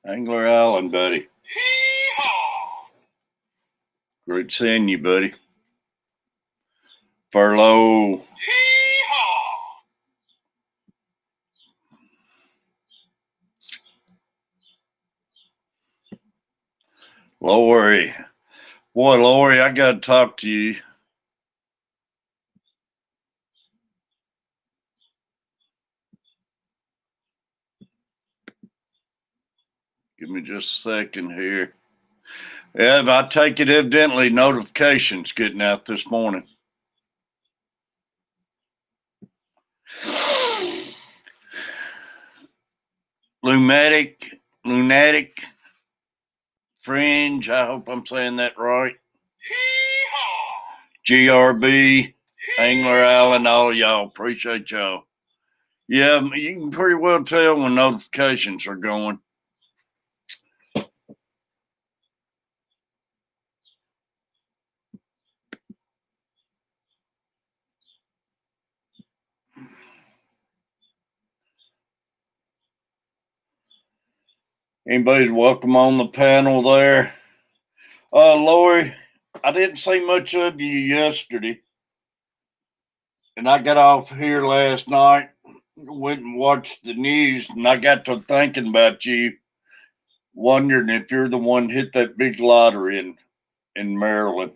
Angler Island, buddy. Great seeing you, buddy. Furlough. Lori. Boy, Lori, I got to talk to you. Give me just a second here. Yeah, I take it evidently notifications getting out this morning. Lunatic, Fringe, I hope I'm saying that right. GRB, Angler Island, all y'all. Appreciate y'all. Yeah, you can pretty well tell when notifications are going. Anybody's welcome on the panel there. Lori, I didn't see much of you yesterday. And I got off here last night, went and watched the news, and I got to thinking about you, wondering if you're the one hit that big lottery in Maryland.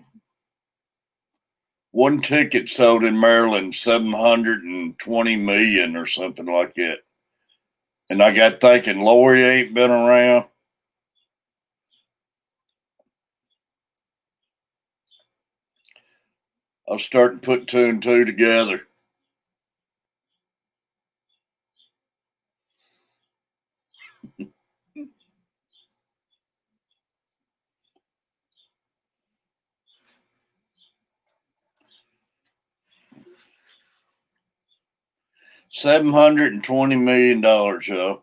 One ticket sold in Maryland, 720 million or something like that. And I got thinking, Lori ain't been around. I was starting to put two and two together. $720 million, yo.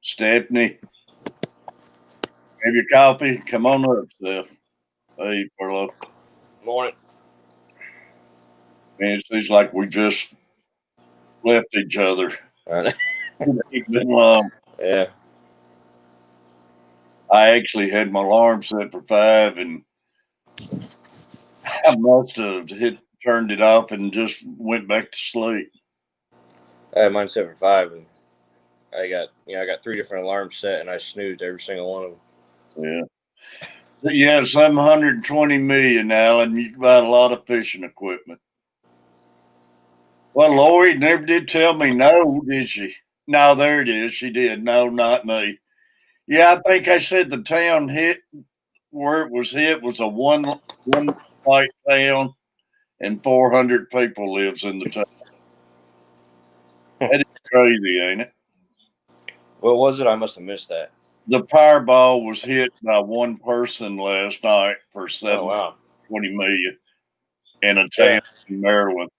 Stephanie, have your coffee? Come on up, Steph. Hey, Furlough. Morning. Man, it seems like we just left each other. It's been long. Yeah. I actually had my alarm set for 5, and I must have turned it off and just went back to sleep. I had mine set for 5, and I got 3 different alarms set, and I snoozed every single one of them. Yeah. Yeah, 720 million, Alan. You can buy a lot of fishing equipment. Well, Lori never did tell me no, did she? No, there it is. She did. No, not me. Yeah, I think I said the town hit where it was hit was a one white town, and 400 people lives in the town. That is crazy, ain't it? What was it? I must have missed that. The Powerball was hit by one person last night for 720 million in a town in Maryland.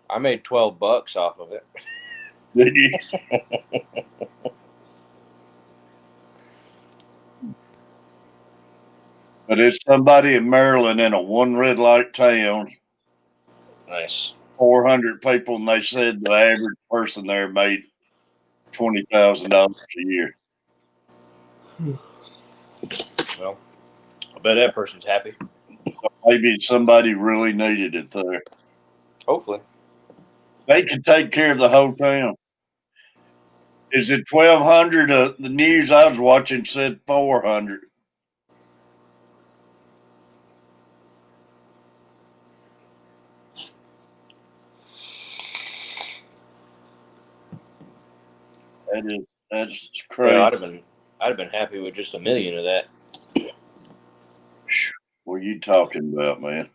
I made $12 off of it. Did you? But it's somebody in Maryland in a one red light town. Nice. 400 people, and they said the average person there made $20,000 a year. Well, I bet that person's happy. So maybe somebody really needed it there. Hopefully. They could take care of the whole town. Is it 1,200? The news I was watching said 400. That's crazy. Yeah, I'd have been happy with just $1 million of that. What are you talking about, man?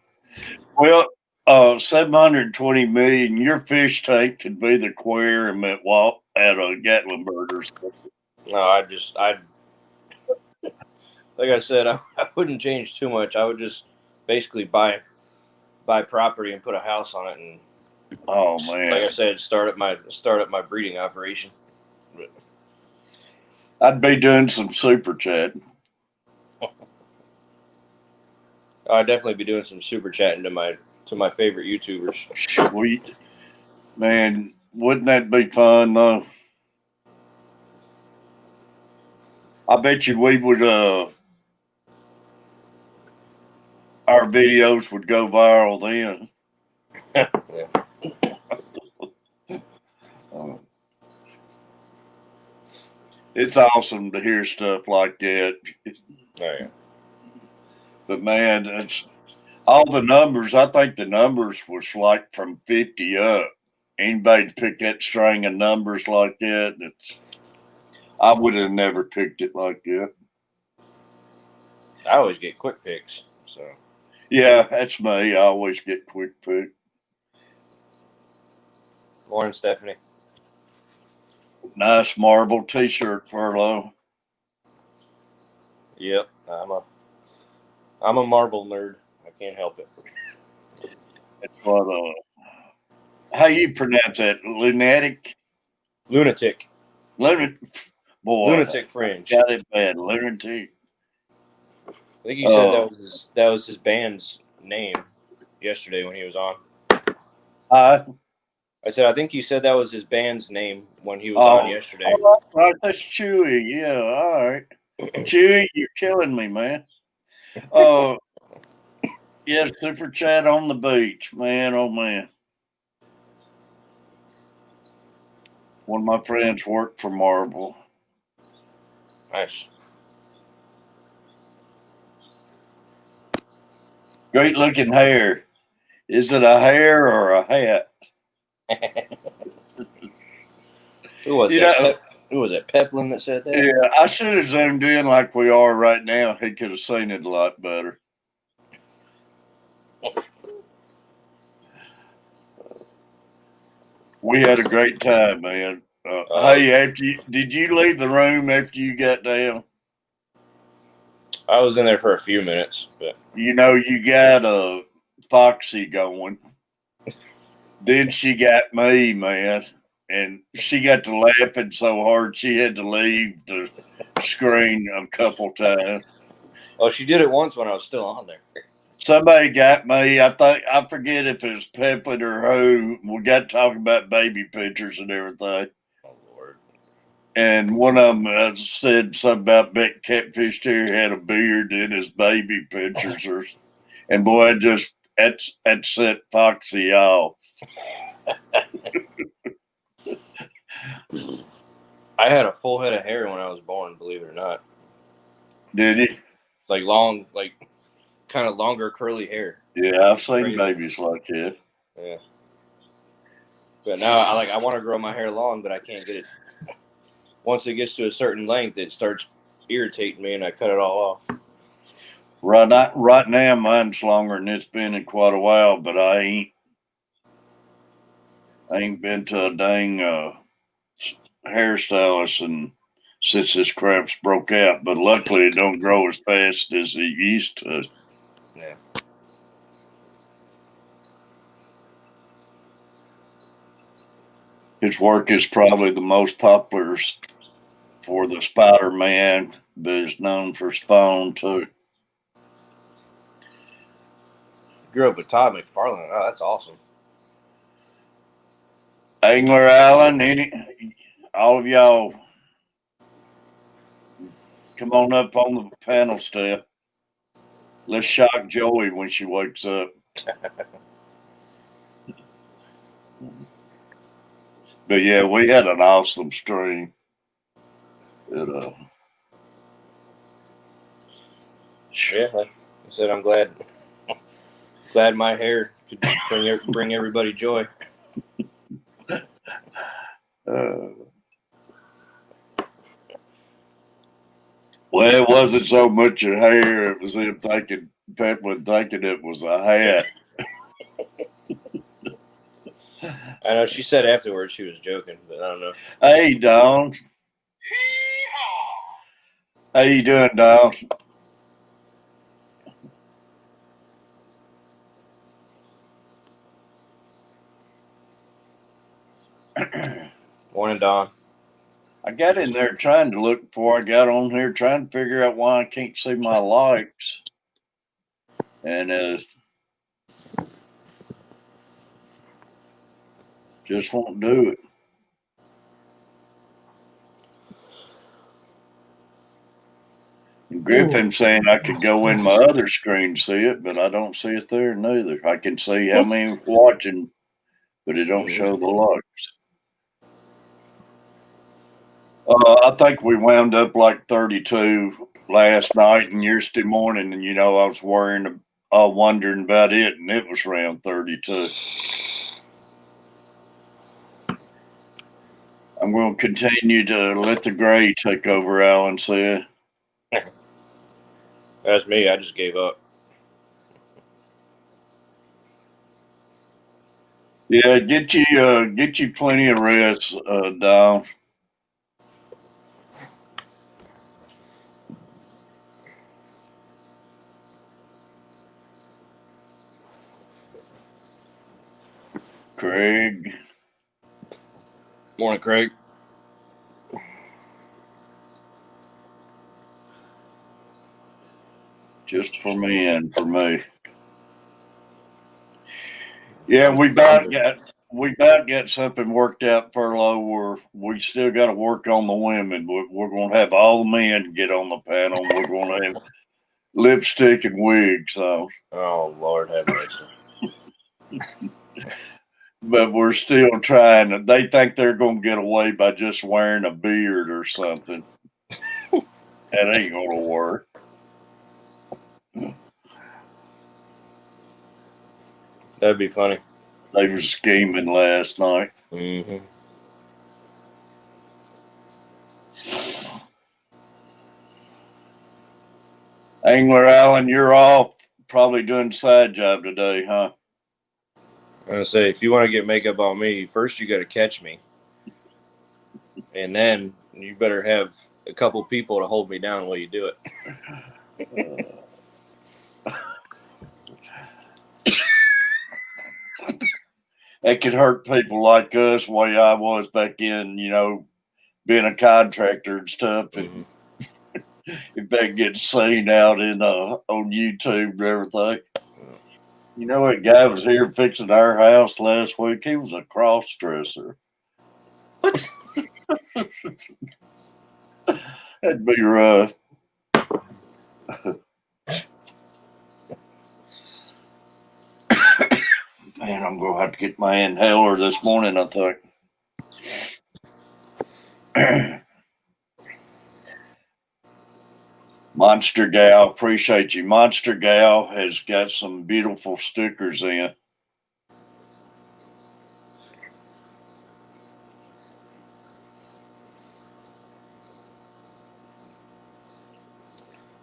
Well, 720 million. Your fish tank could be the aquarium at Gatlinburg or something. No, like I said, I wouldn't change too much. I would just basically buy property and put a house on it and Oh Like I man, said, start up my breeding operation. But I'd be doing some super chat. I'd definitely be doing some super chatting to my favorite YouTubers. Sweet, man. Wouldn't that be fun though? I bet you we would. Our videos would go viral then. Yeah. It's awesome to hear stuff like that. Oh yeah. But man, it's all the numbers. I think the numbers was like from 50 up. Anybody pick that string of numbers like that? I would have never picked it like that. I always get quick picks. So Yeah, that's me. I always get quick pick. Lauren, Stephanie. Nice marble T-shirt, Furlough. Yep. I'm a marble nerd. I can't help it. That's what. How you pronounce that? Lunatic. Lunatic. Boy, Lunatic fringe. got it bad. Lunatic. I think he said that was his band's name yesterday when he was on. I said I think he said that was his band's name when he was on yesterday. Oh, right, that's Chewy. Yeah, all right. Chewy, you're killing me, man. Yeah, super chat on the beach, man. Oh man. One of my friends worked for Marvel. Nice. Great looking hair. Is it a hair or a hat? Who was that? Who was it? Peplin that said that? Yeah, I should have zoomed in like we are right now. He could have seen it a lot better. We had a great time, man. Hey, did you leave the room after you got down? I was in there for a few minutes, but You know, you got Foxy going. Then she got me, man, and she got to laughing so hard she had to leave the screen a couple times. oh, she did it once when I was still on there. Somebody got me. I forget if it was Peplet or who. We got talking about baby pictures and everything. Oh Lord! And one of them said something about bet Catfish here had a beard in his baby pictures, and boy, that set Foxy off. I had a full head of hair when I was born, believe it or not. Did he? Like long, like kind of longer curly hair. Yeah, I've seen Crazy. babies like that. Yeah. But now I want to grow my hair long, but I can't get it. Once it gets to a certain length, it starts irritating me, and I cut it all off. Right now, mine's longer than it's been in quite a while, but I ain't been to a dang hairstylist and since this crap's broke out. But luckily, it don't grow as fast as it used to. Yeah. His work is probably the most popular for the Spider-Man, but is known for Spawn too. Grew up with Todd McFarlane. Oh, that's awesome. Angler Island, all of y'all, come on up on the panel step. Let's shock Joey when she wakes up. But yeah, we had an awesome stream. Yeah, like I said, I'm glad my hair could bring everybody joy. Well, it wasn't so much a hair; it was him thinking it was a hat. I know she said afterwards she was joking, but I don't know. Hey, Dawn. How you doing, Dawn? Morning, Don. I got in there trying to look before I got on here, trying to figure out why I can't see my likes. And just won't do it. And Griffin saying I could go in my other screen to see it, but I don't see it there neither. I can see how many watching, but it don't show the likes. I think we wound up like 32 last night and yesterday morning, and I was wondering about it, and it was around 32. I'm going to continue to let the gray take over, Alan said. That's me. I just gave up. Yeah, get you plenty of rest, Don. Craig. Morning, Craig. Just for me and for me. Yeah, we about got something worked out, Furlough, where we still got to work on the women. We're going to have all the men get on the panel. And we're going to have lipstick and wigs on. Oh, Lord have mercy. But we're still trying. They think they're going to get away by just wearing a beard or something. That ain't going to work. That'd be funny. They were scheming last night. Mm-hmm. Angler Allen, you're off. Probably doing side job today, huh? I'm going to say, if you want to get makeup on me, first you got to catch me. And then you better have a couple people to hold me down while you do it. That could hurt people like us, the way I was back in, being a contractor and stuff. Mm-hmm. If they get seen out on YouTube and everything. That guy was here fixing our house last week. He was a cross dresser. What? That'd be rough. Man, I'm going to have to get my inhaler this morning, I think. Monster Gal, appreciate you. Monster Gal has got some beautiful stickers in.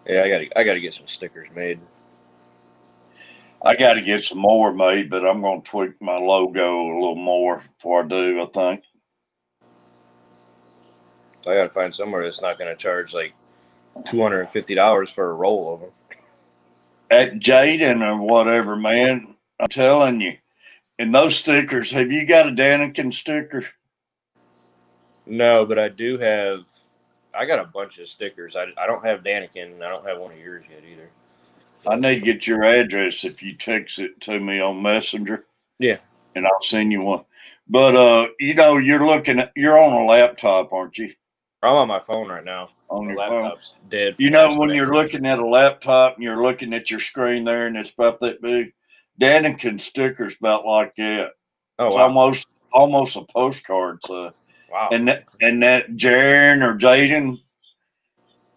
Yeah, I gotta get some stickers made. I got to get some more made, but I'm going to tweak my logo a little more before I do, I think. I got to find somewhere that's not going to charge like $250 for a roll of them. At Jaden or whatever, man, I'm telling you. And those stickers, have you got a Daniken sticker? No, but I do have. I got a bunch of stickers. I don't have Daniken, and I don't have one of yours yet either. I need to get your address if you text it to me on Messenger. Yeah. And I'll send you one. But you're on a laptop, aren't you? I'm on my phone right now. On my your laptop's phone. Dead. When you're looking at a laptop and you're looking at your screen there and it's about that big, Daniken stickers about like that. Oh, it's wow. almost a postcard. So. Wow. And that Jaren or Jaden.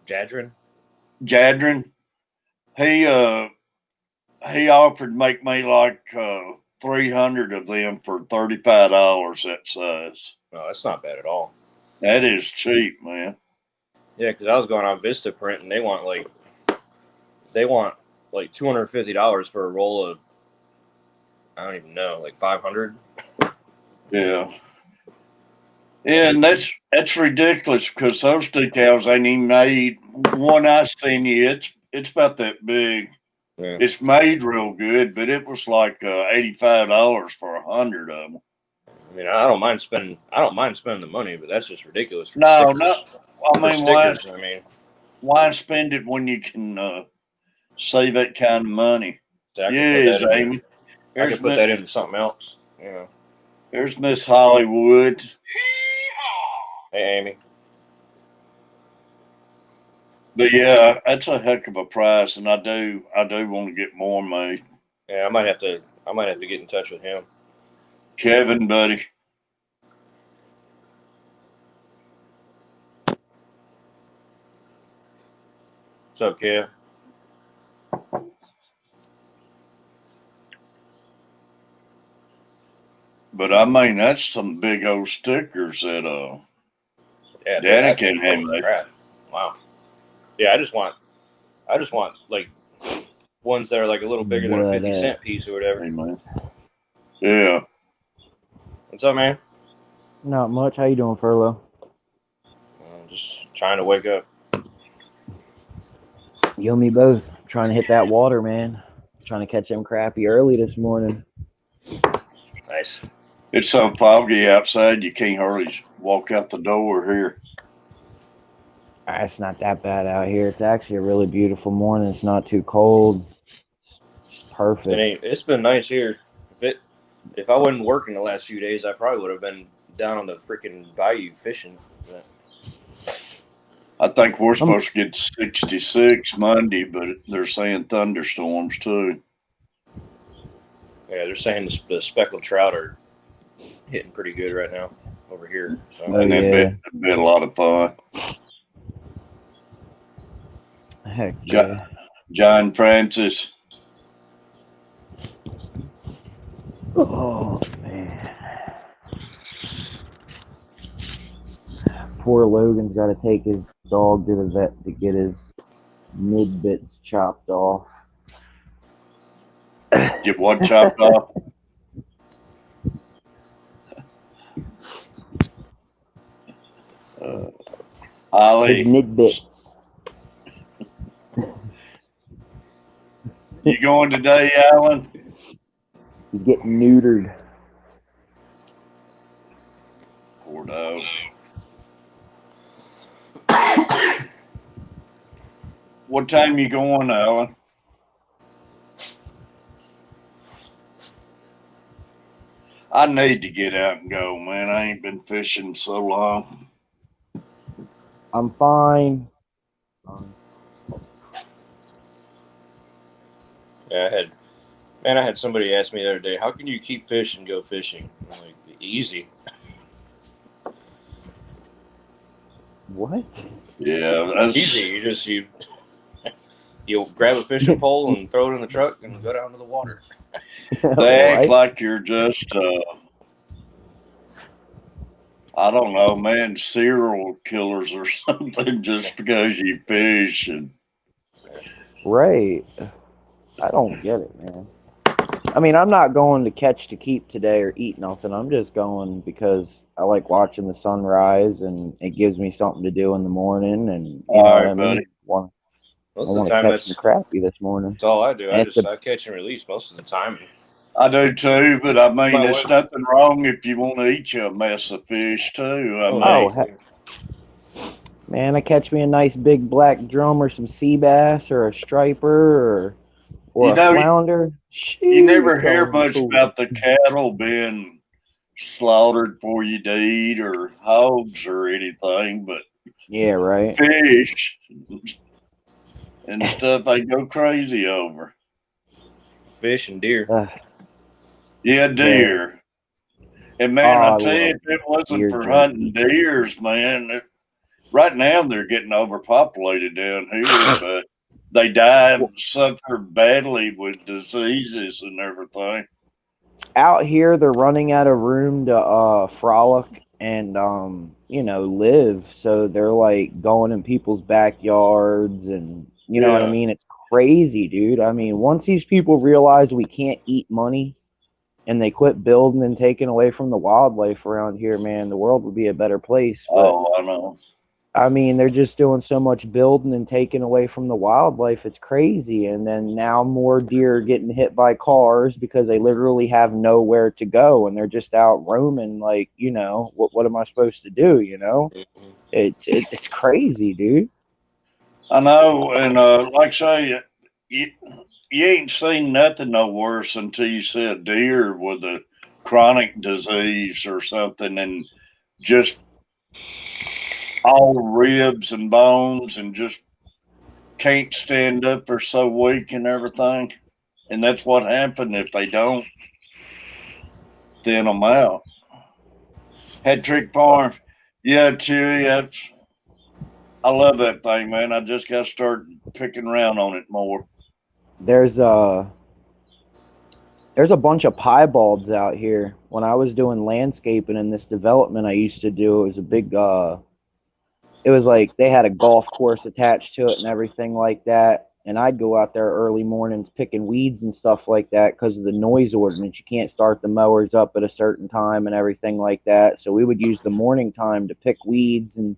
Jadrin. He offered to make me like 300 of them for $35 that size. No, that's not bad at all. That is cheap, man. Yeah, because I was going on Vistaprint and they want like $250 for a roll of, I don't even know, like 500. Yeah. Yeah, and that's ridiculous because those decals ain't even made. One I seen you, it's about that big. Yeah. It's made real good, but it was like $85 for 100 of them. I mean, I don't mind spending the money, but that's just ridiculous for No, stickers. no. I For mean, stickers, I mean, why spend it when you can save that kind of money? so I could put Yes, that into, Amy. I could put that into something else. You know. There's Miss Hollywood. Hey, Amy. But yeah, that's a heck of a price, and I do want to get more made. Yeah, I might have to get in touch with him. Kevin, buddy. What's up, Kev? But I mean, that's some big old stickers that Yeah, Danican had made. crap. Wow. Yeah, I just want like ones that are like a little bigger than a 50-cent piece or whatever. Hey, man. Yeah. What's up, man? Not much. How you doing, Furlough? I'm just trying to wake up. You and me both. Trying to hit that water, man. Trying to catch them crappie early this morning. Nice. It's so foggy outside, you can't hardly walk out the door here. It's not that bad out here. It's actually a really beautiful morning. It's not too cold. It's perfect. It's been nice here. If I wasn't working the last few days, I probably would have been down on the freaking bayou fishing. But I think we're supposed to get 66 Monday, but they're saying thunderstorms too. Yeah, they're saying the speckled trout are hitting pretty good right now over here. So. And that'd be a lot of fun. Heck yeah. John Francis. Oh, man. Poor Logan's got to take his dog to the vet to get his mid-bits chopped off. Get what chopped off? Ollie. His mid-bits. You going today, Alan? He's getting neutered. Poor dog. What time you going, Alan? I need to get out and go, man. I ain't been fishing so long. I'm fine. Yeah, I had somebody ask me the other day, how can you keep fish and go fishing? I'm like, easy. What? Yeah, that's easy. You grab a fishing pole and throw it in the truck and go down to the water. They act like you're just I don't know, man, serial killers or something just because you fish and right. I don't get it, man. I mean, I'm not going to catch to keep today or eat nothing. I'm just going because I like watching the sunrise and it gives me something to do in the morning. And you know what I mean? I want to catch some crappie this morning. That's all I do. I catch and release most of the time. I do too, but I mean, there's nothing wrong if you want to eat you a mess of fish too. Man, I catch me a nice big black drum or some sea bass or a striper or a flounder. You never hear much about the cattle being slaughtered for you to eat or hogs or anything, but yeah, right. Fish and stuff they go crazy over. Fish and deer. Yeah, deer. And man, I tell you, if it wasn't for hunting deers, man, right now they're getting overpopulated down here, but they die and suffer badly with diseases and everything. Out here, they're running out of room to frolic and live, so they're like going in people's backyards, and you know what I mean. It's crazy, dude. I mean, once these people realize we can't eat money, and they quit building and taking away from the wildlife around here, man, the world would be a better place. But, oh, I know. I mean, they're just doing so much building and taking away from the wildlife. It's crazy. And then now more deer are getting hit by cars because they literally have nowhere to go and they're just out roaming. Like, what am I supposed to do? Mhm. It's crazy, dude. I know, and like I say, you, you ain't seen nothing no worse until you see a deer with a chronic disease or something, and just all ribs and bones, and just can't stand up. They're so weak and everything, and that's what happened if they don't thin them out. Hat Trick Farm, yeah, Chewy, I love that thing, man. I just got to start picking around on it more. There's a there's a bunch of piebald out here. When I was doing landscaping in this development I used to do, it was a big it was like they had a golf course attached to it and everything like that. And I'd go out there early mornings picking weeds and stuff like that because of the noise ordinance. You can't start the mowers up at a certain time and everything like that. So we would use the morning time to pick weeds and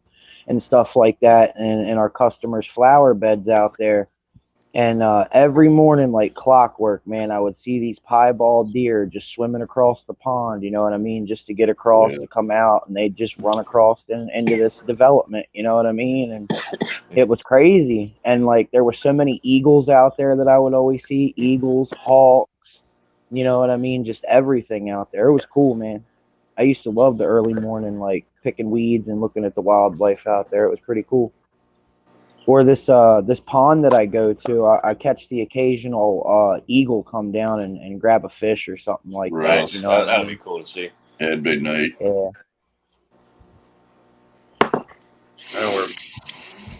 stuff like that in our customers' flower beds out there. And every morning, like clockwork, man, I would see these piebald deer just swimming across the pond, you know what I mean? Just to get across Yeah. to come out, and they'd just run across into this development, you know what I mean? And it was crazy. And like there were so many eagles out there that I would always see eagles, hawks, you know what I mean? Just everything out there. It was cool, man. I used to love the early morning, like picking weeds and looking at the wildlife out there. It was pretty cool. Or this pond that I go to, I catch the occasional eagle come down and grab a fish or something like Right. that. You know what I That'd be mean? cool to see. That'd be neat. Yeah. I know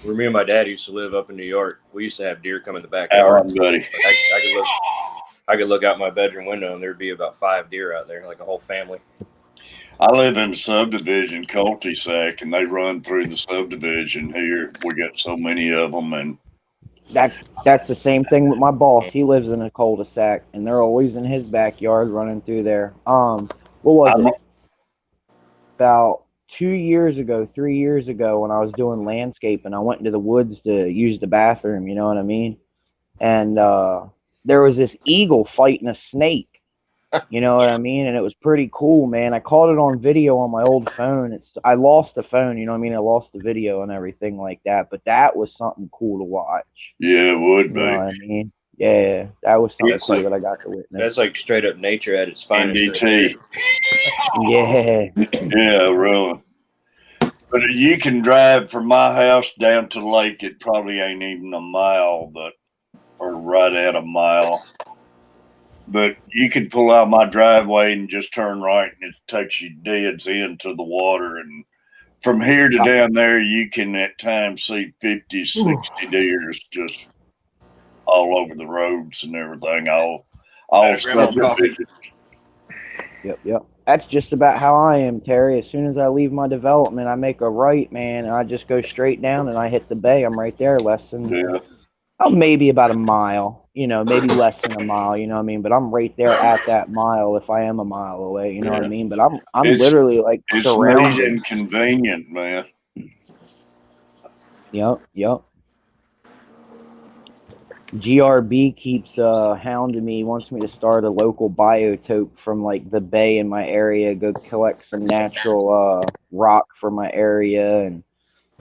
where me and my dad used to live up in New York. We used to have deer come in the How backyard. on, buddy? Like I could look out my bedroom window and there'd be about 5 deer out there, like a whole family. I live in a subdivision cul-de-sac, and they run through the subdivision here. We got so many of them, and That's the same thing with my boss. He lives in a cul-de-sac, and they're always in his backyard running through there. What was I'm it? About 2 years ago, 3 years ago, when I was doing landscaping, I went into the woods to use the bathroom. You know what I mean? And there was this eagle fighting a snake. You know what I mean? And it was pretty cool, man. I caught it on video on my old phone. I lost the phone, you know what I mean? I lost the video and everything like that. But that was something cool to watch. yeah, it would You know be. what I mean? Yeah, that was something That's cool like that I got to witness. that's like straight up nature at its finest. Right NDT. Yeah. Yeah, really. But you can drive from my house down to the lake. It probably ain't even a mile, or right at a mile. But you can pull out my driveway and just turn right, and it takes you dead into the water. And from here to down there, you can at times see 50, 60 deers just all over the roads and everything. All Grandma's coffee. subdivisions. Yep. That's just about how I am, Terry. As soon as I leave my development, I make a right, man, and I just go straight down and I hit the bay. I'm right there, less than Yeah. maybe about a mile, maybe less than a mile, you know what I mean? But I'm right there at that mile if I am a mile away, you know what I Yeah. mean? But I'm It's literally like neat surrounded. and convenient, man. Yep. GRB keeps hounding me. He wants me to start a local biotope from like the bay in my area, go collect some natural rock for my area and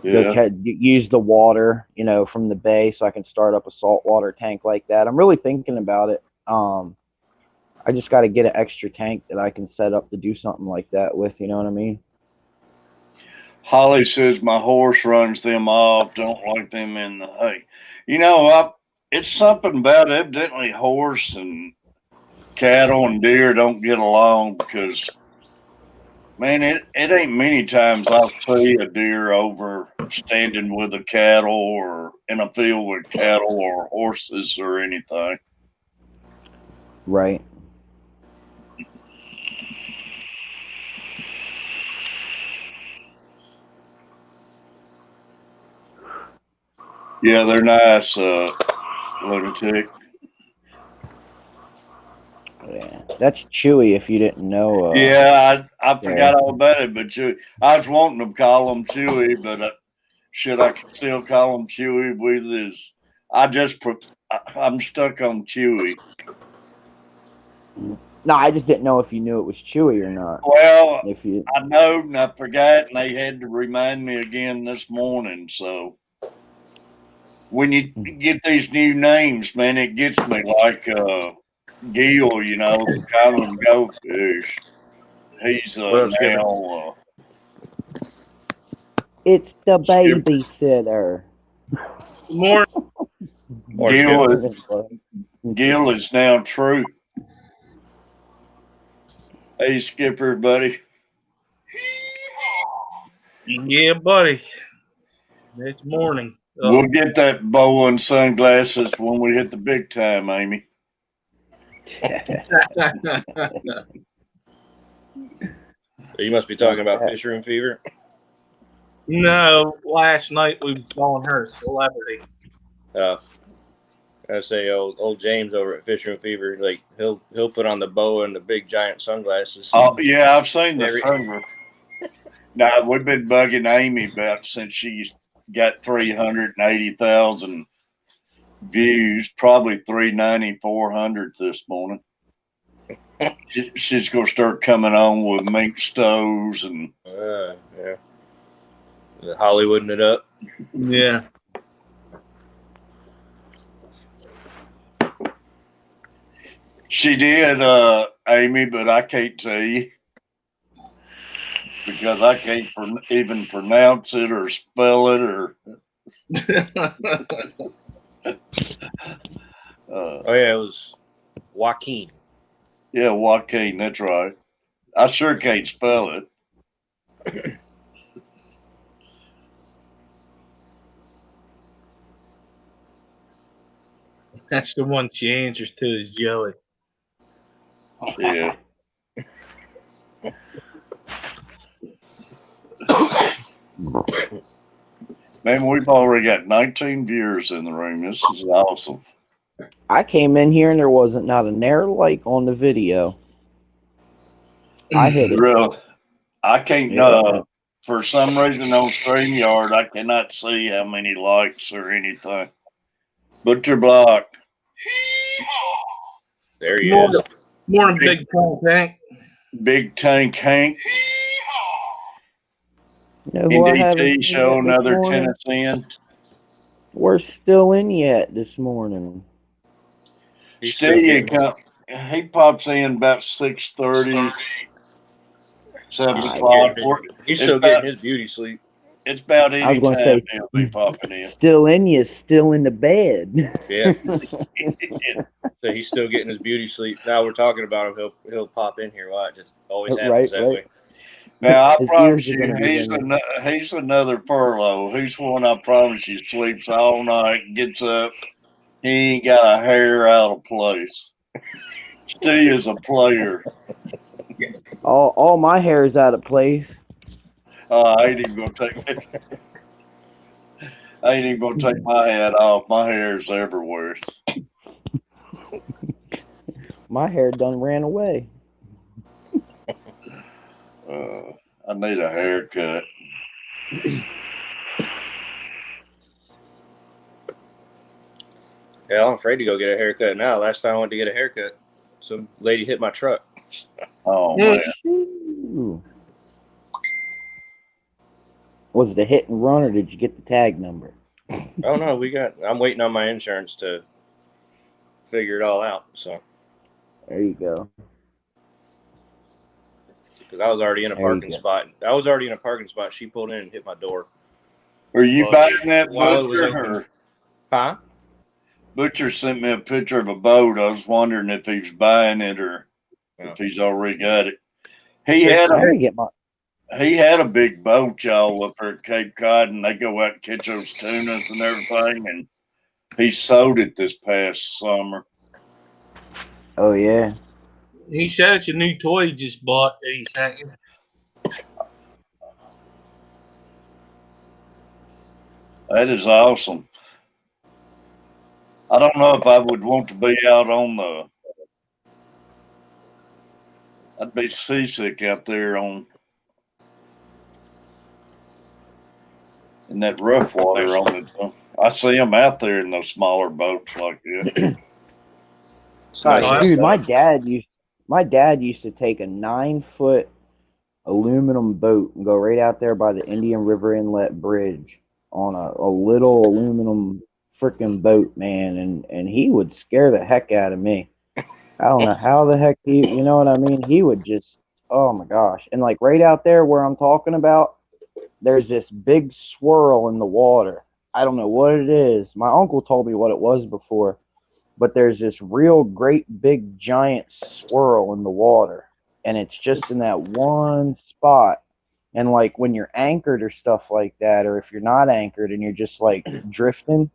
Yeah. use the water, from the bay so I can start up a saltwater tank like that. I'm really thinking about it. I just got to get an extra tank that I can set up to do something like that with, you know what I mean? Holly says my horse runs them off. Don't like them in the hay. It's something about evidently horse and cattle and deer don't get along because, man, it ain't many times I'll see a deer over standing with a cattle or in a field with cattle or horses or anything. Right. Yeah, they're nice, lunatic. Yeah, that's Chewy. If you didn't know. Yeah, I forgot all about it, but Chewy. I was wanting to call him Chewy, but should I still call him Chewy with his? I'm stuck on Chewy. No, I just didn't know if you knew it was Chewy or not. Well, If you, I know, and I forgot, and they had to remind me again this morning. So when you get these new names, man, it gets me like Gil, you know, call him Goldfish. He's What up, Skipper? now it's the Skipper. babysitter. More. Or Gil is now True. Hey, Skipper, buddy. Yeah, buddy. It's morning. We'll get that bow and sunglasses when we hit the big time, Amy. You must be talking about fish room fever. No, last night we was calling her a celebrity. I say old James over at Fish Room Fever, like he'll put on the boa and the big giant sunglasses. Oh yeah, I've seen the Every- finger. Now we've been bugging Amy about since she's got 380,000 views, probably 390, 400 this morning. She's gonna start coming on with mink stoves and yeah, Hollywooding it up. Yeah. she did, Amy, but I can't tell you because I can't even pronounce it or spell it or. Oh yeah, it was Joaquin. Yeah, Joaquin, that's right. I sure can't spell it. That's the one she answers to is Joey. Yeah. Man, we've already got 19 viewers in the room. This is awesome. I came in here and there wasn't not a nair like on the video. I hit it. Really, I can't. Yeah. For some reason on StreamYard, I cannot see how many likes or anything. Butcher Block. There he is. Morning, Big Tank. Big Tank Hank. You know who I haven't NDT seen show yet this another morning? Tennessean. We're still in yet this morning. He's still getting- He pops in about 6:30, 7 He's o'clock. He's still getting his beauty sleep. It's about I any was gonna time say- he'll be popping in. Still in you, still in the bed. Yeah. So he's still getting his beauty sleep. Now we're talking about him. He'll pop in here. Watch, it always happens that way. Now I His promise ears are you, gonna be he's another Furlough. He's one I promise you sleeps all night, gets up, he ain't got a hair out of place. Steve is a player. All my hair is out of place. I ain't even gonna take my hat off. My hair's everywhere. My hair done ran away. I need a haircut. Yeah, I'm afraid to go get a haircut now. Last time I went to get a haircut, some lady hit my truck. Oh man. Ooh. Was it a hit and run or did you get the tag number? Oh no, I'm waiting on my insurance to figure it all out. So There you go. because I was already in a There you parking go. spot. She pulled in and hit my door. Are you Well, buying that while it was Butcher? open. Or? Huh? Butcher sent me a picture of a boat. I was wondering if he was buying it or Yeah. if he's already got it. He had a big boat, y'all, up there at Cape Cod, and they go out and catch those tunas and everything. And he sold it this past summer. Oh yeah. He said it's a new toy he just bought that he sent you. That is awesome. I don't know if I would want to be out on the. I'd be seasick out there on. in that rough water on it. I see them out there in those smaller boats like that. It's Gosh, nice dude, stuff. my dad used to take a 9-foot aluminum boat and go right out there by the Indian River Inlet Bridge on a little aluminum freaking boat, man, and he would scare the heck out of me. I don't know how the heck you know what I mean? He would just, oh my gosh. And like right out there where I'm talking about, there's this big swirl in the water. I don't know what it is. My uncle told me what it was before, but there's this real great big giant swirl in the water, and it's just in that one spot. And like when you're anchored or stuff like that, or if you're not anchored and you're just like drifting,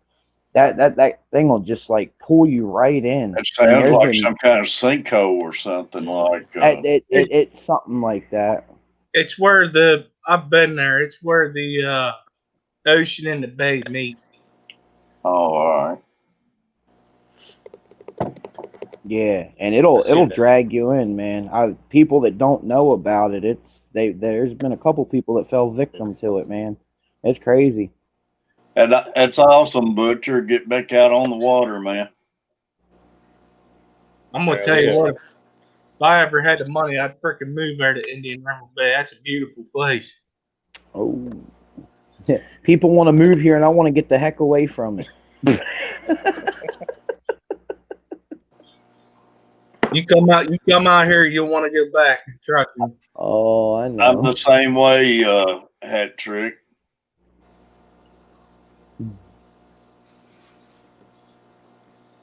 that thing will just like pull you right in. It And sounds there's like been some kind of sinkhole or something like. it's something like that. It's where I've been there. It's where the ocean and the bay meet. Oh, all right. Yeah, and it'll seen that. drag you in, man. People that don't know about it, there's been a couple people that fell victim to it, man. It's crazy. And that's awesome, Butcher. Get back out on the water, man. I'm gonna tell you what. If I ever had the money, I'd freaking move there to Indian River Bay. That's a beautiful place. Oh, people want to move here, and I want to get the heck away from it. You come out here, you'll want to get back. Trust me. Oh, I know. I'm the same way, Hat Trick.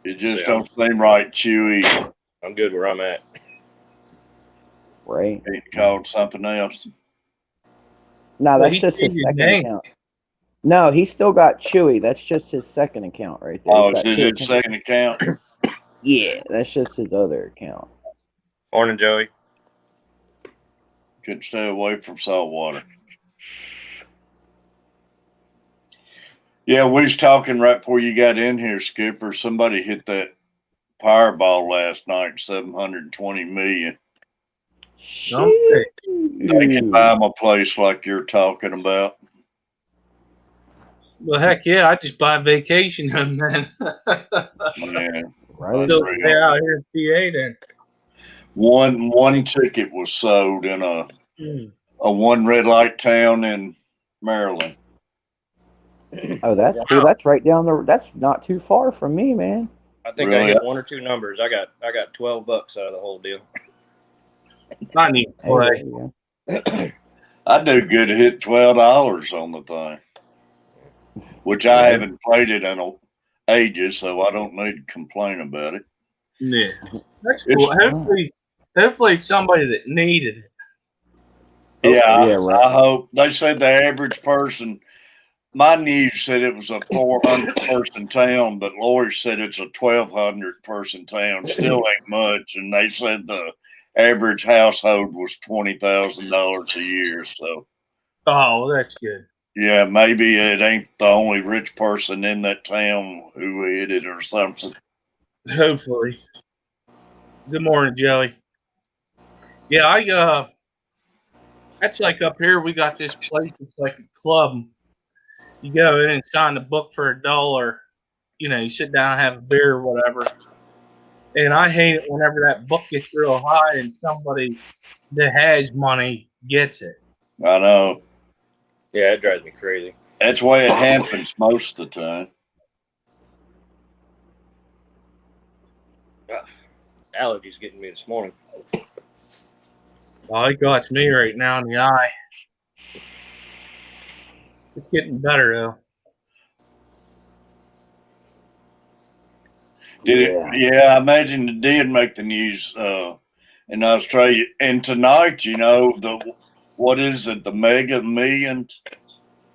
It just don't seem right, Chewy. I'm good where I'm at. Right. Ain't called something else. No, Well, that's he just his changed his second name. account. No, he still got Chewy. That's just his second account right there. Oh, He's is got it two his accounts. second account? Yeah, that's just his other account. Morning, Joey. Couldn't stay away from salt water. Yeah, we was talking right before you got in here, Skipper. Somebody hit that Powerball last night, 720 million. Okay. They can buy them a place like you're talking about. Well, heck yeah, I just buy a vacation and then Man, Right. go stay out here in PA then. One ticket was sold in a one red light town in Maryland. Oh, that's cool. That's right down the. That's not too far from me, man. I think I hit one or two numbers. I got $12 out of the whole deal. I need to play. I do good to hit $12 on the thing, which I haven't played it in ages, so I don't need to complain about it. Yeah, that's cool. Hopefully it's somebody that needed it. Yeah, right. I hope. They said the average person. My news said it was a 400-person town, but Lori said it's a 1,200-person town. Still ain't much, and they said the average household was $20,000 a year. So, Oh, that's good. yeah, maybe it ain't the only rich person in that town who hit it or something. Hopefully. Good morning, Joey. Yeah, that's like up here. We got this place. It's like a club. You go in and sign the book for $1. You sit down and have a beer or whatever. And I hate it whenever that book gets real high and somebody that has money gets it. I know. Yeah, it drives me crazy. That's the way it happens most of the time. Allergies getting me this morning. Oh, it got me right now in the eye. It's getting better though. Yeah, I imagine it did make the news in Australia. And tonight, what is it? The Mega Millions.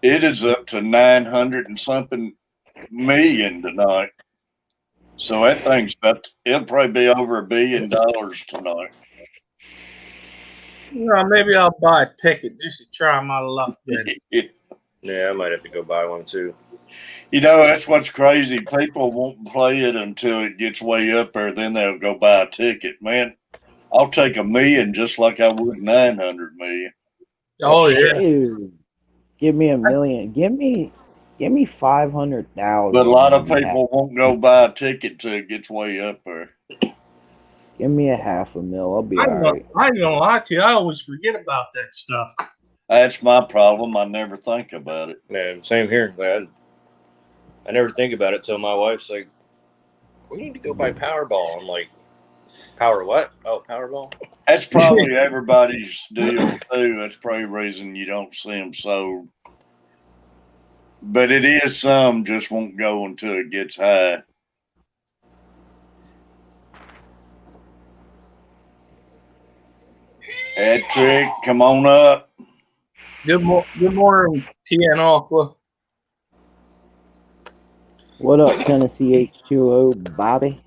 It is up to 900 and something million tonight. So that thing's it'll probably be over $1 billion tonight. Maybe I'll buy a ticket just to try my luck then. Yeah, I might have to go buy one too. That's what's crazy. People won't play it until it gets way up there. Then they'll go buy a ticket. Man, I'll take $1 million just like I would 900 million. Oh, yeah. Give me $1 million. Give me 500,000. But a lot I'll of be happy. people won't go buy a ticket till it gets way up there. Give me $500,000. I'll be I all right. ain't gonna lie to you. I always forget about that stuff. That's my problem. I never think about it. Yeah, same here. I never think about it till my wife's like, "We need to go buy Powerball." I'm like, "Power what? Oh, Powerball." That's probably everybody's deal too. That's probably the reason you don't see them sold. But it is some just won't go until it gets high. Hat trick, come on up. Good morning, TN Aqua. What up, Tennessee H2O, Bobby?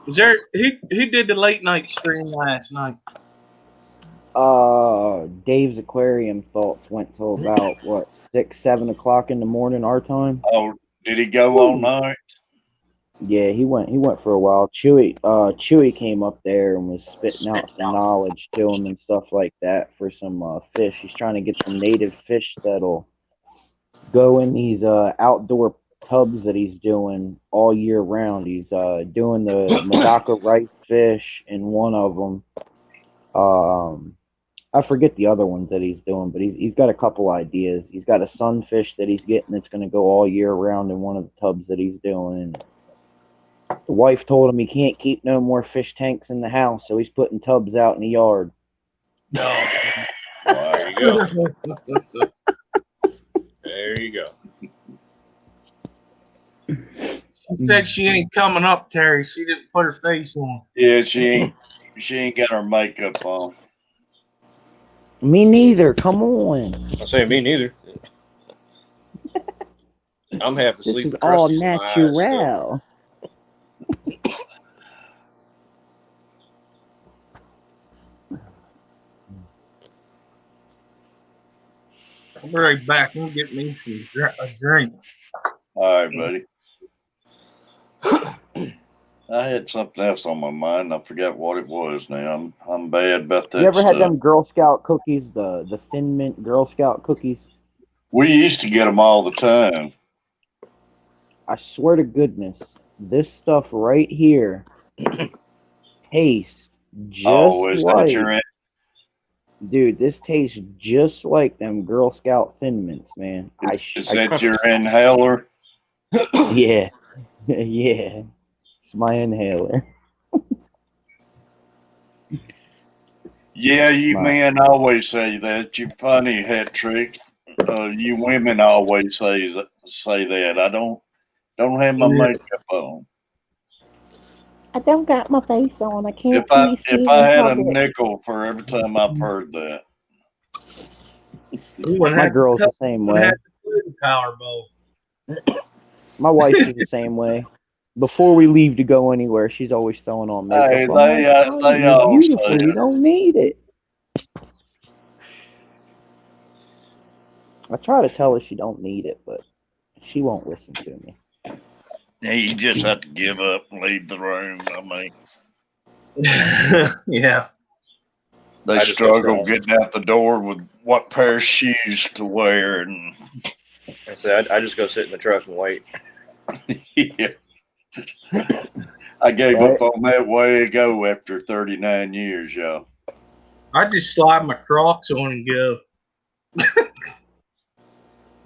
Is there who did the late night stream last night? Dave's Aquarium Thoughts went till about what 6, 7 o'clock in the morning our time. Oh, did he go all night? Yeah, he went for a while. Chewy came up there and was spitting out some knowledge to him and stuff like that for some fish. He's trying to get some native fish that'll go in these outdoor tubs that he's doing all year round. He's doing the Medaka rice fish in one of them. I forget the other ones that he's doing, but he's got a couple ideas. He's got a sunfish that he's getting that's going to go all year round in one of the tubs that he's doing. The wife told him he can't keep no more fish tanks in the house, so he's putting tubs out in the yard. No. There you go. There you go. She said she ain't coming up, Terry. She didn't put her face on. Yeah, she ain't got her makeup on. Me neither. Come on. I say me neither. I'm half asleep. This is with all crusties in my eyes still. natural. I'll be right back. I'm gonna get me a drink. All right, buddy. I had something else on my mind. I forgot what it was now. I'm bad about that You ever stuff. had them Girl Scout cookies, the Thin Mint Girl Scout cookies? We used to get them all the time. I swear to goodness, this stuff right here tastes just Is like... that your Dude, this tastes just like them Girl Scout Thin Mints, man. Is that your inhaler? Yeah. Yeah. It's my inhaler. Yeah, you men always say that. You're funny, hat trick. You women always say that. I don't have my makeup on. I don't got my face on. I can't If I had a nickel for every time I've heard that. My girl's the same way. Powerball. My wife is the same way. Before we leave to go anywhere, she's always throwing on makeup. Hey, they all say you don't need it. I try to tell her she don't need it, but she won't listen to me. Yeah, you just have to give up and leave the room. I mean, yeah. They struggle getting out the door with what pair of shoes to wear, and I said I just go sit in the truck and wait. yeah. I gave up on that way ago after 39 years, y'all. I just slide my Crocs on and go.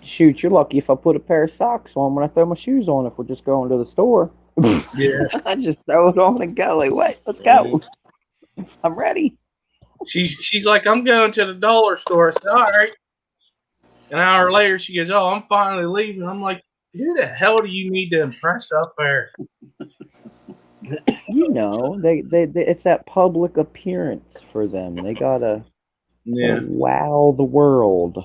Shoot, you're lucky if I put a pair of socks on when I throw my shoes on if we're just going to the store. Yeah. I just throw it on and go. Like, what? Let's go. I'm ready. She's like, I'm going to the dollar store. I said, all right. An hour later, she goes, oh, I'm finally leaving. I'm like, who the hell do you need to impress up there? You know, they it's that public appearance for them. They gotta wow the world.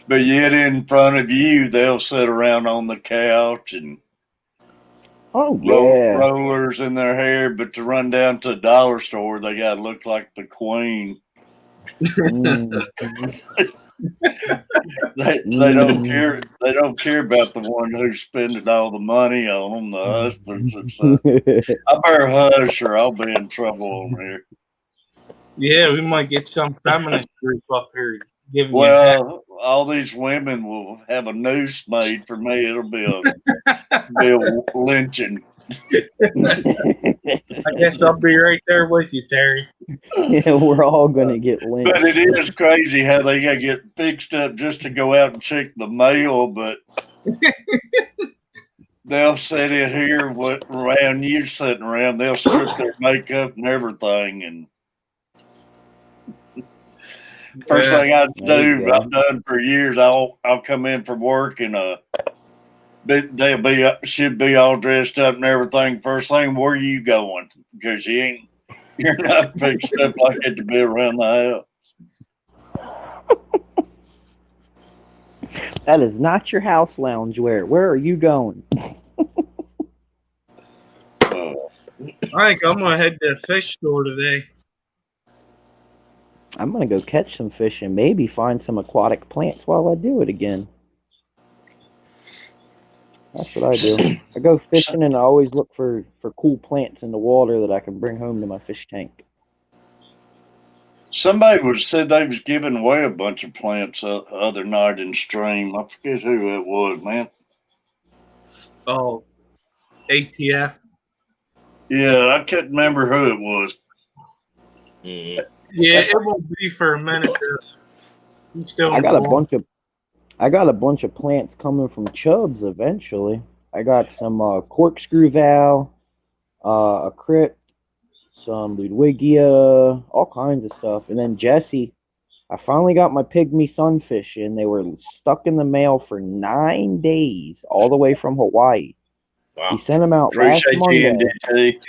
But yet in front of you, they'll sit around on the couch and rollers in their hair. But to run down to a dollar store, they got to look like the queen. They don't care. They don't care about the one who's spending all the money on them, the husbands and stuff. I better hush or I'll be in trouble over here. Yeah, we might get some feminist group up here giving you Well, all these women will have a noose made for me. It'll be a lynching. I guess I'll be right there with you, Terry. Yeah, we're all gonna get lynched. But it is crazy how they gotta get fixed up just to go out and check the mail, but they'll sit in here around you sitting around, they'll strip their makeup and everything, and first thing I do, I've done for years, I'll come in from work and should be all dressed up and everything. First thing, where you going? Because you're not fixed up like it to be around the house. That is not your house loungewear. Where are you going? I think I'm gonna head to the fish store today. I'm gonna go catch some fish and maybe find some aquatic plants while I do it again. That's what I do. I go fishing and I always look for cool plants in the water that I can bring home to my fish tank. Somebody said they was giving away a bunch of plants the other night in stream. I forget who it was, man. Oh, ATF. Yeah, I couldn't remember who it was. Yeah, it won't be for a minute. I got a bunch of plants coming from Chubbs eventually. I got some corkscrew valve, a crypt, some Ludwigia, all kinds of stuff. And then Jesse, I finally got my pygmy sunfish in. They were stuck in the mail for 9 days, all the way from Hawaii. Wow. He sent them out last Monday.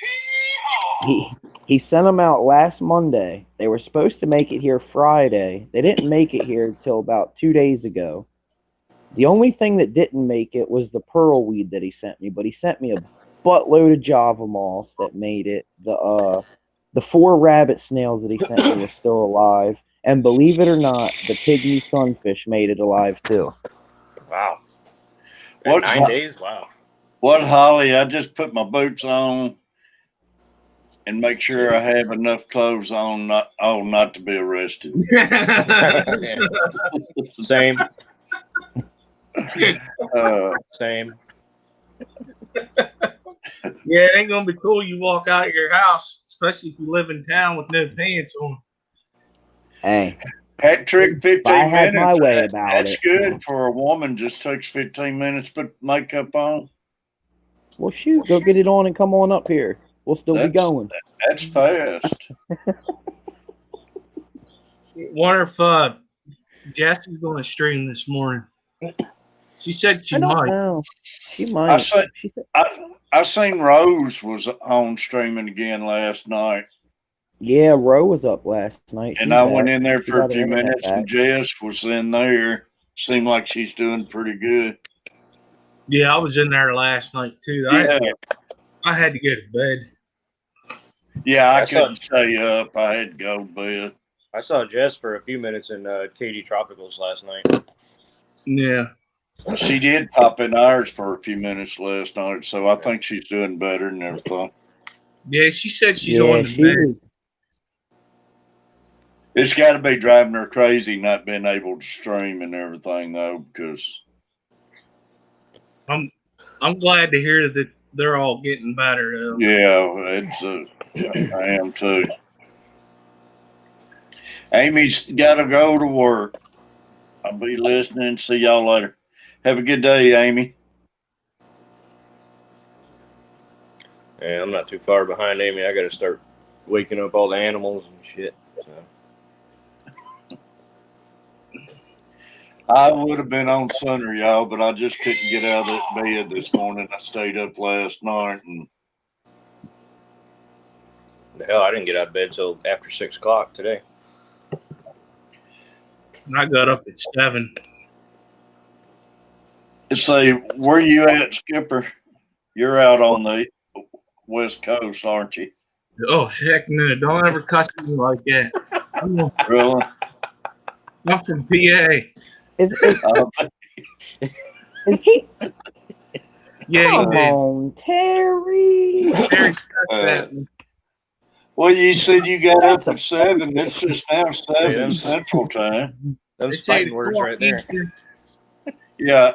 He sent them out last Monday. They were supposed to make it here Friday. They didn't make it here until about 2 days ago. The only thing that didn't make it was the pearl weed that he sent me, but he sent me a buttload of Java moss that made it. The 4 rabbit snails that he sent me were still alive. And believe it or not, the pygmy sunfish made it alive too. Wow. What 9 days? Wow. What, Holly? I just put my boots on and make sure I have enough clothes on not to be arrested. Same. Same. Yeah, it ain't gonna be cool. You walk out of your house, especially if you live in town with no pants on. Hey, hat trick 15 I had minutes. my way about That's it. good for a woman. Just takes 15 minutes to put makeup on. Well, shoot, go get it on and come on up here. We'll still be going. That's fast. Wonder if Jesse's going to stream this morning. She said she might. Know. She might. I seen Rose was on streaming again last night. Yeah, Ro was up last night. And I went in there for a few minutes, and Jess was in there. Seemed like she's doing pretty good. Yeah, I was in there last night too. Yeah. I had to go to bed. Yeah, I couldn't stay up. I had to go to bed. I saw Jess for a few minutes in Katy Tropicals last night. Yeah. She did pop in ours for a few minutes last night, so I think she's doing better than everything. Yeah, she said she's on the bed. It's got to be driving her crazy not being able to stream and everything, though, because I'm glad to hear that they're all getting better, though. Yeah, I am too. Amy's got to go to work. I'll be listening. See y'all later. Have a good day, Amy. Yeah, I'm not too far behind Amy. I got to start waking up all the animals and shit. So. I would have been on sooner, y'all, but I just couldn't get out of that bed this morning. I stayed up last night, and the hell, I didn't get out of bed till after 6 o'clock today. I got up at 7. Say, where you at, Skipper? You're out on the West Coast, aren't you? Oh, heck no. Don't ever cuss me like that. Really? I'm from PA. Is Uh, he? Yeah, Come he did. on, Terry. Terry cussed uh, at me. well, you said you got up That's a at 7. It's just now 7 them- Central Time. Them It's fighting 8 words o'clock right there. Eastern. Yeah,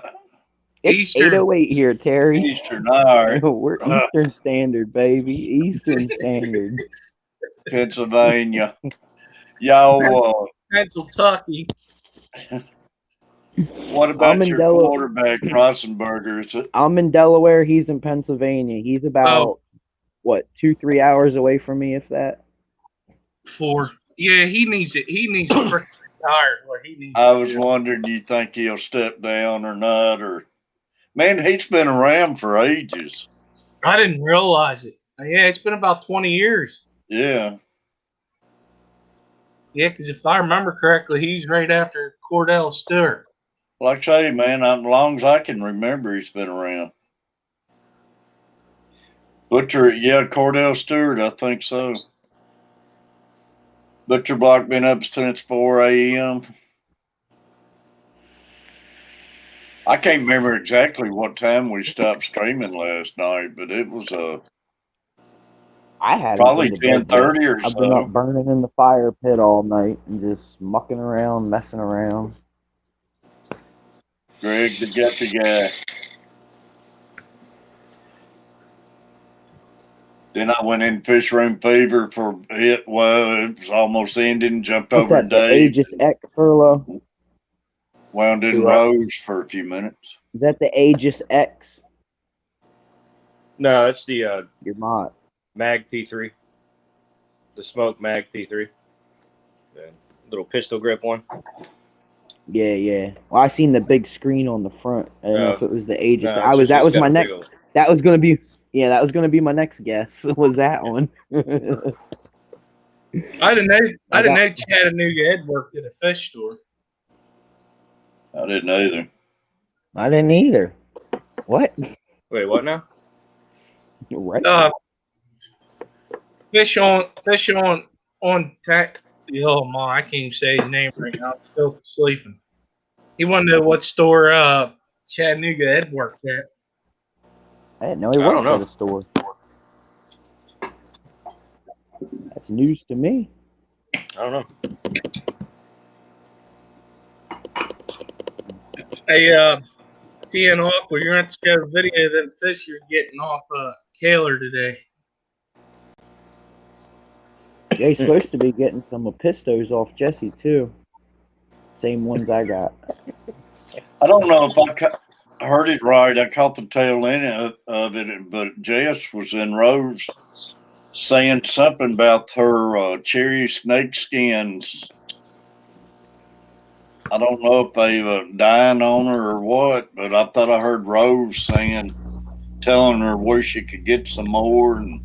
It's Eastern. 8:08 here, Terry. Eastern. All right. We're Eastern Standard, baby. Eastern Standard. Pennsylvania. Y'all, Pennsylvania. what I'm about in your Delaware. quarterback, Rosenberger? Is it? I'm in Delaware. He's in Pennsylvania. He's about what 2-3 hours away from me, if that. 4. Yeah, he needs it. He needs to freaking retire. What he needs. I to was do. wondering, you think he'll step down or not? Or man, he's been around for ages. I didn't realize it. Yeah, it's been about 20 years. Yeah. Yeah, because if I remember correctly, he's right after Cordell Stewart. Like I say, man, as long as I can remember, he's been around. Butcher, yeah, Cordell Stewart, I think so. Butcher Block been up since 4 a.m. I can't remember exactly what time we stopped streaming last night, but it was I hadn't probably been to bed yet. 10:30 or I've been up so. burning in the fire pit all night and just mucking around, messing around. Greg, the get the guy. Then I went in fish room fever for it. Well, it was almost ending. Jumped What's over that? in The Dave. Aegis X furlough? Wound in Rose for a few minutes. Is that the Aegis X? No, it's the Your mod. Mag P3. The Smoke Mag P3. The little pistol grip one. Yeah, yeah. Well, I seen the big screen on the front. I don't know if it was the Aegis. No, I was. it's That just was got my a next. big old- That was gonna be. Yeah, that was gonna be my next guess. Was that one? I didn't know Chattanooga Ed worked at a fish store. I didn't either. I didn't either. What? Wait, what now? Right. Fish on tech. Oh my, I can't even say his name right now. I'm still sleeping. He wanted to know what store Chattanooga Ed worked at. I didn't know he I don't worked know. at a store. That's news to me. I don't know. Hey, TN Aqua, you're going to show a video of them fish you're getting off Kaler today. Yeah, he's supposed to be getting some pistos off Jesse too. Same ones I got. I don't know if I heard it right. I caught the tail end of it, but Jess was in Rose saying something about her cherry snake skins. I don't know if they dying on her or what, but I thought I heard Rose telling her where she could get some more. And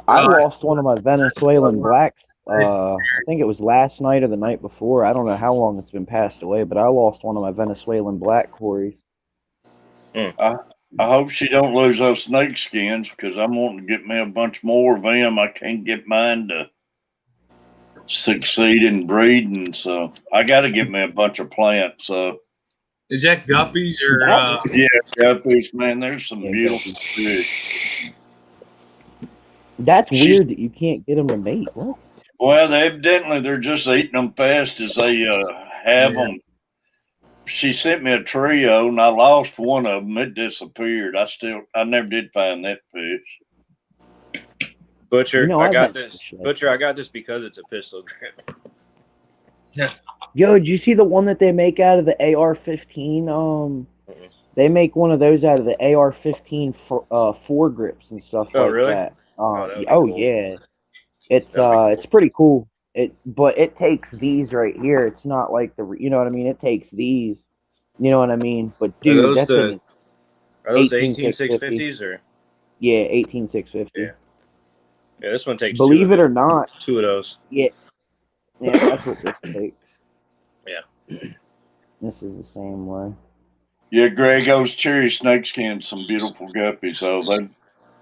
I lost one of my Venezuelan blacks. I think it was last night or the night before. I don't know how long it's been passed away, but I lost one of my Venezuelan black quarries. I hope she don't lose those snake skins because I'm wanting to get me a bunch more of them. I can't get mine to succeed in breeding, so I got to get me a bunch of plants. So Is that guppies or? yeah, guppies, man. There's some Yeah, beautiful guppies. fish. That's weird that you can't get them to mate. What? Well, evidently they're just eating them fast as they have them. She sent me a trio, and I lost one of them. It disappeared. I never did find that fish. Butcher, You know, I I got bet- this. Butcher, I got this because it's a pistol grip. Yo, did you see the one that they make out of the AR-15? They make one of those out of the AR-15 foregrips and stuff Oh, like really? that. that'd be Oh cool. yeah, it's That'd be cool. it's pretty cool. But it takes these right here. It's not like you know what I mean. It takes these. You know what I mean. But dude, that thing is Are those 18,650. 18650s or? Yeah, 18,650. Yeah. Yeah, this one takes. Believe it or not, two of those. yeah, that's what this takes. Yeah. This is the same way. Yeah, Greg, those cherry snakeskins, some beautiful guppies. So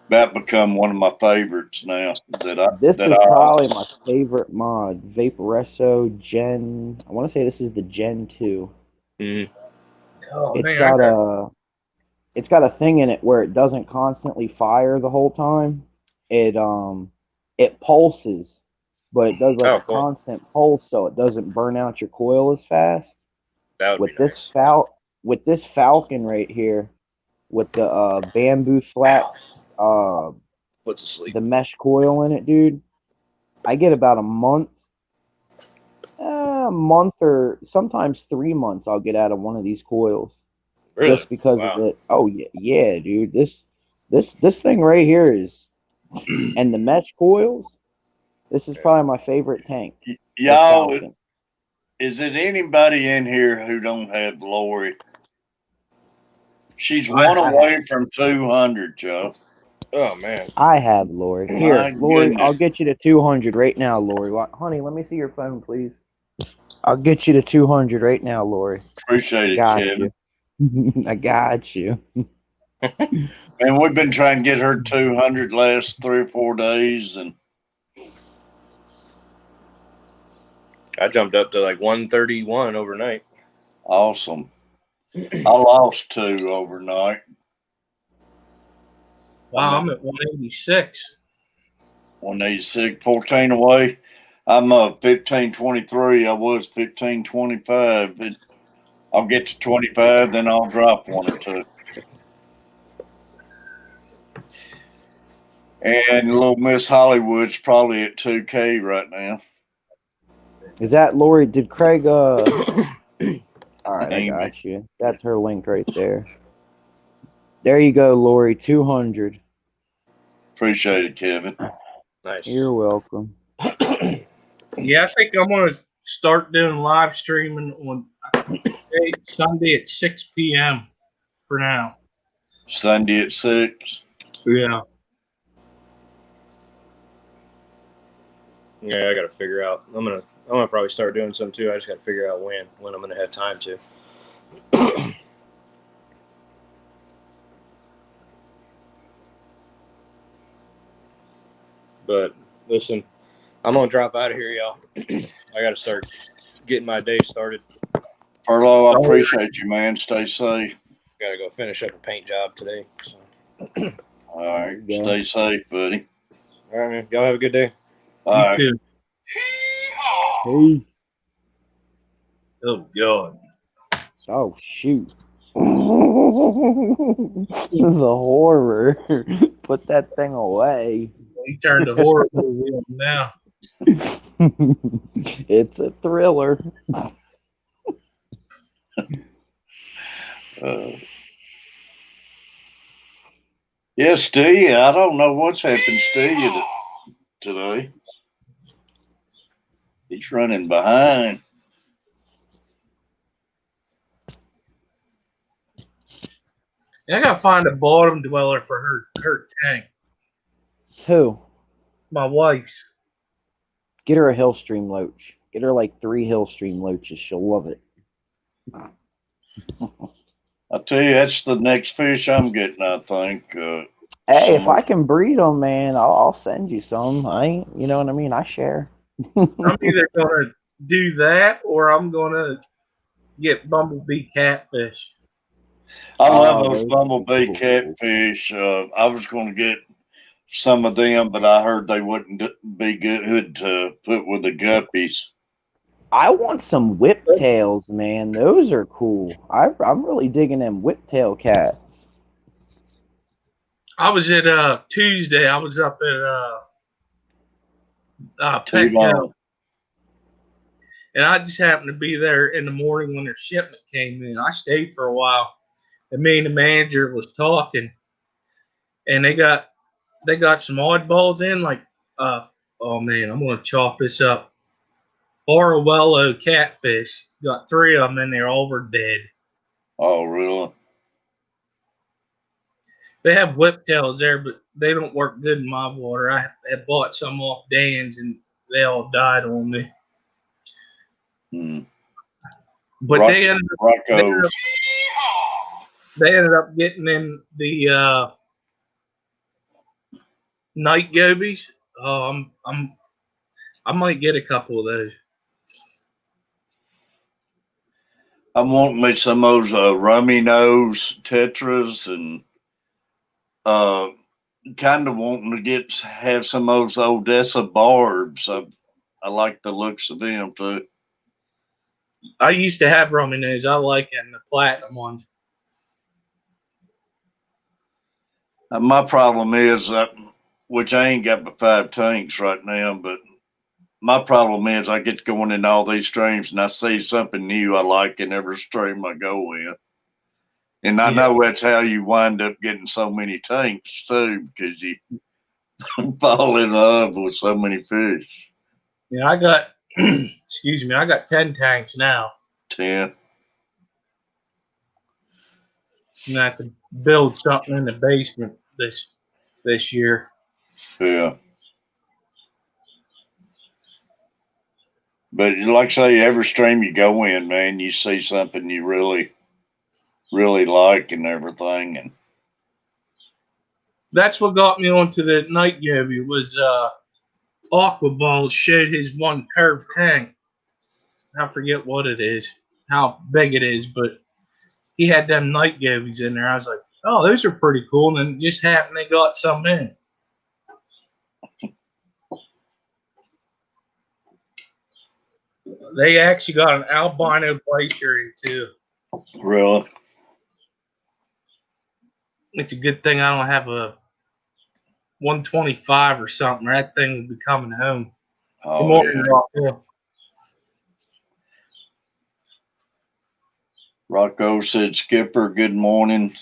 about become one of my favorites now. This That is I probably my favorite mod. Vaporesso Gen. I want to say this is the Gen 2. Mm-hmm. Oh It's man, got a thing in it where it doesn't constantly fire the whole time. It pulses, but it does like Oh, a cool. constant pulse, so it doesn't burn out your coil as fast. That would With be this nice. with this Falcon right here, with the bamboo flax, Puts to sleep. the mesh coil in it, dude. I get about a month or sometimes 3 months. I'll get out of one of these coils Really? just because of Wow. it. Oh yeah, yeah, dude. This thing right here is, and the mesh coils. This is probably my favorite tank. The y'all, Falcon. is it anybody in here who don't have Lori? She's one away from 200, Joe. Oh man. I have Lori. Here, My Lori, I'll goodness. get you to 200 right now, Lori. Honey, let me see your phone, please. I'll get you to 200 right now, Lori. Appreciate I it, got Kevin. you. I got you. And we've been trying to get her 200 last 3 or 4 days, and I jumped up to like 131 overnight. awesome. I lost 2 overnight. wow, I'm at 186. 186, 14 away. I'm 1523. I was 1525. I'll get to 25, then I'll drop 1 or 2. And little Miss Hollywood's probably at 2K right now. Is that Lori? Did Craig? All right, I Amy. got you. That's her link right there. There you go, Lori. 200. Appreciate it, Kevin. Nice. You're welcome. Yeah, I think I'm gonna start doing live streaming on Sunday at 6 p.m. for now. Sunday at 6. Yeah. Yeah, I got to figure out. I'm gonna probably start doing some too. I just got to figure out when I'm gonna have time to. But listen, I'm gonna drop out of here, y'all. I got to start getting my day started. Furlough, I appreciate you, man. Stay safe. Got to go finish up a paint job today. So. All right. Stay safe, buddy. All right, man. Y'all have a good day. All You right. too. Hey. Oh God. Oh shoot. The horror. Put that thing away. He turned the horror movie on now. It's a thriller. Yeah, Steve, I don't know what's happened to you today. He's running behind. I gotta find a bottom dweller for her tank. Who? My wife's. Get her a Hillstream Loach. Get her like 3 Hillstream Loaches. She'll love it. I tell you, that's the next fish I'm getting, I think. Hey, if I can breed them, man, I'll send you some. You know what I mean? I share. I'm either gonna do that or I'm gonna get bumblebee catfish. I love those those bumblebee cool. catfish. I was going to get some of them, but I heard they wouldn't be good to put with the guppies. I want some whiptails, man. Those are cool. I'm really digging them whiptail cats. I was at Tuesday. I was up at Petco, and I just happened to be there in the morning when their shipment came in. I stayed for a while, and me and the manager was talking, and they got some oddballs in. Like, oh man, I'm gonna chop this up. Orwello catfish. Got 3 of them, and they're all over dead. Oh, really? They have whiptails there, but they don't work good in my water. I had bought some off Dan's, and they all died on me. But they ended up getting in the Night gobies. Oh, I might get a couple of those. I'm wanting me some of those rummy nose tetras and kind of wanting to have some of those Odessa barbs. I like the looks of them too. I used to have rummy nose. I like them, the platinum ones. My problem is that, which I ain't got but 5 tanks right now, but my problem is I get going in all these streams and I see something new I like in every stream I go in. And I know that's how you wind up getting so many tanks too, because you fall in love with so many fish. Yeah, I got excuse me, I got 10 tanks now. 10. And I could build something in the basement this year. Yeah. But like I say, every stream you go in, man, you see something you really, really like and everything. And That's what got me onto the night goby was Aquaball showed his one curved tank. I forget what it is, how big it is, but he had them night gobies in there. I was like, oh, those are pretty cool. And then it just happened they got some in. They actually got an albino glacier in too. really, It's a good thing I don't have a 125 or something, or that thing would be coming home. Good oh morning, yeah. Rocco. Rocco said, Skipper, good morning.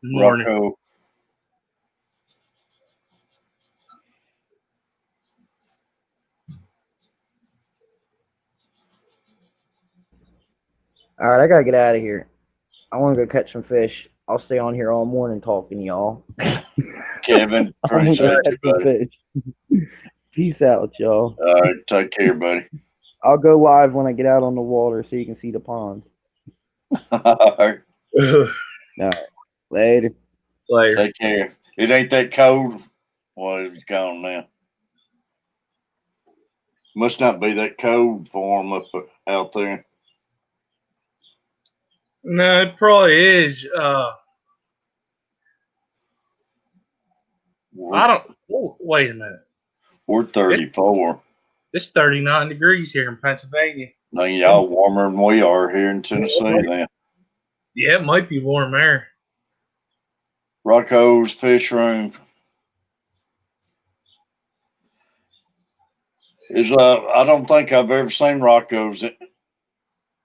Good morning. Rocco. All right, I gotta get out of here. I want to go catch some fish. I'll stay on here all morning talking to y'all. Kevin, I'm gonna go appreciate catch you, some buddy. fish. Peace out, y'all. All right, take care, buddy. I'll go live when I get out on the water so you can see the pond. All right, All right, later. Later. take care. It ain't that cold. Well, it's gone now. Must not be that cold for them out there. No, it probably is. I don't. Oh, wait a minute. We're 34. It's 39 degrees here in Pennsylvania. Now y'all warmer than we are here in Tennessee. Then Yeah, it might be warm air. Rocco's Fish Room is. I don't think I've ever seen Rocco's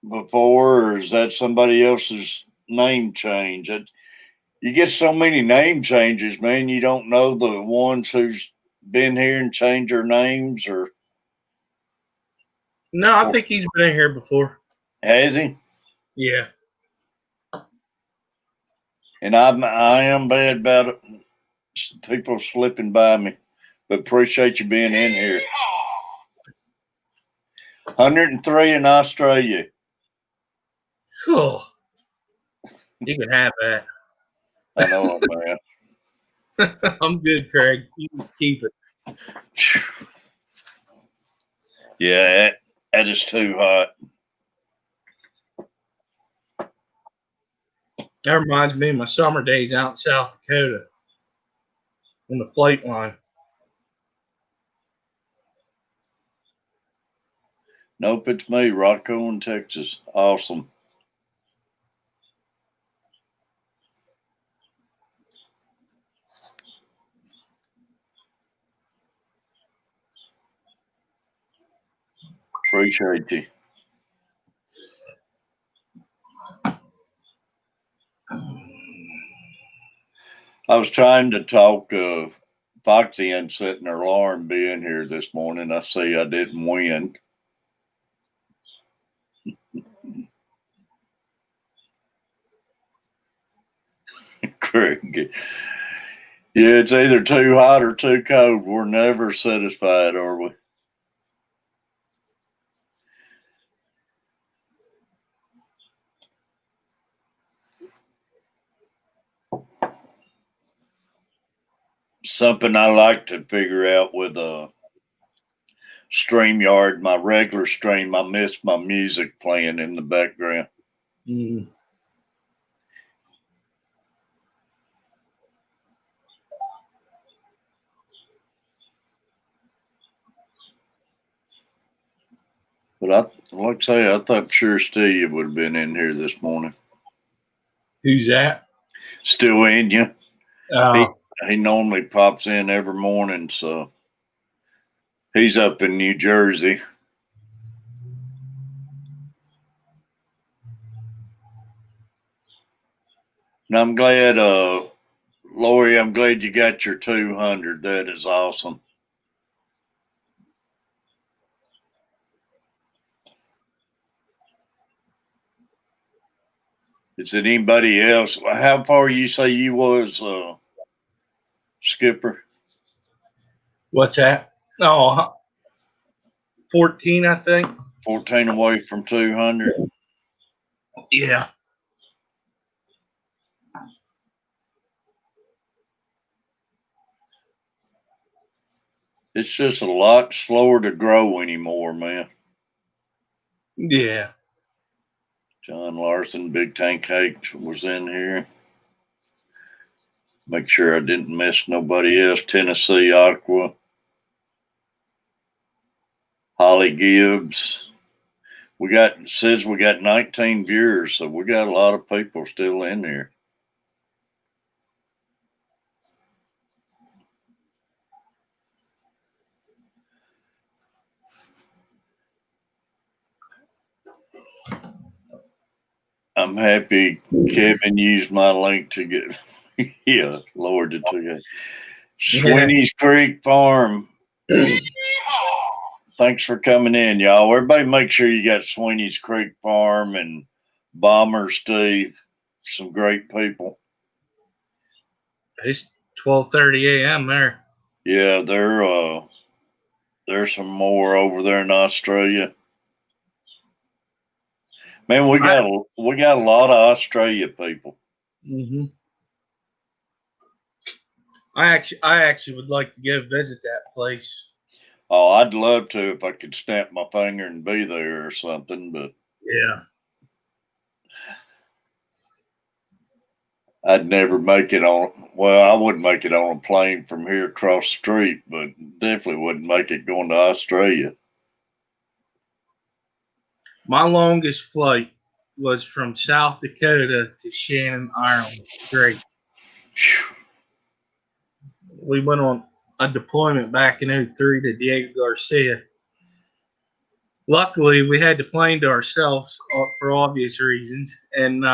before. Or is that somebody else's name change? You get so many name changes, man. You don't know the ones who's been here and changed their names, or No, I think he's been in here before. has he? Yeah. And I am bad about it. People slipping by me, but appreciate you being in here. 103 in Australia. Cool. You can have that. I know it, man. I'm good, Craig. You can keep it. Yeah, that is too hot. That reminds me of my summer days out in South Dakota on the flight line. Nope, it's me, Rocco in Texas. Awesome. Appreciate you. I was trying to talk Foxy and setting her alarm being here this morning. I see I didn't win. Craig. Yeah, it's either too hot or too cold. We're never satisfied, are we? something I like to figure out with a StreamYard, my regular stream. I miss my music playing in the background. Mm. But like I say, I thought sure Steve would have been in here this morning. Who's that? Still in you. Oh, He normally pops in every morning, so he's up in New Jersey. And I'm glad, Lori, I'm glad you got your 200. That is awesome. Is it anybody else? How far you say you was, Skipper? what's that? Oh, 14, I think. 14 away from 200. Yeah. It's just a lot slower to grow anymore, man. Yeah. John Larson, Big Tank Cakes was in here. Make sure I didn't miss nobody else. Tennessee Aqua. Holly Gibbs. Says we got 19 viewers, so we got a lot of people still in here. I'm happy Kevin used my link to get yeah, Lord to you. Sweeney's Creek Farm. Thanks for coming in, y'all. Everybody make sure you got Sweeney's Creek Farm and Bomber Steve. Some great people. It's 12:30 a.m. there. Yeah, there's some more over there in Australia. Man, we got a lot of Australia people. Mm-hmm. I actually would like to go visit that place. Oh, I'd love to if I could snap my finger and be there or something, but Yeah. I'd never make it on. Well, I wouldn't make it on a plane from here across the street, but definitely wouldn't make it going to Australia. My longest flight was from South Dakota to Shannon, Ireland. Great. Whew. We went on a deployment back in 03 to Diego Garcia. Luckily, we had the plane to ourselves for obvious reasons, and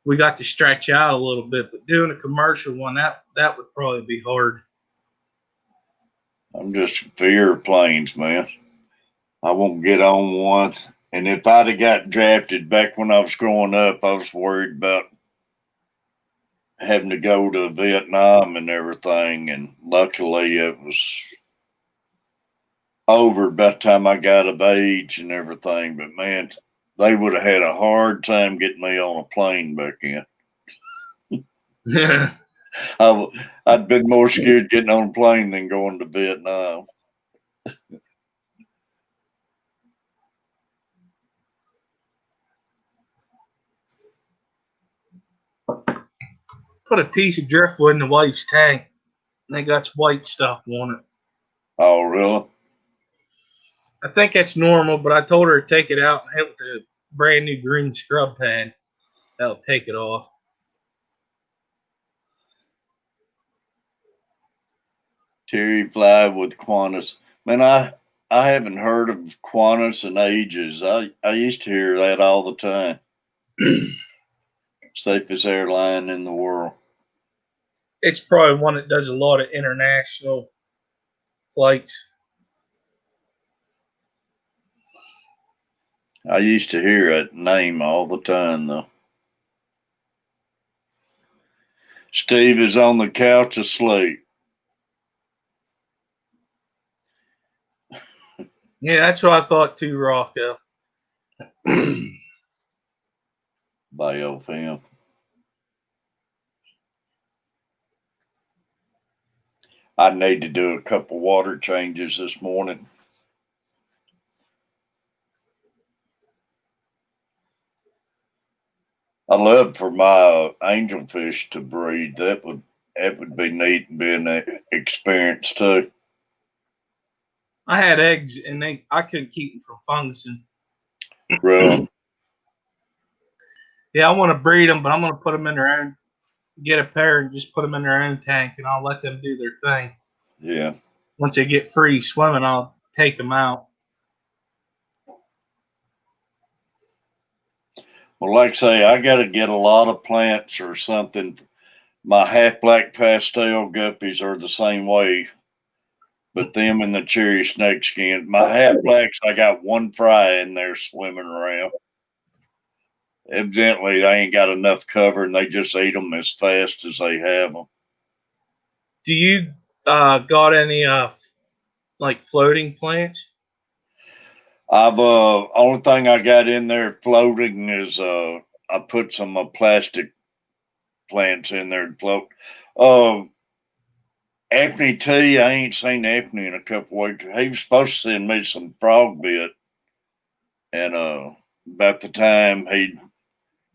we got to stretch out a little bit. But doing a commercial one, that would probably be hard. I'm just fear of planes, man. I won't get on one. And if I'd have got drafted back when I was growing up, I was worried about having to go to Vietnam and everything. And luckily, it was over by the time I got of age and everything. But man, they would have had a hard time getting me on a plane back then. I'd been more scared getting on a plane than going to Vietnam. Put a piece of driftwood in the wife's tank. And they got white stuff on it. Oh, really? I think that's normal, but I told her to take it out and hit it with a brand new green scrub pad. That'll take it off. Terry Fly with Qantas. Man, I haven't heard of Qantas in ages. I used to hear that all the time. Safest airline in the world. It's probably one that does a lot of international flights. I used to hear that name all the time, though. Steve is on the couch asleep. Yeah, that's what I thought too, Rocco. Biofilm. I need to do a couple water changes this morning. I love for my angelfish to breed. That would be neat and be an experience too. I had eggs, and I couldn't keep them from fungusing. Really? Yeah, I want to breed them, but I'm going to put them in their own. Get a pair and just put them in their own tank, and I'll let them do their thing. Yeah. Once they get free swimming, I'll take them out. Well, like I say, I got to get a lot of plants or something. My half black pastel guppies are the same way, but them and the cherry snakeskin. My half blacks, I got one fry in there swimming around. Evidently, they ain't got enough cover, and they just eat them as fast as they have them. Do you got any like floating plants? I've only thing I got in there floating is I put some plastic plants in there to float. Anthony T, I ain't seen Anthony in a couple weeks. He was supposed to send me some frog bit, and about the time he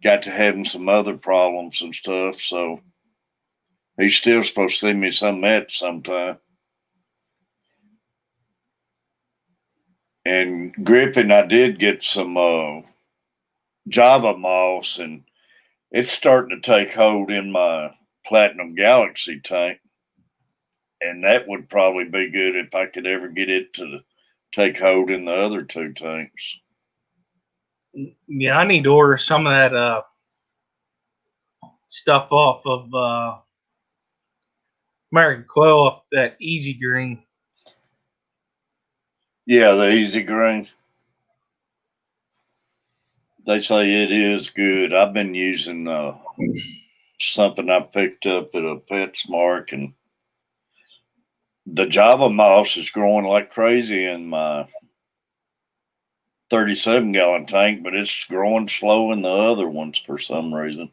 got to having some other problems and stuff, so he's still supposed to send me some of that sometime. And Griffin, I did get some Java moss, and it's starting to take hold in my Platinum Galaxy tank. And that would probably be good if I could ever get it to take hold in the other two tanks. Yeah, I need to order some of that stuff off of American Quail up that Easy Green. Yeah, the Easy Green. They say it is good. I've been using something I picked up at a PetSmart, and the Java moss is growing like crazy in my 37-gallon tank, but it's growing slow in the other ones for some reason.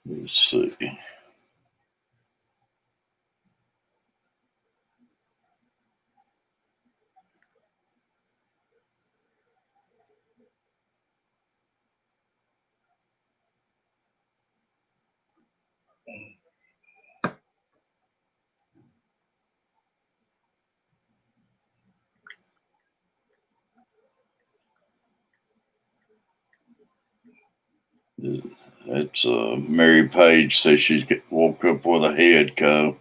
Let's see. It's Mary Page says she's woke up with a head cold.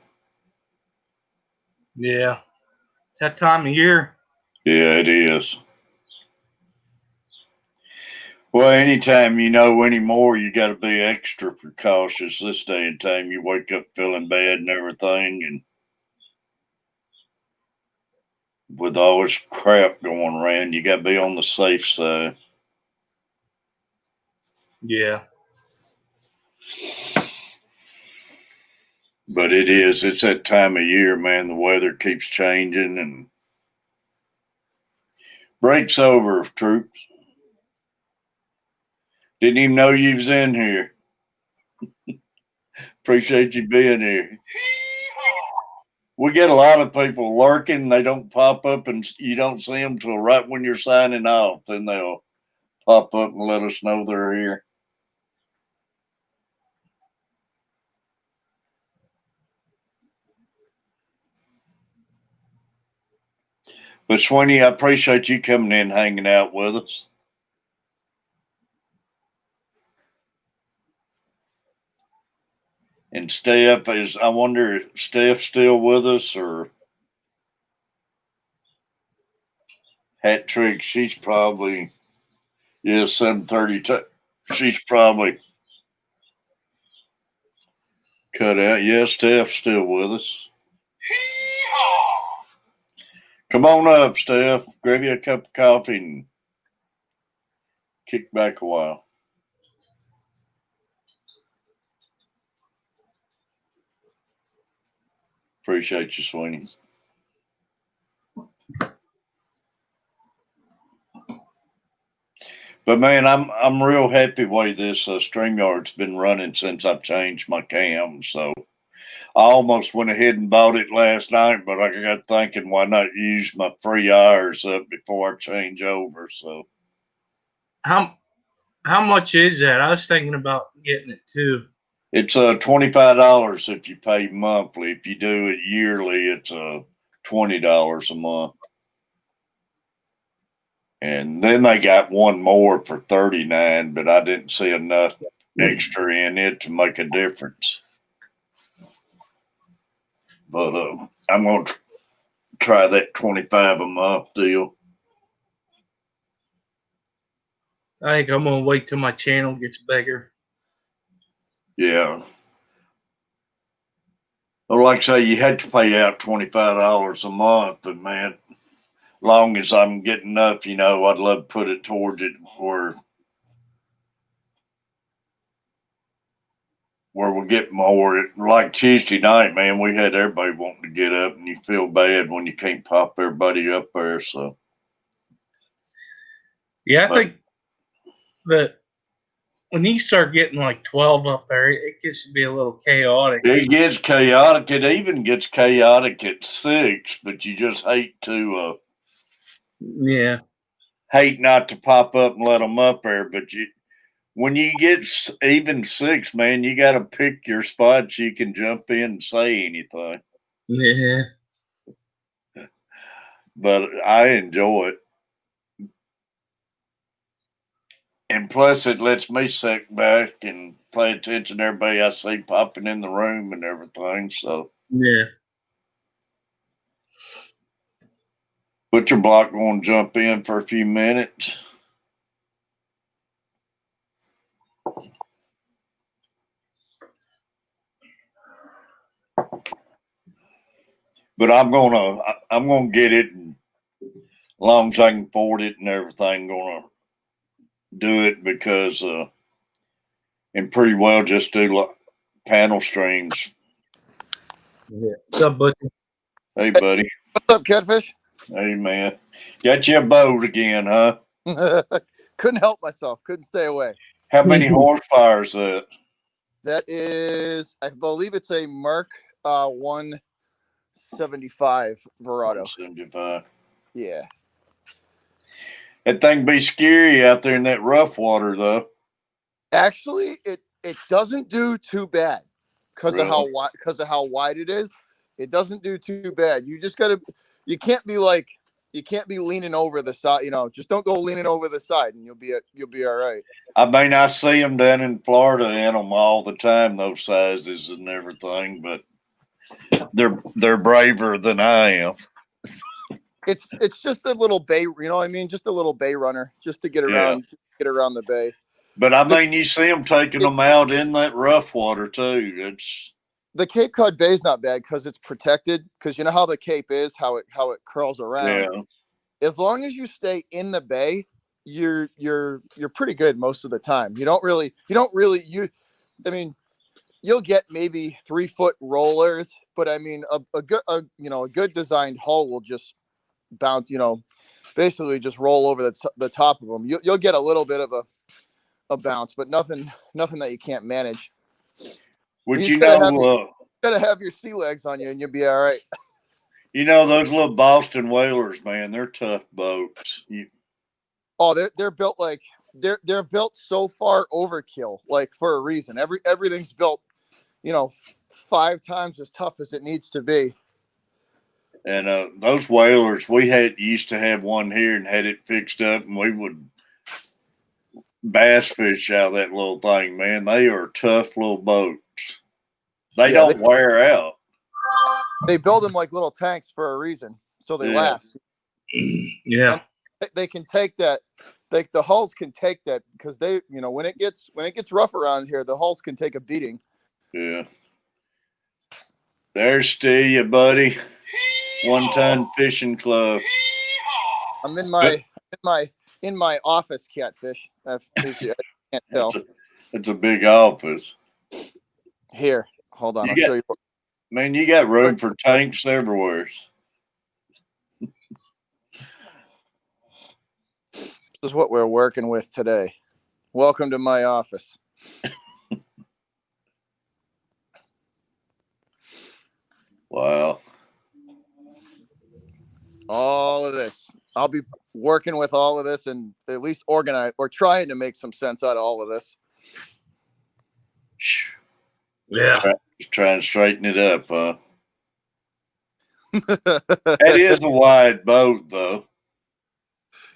Yeah, it's that time of year. Yeah, it is. Well, anytime you know anymore, you got to be extra precautious this day and time. You wake up feeling bad and everything, and with all this crap going around, you got to be on the safe side. Yeah. But it's that time of year, man. The weather keeps changing, and break's over, troops. Didn't even know you was in here. Appreciate you being here. We get a lot of people lurking. They don't pop up, and you don't see them till right when you're signing off. Then they'll pop up and let us know they're here. But Sweeney, I appreciate you coming in, hanging out with us. And Steph I wonder if Steph's still with us, or Hat Trick. She's probably, 7:30. She's probably cut out. Yeah, Steph's still with us. Come on up, Steph. Grab you a cup of coffee and kick back a while. Appreciate you, Sweeney. But man, I'm real happy way this StreamYard's been running since I've changed my cam. So I almost went ahead and bought it last night, but I got thinking, why not use my free hours up before I change over? So How much is that? I was thinking about getting it too. it's $25 if you pay monthly. If you do it yearly, it's $20 a month. And then they got one more for $39, but I didn't see enough extra in it to make a difference. But I'm gonna try that 25 a month deal. I think I'm gonna wait till my channel gets bigger. Yeah. Well, like I say, you had to pay out $25 a month, but man, long as I'm getting enough, you know, I'd love to put it towards it where we get more. Like Tuesday night, man, we had everybody wanting to get up, and you feel bad when you can't pop everybody up there. So Yeah, I think that when you start getting like 12 up there, it gets to be a little chaotic. it gets chaotic. It even gets chaotic at 6, but you just hate Yeah. not to pop up and let them up there. But when you get even 6, man, you got to pick your spots you can jump in and say anything. Yeah. But I enjoy it. And plus, it lets me sit back and pay attention to everybody I see popping in the room and everything. So, Yeah. Butcher Block going to jump in for a few minutes. But I'm gonna get it, and as long as I can afford it and everything, gonna do it because and pretty well just do like panel streams. Yeah. What's up, Butcher? Hey, buddy. What's up, Catfish? Hey, man. Got you a boat again, huh? Couldn't help myself. Couldn't stay away. How many horsepower is that? That is, I believe it's a Mark 175 Verado. 175. Yeah. That thing be scary out there in that rough water, though. Actually, it doesn't do too bad because Really? of how wide it is. It doesn't do too bad. You just gotta. You can't be leaning over the side. You know, just don't go leaning over the side, and you'll be all right. I mean, I see them down in Florida in them all the time, those sizes and everything, but they're braver than I am. It's just a little bay. You know what I mean? Just a little bay runner, just to get around the bay. But I mean, you see them taking them out in that rough water too. It's the Cape Cod Bay is not bad because it's protected. Because you know how the Cape is, how it curls around. yeah. As long as you stay in the bay, you're pretty good most of the time. I mean, you'll get maybe 3-foot rollers, but I mean, a good designed hull will just bounce. You know, basically just roll over the top of them. You'll get a little bit of a bounce, but nothing that you can't manage. Would you gotta have your sea legs on you, and you'll be all right. You know those little Boston whalers, man. They're tough boats. They're built like they're built so far overkill, like for a reason. Everything's built, 5 times as tough as it needs to be. And those whalers, we used to have one here and had it fixed up, and we would bass fish out of that little thing, man. They are tough little boats. They don't wear out. They build them like little tanks for a reason, so they last. Yeah. And they can take that. Like the hulls can take that because they, when it gets rough around here, the hulls can take a beating. Yeah. There's Steve, buddy. 1 Ton Fishing Club. I'm in my office, Catfish. I can't tell. It's a big office. Here, hold on. I'll show you. Man, you got room for tanks everywhere. This is what we're working with today. Welcome to my office. Wow. All of this. I'll be working with all of this and at least organize or trying to make some sense out of all of this. Yeah. Trying to straighten it up, huh? It is a wide boat, though.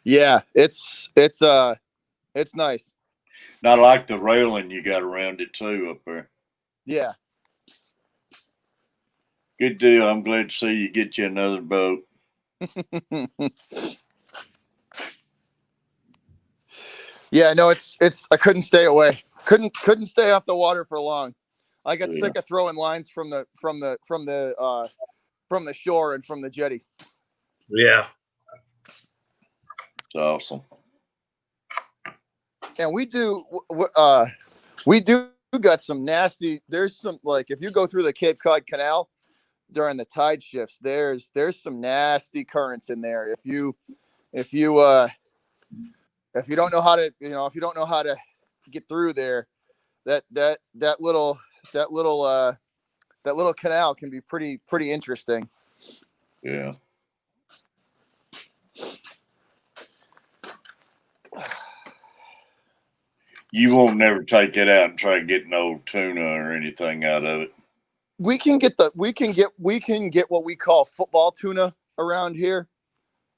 Yeah, it's nice. Not like the railing you got around it too up there. Yeah. Good deal. I'm glad to see you get you another boat. Yeah, no, it's I couldn't stay away. Couldn't stay off the water for long. I got sick of throwing lines from the shore and from the jetty. Yeah. It's awesome. And we do got some nasty. There's some, like, if you go through the Cape Cod Canal during the tide shifts, there's some nasty currents in there. If you don't know how to, if you don't know how to get through there, that little canal can be pretty interesting. Yeah. You won't never take it out and try to get no tuna or anything out of it. We can get what we call football tuna around here.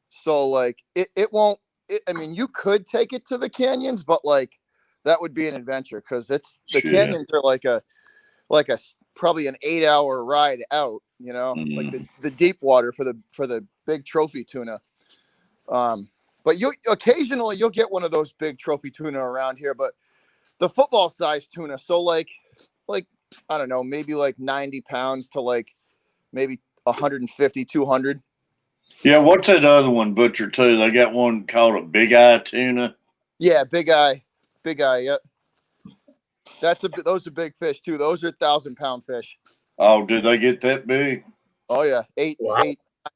So like it won't. I mean, you could take it to the canyons, but like that would be an adventure because the canyons are like a probably an 8-hour ride out. Like the deep water for the big trophy tuna. But occasionally you'll get one of those big trophy tuna around here, but the football size tuna. So like I don't know, maybe like 90 pounds to like maybe 150, 200. Yeah, what's that other one, Butcher, too? They got one called a big eye tuna. Yeah, big eye. Yep. Those are big fish too. Those are 1,000-pound fish. Oh, do they get that big? Oh yeah,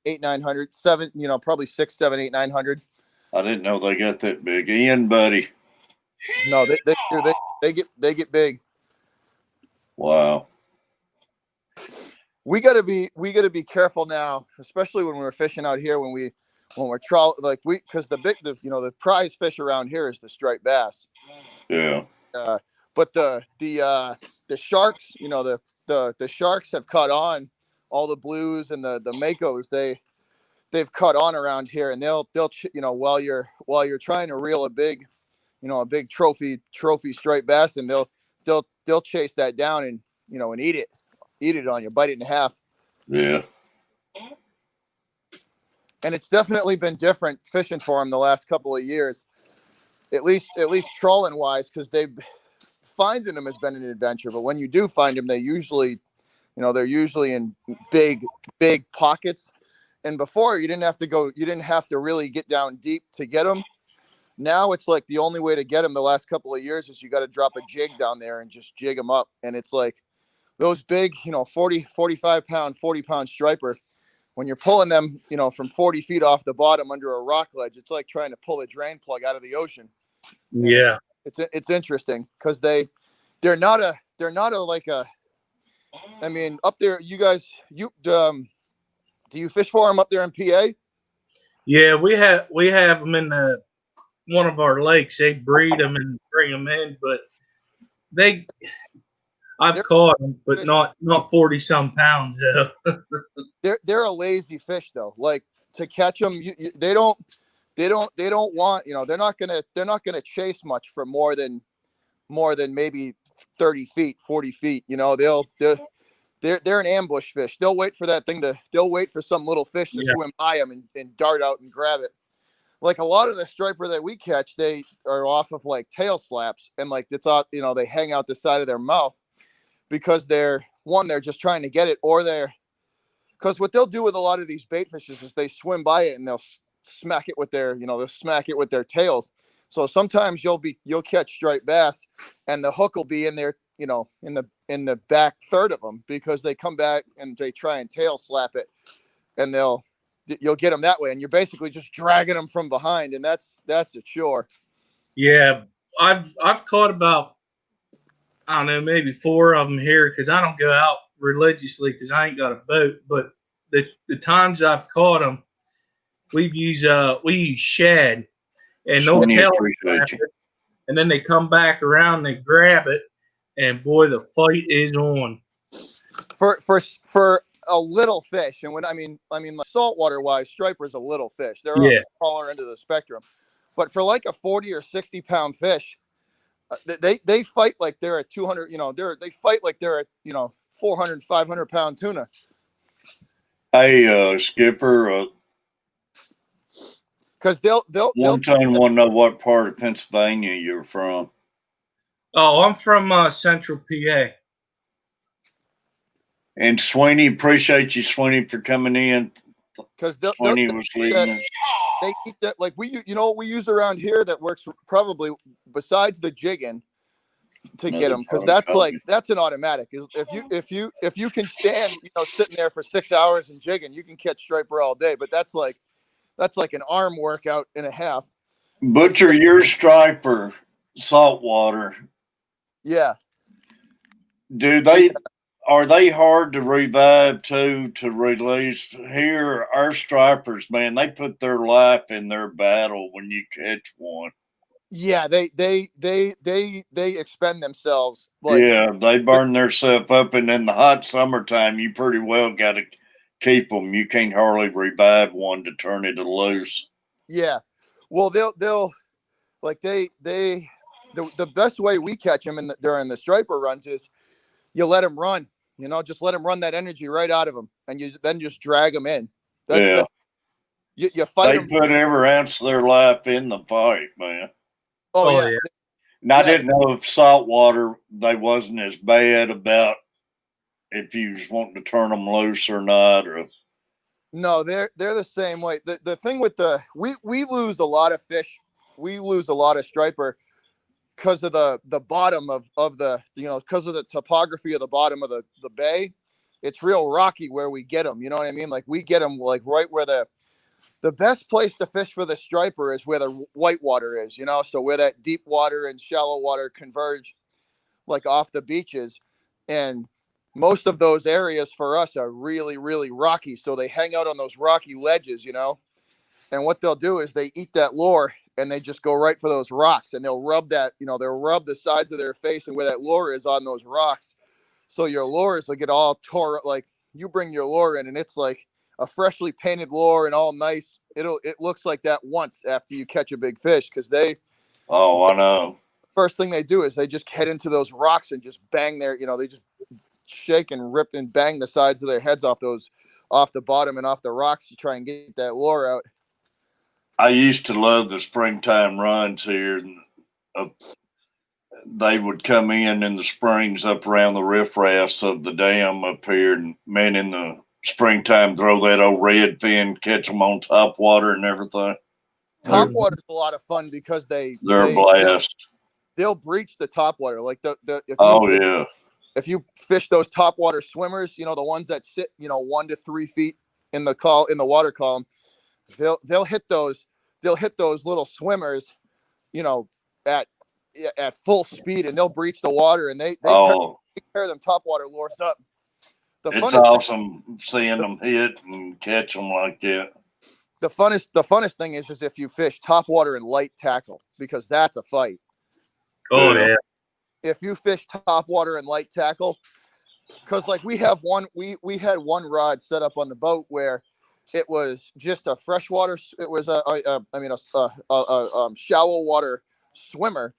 900, 7. Probably 6, 7, 8, 900. I didn't know they got that big. Ian, buddy. No, they do. They get big. Wow. We gotta be careful now, especially when we're fishing out here. When we're trout, like because the prize fish around here is the striped bass. Yeah. But the sharks, the sharks have caught on. All the blues and the makos, they've caught on around here, and they'll while you're trying to reel a big trophy striped bass, and they'll chase that down and and eat it on you, bite it in half. Yeah. And it's definitely been different fishing for them the last couple of years, at least trolling wise, because finding them has been an adventure. But when you do find them, they're usually in big pockets. And before, you didn't have to really get down deep to get them. Now it's like the only way to get them the last couple of years is you got to drop a jig down there and just jig them up. And it's like those big, 40, 45 pound, 40 pound striper, when you're pulling them, from 40 feet off the bottom under a rock ledge, it's like trying to pull a drain plug out of the ocean. Yeah. It's interesting because they're not like a, I mean, up there, you guys, do you fish for them up there in PA? Yeah, we have them in one of our lakes. They breed them and bring them in, but I've caught them, but not 40 some pounds though. They're a lazy fish though. Like to catch them, they don't want, they're not gonna chase much for more than maybe 30 feet, 40 feet. They're an ambush fish. They'll wait for some little fish to swim by them and dart out and grab it. Like a lot of the striper that we catch, they are off of like tail slaps, and like it's all, they hang out the side of their mouth because they're just trying to get it, or because what they'll do with a lot of these bait fishes is they swim by it and they'll smack it with their tails. So sometimes you'll catch striped bass and the hook will be in their in the back third of them, because they come back and they try and tail slap it, and you'll get them that way, and you're basically just dragging them from behind, and that's a chore. Yeah, I've caught about, I don't know, maybe 4 of them here, because I don't go out religiously because I ain't got a boat. But the times I've caught them, we use shad, and they'll Swanee, tail appreciate slap you. it, and then they come back around, they grab it, and boy, the fight is on. For a little fish, and when I mean like saltwater wise, striper's a little fish. They're on Yeah. the smaller end of the spectrum, but for like a 40 or 60 pound fish, they fight like they're at 200. They fight like they're at 400, 500 pound tuna. Hey, Skipper, Because they'll one time want to know what part of Pennsylvania you're from. Oh, I'm from Central PA. And Sweeney, appreciate you, Sweeney, for coming in. because Sweeney was leading us. they eat that, like what we use around here that works probably besides the jigging to get them, because that's an automatic. If you can stand sitting there for 6 hours and jigging, you can catch striper all day. But that's like an arm workout and a half. Butcher, your striper saltwater. Yeah. Are they hard to revive to release? Here, our stripers, man, they put their life in their battle when you catch one. Yeah, they expend themselves. Yeah, they burn themselves up, and in the hot summertime, you pretty well got to keep them. You can't hardly revive one to turn it loose. Yeah, well, they'll like the best way we catch them during the striper runs is you let them run. Just let them run that energy right out of them, and you then just drag them in. You fight them. They put every ounce of their life in the fight, man. Oh yeah. And I didn't know if saltwater they wasn't as bad about if you was wanting to turn them loose or not. No, they're the same way. The thing with we lose a lot of fish. We lose a lot of striper because of the bottom of the because of the topography of the bottom of the bay. It's real rocky where we get them. You know what I mean? Like we get them like right where the best place to fish for the striper is where the white water is. So where that deep water and shallow water converge, like off the beaches, and most of those areas for us are really, really rocky. So they hang out on those rocky ledges, and what they'll do is they eat that lure and they just go right for those rocks, and they'll rub they'll rub the sides of their face and where that lure is on those rocks. So your lures will get all tore up. Like you bring your lure in and it's like a freshly painted lure and all nice. It looks like that once after you catch a big fish. Cause I know. First thing they do is they just head into those rocks and just bang they just shake and rip and bang the sides of their heads off the bottom and off the rocks to try and get that lure out. I used to love the springtime runs here. They would come in the springs up around the riffraffs of the dam up here, and men in the springtime throw that old red fin, catch them on top water and everything. Top water is a lot of fun because they're a blast. They'll breach the top water. Like if you fish those top water swimmers, the ones that sit 1 to 3 feet in the water column, they'll hit those little swimmers at full speed, and they'll breach the water, and they tear them top water lures up. It's awesome seeing them hit and catch them like that. The funnest thing is if you fish top water and light tackle, because that's a fight. Oh yeah. If you fish top water and light tackle, because like we had one rod set up on the boat where it was just a freshwater. It was a shallow water swimmer,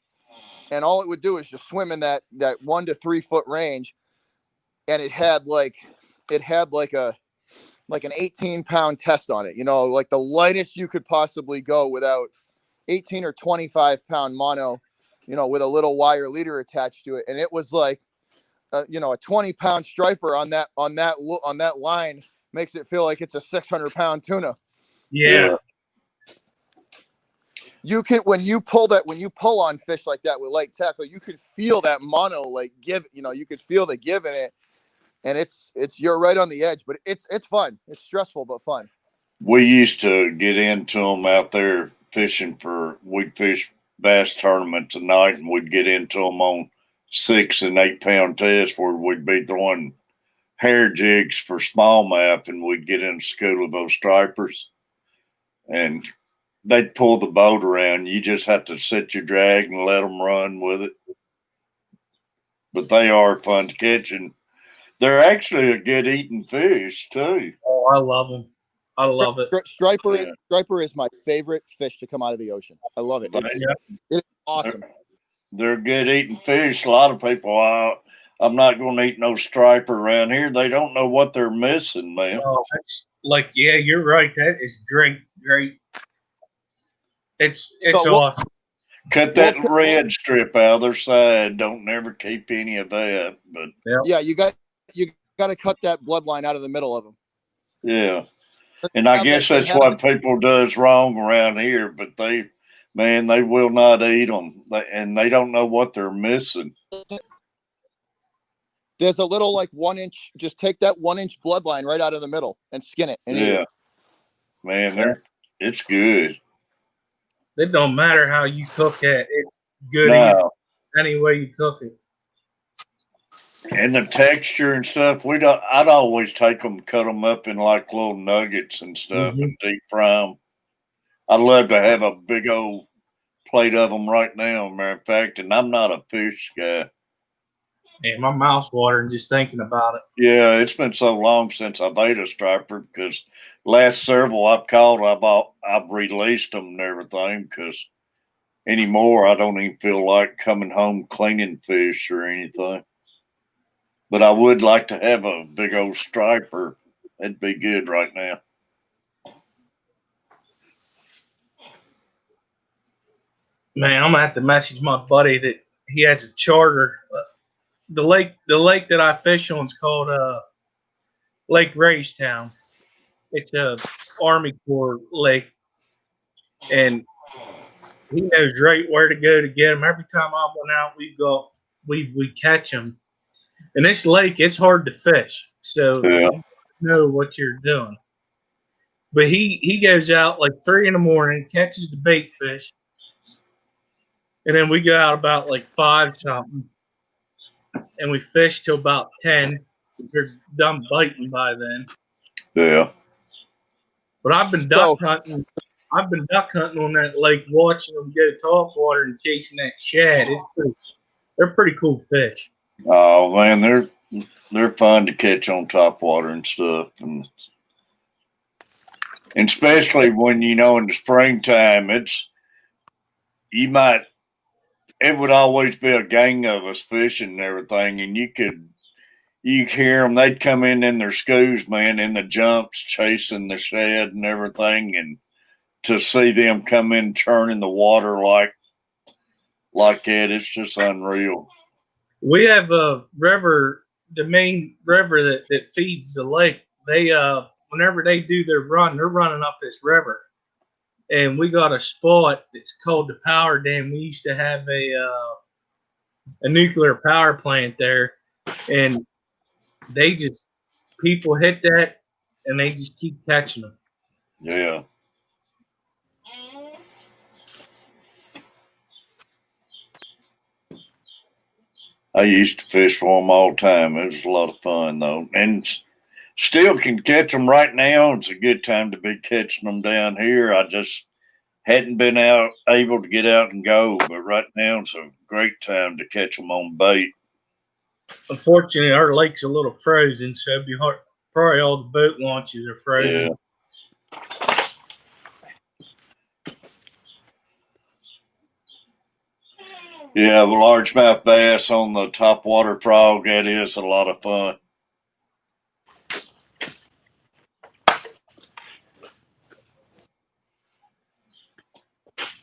and all it would do is just swim in that 1 to 3 foot range, and it had like an 18-pound test on it. Like the lightest you could possibly go without 18 or 25-pound mono, with a little wire leader attached to it, and it was like a 20-pound striper on that line makes it feel like it's a 600-pound tuna. Yeah. you can when you pull on fish like that with light tackle, you can feel that mono like give. You can feel the give in it, and it's you're right on the edge, but it's fun. It's stressful but fun. We used to get into them out there fishing we'd fish bass tournaments at night, and we'd get into them on 6 and 8 pound tests where we'd be throwing hair jigs for smallmouth, and we'd get in school of those stripers, and they'd pull the boat around. You just have to set your drag and let them run with it. But they are fun to catch, and they're actually a good eating fish too. Oh, I love them. I love it. Striper is my favorite fish to come out of the ocean. I love it. It's awesome. They're good eating fish. A lot of people, I'm not going to eat no striper around here. They don't know what they're missing, man. Oh, that's yeah, you're right. That is great. It's awesome. Cut that red strip out of their side. Don't never keep any of that. But yeah, you got to cut that bloodline out of the middle of them. Yeah, and I guess that's what people does wrong around here. But they will not eat them, and they don't know what they're missing. There's a little 1 inch. Just take that 1 inch bloodline right out of the middle and skin it. And eat it. Man, it's good. It don't matter how you cook it. It's good any way you cook it. And the texture and stuff, I'd always take them, cut them up in little nuggets and stuff, and deep fry them. I'd love to have a big old plate of them right now, matter of fact, and I'm not a fish guy. Yeah, my mouth's watering just thinking about it. Yeah, it's been so long since I've ate a striper because last several I've caught, I've released them and everything because anymore I don't even feel like coming home cleaning fish or anything. But I would like to have a big old striper. That'd be good right now. Man, I'm gonna have to message my buddy that he has a charter. The lake that I fish on is called Lake Raystown. It's a Army Corps lake, and he knows right where to go to get them. Every time I went out, we catch them. And this lake, it's hard to fish, so you know what you're doing. But he goes out 3 a.m, catches the bait fish, and then we go out about 5 something, and we fish till about 10. They're done biting by then. Yeah. But I've been duck hunting. I've been duck hunting on that lake, watching them go top water and chasing that shad. They're pretty cool fish. Oh man, they're fun to catch on top water and stuff, and especially when in the springtime, it would always be a gang of us fishing and everything, and you hear them. They'd come in their schoos, man, in the jumps, chasing the shad and everything, and to see them come in churning the water like that, it's just unreal. We have a river, the main river that feeds the lake. They whenever they do their run, they're running up this river, and we got a spot that's called the Power Dam. We used to have a nuclear power plant there, and people hit that, and they just keep catching them. Yeah. I used to fish for them all the time. It was a lot of fun, though. And still can catch them right now. It's a good time to be catching them down here. I just hadn't been able to get out and go. But right now, it's a great time to catch them on bait. Unfortunately, our lake's a little frozen, so it'd be hard. Probably all the boat launches are frozen. Yeah. Yeah, the largemouth bass on the topwater frog, that is a lot of fun.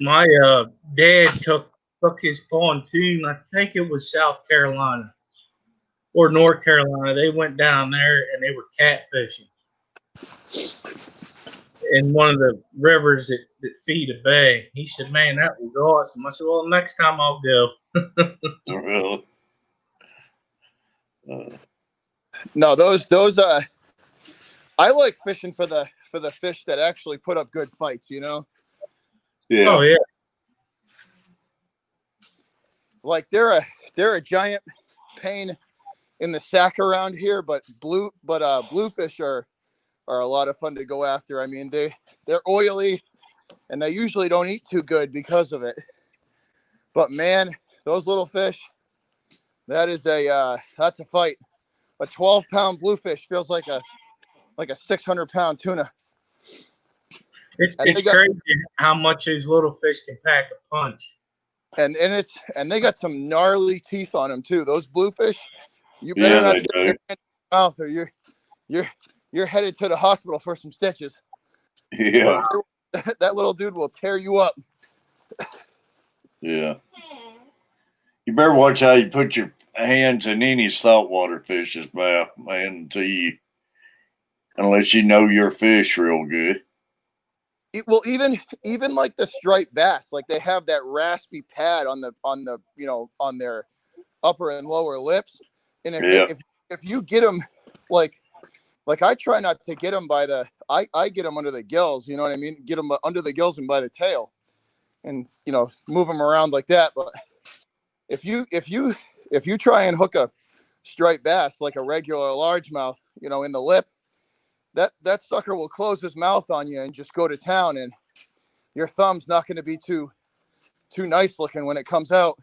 My dad took his pontoon, I think it was South Carolina or North Carolina. They went down there and they were catfishing in one of the rivers that that feed a bay. He said, "Man, that was awesome." I said, "Well, next time I'll go." Really? No, those I like fishing for the fish that actually put up good fights, you know? Yeah. Oh yeah, Like they're a giant pain in the sack around here, but bluefish are a lot of fun to go after. I mean, they're oily and they usually don't eat too good because of it. But man, those little fish, that's a fight. A 12-pound bluefish feels like a 600-pound tuna. it's crazy how much these little fish can pack a punch. And they got some gnarly teeth on them too. Those bluefish, you better Yeah, not they stick do. your hand in your mouth, or you're headed to the hospital for some stitches. Yeah. That little dude will tear you up. Yeah. You better watch how you put your hands in any saltwater fish's mouth, man, unless you know your fish real good. Well, even like the striped bass, like they have that raspy pad on the on their upper and lower lips, and if you get them like I try not to get them by I get them under the gills, you know what I mean? Get them under the gills and by the tail, and move them around like that. But if you try and hook a striped bass like a regular largemouth, in the lip, that sucker will close his mouth on you and just go to town, and your thumb's not going to be too nice looking when it comes out.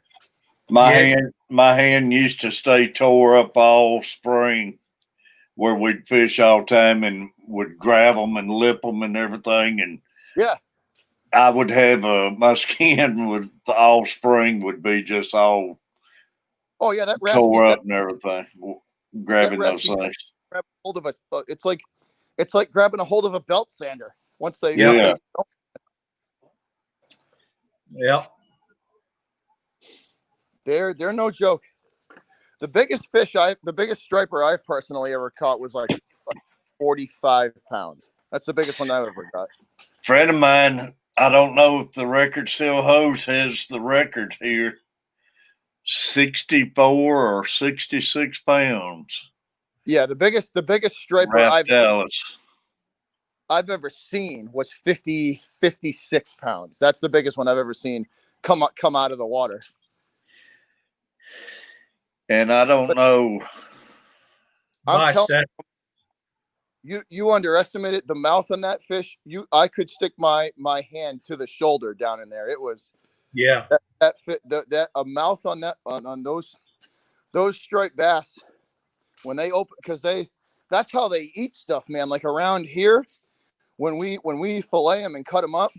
My hand used to stay tore up all spring, where we'd fish all the time and would grab them and lip them and everything, and Yeah. I would have my skin would all spring would be just all that tore raspy up and everything, grabbing those things. grab hold of it's like grabbing a hold of a belt sander once they Yeah. Yep. They're no joke. The biggest striper I've personally ever caught was like 45 pounds. That's the biggest one I've ever got. Friend of mine, I don't know if the record still holds, has the record here, 64 or 66 pounds. Yeah, the biggest striper I've ever seen was 56 pounds. That's the biggest one I've ever seen come out of the water. And I don't know. You underestimated the mouth on that fish. I could stick my hand to the shoulder down in there. It was that a mouth on that on those striped bass when they open, because that's how they eat stuff, man. Like around here, when we fillet them and cut them up,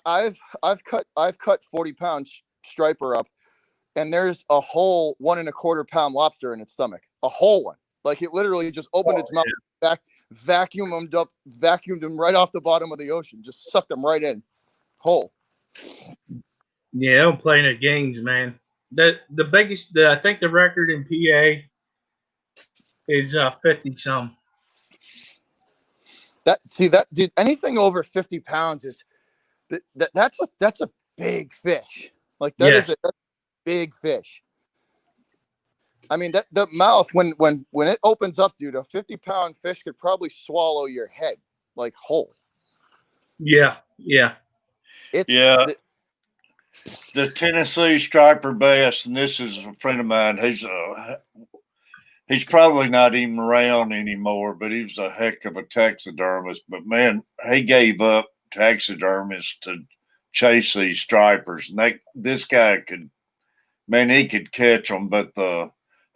I've cut 40-pound striper up, and there's a whole 1.25 pound lobster in its stomach, a whole one. Like it literally just opened its mouth, vacuumed them right off the bottom of the ocean, just sucked them right in, whole. Yeah, I'm playing the games, man. The biggest, I think the record in PA is 50 some. That dude, anything over 50 pounds is that's a big fish. Like that's a big fish. I mean, that the mouth when it opens up, dude, a 50-pound fish could probably swallow your head like whole. Yeah. The Tennessee striper bass, and this is a friend of mine. He's probably not even around anymore, but he was a heck of a taxidermist. But man, he gave up taxidermists to chase these stripers, and this guy he could catch them, but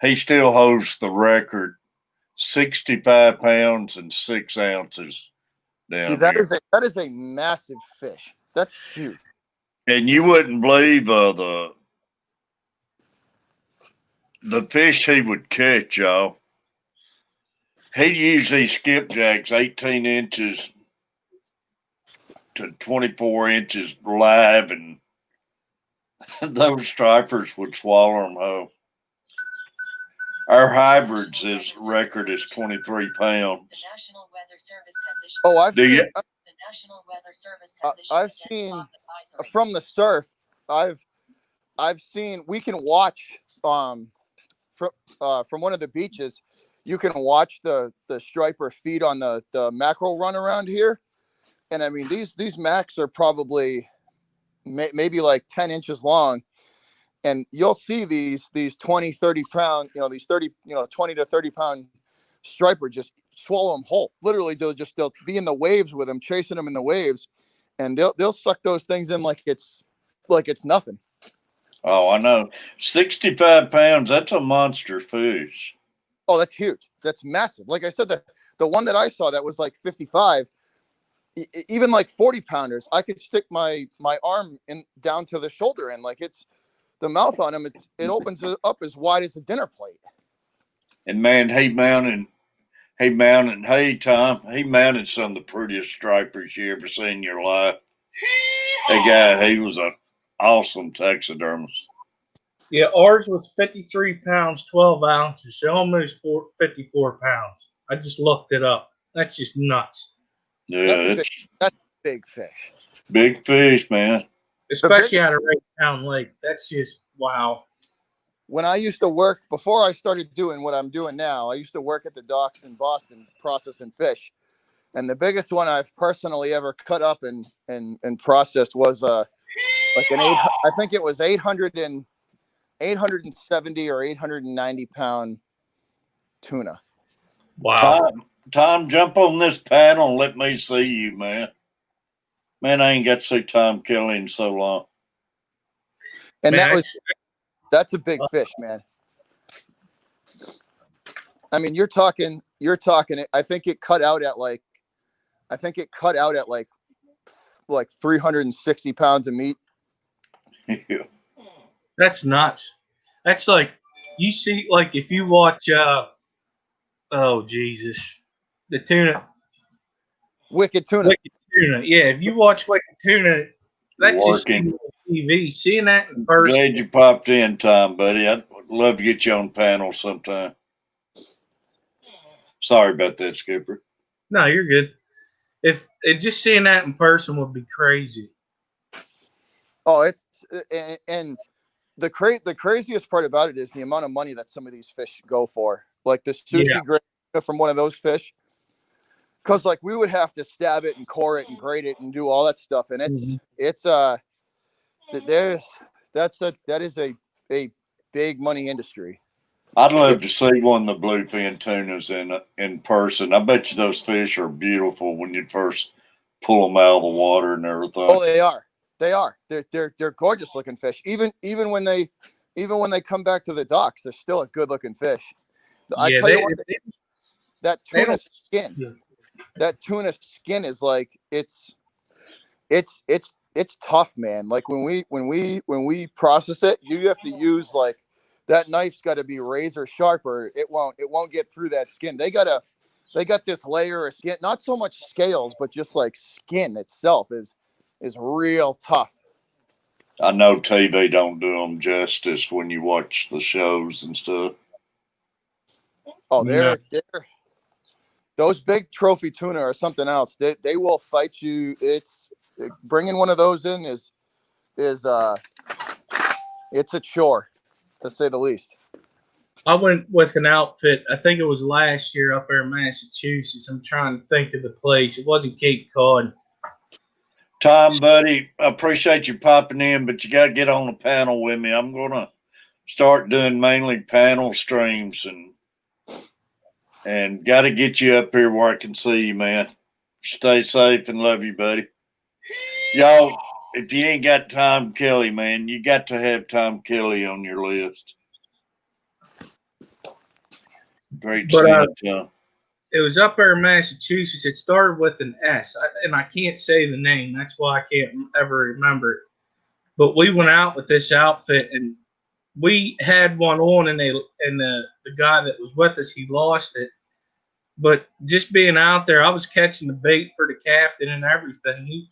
he still holds the record, 65 pounds and 6 ounces down See, that here. that is a massive fish. That's huge. And you wouldn't believe the fish he would catch, y'all. He'd use these skipjacks 18 inches to 24 inches live, and those stripers would swallow them whole. Our hybrids, his record is 23 pounds. Oh, I've National Weather Service I've seen from the surf. I've seen we can watch from one of the beaches. You can watch the striper feed on the mackerel run around here, and I mean these macks are probably maybe like 10 inches long, and you'll see these 20, 30 pound, these 30, 20 to 30 pound striper just swallow them whole. Literally, they'll be in the waves with them, chasing them in the waves, and they'll suck those things in like it's nothing. Oh, I know. 65 pounds, that's a monster fish. Oh, that's huge. That's massive. Like I said, the one that I saw that was like 55, even like 40 pounders, I could stick my arm in down to the shoulder, and like it's the mouth on him. It opens it up as wide as a dinner plate. And man, hey Tom, he mounted some of the prettiest stripers you ever seen in your life. That guy, he was an awesome taxidermist. Yeah, ours was 53 pounds, 12 ounces, so almost 54 pounds. I just looked it up. That's just nuts. Yeah, That's a big fish. Big fish, man. Especially out of Ray Town Lake. That's just wow. When I used to work, before I started doing what I'm doing now, I used to work at the docks in Boston processing fish. And the biggest one I've personally ever cut up and processed was like I think it was 870 or 890 pound tuna. Wow. Tom, jump on this panel and let me see you, man. Man, I ain't got to see Tom Kelly in so long. And that's a big fish, man. I mean, you're talking. I think it cut out at like 360 pounds of meat. Yeah. That's nuts. That's like you see, like if you watch oh Jesus, the tuna. Wicked tuna. Wicked tuna. Yeah, if you watch Wicked tuna, that's just TV. Seeing that in person. Glad you popped in, Tom, buddy. I'd love to get you on panel sometime. Sorry about that, Skipper. No, you're good. If just seeing that in person would be crazy. Oh, it's and the craziest part about it is the amount of money that some of these fish go for. Like the sushi grade from one of those fish. Because like we would have to stab it and core it and grate it and do all that stuff, and that is a big money industry. I'd love to see one of the bluefin tunas in person. I bet you those fish are beautiful when you first pull them out of the water and everything. Oh, they are. They're gorgeous looking fish. Even when they come back to the docks, they're still a good looking fish. I tell you what, that tuna skin. Yeah. That tuna skin is like it's tough, man. Like when we process it, you have to use like that knife's got to be razor sharp or it won't get through that skin. They got this layer of skin, not so much scales, but just like skin itself is real tough. I know TV don't do them justice when you watch the shows and stuff. Oh, they're those big trophy tuna are something else. They will fight you. Bringing one of those in is it's a chore, to say the least. I went with an outfit. I think it was last year up there in Massachusetts. I'm trying to think of the place. It wasn't Cape Cod. Tom, buddy, I appreciate you popping in, but you got to get on the panel with me. I'm going to start doing mainly panel streams and got to get you up here where I can see you, man. Stay safe and love you, buddy. Y'all, if you ain't got Tom Kelly, man, you got to have Tom Kelly on your list. Great seeing Tom. It was up there in Massachusetts. It started with an S, and I can't say the name. That's why I can't ever remember it. But we went out with this outfit, and we had one on, and the guy that was with us, he lost it. But just being out there, I was catching the bait for the captain and everything.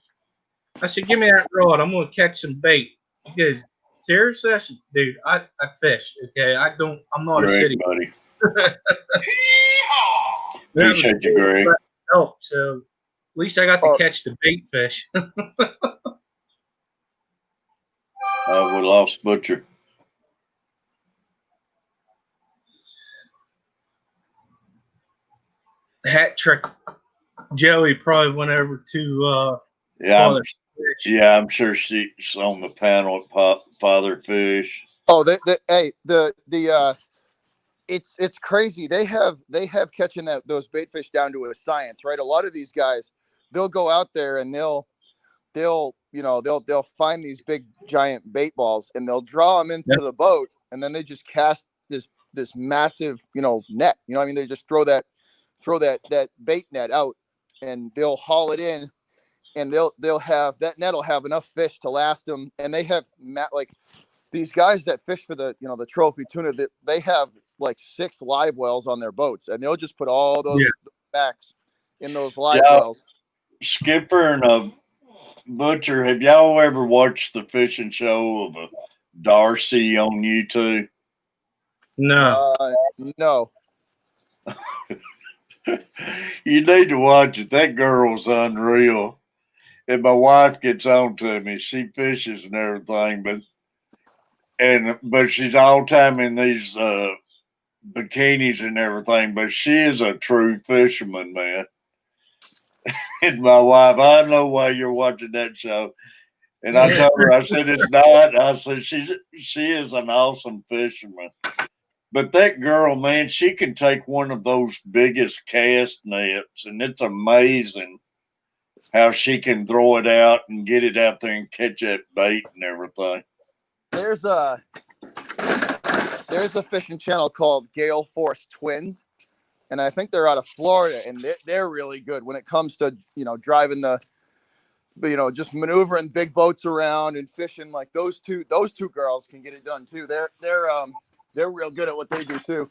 I said, "Give me that rod. I'm going to catch some bait." He goes, "Seriously?" I said, "Dude, I fish. Okay, I'm not a city buddy." Appreciate you, Greg. Oh, so least I got to catch the bait fish. We lost Butcher. Hat trick. Joey probably went over to Yeah, fish. I'm sure she's on the panel at Father Fish. Oh, it's crazy. They have catching those bait fish down to a science, right? A lot of these guys, they'll go out there and they'll find these big giant bait balls and they'll draw them into the boat, and then they just cast this massive net. You know what I mean? They just throw that bait net out and they'll haul it in, and they'll have that net will have enough fish to last them. And they have like these guys that fish for the the trophy tuna, that they have like 6 live wells on their boats, and they'll just put all those backs in those live wells. Skipper and Butcher, have y'all ever watched the fishing show of Darcy on YouTube? No. No. You need to watch it. That girl's unreal. And my wife gets on to me. She fishes and everything, but she's all time in these bikinis and everything. But she is a true fisherman, man. And my wife, I know why you're watching that show. And I told her, I said, it's not. I said, she is an awesome fisherman. But that girl, man, she can take one of those biggest cast nets, and it's amazing how she can throw it out and get it out there and catch that bait and everything. There's a fishing channel called Gale Force Twins, and I think they're out of Florida, and they're really good when it comes to driving just maneuvering big boats around and fishing. Like those two girls can get it done too. They're real good at what they do too.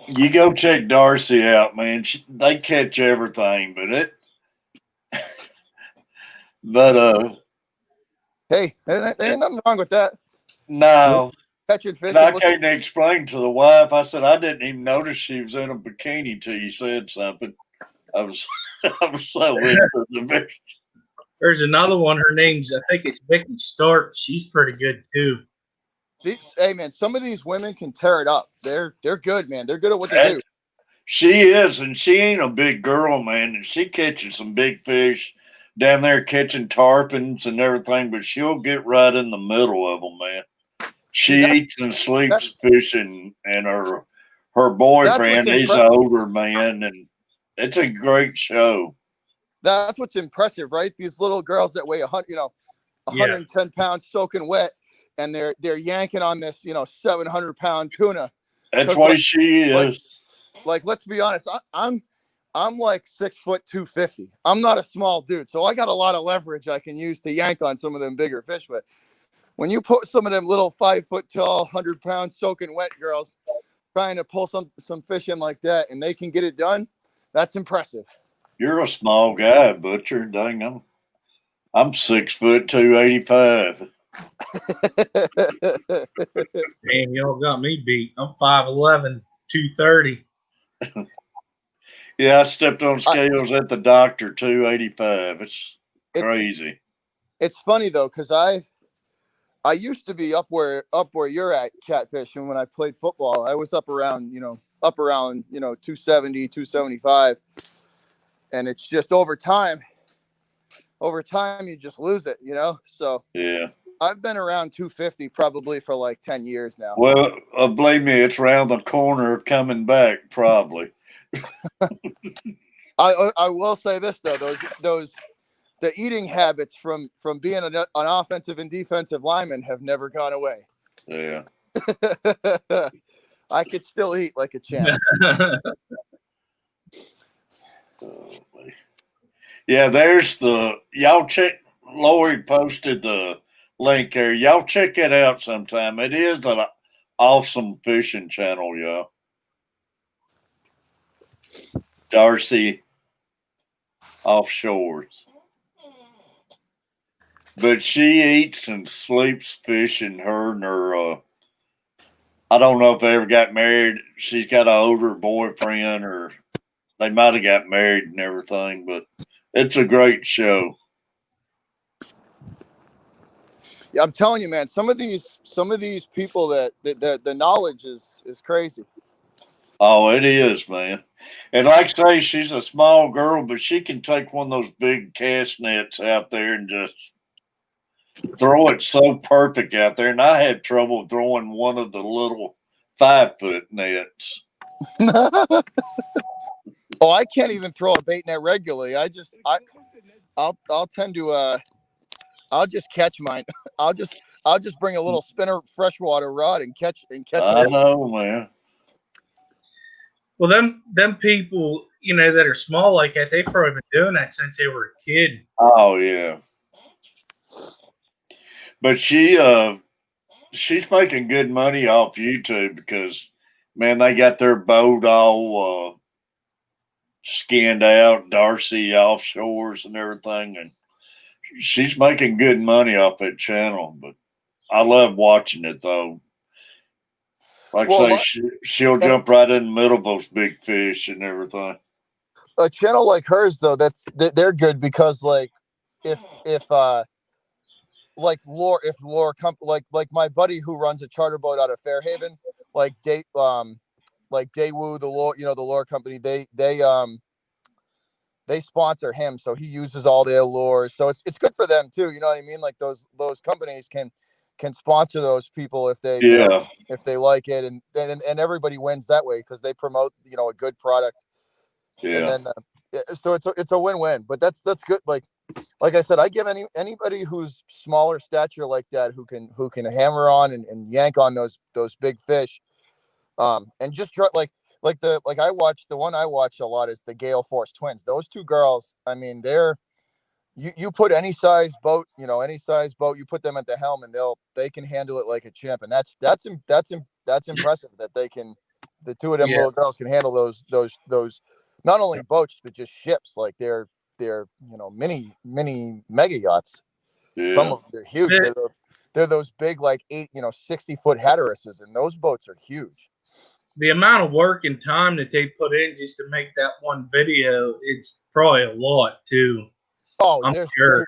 You go check Darcy out, man. They catch everything, hey, there ain't nothing wrong with that. No. Catching fish. I can't explain to the wife. I said, I didn't even notice she was in a bikini till you said something. I was so into the fish. There's another one. Her name's, I think it's Vicky Stark. She's pretty good too. Hey man, some of these women can tear it up. They're good, man. They're good at what they do. She is, and she ain't a big girl, man, and she catches some big fish down there catching tarpons and everything, but she'll get right in the middle of them, man. She eats and sleeps fishing, and her boyfriend, he's an older man, and it's a great show. That's what's impressive, right? These little girls that weigh 110 pounds soaking wet, and they're yanking on this 700-pound tuna. That's why she is. Like let's be honest, I'm like 6 foot 250. I'm not a small dude, so I got a lot of leverage I can use to yank on some of them bigger fish. But when you put some of them little 5 foot tall, 100-pound soaking wet girls trying to pull some fish in like that, and they can get it done, that's impressive. You're a small guy, Butcher. Dang, I'm 6 foot 285. Damn, y'all got me beat. I'm 5'11", 230. Yeah, I stepped on scales at the doctor, 285. It's crazy. It's funny though, because I used to be up where you're at, Catfish, and when I played football, I was up around 270, 275, and it's just over time you just lose it, So yeah, I've been around 250 probably for like 10 years now. Well, believe me, it's around the corner coming back probably. I will say this though, the eating habits from being an offensive and defensive lineman have never gone away. Yeah. I could still eat like a champ. Yeah, there's y'all check. Lori posted the link there. Y'all check it out sometime. It is an awesome fishing channel, y'all. Darcy Offshores. But she eats and sleeps fishing. Her and her, I don't know if they ever got married. She's got an older boyfriend, or they might have got married and everything. But It's a great show. Yeah, I'm telling you, man. Some of these people that the knowledge is crazy. Oh, it is, man. And like I say, she's a small girl, but she can take one of those big cast nets out there and just throw it so perfect out there. And I had trouble throwing one of the little 5-foot nets. Oh, I can't even throw a bait net regularly. I'll tend to I'll just catch mine. I'll just bring a little spinner freshwater rod and catch I it. know, man. Well, them people, that are small like that, they've probably been doing that since they were a kid. Oh yeah. But she's making good money off YouTube because, man, they got their boat all skinned out, Darcy offshores and everything, and she's making good money off that channel. But I love watching it though. Like Well, I say, she'll jump right in the middle of those big fish and everything. a channel like hers though, they're good because like if like lure if lure like my buddy who runs a charter boat out of Fairhaven, like Daewoo, the lure company, they sponsor him, so he uses all their lures. So it's good for them too. You know what I mean? Like those companies can sponsor those people if they Yeah. if they like it, and everybody wins that way because they promote a good product. And Yeah. then so it's a win-win. But that's good. Like I said, I give anybody who's smaller stature like that who can hammer on and yank on those big fish, and just try the one I watch a lot is the Gale Force twins. Those two girls, I mean, you put any size boat, you put them at the helm and they can handle it like a champ. And that's impressive that the two of them little girls can handle those not only boats but just ships. Like they're mini mega yachts. Yeah. Some of them are huge. They're those big, like 60-foot Hatterases, and those boats are huge. The amount of work and time that they put in just to make that one video, it's probably a lot too. Oh, I'm sure.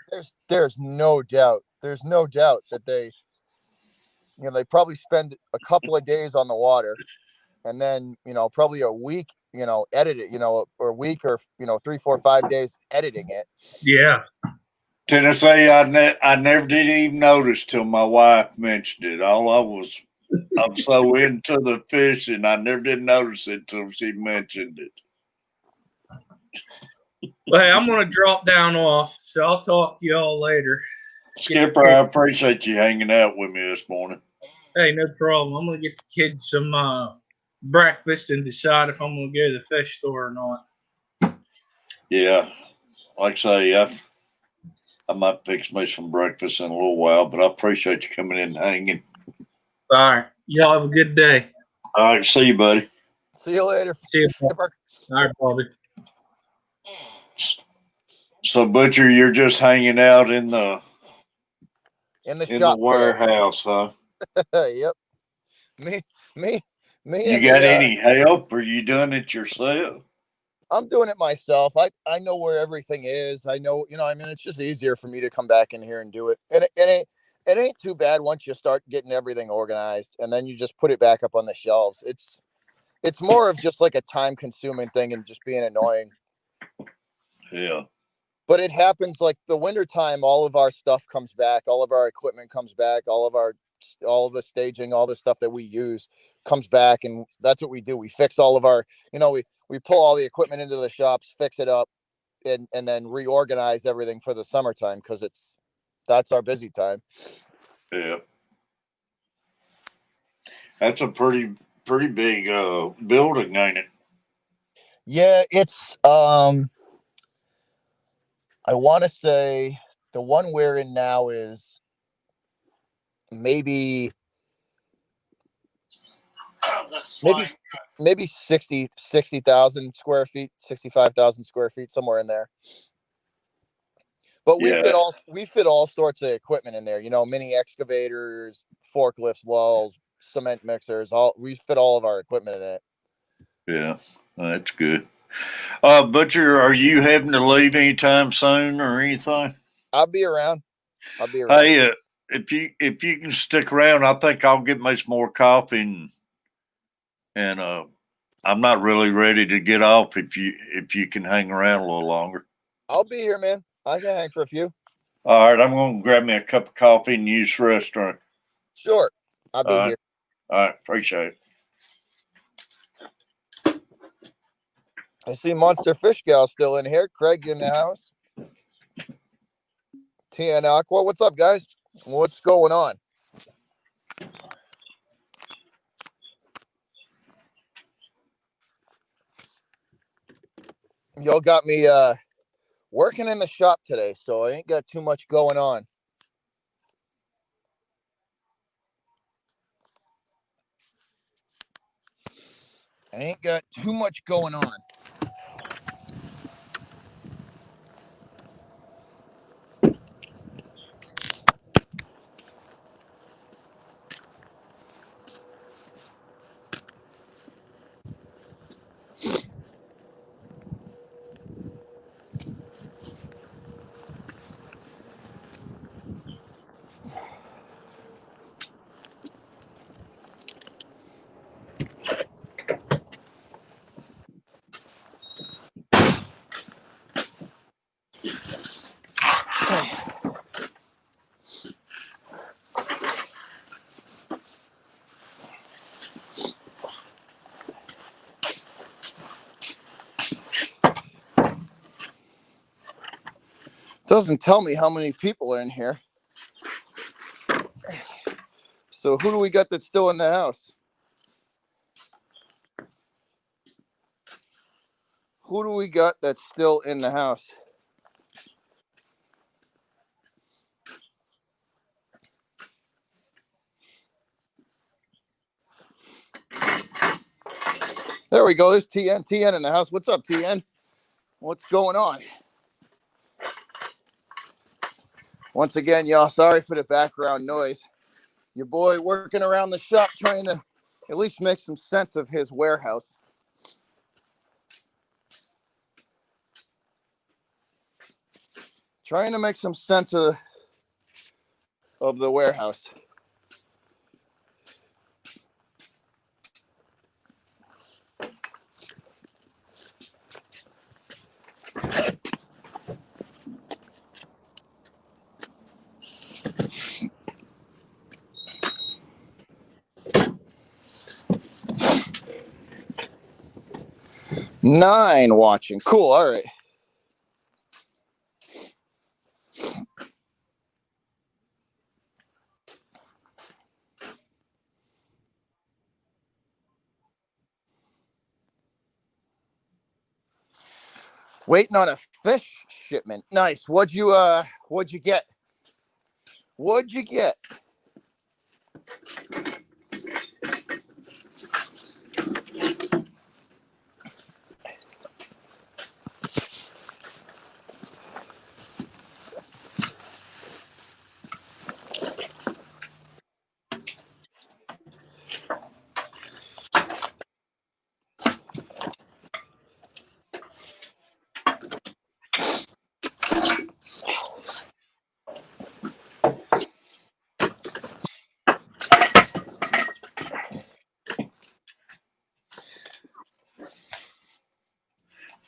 There's no doubt. There's no doubt that they probably spend a couple of days on the water, and then probably a week edit it, or a week, or 3, 4, 5 days editing it. Yeah. Tennessee, I never did even notice till my wife mentioned it. I'm so into the fishing, I never did notice it till she mentioned it. Well, hey, I'm going to drop down off, so I'll talk to y'all later. Skipper, I appreciate you hanging out with me this morning. Hey, no problem. I'm going to get the kids some breakfast and decide if I'm going to go to the fish store or not. Yeah, like I say, I might fix me some breakfast in a little while, but I appreciate you coming in and hanging. All right. Y'all have a good day. All right, see you, buddy. See you later. See you, Skipper. All right, Bobby. So, Butcher, you're just hanging out in the shop warehouse, huh? Yep. Me. You got any help, or are you doing it yourself? I'm doing it myself. I know where everything is. I know, I mean, it's just easier for me to come back in here and do it. And it ain't too bad once you start getting everything organized, and then you just put it back up on the shelves. It's more of just like a time consuming thing and just being annoying. Yeah. But it happens like the wintertime, all of our stuff comes back, all of our equipment comes back, all of the staging, all the stuff that we use comes back, and that's what we do. We fix all of our, we pull all the equipment into the shops, fix it up, and then reorganize everything for the summertime because that's our busy time. Yeah. That's a pretty big building, ain't it? Yeah, it's I want to say the one we're in now is maybe 60,000 square feet, 65,000 square feet, somewhere in there. But we fit all sorts of equipment in there, mini excavators, forklifts, lulls, cement mixers, we fit all of our equipment in it. Yeah, that's good. Butcher, are you having to leave anytime soon or anything? I'll be around. Hey, if you can stick around, I think I'll get me some more coffee and I'm not really ready to get off if you can hang around a little longer. I'll be here, man. I can hang for a few. All right, I'm gonna grab me a cup of coffee and use the restaurant. Sure. I'll be All right. here. All right, appreciate it. I see Monster Fish Gal still in here. Craig in the house. TN Aqua. What's up, guys? What's going on? Y'all got me working in the shop today, so I ain't got too much going on. I ain't got too much going on. Doesn't tell me how many people are in here. So who do we got that's still in the house? Who do we got that's still in the house? There we go. There's TN. TN in the house. What's up, TN? What's going on? Once again, y'all, sorry for the background noise. Your boy working around the shop trying to at least make some sense of his warehouse. Trying to make some sense of the warehouse. Nine watching. Cool. All right. Waiting on a fish shipment. Nice. What'd you get? What'd you get?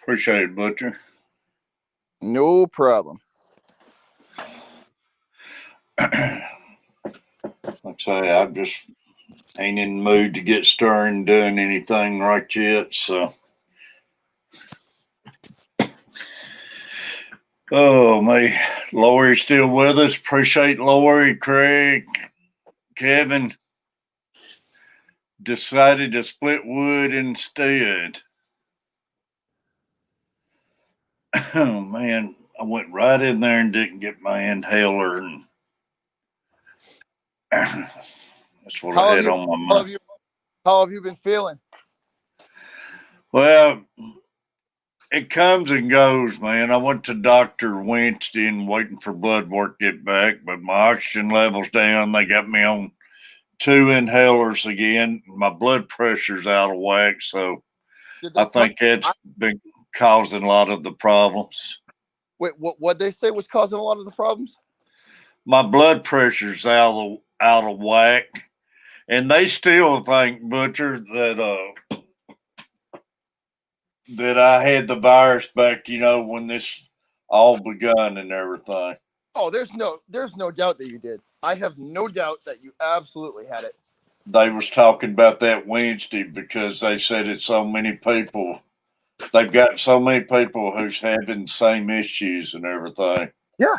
Appreciate it, Butcher. No problem. Like I say, I just ain't in the mood to get stirring doing anything right yet. So, oh me, Lori still with us. Appreciate Lori, Craig, Kevin. Decided to split wood instead. Oh man, I went right in there and didn't get my inhaler, and that's what I had on my mind. How have you been feeling? Well, it comes and goes, man. I went to Dr. Wednesday and waiting for blood work to get back, but my oxygen level's down. They got me on 2 inhalers again. My blood pressure's out of whack, so I think that's been. causing a lot of the problems. Wait, what they say was causing a lot of the problems? My blood pressure's out of whack, and they still think, Butcher, that I had the virus back, when this all begun and everything. Oh, there's no doubt that you did. I have no doubt that you absolutely had it. They was talking about that Wednesday because they said it's so many people. They've got so many people who's having the same issues and everything. Yeah.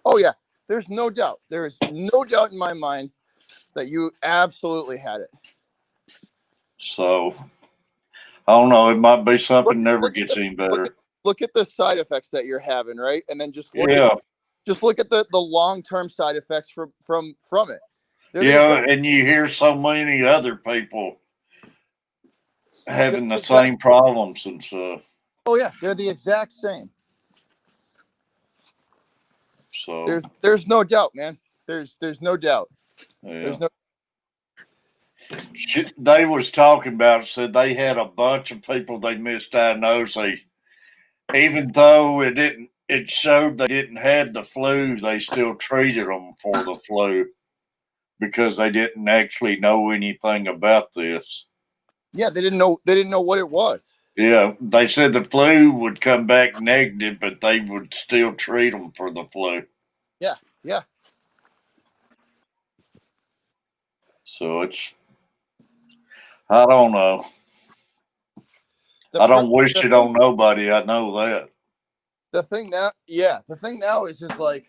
Oh yeah. There's no doubt. There is no doubt in my mind that you absolutely had it. So I don't know. It might be something never gets any better. Look at the side effects that you're having, right? And then just look at the long-term side effects from it. And you hear so many other people having the same problems and stuff. Oh yeah, they're the exact same. So there's no doubt, man. There's no doubt. Yeah. There's no. They was talking about, said they had a bunch of people they misdiagnosed. Even though it showed they didn't have the flu, they still treated them for the flu because they didn't actually know anything about this. Yeah, they didn't know what it was. Yeah, they said the flu would come back negative, but they would still treat them for the flu. Yeah. So I don't know. I don't wish it on nobody. I know that. The thing now is just like,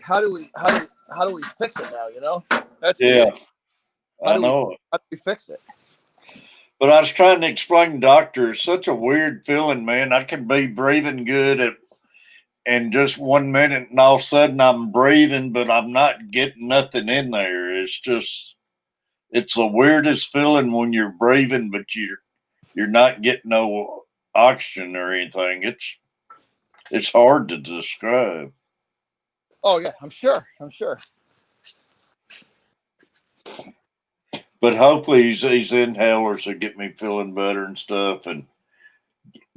how do we fix it now? That's I know it. How do we fix it? But I was trying to explain to the doctor, it's such a weird feeling, man. I can be breathing good and just 1 minute, and all of a sudden I'm breathing, but I'm not getting nothing in there. It's the weirdest feeling when you're breathing, but you're not getting no oxygen or anything. It's hard to describe. Oh yeah, I'm sure. But hopefully these inhalers will get me feeling better and stuff, and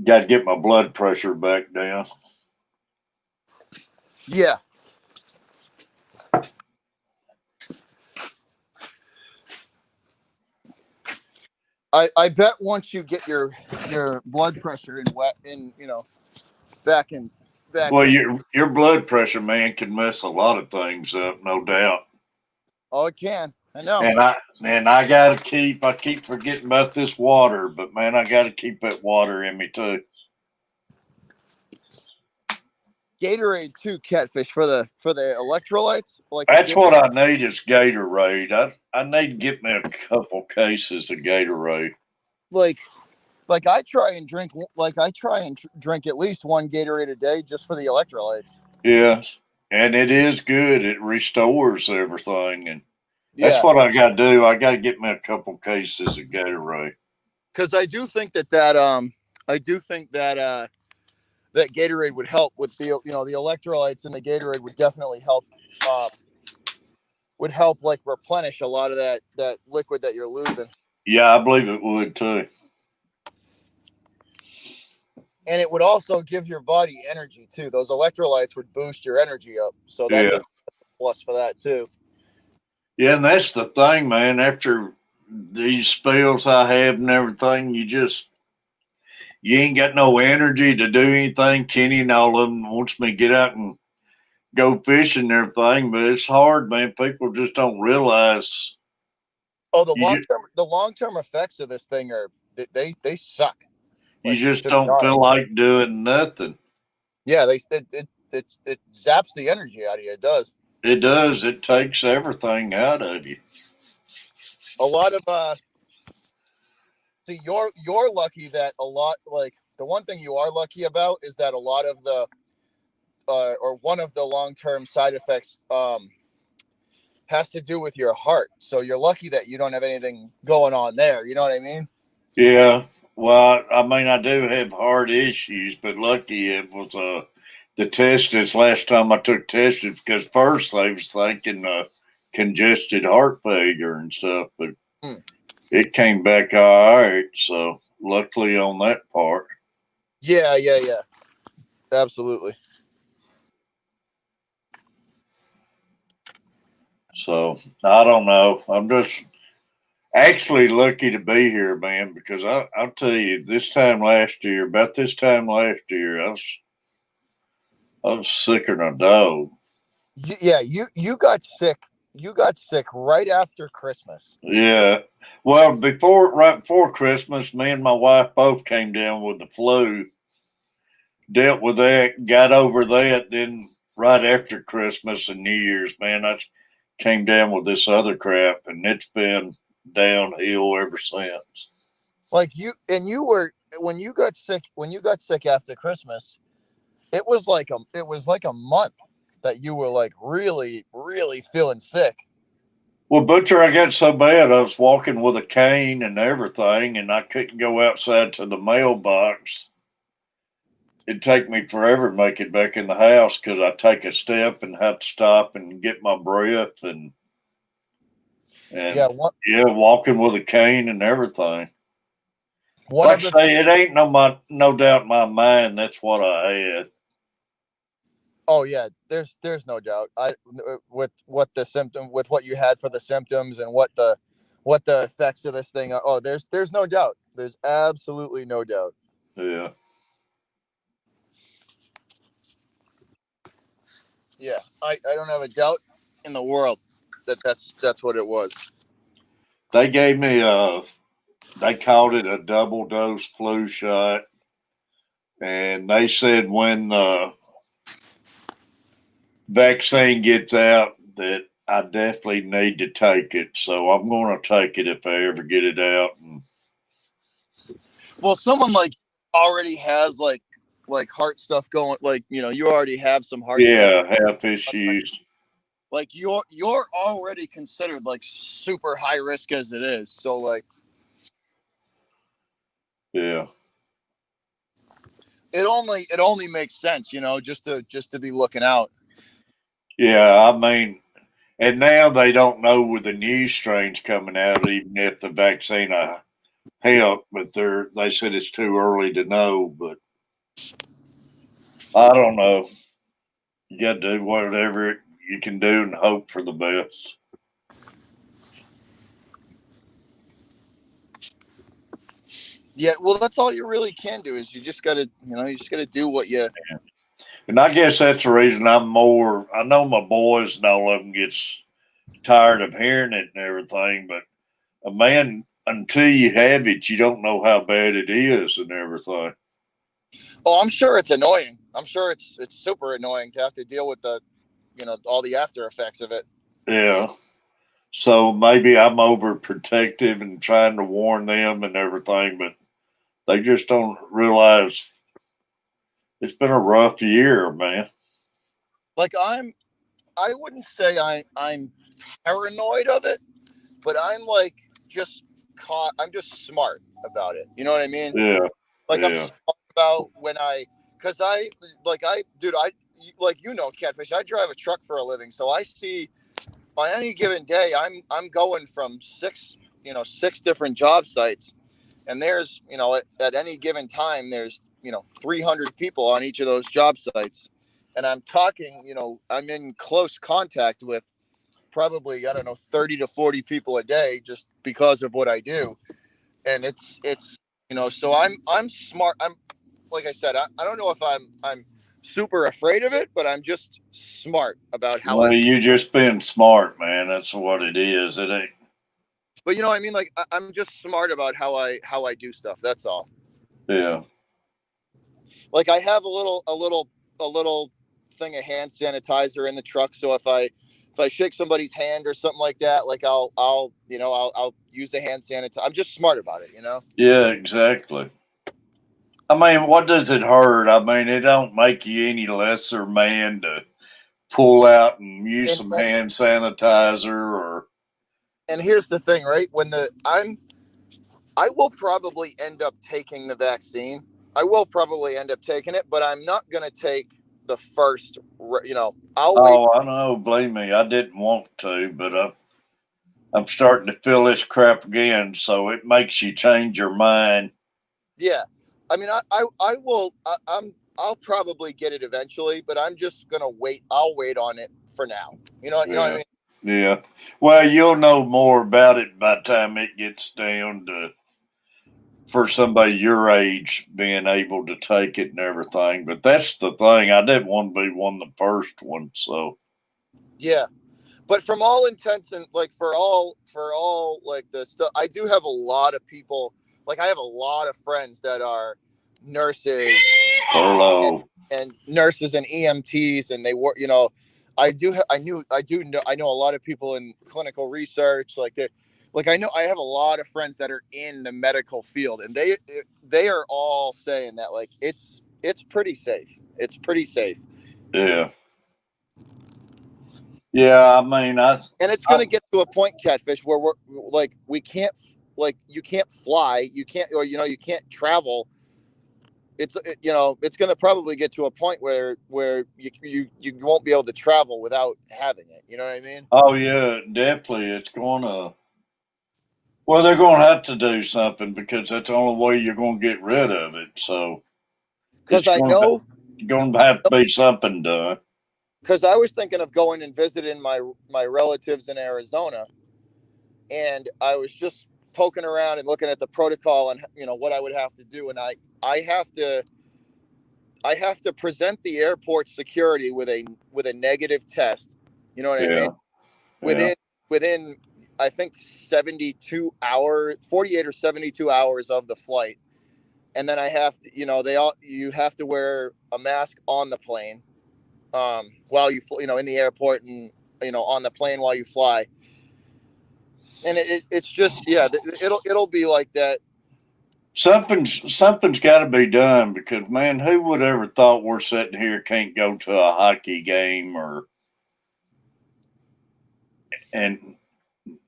got to get my blood pressure back down. Yeah. I bet once you get your blood pressure back. Well, your blood pressure, man, can mess a lot of things up, no doubt. Oh, it can. I know. And I gotta I keep forgetting about this water, but man, I gotta keep that water in me too. Gatorade too, Catfish, for the electrolytes. That's what I need is Gatorade. I need to get me a couple cases of Gatorade. Like I try and drink at least one Gatorade a day just for the electrolytes. Yes, and it is good. It restores everything, and that's what I got to do. I got to get me a couple cases of Gatorade. Because I do think that that Gatorade would help with the electrolytes, and the Gatorade would definitely help. Would help like replenish a lot of that liquid that you're losing. Yeah, I believe it would too. And it would also give your body energy too. Those electrolytes would boost your energy up. So that's a plus for that too. Yeah, and that's the thing, man. After these spells I have and everything, you ain't got no energy to do anything. Kenny and all of them wants me to get out and go fishing and everything, but it's hard, man. People just don't realize. Oh, the long term effects of this thing are they suck. You just don't feel like doing nothing. Yeah, it zaps the energy out of you. It does. It does. It takes everything out of you. A lot of see, you're lucky that a lot, like, the one thing you are lucky about is that a lot of the or one of the long-term side effects has to do with your heart. So you're lucky that you don't have anything going on there. You know what I mean? Yeah. Well, I mean, I do have heart issues, but lucky it was the testis last time I took testis, because first they was thinking congested heart failure and stuff, but it came back all right. So luckily on that part. Yeah. Absolutely. So I don't know. I'm just actually lucky to be here, man, because I'll tell you, about this time last year, I was sicker than a dog. You got sick. You got sick right after Christmas. Yeah. Well, right before Christmas, me and my wife both came down with the flu. Dealt with that, got over that. Then right after Christmas and New Year's, man, I came down with this other crap, and it's been downhill ever since. Like you were when you got sick after Christmas. It was like a month that you were like really feeling sick. Well, Butcher, I got so bad I was walking with a cane and everything, and I couldn't go outside to the mailbox. It'd take me forever to make it back in the house because I take a step and have to stop and get my breath and Yeah, walking with a cane and everything. one Like of I the say, it ain't no doubt in my mind that's what I had. Oh yeah, there's no doubt. With what you had for the symptoms and what the effects of this thing are. Oh, there's no doubt. There's absolutely no doubt. Yeah. Yeah, I don't have a doubt in the world that's what it was. They gave me they called it a double dose flu shot. And they said when the vaccine gets out that I definitely need to take it. So I'm going to take it if I ever get it out. And Well, someone like already has like heart stuff going. Like you already have some heart stuff. yeah, health issues. Like you're already considered like super high risk as it is. So like Yeah. it only makes sense, just to be looking out. Yeah, I mean, and now they don't know with the new strains coming out, even if the vaccine help, but they said it's too early to know. But I don't know. You got to do whatever you can do and hope for the best. Yeah, well, that's all you really can do is you just gotta do what you. And I guess that's the reason I know my boys and all of them gets tired of hearing it and everything, but a man, until you have it, you don't know how bad it is and everything. Oh, I'm sure it's annoying. I'm sure it's super annoying to have to deal with the, all the after effects of it. Yeah. So maybe I'm overprotective and trying to warn them and everything, but they just don't realize it's been a rough year, man. Like I wouldn't say I'm paranoid of it, but I'm like just I'm just smart about it. You know what I mean? Yeah. Like I'm Yeah. smart about because dude, like Catfish. I drive a truck for a living, so I see on any given day I'm going from six different job sites, and there's at any given time there's 300 people on each of those job sites, and I'm talking I'm in close contact with probably, I don't know, 30 to 40 people a day just because of what I do. And it's so I'm smart. I'm, like I said, I don't know if I'm super afraid of it, but I'm just smart about how Well, you just being smart, man. That's what it is. It ain't. but what I mean? Like I'm just smart about how I do stuff. That's all. Yeah. Like I have a little thing of hand sanitizer in the truck. So if I shake somebody's hand or something like that, like I'll use the hand sanitizer. I'm just smart about it. Yeah, exactly. I mean, what does it hurt? I mean, it don't make you any lesser man to pull out and use And some hand sanitizer or. and here's the thing, right? I will probably end up taking the vaccine. I will probably end up taking it, but I'm not going to take the first, I'll wait. Oh, I know. Believe me, I didn't want to, but I'm starting to feel this crap again. So it makes you change your mind. Yeah. I mean, I will. I'll probably get it eventually, but I'm just gonna wait. I'll wait on it for now. You know what I mean? Yeah. Well, you'll know more about it by the time it gets down to for somebody your age being able to take it and everything. But that's the thing. I didn't want to be one of the first ones. So Yeah. But from all intents and like for all like the stuff, I do have a lot of people. Like I have a lot of friends that are nurses furlough. and nurses and EMTs, and they work. You know, I know a lot of people in clinical research. Like I have a lot of friends that are in the medical field, and they are all saying that like it's pretty safe. It's pretty safe. Yeah. Yeah, I mean, And it's going to get to a point, Catfish, where we can't, like, you can't fly, you can't, or you can't travel. It's going to probably get to a point where you won't be able to travel without having it. You know what I mean? oh yeah, definitely, it's gonna. Well, they're gonna have to do something because that's the only way you're gonna get rid of it. So Because it's I know, gonna have to be something done. because I was thinking of going and visiting my relatives in Arizona, and I was just poking around and looking at the protocol and what I would have to do, and I have to present the airport security with a negative test. You know what I mean? Yeah, yeah. Within I think 72 hours, 48 or 72 hours of the flight. And then I have to, you have to wear a mask on the plane, while in the airport and, on the plane while you fly. And it's just, yeah, it'll be like that. Something's got to be done because man, who would ever thought we're sitting here can't go to a hockey game and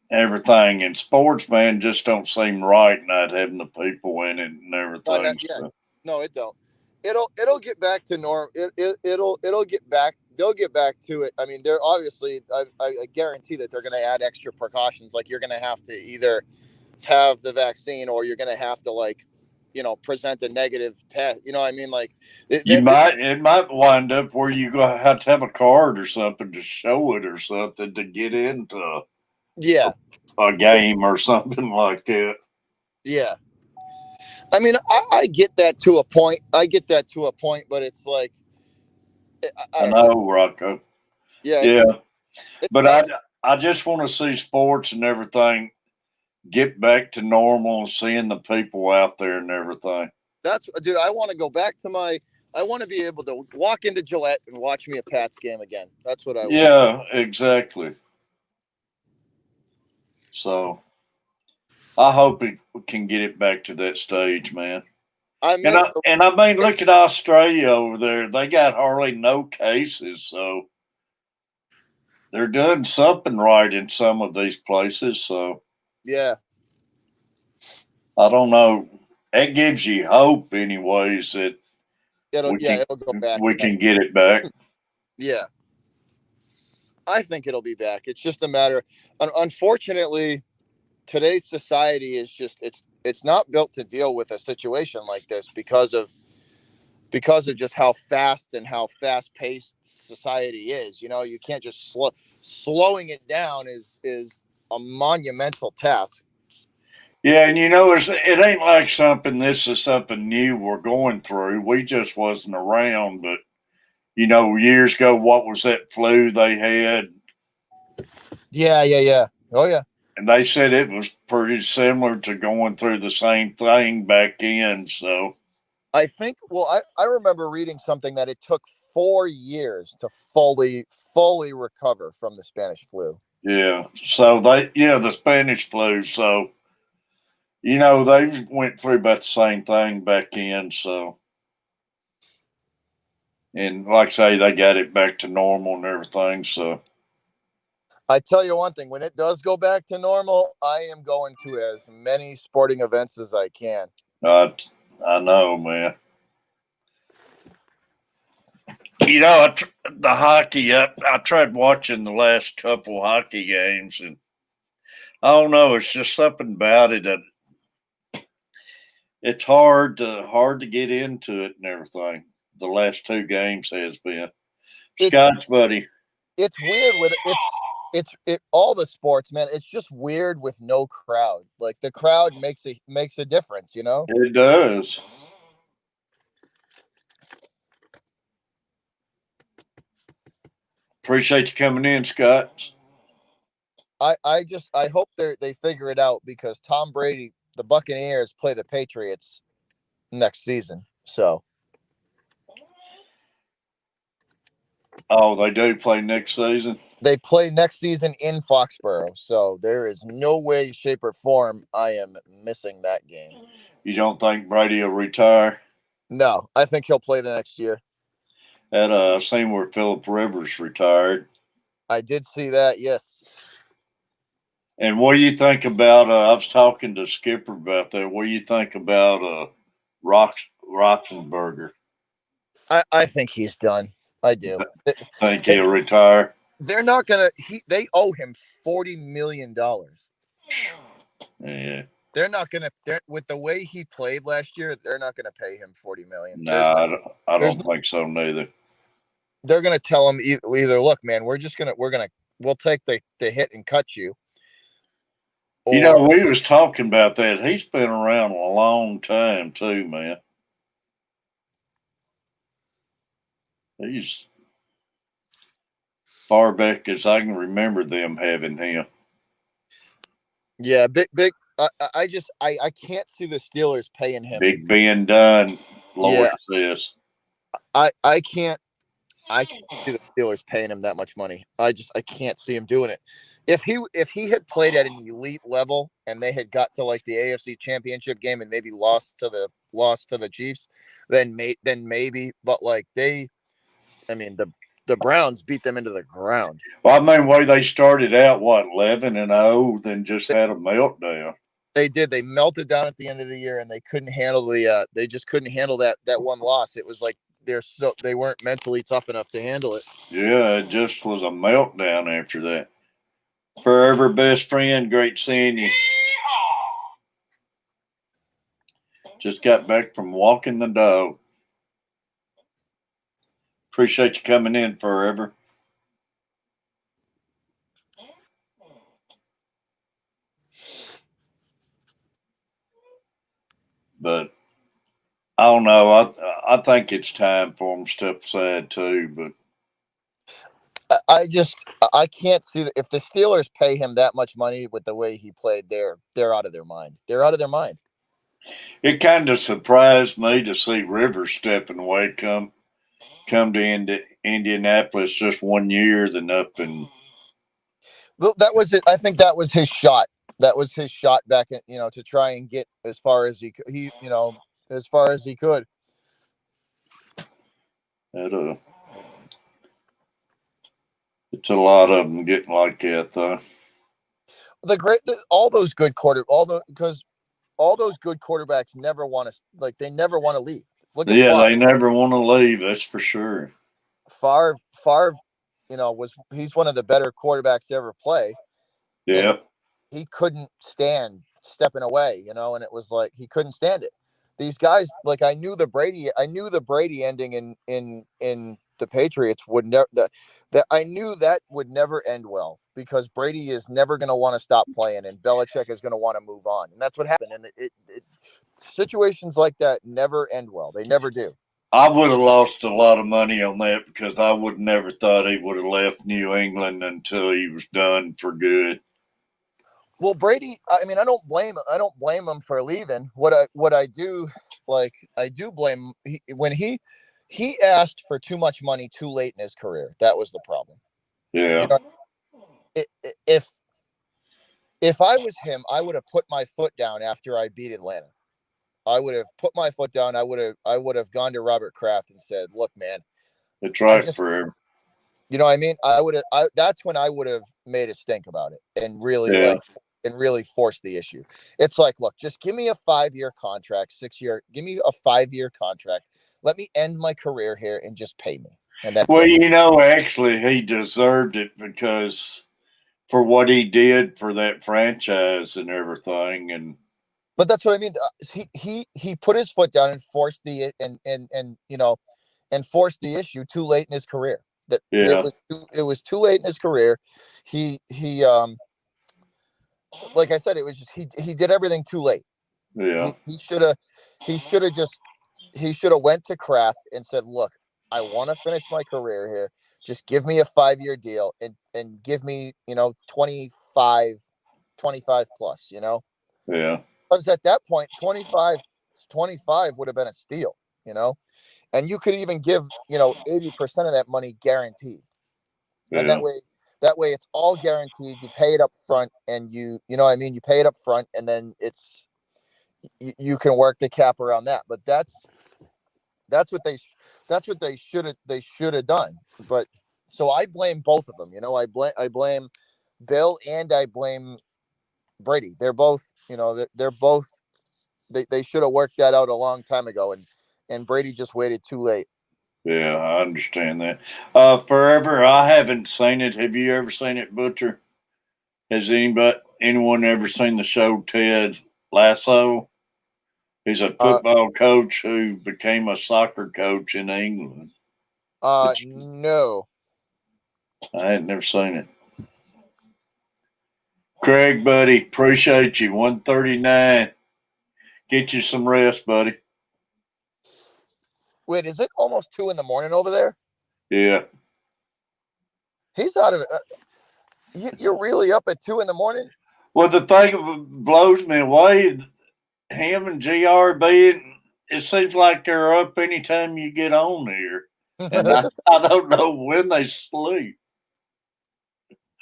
everything, and sports, man, just don't seem right not having the people in it and everything. Yeah, So. no, it don't. It'll get back to norm. It'll get back. They'll get back to it. I mean, they're obviously. I guarantee that they're going to add extra precautions. Like you're going to have to either have the vaccine or you're going to have to present a negative test. You know what I mean? Like It might wind up where you go have to have a card or something to show it or something to get into yeah, a game or something like that. yeah. I mean, I get that to a point. But it's like I I don't know. know, Rocco. Yeah, Yeah, it's but tough. I just want to see sports and everything get back to normal and seeing the people out there and everything. Dude, I want to go back to I want to be able to walk into Gillette and watch me a Pats game again. That's what I want. Yeah, exactly. So I hope it can get it back to that stage, man. I And mean, I mean, look at Australia over there. They got hardly no cases, so they're doing something right in some of these places. So yeah, I don't know. That gives you hope, anyways, that it'll go back. we can get it back. Yeah, I think it'll be back. It's just a matter. Unfortunately, today's society is just it's not built to deal with a situation like this because of just how fast and how fast paced society is. You can't just slowing it down is a monumental task. Yeah, and it ain't like this is something new we're going through. We just wasn't around, but years ago, what was that flu they had? Yeah. Oh yeah. And they said it was pretty similar to going through the same thing back in. So I think, well, I remember reading something that it took 4 years to fully recover from the Spanish flu. yeah, the Spanish flu. So they went through about the same thing back in. So, and like I say, they got it back to normal and everything. So I tell you one thing, when it does go back to normal, I am going to as many sporting events as I can. I know, man. The hockey. I tried watching the last couple hockey games, and I don't know. It's just something about it that it's hard to get into it and everything. The last two games has been. Scott's buddy. It's weird with it all the sports, man. It's just weird with no crowd. Like the crowd makes a difference, you know? It does. Appreciate you coming in, Scott. I hope they figure it out because Tom Brady, the Buccaneers play the Patriots next season. So Oh, they do play next season. they play next season in Foxborough. So there is no way, shape, or form I am missing that game. You don't think Brady will retire? No, I think he'll play the next year. That scene where Philip Rivers retired. I did see that, yes. And what do you think about? I was talking to Skipper about that. What do you think about Roxenberger? I think he's done. I do. Think he'll retire? They're not gonna. They owe him $40 million. Yeah. They're not gonna. With the way he played last year, they're not gonna pay him $40 million. No, I don't think so neither. They're gonna tell him either look, man, we'll take the hit and cut you. You know, we was talking about that. He's been around a long time too, man. He's far back as I can remember them having him. Yeah, big. I can't see the Steelers paying him. Big Ben done. Lord says. I can't see the Steelers paying him that much money. I can't see him doing it. If he had played at an elite level and they had got to like the AFC Championship game and maybe lost to the Chiefs, then maybe. But like the Browns beat them into the ground. Well, I mean, way they started out 11-0, then just had a meltdown. They did. They melted down at the end of the year, and they couldn't handle they just couldn't handle that one loss. It was like they weren't mentally tough enough to handle it. Yeah, it just was a meltdown after that. Forever best friend, great seeing you. Just got back from walking the dog. Appreciate you coming in, Forever. But I don't know. I think it's time for him to step aside too. But I can't see that if the Steelers pay him that much money with the way he played, they're out of their mind. They're out of their mind. It kind of surprised me to see Rivers stepping away, come to Indianapolis just 1 year, then up and. That was it. I think that was his shot. That was his shot back in, to try and get as far as he as far as he could. It's a lot of them getting like that, though. All those good quarterbacks never want to they never want to leave. Look at Favre. They never want to leave. That's for sure. Favre, he's one of the better quarterbacks to ever play. Yeah. He couldn't stand stepping away, and it was like he couldn't stand it. These guys, like I knew the Brady ending in the Patriots would never I knew that would never end well because Brady is never going to want to stop playing and Belichick is going to want to move on, and that's what happened. And situations like that never end well. They never do. I would have lost a lot of money on that because I would never thought he would have left New England until he was done for good. Well, Brady, I don't blame him for leaving. What I do blame when he asked for too much money too late in his career. That was the problem. Yeah. If I was him, I would have put my foot down after I beat Atlanta. I would have put my foot down. I would have gone to Robert Kraft and said, "Look, man, it's right for him." You know what I mean? That's when I would have made a stink about it and really force the issue. It's like, look, just give me a 5-year contract, 6-year, give me a 5-year contract. Let me end my career here and just pay me. And that's actually he deserved it because for what he did for that franchise and everything. And But that's what I mean. He put his foot down and forced the and forced the issue too late in his career. That Yeah. it was too late in his career. He like I said, it was just he did everything too late. Yeah. He should have just he should have went to Kraft and said, look, I want to finish my career here. Just give me a 5-year deal and give me, 25 plus, Yeah. because at that point 25 would have been a steal, and you could even give 80% of that money guaranteed, and Yeah. that way it's all guaranteed. You pay it up front, and you know what I mean, you pay it up front, and then it's you can work the cap around that. But that's what they should have done. But so I blame both of them. I blame Bill and I blame Brady. They're both, they're both they should have worked that out a long time ago, and Brady just waited too late. Yeah, I understand that. Forever, I haven't seen it. Have you ever seen it, Butcher? Has anyone ever seen the show Ted Lasso? He's a football coach who became a soccer coach in England. No. I had never seen it. Craig, buddy, appreciate you. 139. Get you some rest, buddy. Wait, is it almost 2 in the morning over there? Yeah. He's out of it. You're really up at 2 in the morning? Well, the thing that blows me away, him and GRB, it seems like they're up anytime you get on here. And I don't know when they sleep.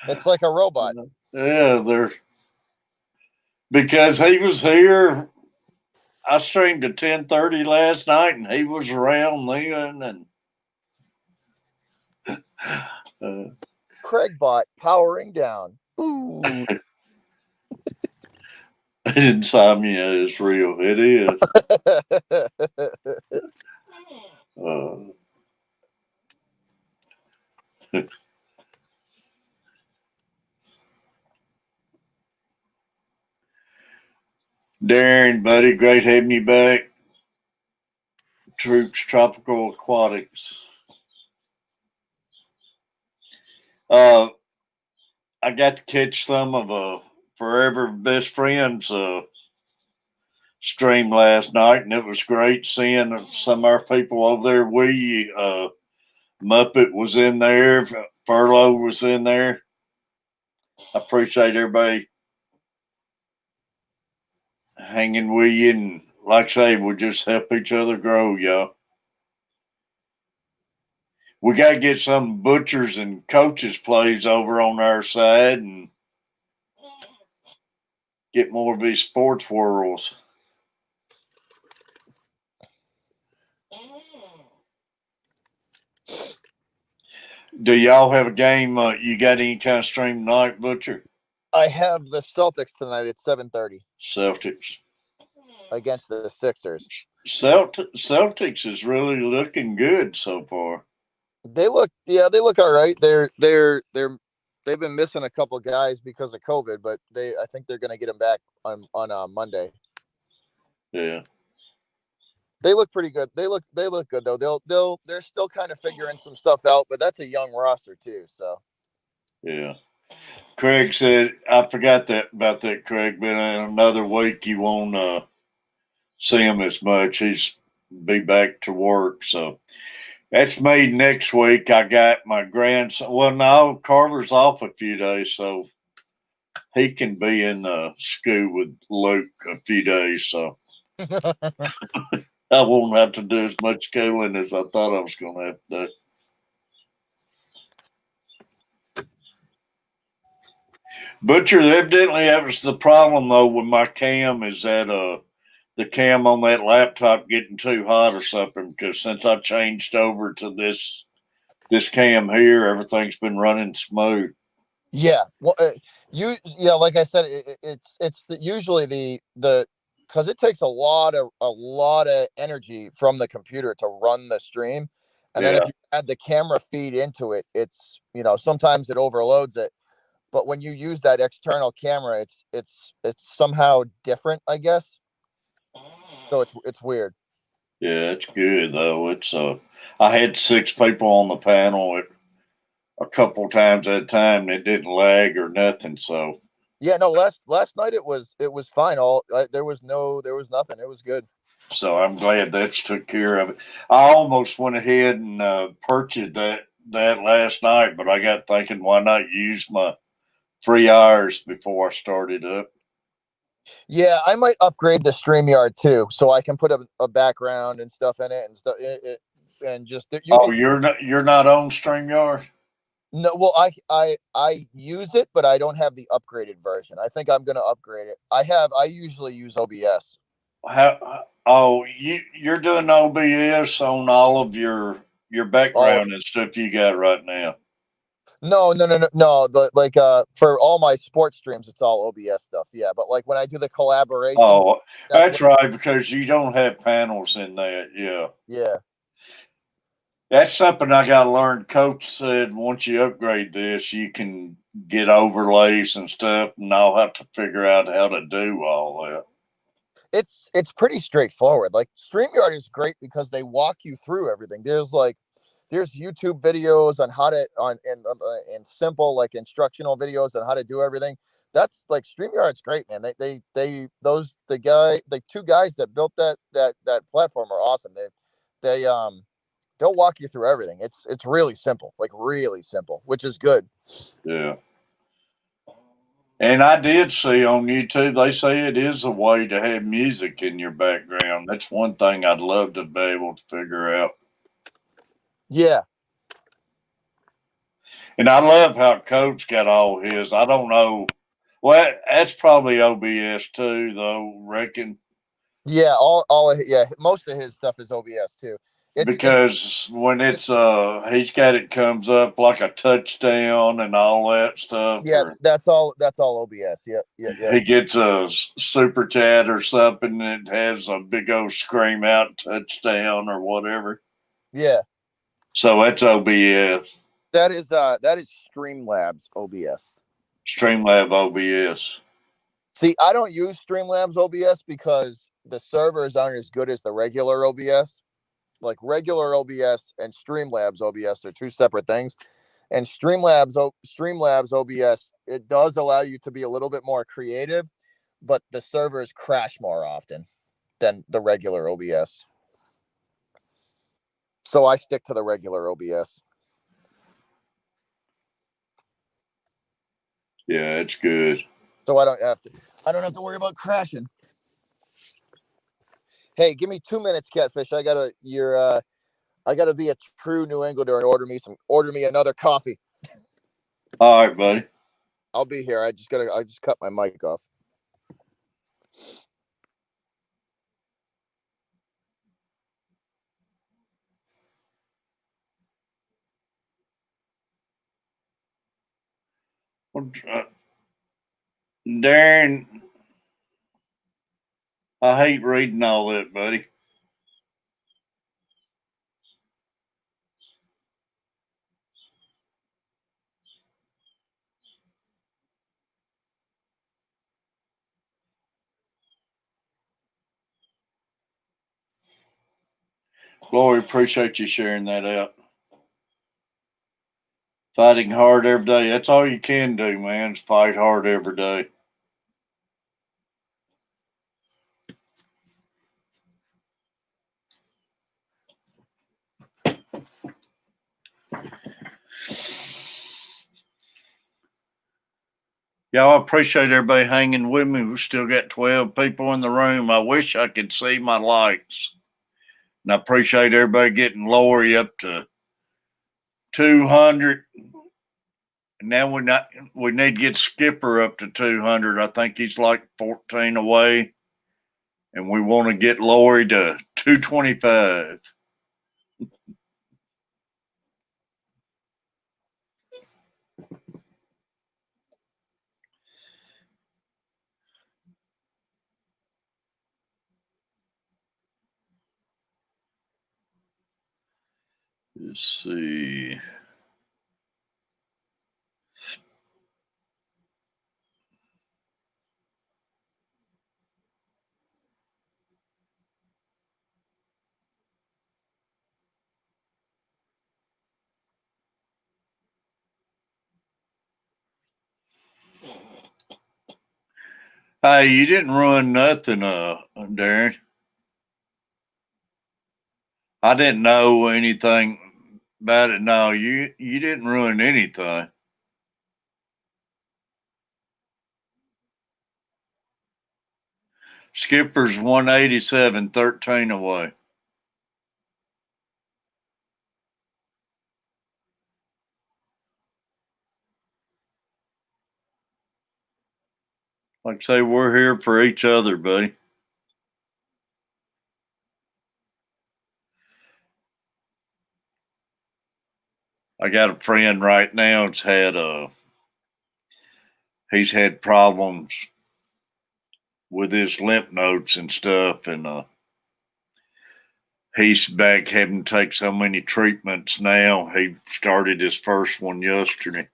It's like a robot. Yeah, they're because he was here. I streamed at 10:30 last night, and he was around then. And Craigbot powering down. Ooh. insomnia is real. It is. Darren, buddy, great having you back. Troops Tropical Aquatics. I got to catch some of Forever Best Friends stream last night, and it was great seeing some of our people over there. Muppet was in there, Furlough was in there. I appreciate everybody hanging with you, and like I say, we'll just help each other grow, y'all. We got to get some butchers and coaches plays over on our side and get more of these sports worlds. Do y'all have a game? You got any kind of stream tonight, Butcher? I have the Celtics tonight at 7:30 Celtics against the Sixers. Celtics is really looking good so far. They look all right. They've been missing a couple guys because of COVID, but I think they're going to get them back on Monday. Yeah. They look pretty good. They look good though. They're still kind of figuring some stuff out, but that's a young roster too. So yeah. Craig said, I forgot about that, Craig, but in another week you won't see him as much. He's be back to work. So that's me next week. I got my grandson. Well, no, Carver's off a few days, so he can be in the school with Luke a few days. So I won't have to do as much schooling as I thought I was going to have to do. Butcher, evidently that was the problem though with my cam, is that the cam on that laptop getting too hot or something, because since I changed over to this cam here, everything's been running smooth. yeah, well, like I said, it's usually the because it takes a lot of energy from the computer to run the stream, and then if you add the camera feed into it, it's sometimes it overloads it. But when you use that external camera, it's somehow different, I guess. So it's weird. Yeah, it's good though. It's I had 6 people on the panel at a couple times at a time. And it didn't lag or nothing. So Yeah, no, last night it was fine. There was nothing. It was good. so I'm glad that's took care of it. I almost went ahead and purchased that last night, but I got thinking, why not use my 3 hours before I started up? Yeah, I might upgrade the StreamYard too, so I can put a background and stuff in it and stuff. And just you Oh, can. you're not on StreamYard? No, well, I use it, but I don't have the upgraded version. I think I'm gonna upgrade it. I usually use OBS. How? Oh, you're doing OBS on all of your All background and stuff you got right now. no. For all my sports streams, it's all OBS stuff. Yeah, but like when I do the collaboration, Oh, that's that's what. right, because you don't have panels in that. Yeah. Yeah, That's something I got to learn. Coach said once you upgrade this, you can get overlays and stuff, and I'll have to figure out how to do all that. it's pretty straightforward. Like StreamYard is great because they walk you through everything. There's YouTube videos on how to and simple like instructional videos on how to do everything. That's like StreamYard's great, man. The 2 guys that built that platform are awesome. They they'll walk you through everything. It's really simple, like really simple, which is good. Yeah. And I did see on YouTube, they say it is a way to have music in your background. That's one thing I'd love to be able to figure out. Yeah, And I love how Coach got all his. I don't know. Well, that's probably OBS too, though, reckon. yeah, yeah. Most of his stuff is OBS too. It's Because when it's he's got it comes up like a touchdown and all that stuff, Yeah, or that's all OBS. Yeah. he gets a super chat or something that has a big old scream out touchdown or whatever. Yeah. So that's OBS, That is Streamlabs OBS. Streamlab OBS. See, I don't use Streamlabs OBS because the servers aren't as good as the regular OBS. Like regular OBS and Streamlabs OBS are two separate things. And Streamlabs OBS, it does allow you to be a little bit more creative, but the servers crash more often than the regular OBS. So I stick to the regular OBS. Yeah, it's good. So I don't have to worry about crashing. Hey, give me 2 minutes, Catfish. I gotta be a true New Englander and order me another coffee. All right, buddy. I'll be here. I just cut my mic off. Well, Darren, I hate reading all that, buddy. Lori, appreciate you sharing that out. Fighting hard every day. That's all you can do, man, is fight hard every day. Y'all, I appreciate everybody hanging with me. We've still got 12 people in the room. I wish I could see my likes. And I appreciate everybody getting Lori up to 200. And now we need to get Skipper up to 200. I think he's like 14 away. And we want to get Lori to 225. Let's see. Hey, you didn't ruin nothing, Darren. I didn't know anything about it. No, you didn't ruin anything. Skipper's 187, 13 away. Like I say, we're here for each other, buddy. I got a friend right now that's he's had problems with his lymph nodes and stuff, and he's back having to take so many treatments now. He started his first one yesterday.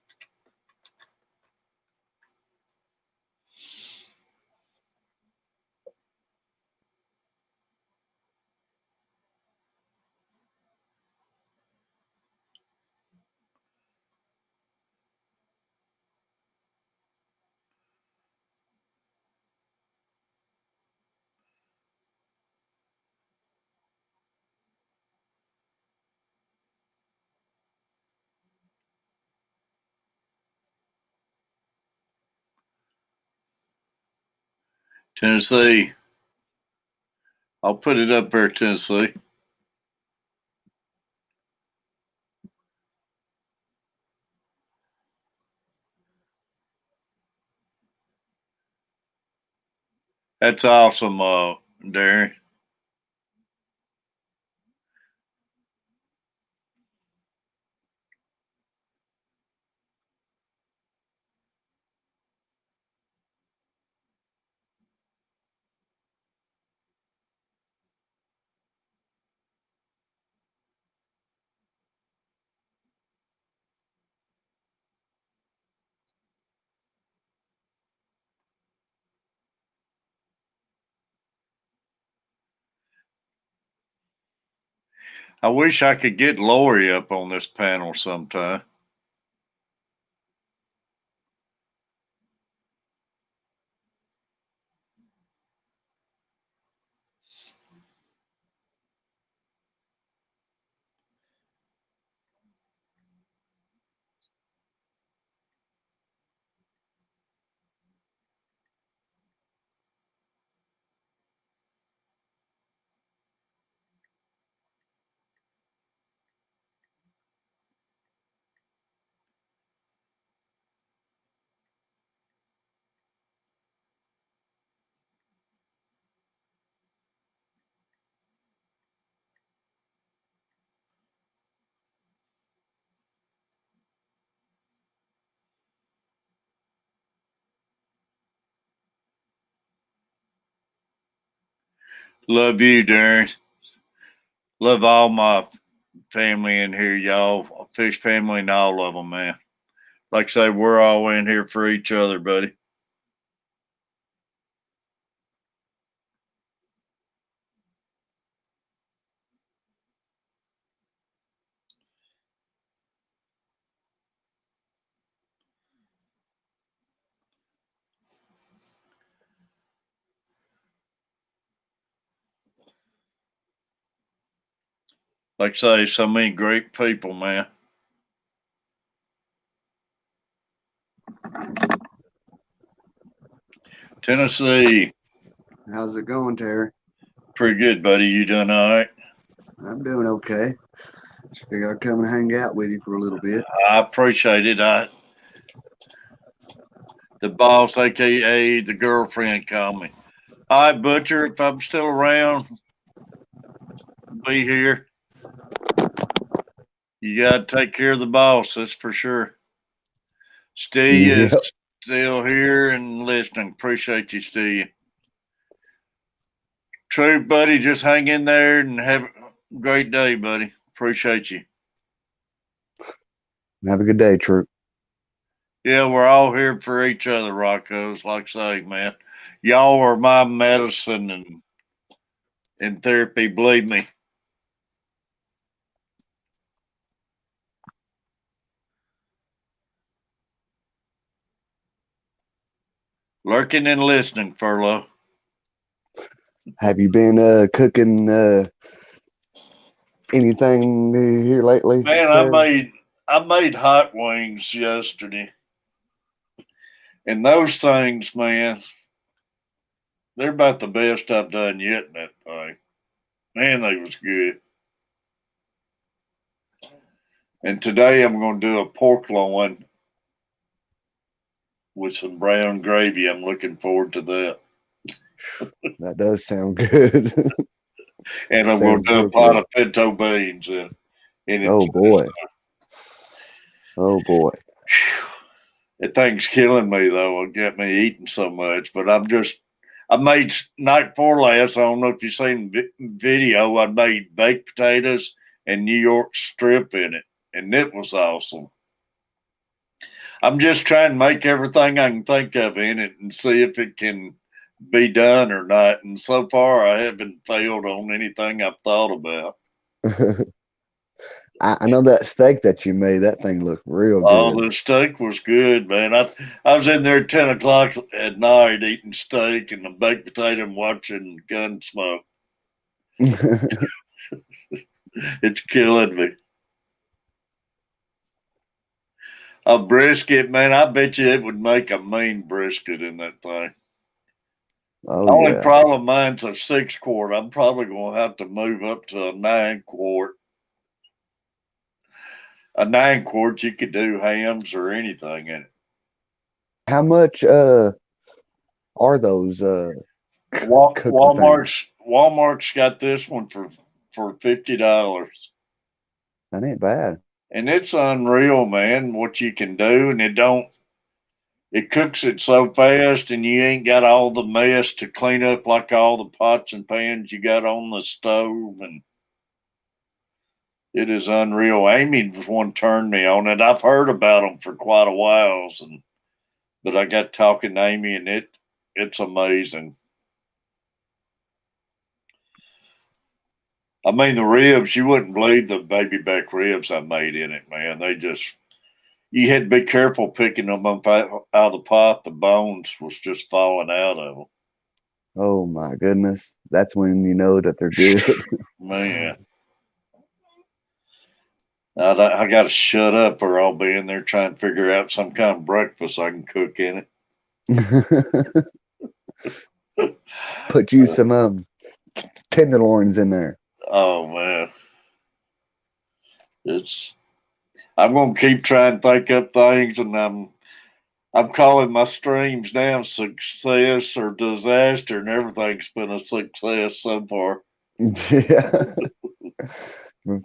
Tennessee. I'll put it up there, Tennessee. That's awesome, Darren. I wish I could get Lori up on this panel sometime. Love you, Darren. Love all my family in here, y'all. Fish family and all of them, man. Like I say, we're all in here for each other, buddy. Like I say, so many great people, man. Tennessee. How's it going, Terry? Pretty good, buddy. You doing all right? I'm doing okay. Just figure I'd come and hang out with you for a little bit. I appreciate it. The boss, aka the girlfriend, called me. All right, Butcher, if I'm still around, be here. You got to take care of the boss, that's for sure. Steve Yep. is still here and listening. Appreciate you, Steve. True, buddy, just hang in there and have a great day, buddy. Appreciate you. Have a good day, Troop. Yeah, we're all here for each other, Roccos. Like I say, man, y'all are my medicine and therapy. Believe me. Lurking and listening, Furlough. Have you been cooking anything here lately, Man, Terry? I made hot wings yesterday. And those things, man, they're about the best I've done yet in that thing. Man, they was good. And today I'm going to do a pork loin with some brown gravy. I'm looking forward to that. That does sound good. And I'm going Sounds to do real a pot good. of pinto beans in it. Oh boy. Oh boy. That thing's killing me though. It got me eating so much. But I made night before last. I don't know if you've seen video. I made baked potatoes and New York strip in it, and it was awesome. I'm just trying to make everything I can think of in it and see if it can be done or not. And so far, I haven't failed on anything I've thought about. I know that steak that you made, that thing looked real Oh, good. the steak was good, man. I was in there at 10 o'clock at night eating steak and a baked potato and watching Gunsmoke. It's killing me. A brisket, man, I bet you it would make a mean brisket in that thing. Oh The only yeah. problem mine's a 6 quart. I'm probably going to have to move up to a 9 quart. A 9 quart, you could do hams or anything in it. How much are those cooking things? Walmart's got this one for $50. That ain't bad. And it's unreal, man, what you can do. And it cooks it so fast, and you ain't got all the mess to clean up, like all the pots and pans you got on the stove. And it is unreal. Amy was one turned me on it. I've heard about them for quite a while, but I got talking to Amy, and it's amazing. I mean, the ribs, you wouldn't believe the baby back ribs I made in it, man. You had to be careful picking them up out of the pot. The bones was just falling out of them. Oh my goodness. That's when you know that they're good. Man, I got to shut up or I'll be in there trying to figure out some kind of breakfast I can cook in it. Put you some tenderloins in there. Oh, man. I'm going to keep trying to think up things, and I'm calling my streams now success or disaster, and everything's been a success so far. Yeah.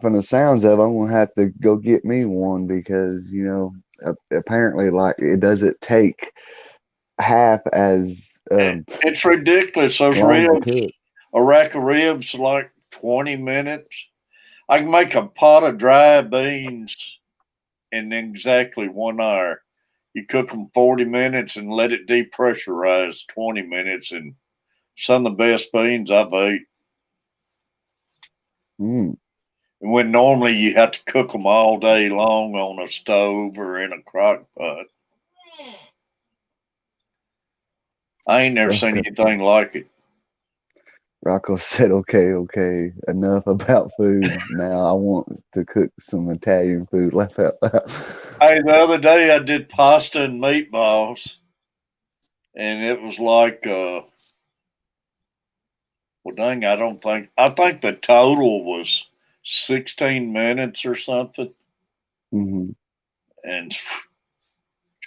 From the sounds of it, I'm gonna have to go get me one because apparently, like, it doesn't take half as It's ridiculous. Those long to ribs, cook. a rack of ribs, like 20 minutes. I can make a pot of dry beans in exactly 1 hour. You cook them 40 minutes and let it depressurize 20 minutes, and some of the best beans I've ate. Mm, And when normally you have to cook them all day long on a stove or in a crock pot. I ain't never seen anything like it. Rocco said, okay, enough about food. Now I want to cook some Italian food. Laugh out loud. Hey, the other day I did pasta and meatballs, and it was like, well, dang, I think the total was 16 minutes or something, Hmm. and it's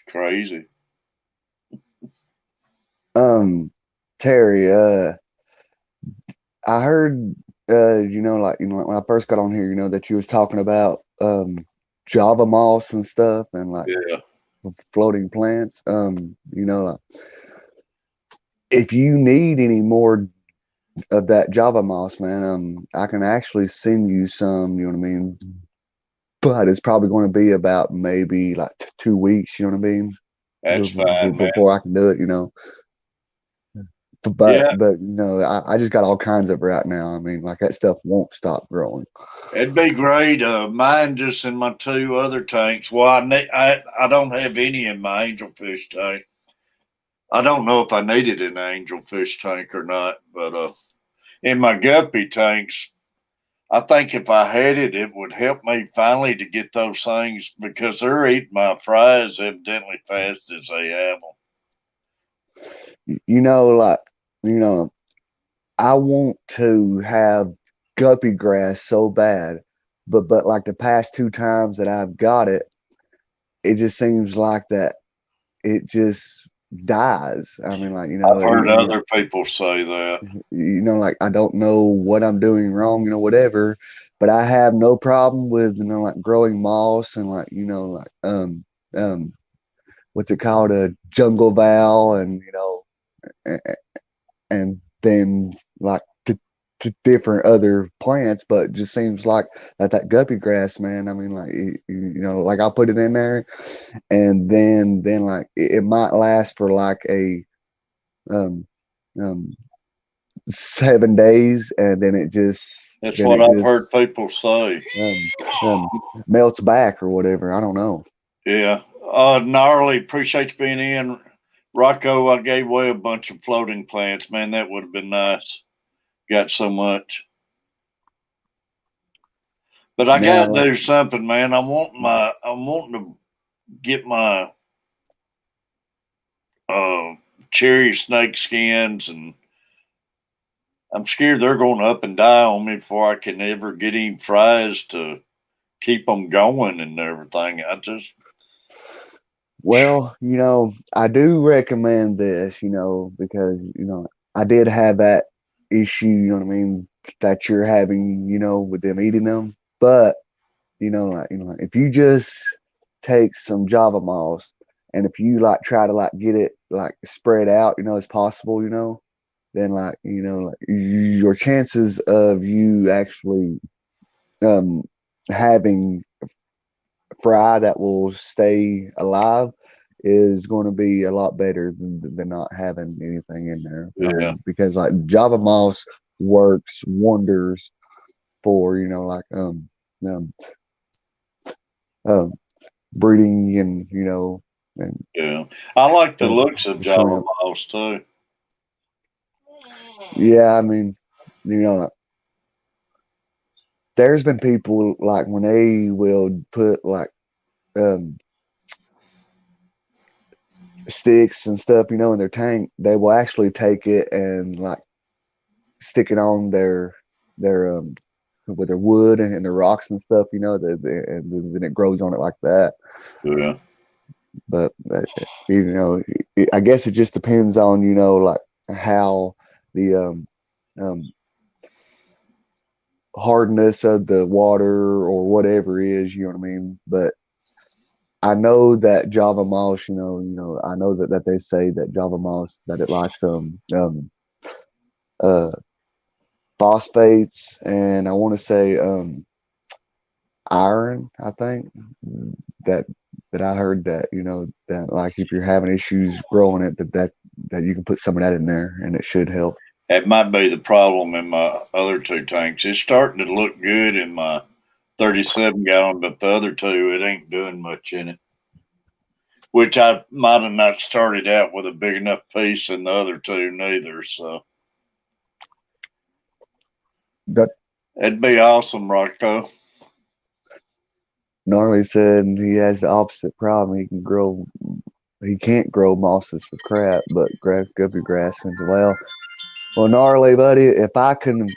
crazy. Terry, I heard, like when I first got on here, that you was talking about Java moss and stuff and like Yeah, floating plants. Like, if you need any more of that Java moss, man, I can actually send you some. You know what I mean? But it's probably going to be about maybe like 2 weeks. You know what I mean? that's fine, man. Before I can do it, But Yeah, I just got all kinds of right now. I mean, like, that stuff won't stop growing. it'd be great. Mine just in my 2 other tanks. Well, I don't have any in my angelfish tank. I don't know if I needed an angelfish tank or not, but in my guppy tanks, I think if I had it, it would help me finally to get those things because they're eating my fries evidently fast as they have them. You know, like, you know, I want to have guppy grass so bad, but like the past 2 times that I've got it, it just seems like that it just dies. I mean, like, I've heard other people say that. like I don't know what I'm doing wrong, whatever, but I have no problem with, like growing moss and like, like, um, what's it called? A jungle val and, and then like to different other plants, but it just seems like that guppy grass, man. I mean, like, like I'll put it in there and then like it might last for like a, um, um, 7 days, and then it just That's what I've heard people say. melts back or whatever. I don't know. Yeah. Gnarly, appreciate you being in. Rocco, I gave away a bunch of floating plants, man. That would have been nice. Got so much. But I Now, gotta do something, man. I'm wanting to get my cherry snake skins, and I'm scared they're going up and die on me before I can ever get any fries to keep them going and everything. well, I do recommend this, because I did have that issue, what I mean, that you're having, with them eating them. But like, if you just take some Java moss and if you like try to like get it like spread out, as possible, then like, like your chances of you actually um having fry that will stay alive is going to be a lot better than not having anything in there. Yeah. Because like Java moss works wonders for, like um breeding and and Yeah. I like the looks of Java shrimp. mouse too. Yeah, I mean, there's been people like when they will put like um sticks and stuff, in their tank, they will actually take it and like stick it on their with their wood and their rocks and stuff, and then it grows on it like that. Yeah. But I guess it just depends on like how the um hardness of the water or whatever is, what I mean. But I know that Java moss, I know that they say that Java moss that it likes uh phosphates and I want to say iron, I think that I heard that that like if you're having issues growing it that you can put some of that in there and it should help. That might be the problem in my other two tanks. It's starting to look good in my 37 gallon, but the other two, it ain't doing much in it. Which I might have not started out with a big enough piece in the other two neither. So that'd be awesome, Rocco. Gnarly said he has the opposite problem. He can't grow mosses for crap, but guppy grass as well. Well, Gnarly, buddy, if I can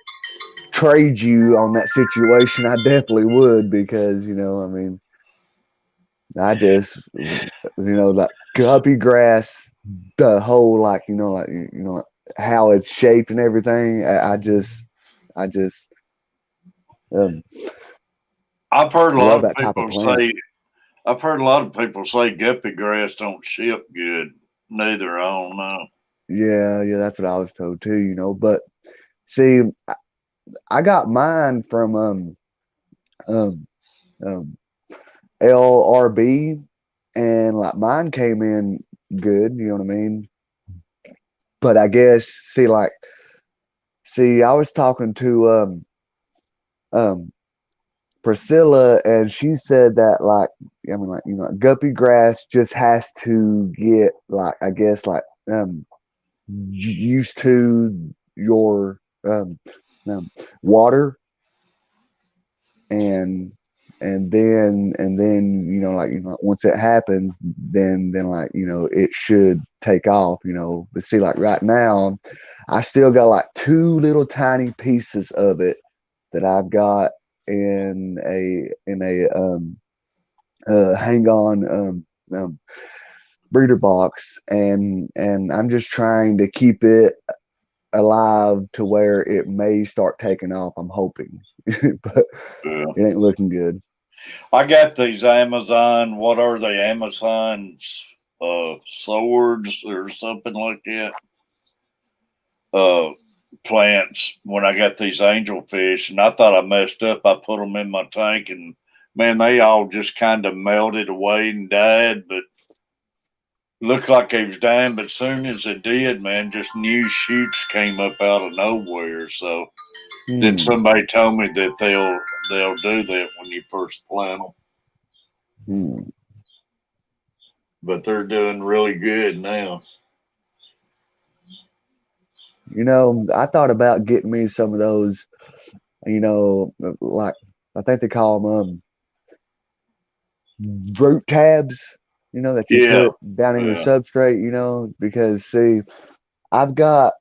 trade you on that situation, I definitely would because, I mean, I just, that guppy grass, the whole, like, how it's shaped and everything. I just, um, I've heard a lot love of that type of people plant. say, I've heard a lot of people say guppy grass don't ship good. Neither, I don't know. Yeah, that's what I was told too, but see, I got mine from um LRB and like mine came in good, you know what I mean? But I guess I was talking to um Priscilla and she said that like I mean like guppy grass just has to get like I guess like um, used to your um, water, and then once it happens, then like it should take off. But see, like right now, I still got like two little tiny pieces of it that I've got in a hang on breeder box, and I'm just trying to keep it alive to where it may start taking off. I'm hoping, but Yeah. it ain't looking good. I got these Amazon, what are they? Amazon swords or something like that. Plants when I got these angelfish, and I thought I messed up. I put them in my tank, and man, they all just kind of melted away and died. But looked like they was dying. But soon as it did, man, just new shoots came up out of nowhere. So then somebody told me that they'll do that when you first plant them. But they're doing really good now. I thought about getting me some of those, like I think they call them root tabs, that you Yeah, put down in your substrate, because see, I've got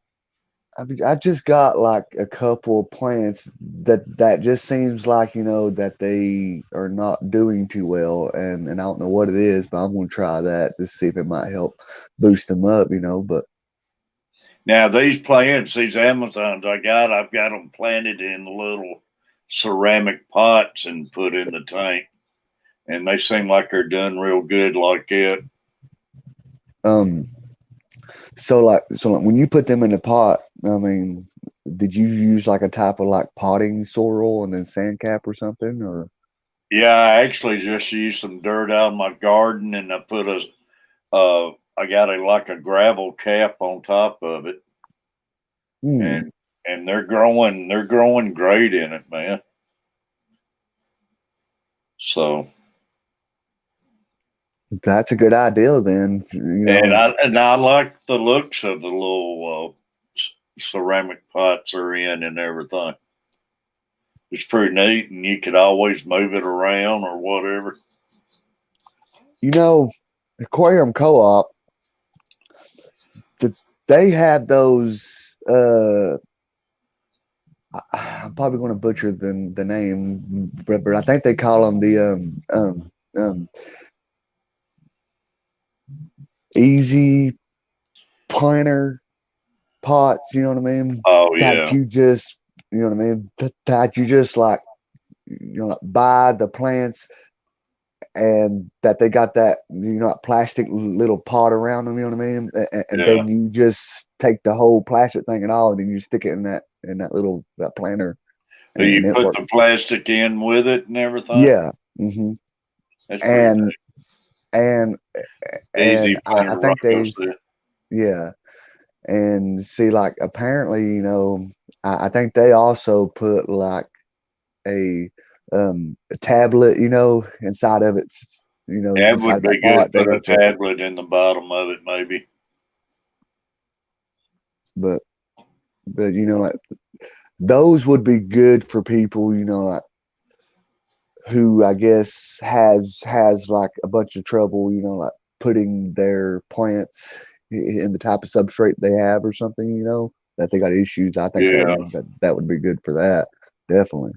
I just got like a couple plants that just seems like that they are not doing too well, and I don't know what it is, but I'm gonna try that to see if it might help boost them up, but now these plants, these Amazons I've got them planted in little ceramic pots and put in the tank, and they seem like they're doing real good like that. So when you put them in the pot, I mean, did you use like a type of like potting soil and then sand cap or something, or? Yeah, I actually just used some dirt out of my garden, and I put I got like a gravel cap on top of it, and they're growing great in it, man. So That's a good idea then, and I like the looks of the little ceramic pots they're in and everything. It's pretty neat, and you could always move it around or whatever. Aquarium Co-op, they have those. I'm probably going to butcher the name, but I think they call them the easy planter pots. You know what I mean? Oh That yeah, you just, you know what I mean? That you just like, like buy the plants, and that they got that plastic little pot around them. You know what I mean? And yeah. then you just take the whole plastic thing and all, and then you stick it in that little that planter, Do and you it put works. the plastic in with it and everything? Yeah. That's pretty And and easy I planter think they, rocos there. yeah. And see, like apparently, I think they also put like a tablet, inside of it, That inside would of that be good. pot. They Put a got the, tablet in the bottom of it, maybe. but like those would be good for people, like who I guess has like a bunch of trouble, like putting their plants in the type of substrate they have or something, that they got issues. I think Yeah, that would be good for that. Definitely.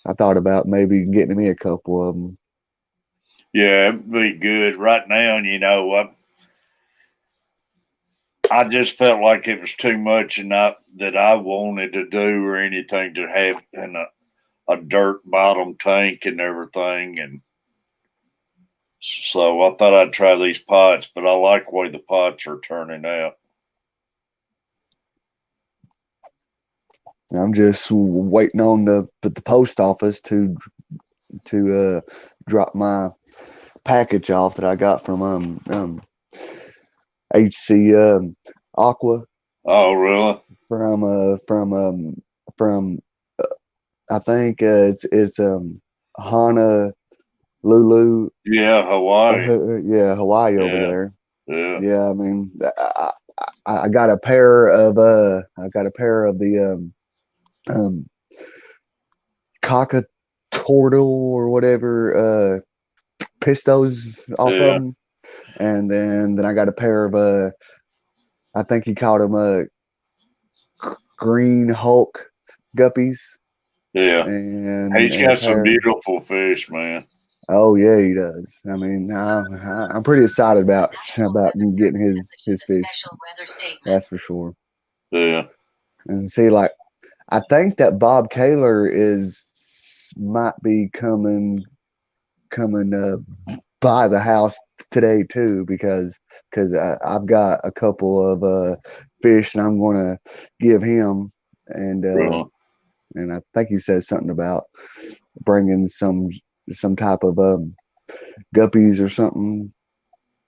I thought about maybe getting me a couple of them. yeah, it'd be good. Right now, I just felt like it was too much, and not that I wanted to do or anything to have in a dirt bottom tank and everything, and so I thought I'd try these pots. But I like the way the pots are turning out. I'm just waiting on the post office to drop my package off that I got from HC Aqua Oh, really? from I think it's Honolulu, Yeah, Hawaii. yeah, Hawaii over Yeah, there. Yeah. Yeah, I mean, I got a pair of the cockatoortle or whatever pistos off of Yeah. them, and then I got a pair of I think he called them green Hulk guppies, Yeah. and He's a got some pair. beautiful fish, man. Oh yeah, he does. I mean, I'm pretty excited about getting his fish. That's for sure. Yeah. And see, like, I think that Bob Kaler might be coming by the house today too, because I've got a couple of fish that I'm gonna give him, and Really. and I think he says something about bringing some type of guppies or something.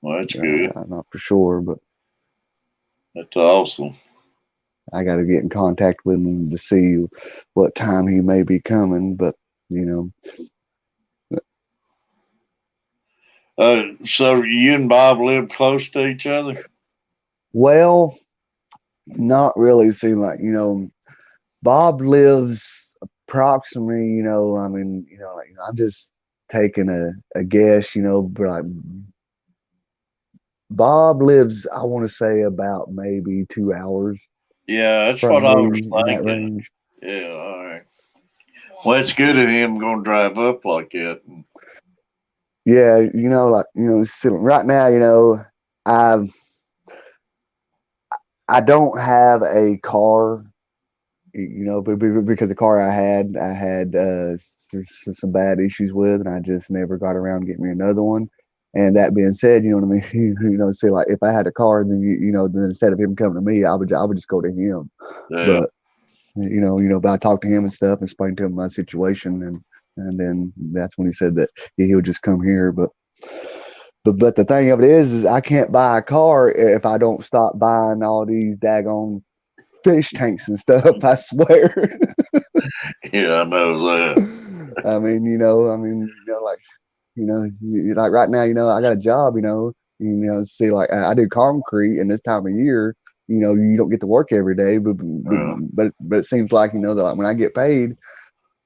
Well, that's good. I'm not for sure, but That's awesome. I got to get in contact with him to see what time he may be coming. But you know, So you and Bob live close to each other? well, not really. Seem like Bob lives approximately. I mean, like, I'm just taking a guess. But like Bob lives, I want to say about maybe 2 hours Yeah, that's what from I was me in that thinking. range. Yeah, all right. Well, it's good of him going to drive up like that. Yeah, like so right now, I've I don't have a car, because the car I had some bad issues with, and I just never got around to getting me another one. And that being said, you know what I mean. See, like if I had a car, then then instead of him coming to me, I would just go to him. Yeah, But but I talked to him and stuff and explained to him my situation, and then that's when he said that he would just come here. But the thing of it is I can't buy a car if I don't stop buying all these daggone fish tanks and stuff. I swear. yeah, I know that. Like like right now, I got a job. See, like I do concrete, and this time of year, you don't get to work every day, Yeah, but it seems like that like when I get paid,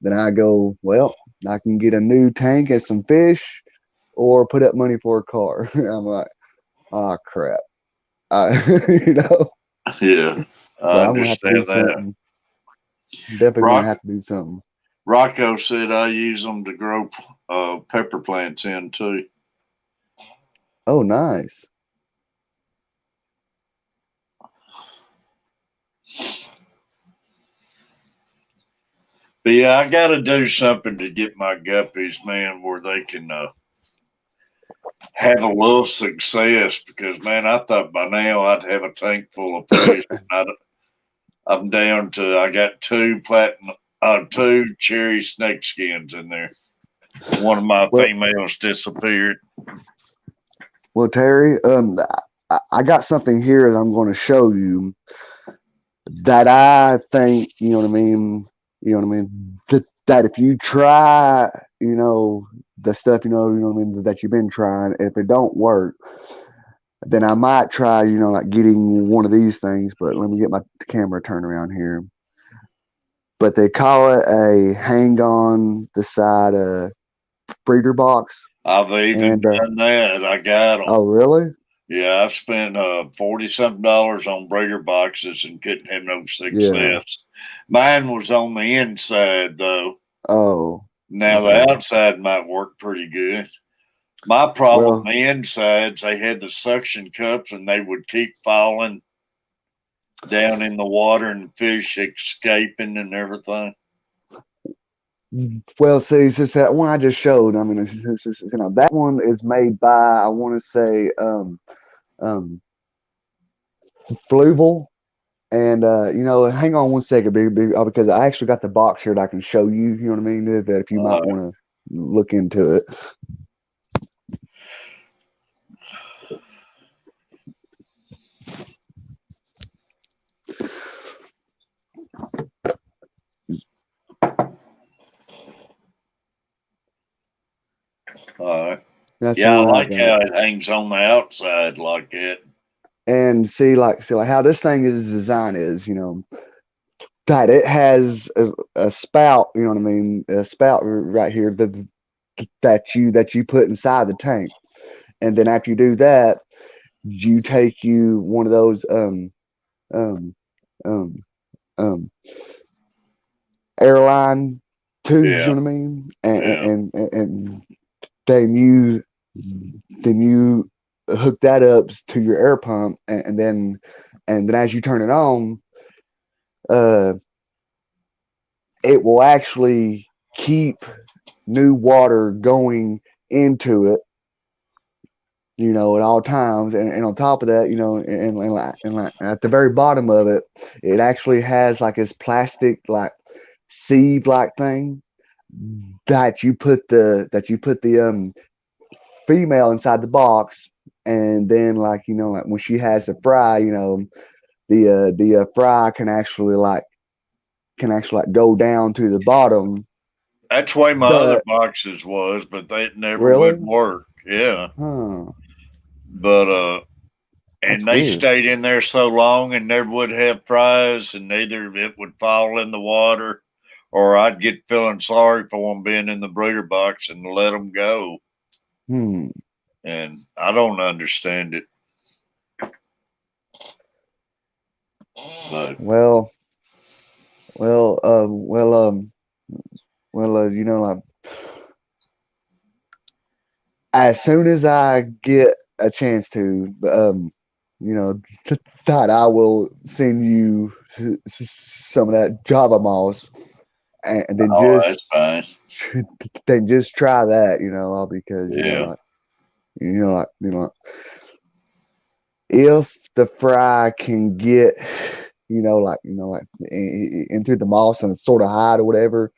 then I go, well, I can get a new tank and some fish, or put up money for a car. I'm like, oh crap. you know, yeah, but I I'm gonna have to do understand that. something. Definitely gonna Rock have to do something. Rocco said I use them to grow pepper plants in too. Oh, nice. But yeah, I got to do something to get my guppies, man, where they can have a little success. Because man, I thought by now I'd have a tank full of fish. I'm down to I got two cherry snake skins in there. One of my Well, females disappeared. Terry, I got something here that I'm going to show you that I think, that if you try, the stuff, that you've been trying, if it don't work, then I might try, like getting one of these things. But let me get my camera turned around here. But they call it a hang on the side breeder box. I've even And done that. I got them. oh, really? Yeah, I've spent $40-something on breeder boxes and couldn't have no Yeah. success. Mine was on the inside though. Oh, Now okay. the outside might work pretty good. My problem, Well, the insides, they had the suction cups and they would keep falling down in the water and fish escaping and everything. see, since that one I just showed, I mean, that one is made by, I want to say, um, Fluval. And hang on one second, because I actually got the box here that I can show you. You know what I mean? That if you might want to look into it. All right. That's the Yeah, I one I like got. how it hangs on the outside like that. And see how this thing is designed is, that it has a spout, you know what I mean, a spout right here that you put inside the tank, and then after you do that, you take you one of those um um um airline tubes, Yeah, you know what I mean, yeah. and then you hook that up to your air pump, and then as you turn it on, uh, it will actually keep new water going into it, at all times. And on top of that, and at the very bottom of it, it actually has like this plastic like sieve like thing that you put the female inside the box, and then like when she has the fry, the fry can actually go down to the bottom. That's the way my other But boxes was, but they never would really, work. Yeah. huh? But That's and they weird. stayed in there so long and never would have fries, and neither it would fall in the water, or I'd get feeling sorry for them being in the breeder box and let them go. Hmm. And I don't understand it, but Well, well, like as soon as I get a chance to, that I will send you some of that Java mouse, and then oh, that's just fine. try that, all because Yeah. if the fry can get into the moss and sort of hide or whatever,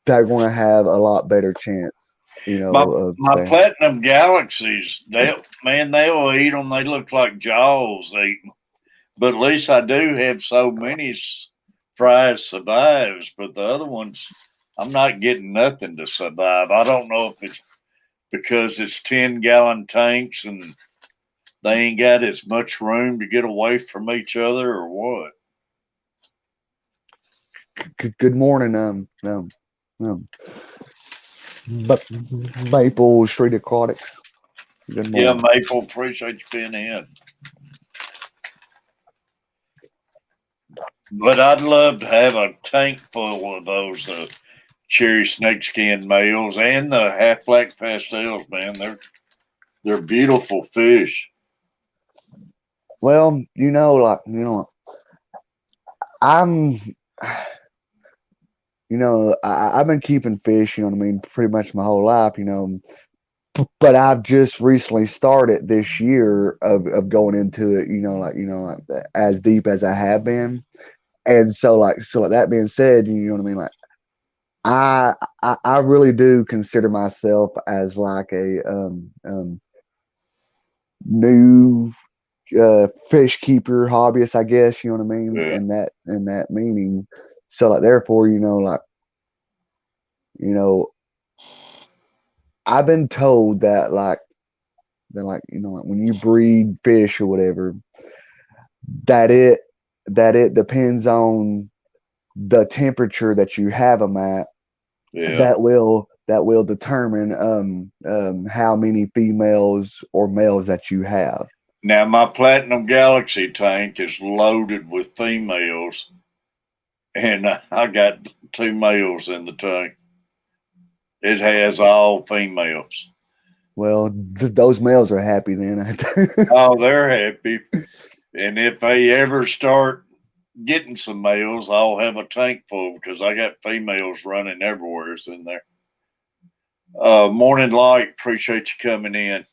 they're going to have a lot better chance, My of my staying. platinum galaxies, they'll eat them. They look like jaws eating. But at least I do have so many fries survives. But the other ones, I'm not getting nothing to survive. I don't know if it's because it's 10-gallon tanks and they ain't got as much room to get away from each other or what. Good morning, um, but Maple Street Aquatics. Good Yeah, morning. Maple, appreciate you being in. But I'd love to have a tank full of those cherry snakeskin males and the half black pastels, man. They're beautiful fish. Well, I'm, I've been keeping fish, pretty much my whole life, but I've just recently started this year of going into it, like as deep as I have been. And so that being said, you know what I mean? Like I really do consider myself as like a new fish keeper hobbyist, I guess, you know what I mean, Yeah, in that meaning. So like therefore, you know, I've been told that like when you breed fish or whatever, that it depends on the temperature that you have them at, yeah. that will determine how many females or males that you have. Now my Platinum Galaxy tank is loaded with females, and I got 2 males in the tank. It has all females. Well, those males are happy then. Oh, they're happy. And if they ever start getting some males, I'll have a tank full because I got females running everywhere in there. Morning light, appreciate you coming in.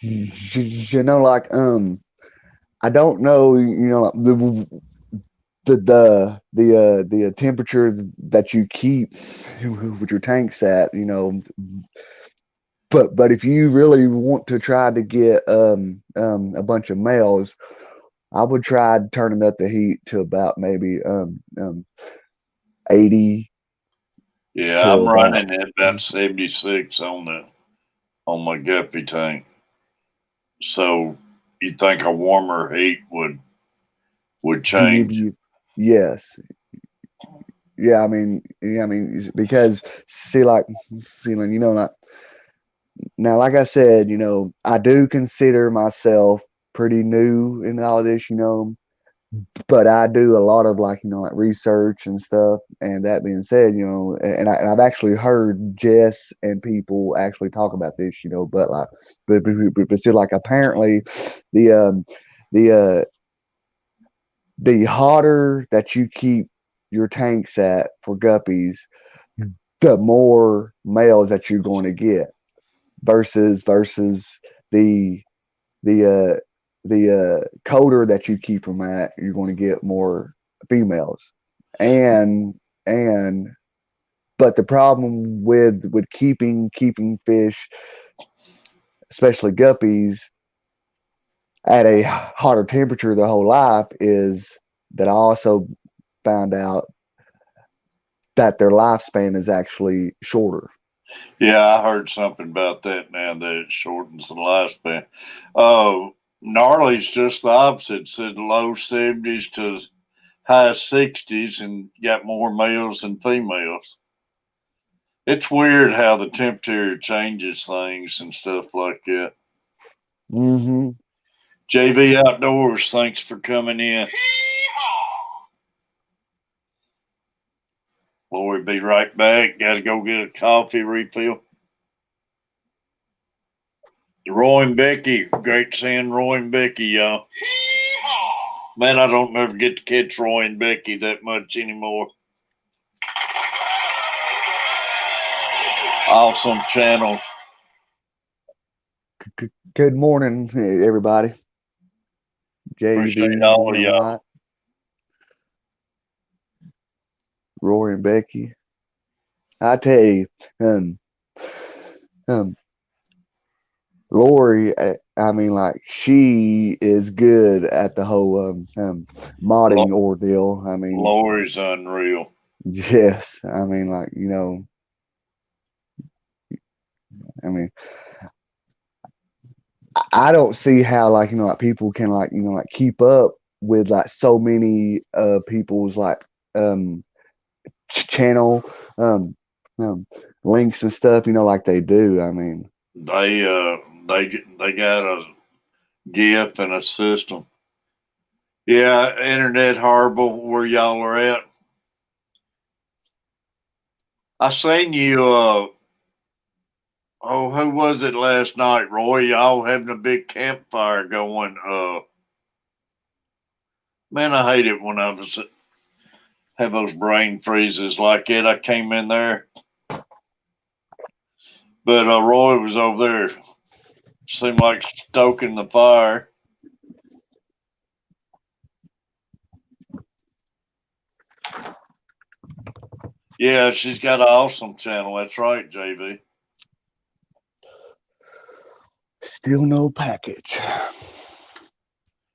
Like I don't know, like the temperature that you keep with your tanks at, but if you really want to try to get a bunch of males, I would try turning up the heat to about maybe 80 Yeah, I'm to about. running at about 76 on my guppy tank. So you think a warmer heat would Give change? you, yes, yeah. Because you know, like now, like I said, you know, I do consider myself pretty new in all of this, you know, but I do a lot of like, you know, like research and stuff. And that being said, you know, and I've actually heard Jess and people actually talk about this, you know, but like, but see, like apparently the, the, the hotter that you keep your tanks at for guppies, the more males that you're going to get versus the the colder that you keep them at, you're going to get more females. And and but the problem with keeping fish, especially guppies, at a hotter temperature the whole life is that I also found out that their lifespan is actually shorter. Yeah, I heard something about that now that it shortens the lifespan. Gnarly's just the opposite. Said low 70s to high 60s and got more males than females. It's weird how the temperature changes things and stuff like that. Mm-hmm. JV Outdoors, thanks for coming in. Lori, be right back. Got to go get a coffee refill. Roy and Becky, great seeing Roy and Becky, y'all. Man, I don't ever get to catch Roy and Becky that much anymore. Awesome channel. Good morning, everybody. Appreciate JV, all of morning y'all. light. Rory and Becky. I tell you, um, Lori, I mean, like she is good at the whole modding ordeal. I mean, Lori's unreal. yes, I mean, like you know, I mean, I don't see how like you know like people can like you know like keep up with like so many people's like um channel um, um links and stuff. You know, like they do. I mean, They got a gift and a system. Yeah, internet horrible where y'all are at. I seen you who was it last night, Roy? Y'all having a big campfire going. Man, I hate it when I was have those brain freezes like it. I came in there, but Roy was over there. Seemed like stoking the fire. Yeah, she's got an awesome channel. That's right, JV. still no package.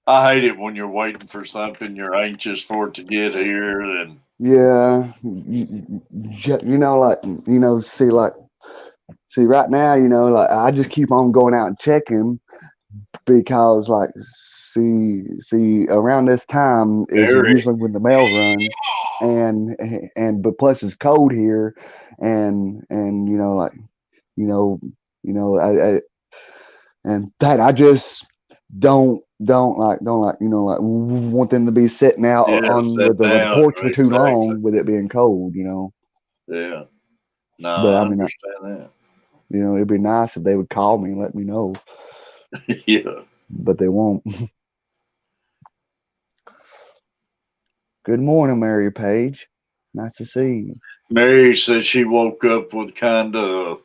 I hate it when you're waiting for something, you're anxious for it to get here, and Yeah, you know, like you know, see, right now, you know, like I just keep on going out and checking because, like, see, around this time is Eric. usually when the mail runs, but plus it's cold here, and you know, like, you know, I and that I just don't like you know like want them to be sitting out Yeah, on sit the down. porch for too Exactly. long with it being cold, you know. Yeah. No, But I I mean, understand you know, it'd be nice if they would call me and let me know, that. Yeah. but they won't. Good morning, Mary Page. Nice to see you. Mary said she woke up with kind of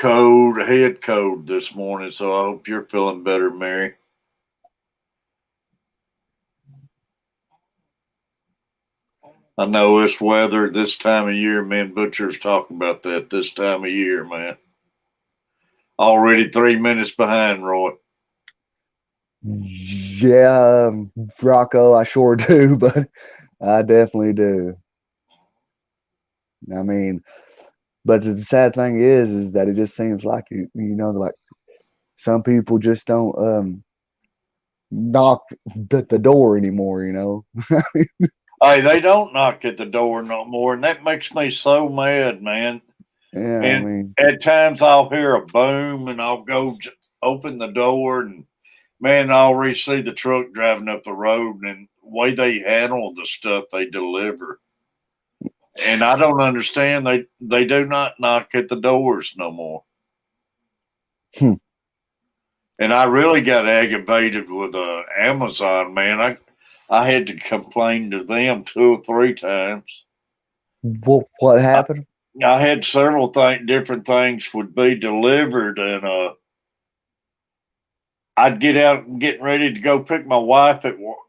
head cold this morning, so I hope you're feeling better, Mary. I know it's weather this time of year. Me and Butcher's talking about that this time of year, man. Already 3 minutes behind, Roy. Yeah, Rocco, I sure do, but I definitely do. I mean, but the sad thing is that it just seems like like some people just don't knock at the door anymore. Hey, they don't knock at the door no more, and that makes me so mad, man. Yeah, I And mean, at times I'll hear a boom, and I'll go open the door, and man, I already see the truck driving up the road, and the way they handle the stuff they deliver. And I don't understand. They do not knock at the doors no more. hmm, And I really got aggravated with Amazon, man. I had to complain to them 2 or 3 times. what I, happened? I had several different things would be delivered, and I'd get out and get ready to go pick my wife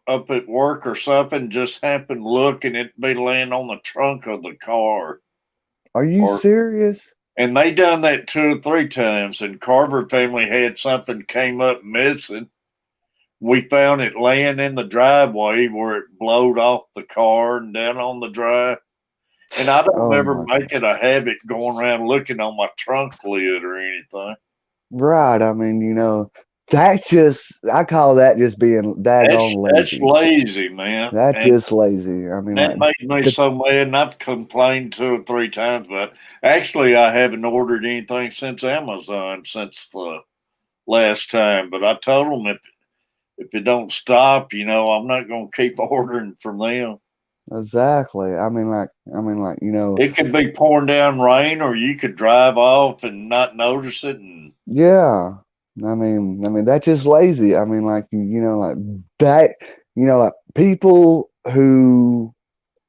up at work or something. Just happen to look, and it'd be laying on the trunk of the car. Are you Or serious? and they done that 2 or 3 times. And Carver family had something came up missing. We found it laying in the driveway where it blowed off the car and down on the drive. And I don't Oh ever my make God. it a habit going around looking on my trunk lid or anything. Right. I mean, that's just I call that just being daggone That's lazy. lazy, man. That's just lazy. I mean, That like made me the so mad, and I've complained 2 or 3 times about it. Actually, I haven't ordered anything since Amazon since the last time, but I told them if it don't stop, I'm not going to keep ordering from them. exactly. It could be pouring down rain, or you could drive off and not notice it. And Yeah. I mean that's just lazy. I mean, like that. Like people who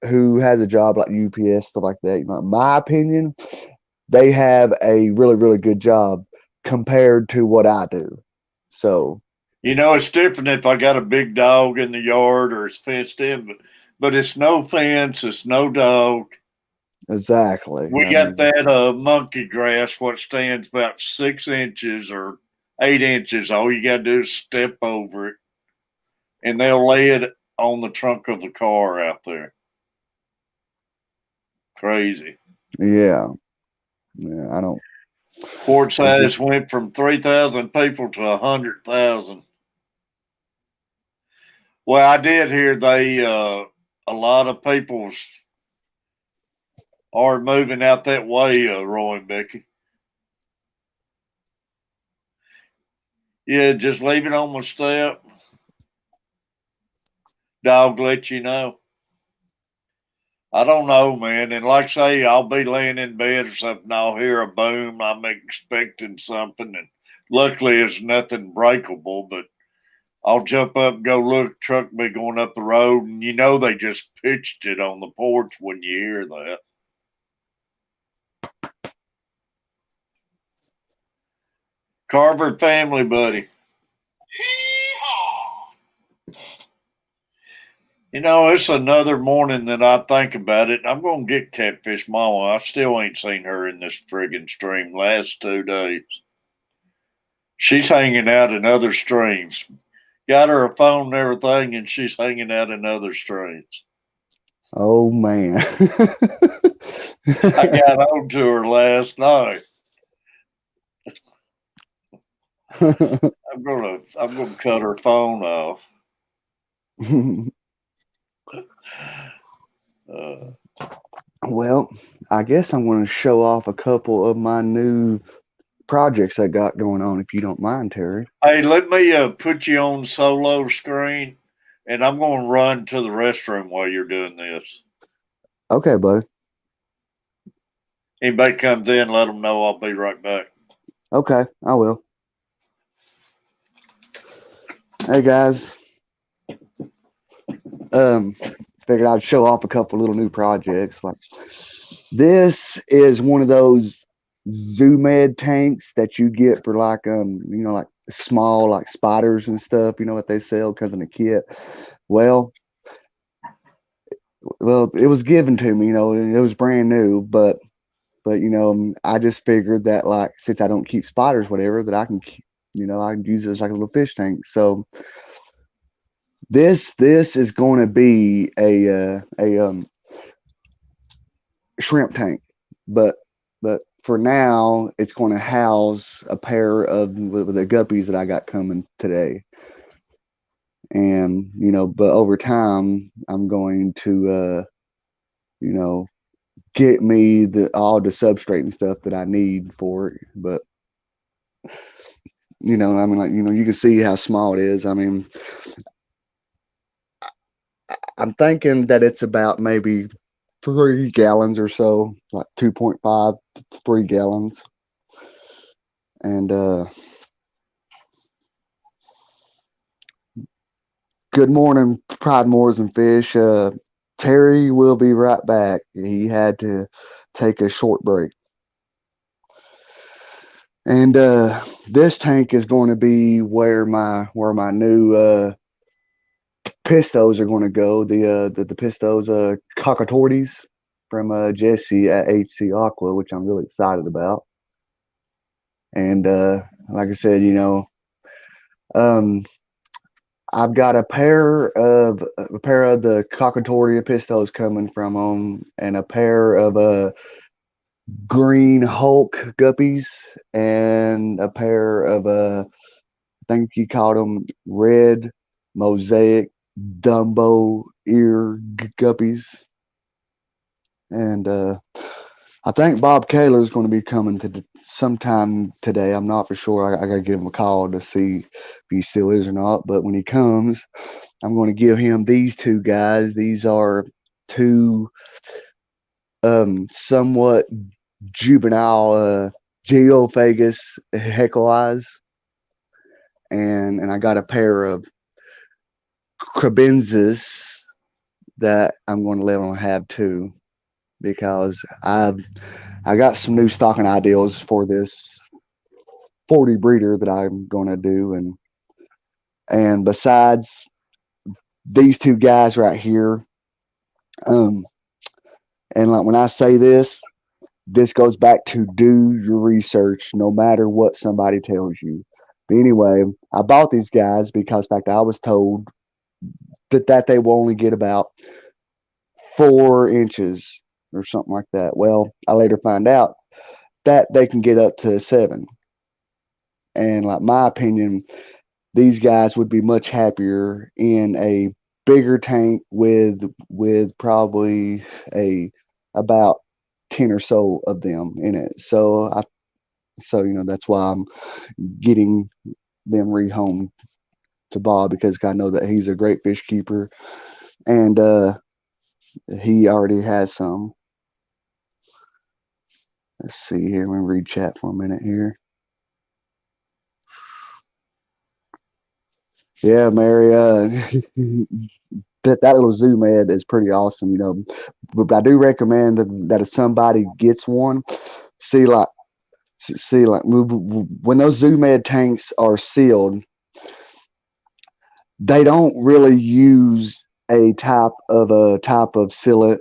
has a job like UPS stuff like that. In my opinion, they have a really really good job compared to what I do. So it's different if I got a big dog in the yard or it's fenced in, but it's no fence, it's no dog. exactly. We I got mean, that monkey grass, what stands about 6 inches or 8 inches. All you got to do is step over it, and they'll lay it on the trunk of the car out there. Crazy. yeah, yeah. I don't. Fort It size just went from 3,000 people to 100,000. Well, I did hear a lot of people are moving out that way, Roy and Becky. Yeah, just leave it on my step. Dog let you know. I don't know, man. And like I say, I'll be laying in bed or something. I'll hear a boom. I'm expecting something. And luckily, it's nothing breakable, but I'll jump up and go look. Truck be going up the road. And they just pitched it on the porch when you hear that. Carver family, buddy. It's another morning that I think about it. I'm going to get Catfish Mama. I still ain't seen her in this friggin' stream last 2 days. She's hanging out in other streams. Got her a phone and everything, and she's hanging out in other streams. oh man. I got on to her last night. I'm gonna cut her phone off. Uh, Well, I guess I'm going to show off a couple of my new projects I got going on, if you don't mind, Terry. hey, let me put you on solo screen, and I'm gonna run to the restroom while you're doing this. Okay, buddy. Anybody comes in, let them know I'll be right back. Okay, I will. Hey guys, figured I'd show off a couple little new projects. Like this is one of those Zoomed tanks that you get for like like small like spiders and stuff. You know what they sell comes in a kit. Well, it was given to me. And it was brand new, but I just figured that like since I don't keep spiders, whatever, that I can I can use it as like a little fish tank. So this is going to be a shrimp tank, but for now it's going to house a pair of the guppies that I got coming today. And but over time I'm going to get me all the substrate and stuff that I need for it. But I mean, like, you can see how small it is. I mean, I'm thinking that it's about maybe 3 gallons or so, like 2.5 to 3 gallons. And good morning, Pride Moors and Fish. Terry will be right back. He had to take a short break. And this tank is going to be where my new pistos are going to go. The pistos cockatories from Jesse at HC Aqua, which I'm really excited about. And like I said, I've got a pair of the cockatoria pistos coming from them, and a pair of green Hulk guppies, and a pair of I think you called them red mosaic Dumbo ear guppies. And I think Bob Kaler is going to be coming to sometime today. I'm not for sure. I got to give him a call to see if he still is or not. But when he comes, I'm going to give him these two guys. These are two somewhat juvenile Geophagus heckle eyes. And I got a pair of Crabensis that I'm going to let them have too, because I got some new stocking ideals for this 40 breeder that I'm going to do. And besides these two guys right here, and like when I say this goes back to do your research, no matter what somebody tells you. But anyway, I bought these guys because, in fact, I was told that they will only get about 4 inches or something like that. Well, I later find out that they can get up to 7. And like my opinion, these guys would be much happier in a bigger tank with probably about 10 or so of them in it. So that's why I'm getting them rehomed to Bob, because I know that he's a great fish keeper, and he already has some. Let's see here. Let me read chat for a minute here. Yeah, Mary, that little zoom ad is pretty awesome, But I do recommend that if somebody gets one, see like when those zoom ad tanks are sealed, they don't really use a type of sealant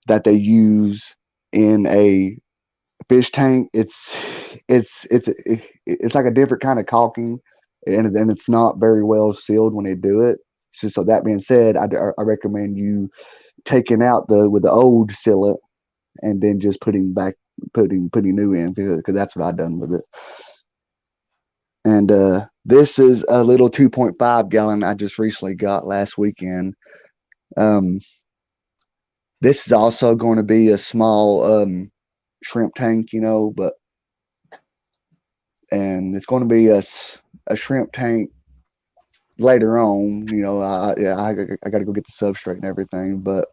that they use in a fish tank. It's like a different kind of caulking, and it's not very well sealed when they do it. So that being said, I recommend you taking out with the old sealant and then just putting new in, because that's what I've done with it. And this is a little 2.5 gallon I just recently got last weekend. This is also going to be a small shrimp tank, and it's going to be a shrimp tank later on. I got to go get the substrate and everything, but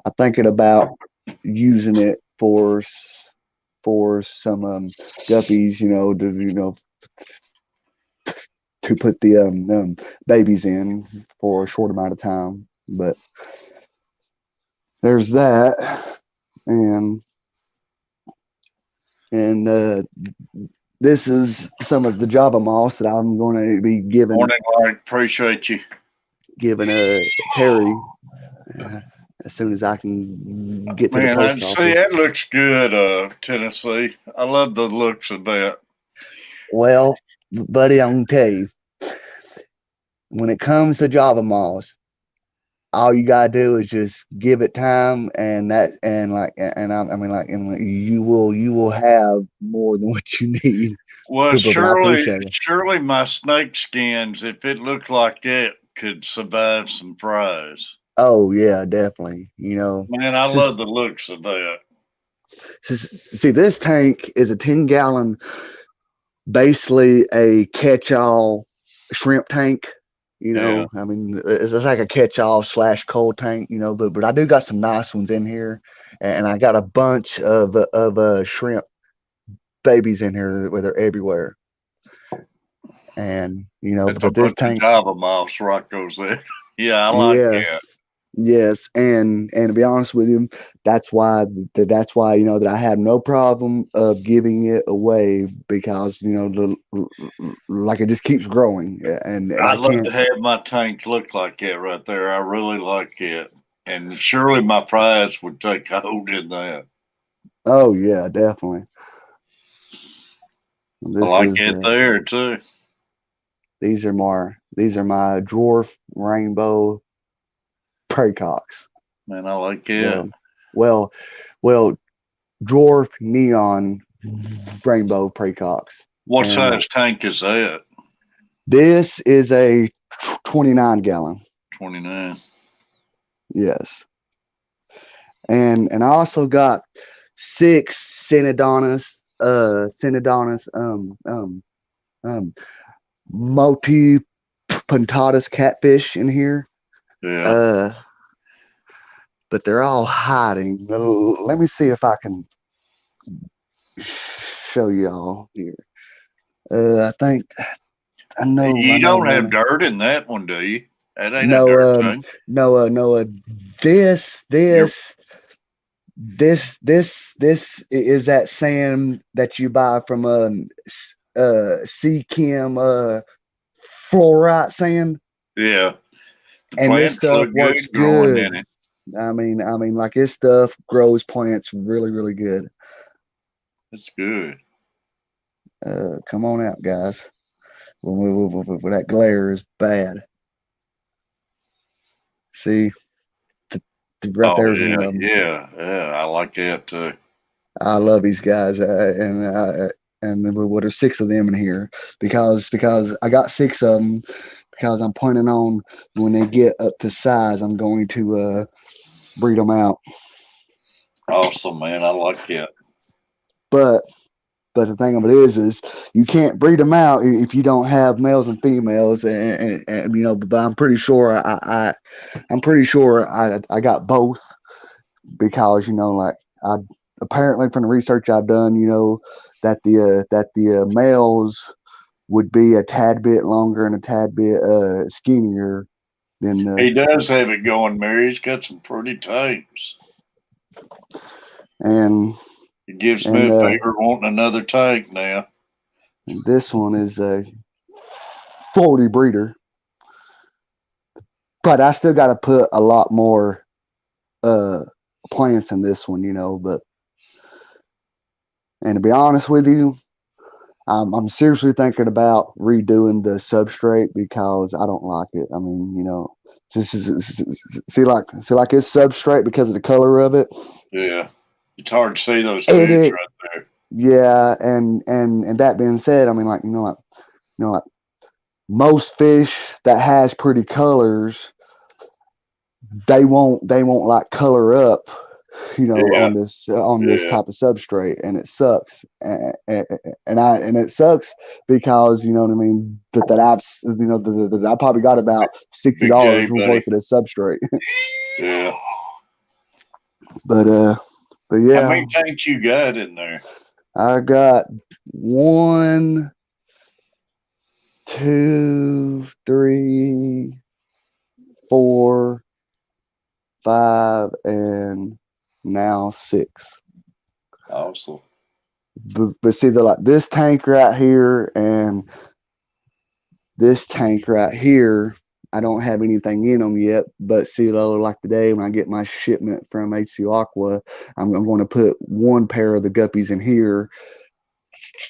I'm thinking about using it for some guppies, to put the babies in for a short amount of time. But there's that, and this is some of the Java moss that I'm going to be Morning, Larry. Appreciate you. giving Terry as soon as I can get to the post office. See, that looks good, Tennessee. I love the looks of that. Well, buddy, I'm going to tell you, when it comes to Java moss, all you gotta do is just give it time, and you will have more than what you need. Well, But I appreciate it. surely my snake skins, if it looked like that, could survive some fries. Oh yeah, definitely. You know, Man, I love just, the looks of that. see, this tank is a 10-gallon, basically a catch-all shrimp tank. You Yeah. know, I mean, it's like a catch-all / cold tank. You know, but I do got some nice ones in here, and I got a bunch of shrimp babies in here where they're everywhere. And you know, It's a but this bunch of tank, Java mouse Rocco's there. Yeah, I like that. yes, yes, and to be honest with you, that's why you know that I have no problem of giving it away, because you know like it just keeps growing, and I I'd love can't. to have my tank look like that right there. I really like it. And surely my fries would take hold in that. Oh yeah, definitely. I This like is it there too. these are my dwarf rainbow praycocks. Man, I like it. Well, well, well, dwarf neon rainbow praycocks. What And size tank is that? this is a 29-gallon. 29. Yes. And I also got 6 Synodonus multi puntatus catfish in here. Yeah. Uh but they're all hiding. Let me see if I can show y'all here. I think I You know don't one. have dirt in that one, do you? That ain't a No, dirt tank. no. This You're, is that sand that you buy from Sea Chem fluorite sand, yeah. The and this plants stuff look works good growing good. in it. Like this stuff grows plants really, really good. It's good. Come on out, guys. When that glare is bad. See, right Oh there's yeah, one of them. yeah. I like that too. I love these guys, and there were 6 of them in here, because I got 6 of them, because I'm planning on, when they get up to size, I'm going to breed them out. Awesome, man. I like it. But the thing of it is you can't breed them out if you don't have males and females, and you know. But I'm pretty sure I got both, because you know, like, I apparently, from the research I've done, you know, that the males would be a tad bit longer and a tad bit skinnier than He the. does have it going, Mary. He's got some pretty tanks. and It gives me and a favor wanting another tank now. this one is a 40 breeder, but I still got to put a lot more uh plants in this one, you know. But, and to be honest with you, I'm seriously thinking about redoing the substrate, because I don't like it. I mean, you know, see like it's substrate because of the color of it. Yeah. It's hard to see those It fish is, right there. yeah, and that being said, I mean, like, like most fish that has pretty colors, they won't like color up, you know, Yeah, on this yeah. type of substrate, and it sucks. And it sucks, because you know what I mean, that I've, you know, that I probably got about Big J, $60 buddy. worth of this substrate. Yeah. But How yeah, many tanks you got in there? I got 1, 2, 3, 4, 5, and now 6. Awesome. But see, like this tank right here and this tank right here, I don't have anything in them yet. But see, like today, when I get my shipment from HC Aqua, I'm going to put 1 pair of the guppies in here,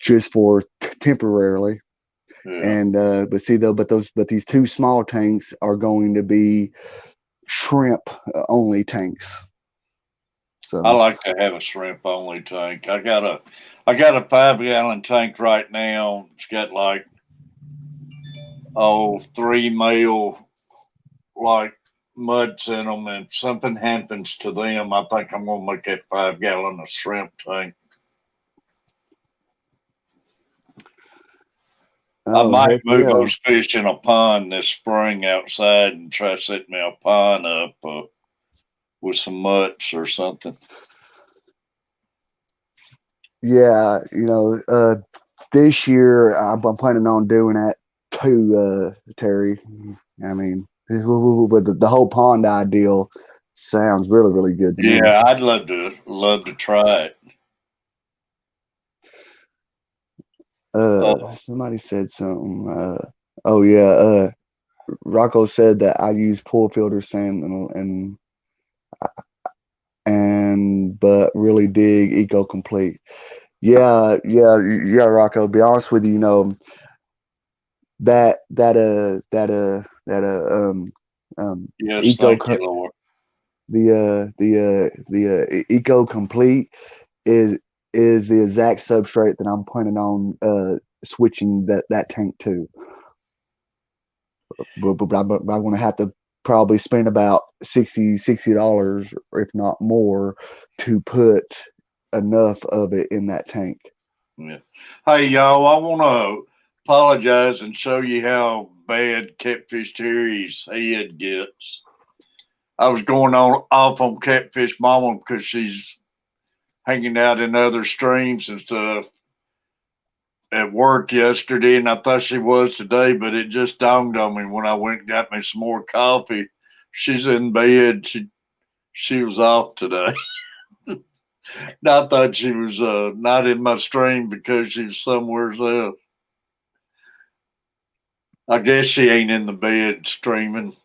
just for temporarily. Yeah. And but see, though, but these 2 small tanks are going to be shrimp only tanks. So I like to have a shrimp only tank. I got a 5 gallon tank right now. It's got like 3 male like muds in them, and if something happens to them, I think I'm gonna make that 5 gallon a shrimp tank. I oh might heck move yeah. those fish in a pond this spring outside and try to set me a pond up with some mutts or something. Yeah, this year I'm planning on doing that too, Terry. I mean, but the whole pond ideal sounds really, really good to me. Yeah, I'd love to try it. Somebody said something. Oh yeah, Rocco said that I use pool filter sand and but really dig Eco Complete. Yeah, Rocco. Be honest with you, that Yes, eco thank you, Lord. the Eco Complete is the exact substrate that I'm planning on switching that tank to. But I'm going to have to probably spend about $60 or if not more to put enough of it in that tank. Yeah. Hey, y'all, I want to apologize and show you how bad Catfish Terry's head gets. I was going on off on Catfish Mama because she's hanging out in other streams and stuff at work yesterday, and I thought she was today, but it just dawned on me when I went and got me some more coffee. She's in bed. She was off today. I thought she was not in my stream because she's somewhere else. I guess she ain't in the bed streaming.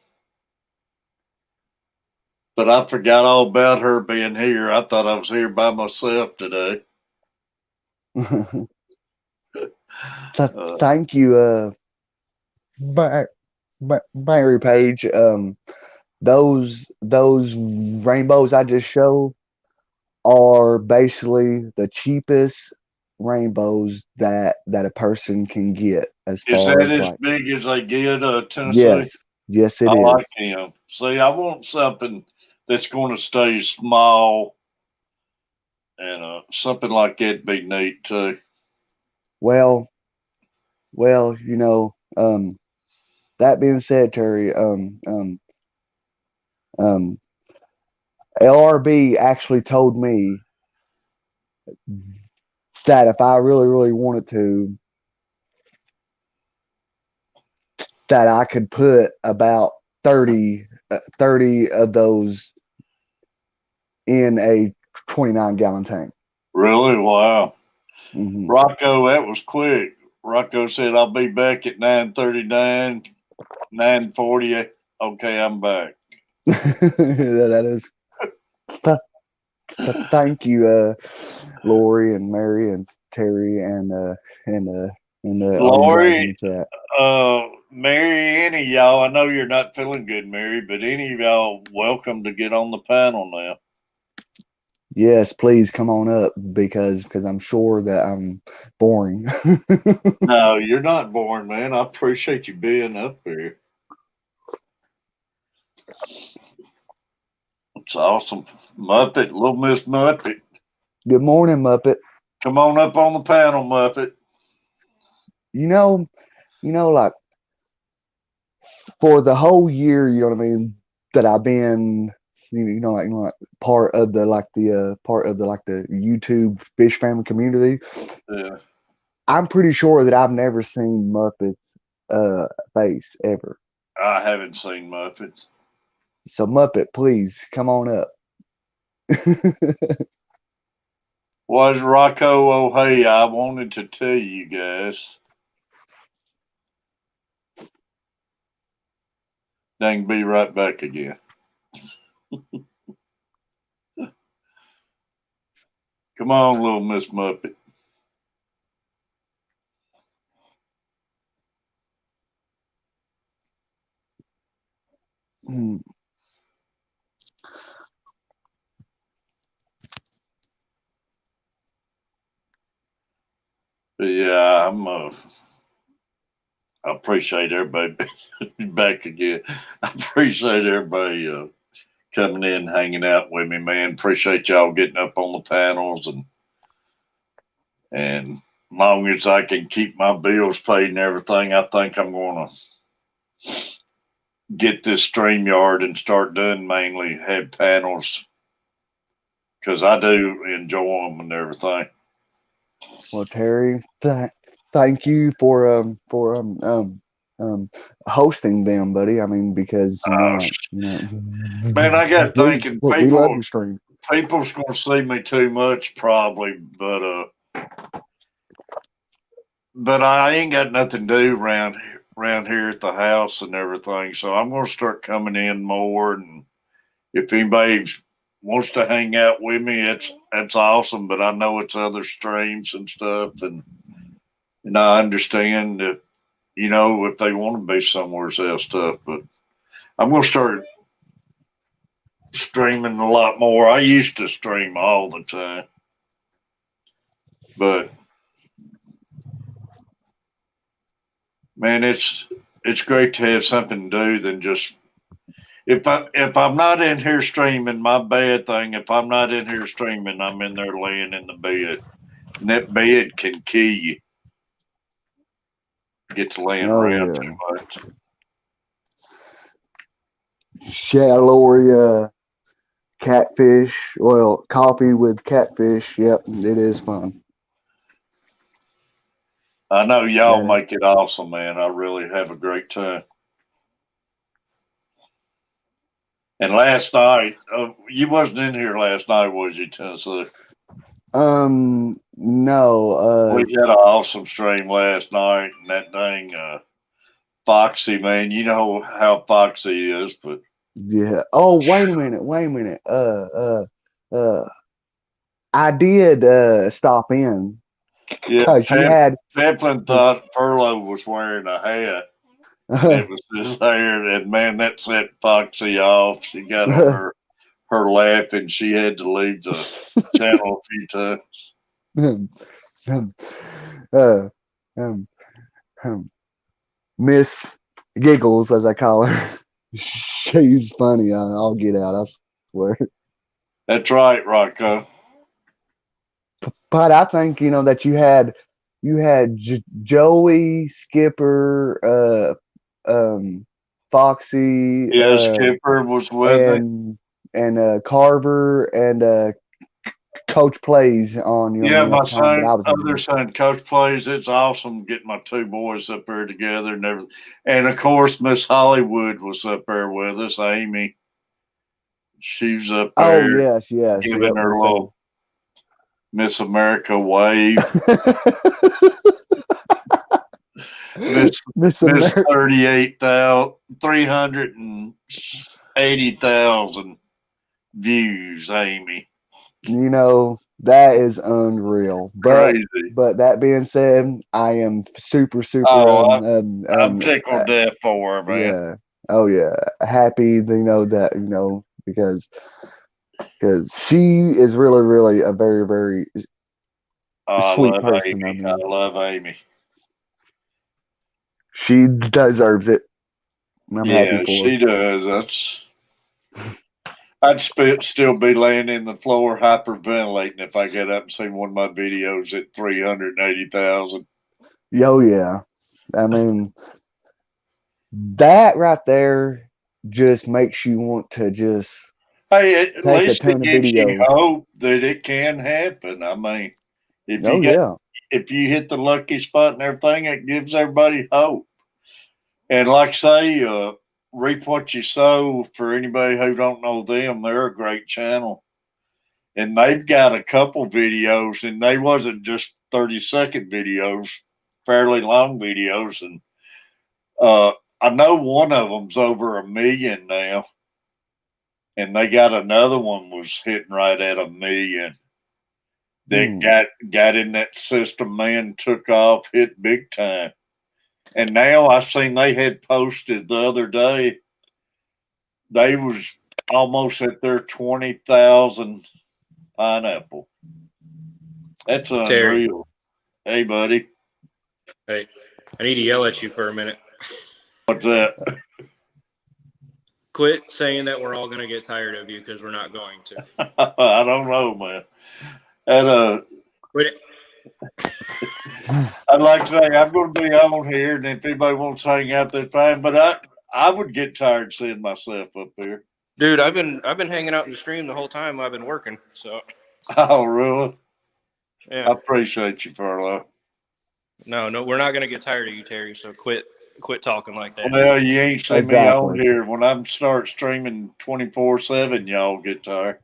But I forgot all about her being here. I thought I was here by myself today. Thank you, Mary Page. Those rainbows I just showed are basically the cheapest rainbows that a person can get as Is far that as as like big as they get, Tennessee? yes I it like is. him. See, I want something that's going to stay small, and something like that'd be neat too. Well, well, that being said, Terry, um, LRB actually told me that if I really, really wanted to, that I could put about 30 of those in a 29-gallon tank. Really? Wow. Hmm Rocco, that was quick. Rocco said, I'll be back at 9:39, 9:40. Okay, I'm back. That is. Thank you, Lori and Mary and Terry and all you guys in Lori, the chat. Mary, any of y'all, I know you're not feeling good, Mary, but any of y'all welcome to get on the panel now. Yes, please come on up because I'm sure that I'm boring. No, you're not boring, man. I appreciate you being up here. It's awesome. Muppet, little Miss Muppet. Good morning, Muppet. Come on up on the panel, Muppet. You know, like for the whole year, you know what I mean, that I've been, like part of the the YouTube fish family community. Yeah. I'm pretty sure that I've never seen Muppet's face ever. I haven't seen Muppets. So Muppet, please come on up. Was Rocco? Oh, hey, I wanted to tell you guys. Dang, be right back again. Come on, little Miss Muppet. Hmm. But yeah, I appreciate everybody back again. I appreciate everybody coming in, hanging out with me, man. Appreciate y'all getting up on the panels and long as I can keep my bills paid and everything, I think I'm gonna get this StreamYard and start doing mainly head panels because I do enjoy them and everything. Well, Terry, thank you for hosting them, buddy. I mean, because Man, I got thinking we love your stream. people's gonna see me too much probably, but I ain't got nothing to do around here at the house and everything. So I'm gonna start coming in more, and if anybody wants to hang out with me, that's awesome. But I know it's other streams and stuff, and I understand that if they want to be somewhere else stuff. But I'm gonna start streaming a lot more. I used to stream all the time, but man, it's great to have something to do than just if I'm not in here streaming, my bad thing. If I'm not in here streaming, I'm in there laying in the bed, and that bed can kill you. Get to laying around too much. Yeah, Lori, Catfish. Well, coffee with Catfish. Yep, it is fun. I know y'all make it awesome, man. I really have a great time. And last night, you wasn't in here last night, was you, Tennessee? No. We had an awesome stream last night, and that dang Foxy, man. You know how Foxy is, but yeah. Oh, wait a minute. I did stop in. yeah, You had Pepplin thought Furlough was wearing a hat. And it was his hair, and man, that set Foxy off. She got on her lap, and she had to leave the channel a few times. Miss Giggles, as I call her. She's funny. I'll get out. I swear. That's right, Rocco. But I think that you had Joey, Skipper, Foxy. Yeah, Skipper was with me, and Carver and Coach Plays on. Yeah, my other son, Coach Plays. It's awesome getting my two boys up there together and everything. And of course, Miss Hollywood was up there with us. Amy, she's up there. Oh yes, giving her a little Miss America wave. Miss 380,000 views, Amy. That is unreal. Crazy. But that being said, I am super I'm tickled death for her, man. Yeah. Oh yeah. Happy, because she is really a very, very sweet person. Amy. I love Amy. She deserves it. I'm happy for she her. does. I'd still be laying in the floor hyperventilating if I get up and see one of my videos at 380,000. Oh yeah. I mean, that right there just makes you want to just at least it gives you hope that it can happen. I mean, if you hit the lucky spot and everything, it gives everybody hope. And like say, Reap What You Sow, for anybody who don't know them, they're a great channel. And they've got a couple videos, and they wasn't just 30-second videos, fairly long videos. And I know one of them's over 1 million now. And they got another one was hitting right at 1 million. They got in that system, man, took off, hit big time. And now I seen they had posted the other day, they was almost at their 20,000 pineapple. That's unreal. Terry. Hey, buddy. Hey, I need to yell at you for a minute. What's that? Quit saying that we're all going to get tired of you, because we're not going to. I don't know, man. And Quit it. I'd like to say I'm going to be on here, and if anybody wants to hang out, that's fine. But I would get tired seeing myself up here. Dude, I've been hanging out in the stream the whole time I've been working. So Oh, really? yeah. I appreciate you, Furlough. No, we're not going to get tired of you, Terry. So quit talking like that. Well, you ain't seen Exactly. me on here. When I start streaming 24/7, y'all get tired.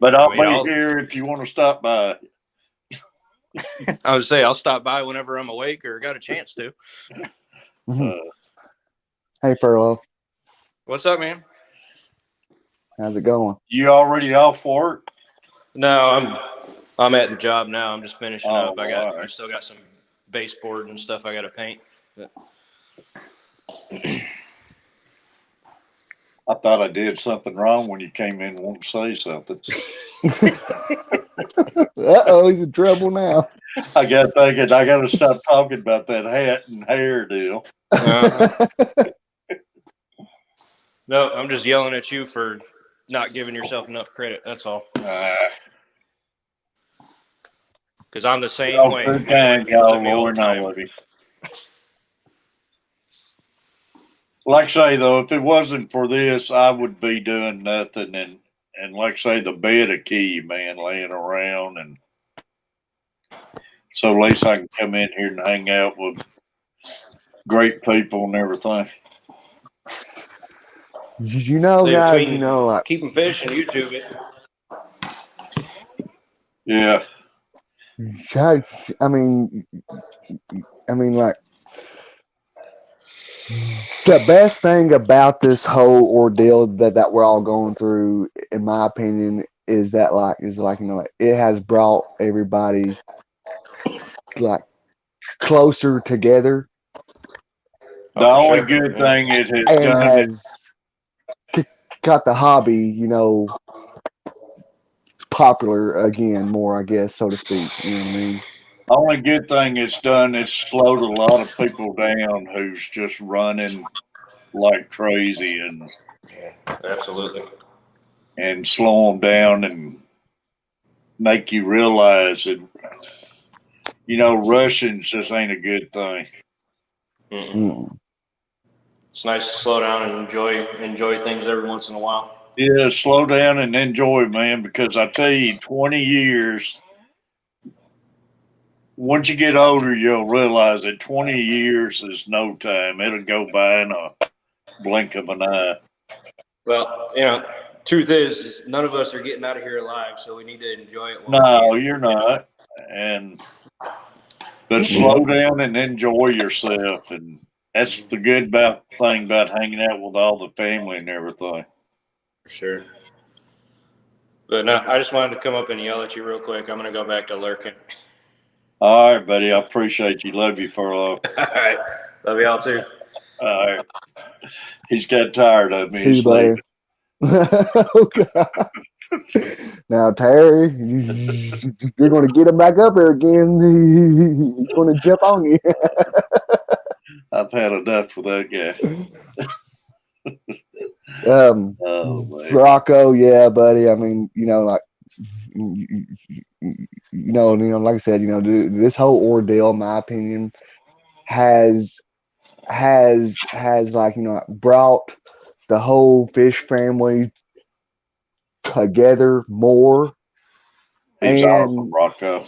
But I'll be here if you want to stop by. I would say I'll stop by whenever I'm awake or got a chance to. Hey, Furlough. What's up, man? How's it going? You already off work? No, I'm at the job now. I'm just finishing up. All I right. still got some baseboard and stuff I got to paint. I thought I did something wrong when you came in and wanted to say something. Uh-oh, he's in trouble now. I got thinking I got to stop talking about that hat and hair deal. No, I'm just yelling at you for not giving yourself enough credit. That's all. Because I'm the same way. Like I say, though, if it wasn't for this, I would be doing nothing. And like I say, the bed a key, man, laying around. And so at least I can come in here and hang out with great people and everything. You know, So guys, between like keeping fish and YouTube it. Yeah. I mean, like the best thing about this whole ordeal that we're all going through, in my opinion, is that like it has brought everybody like closer together. The only good thing it has and done has got the hobby, popular again more, I guess, so to speak. You know what I mean? The only good thing it's done is slowed a lot of people down who's just running like crazy and Absolutely. And slow them down and make you realize that, rushing just ain't a good thing. It's nice to slow down and enjoy things every once in a while. Yeah, slow down and enjoy, man, because I tell you, 20 years, once you get older, you'll realize that 20 years is no time. It'll go by in a blink of an eye. Well, truth is none of us are getting out of here alive, so we need to enjoy it. No, you're not. But slow down and enjoy yourself. And that's the good thing about hanging out with all the family and everything. For sure. But no, I just wanted to come up and yell at you real quick. I'm going to go back to lurking. All right, buddy. I appreciate you. Love you, Furlough. All right. Love y'all too. All right. He's got tired of me. See you, buddy. Oh, God. Now, Terry, you're going to get him back up here again. He's going to jump on you. I've had enough with that guy. Rocco, yeah, buddy. I mean, like I said, this whole ordeal, in my opinion, has like, brought the whole fish family together more. He's awesome, Rocco.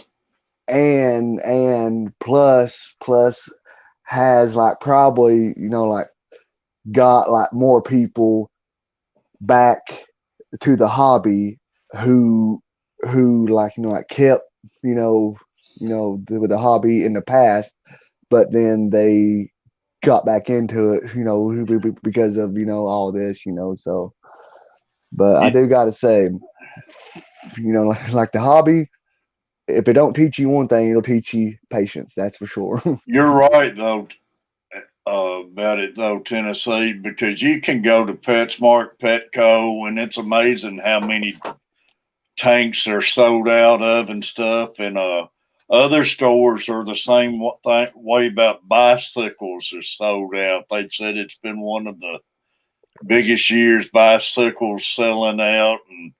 And plus has like probably, like got like more people back to the hobby who like, like kept, with the hobby in the past, but then they got back into it, because of, all this, so, but I do got to say, like the hobby, if it don't teach you one thing, it'll teach you patience. That's for sure. You're right, though, about it, though, Tennessee, because you can go to PetSmart, Petco, and it's amazing how many tanks are sold out of and stuff. And Other stores are the same way about bicycles are sold out. They've said it's been one of the biggest years bicycles selling out, and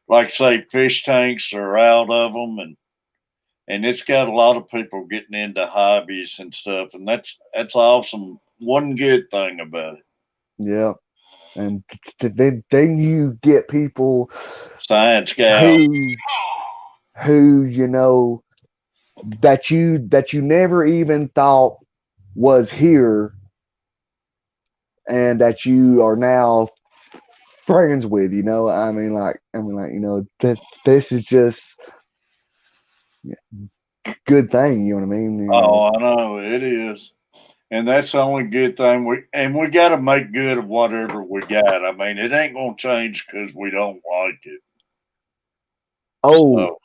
like say fish tanks are out of them, and it's got a lot of people getting into hobbies and stuff, and that's awesome. One good thing about it. Yeah. And then you get people Science gal. who that you never even thought was here, and that you are now friends with. That this is just good thing. You know what I mean? Oh, I know it is. And that's the only good thing we got to make good of whatever we got. I mean, it ain't gonna change because we don't like it. Oh,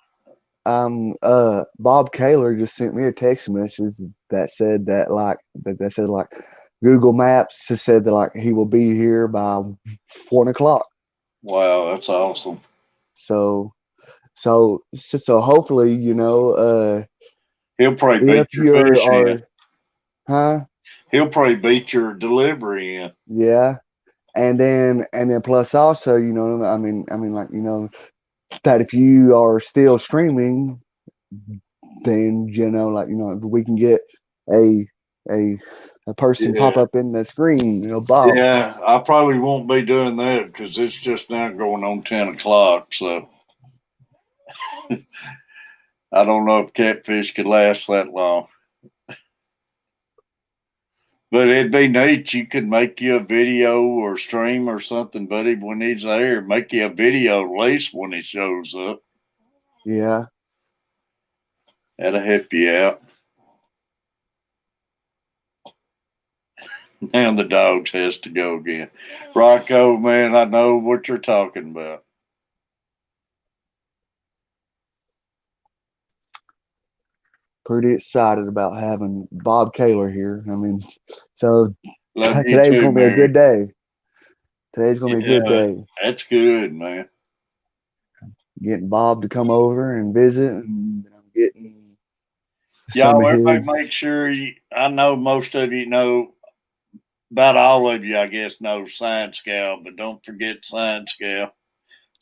So, Bob Kaler just sent me a text message that said that Google Maps has said that like he will be here by 1 o'clock. wow, that's awesome. So hopefully, He'll probably if beat your you fish in. are, huh? He'll probably beat your delivery in. Yeah. And then plus also, that if you are still streaming, then we can get a a a person pop Yeah. up in the screen, Bob. Yeah, I probably won't be doing that because it's just now going on 10 o'clock. So I don't know if Catfish could last that long. But it'd be neat. You could make you a video or stream or something, buddy, when he's there. Make you a video at least when he shows up. Yeah. That'll help you out. And the dogs has to go again. Rocco, man, I know what you're talking about. Pretty excited about having Bob Kaler here. I mean, so Love you today's too, gonna be a Mary. good day. Today's gonna be a good Yeah, day. that's good, man. Getting Bob to come over and visit, and I'm getting some Y'all, of everybody his. make sure I know most of you know, about all of you, I guess, know Science Gal, but don't forget Science Gal.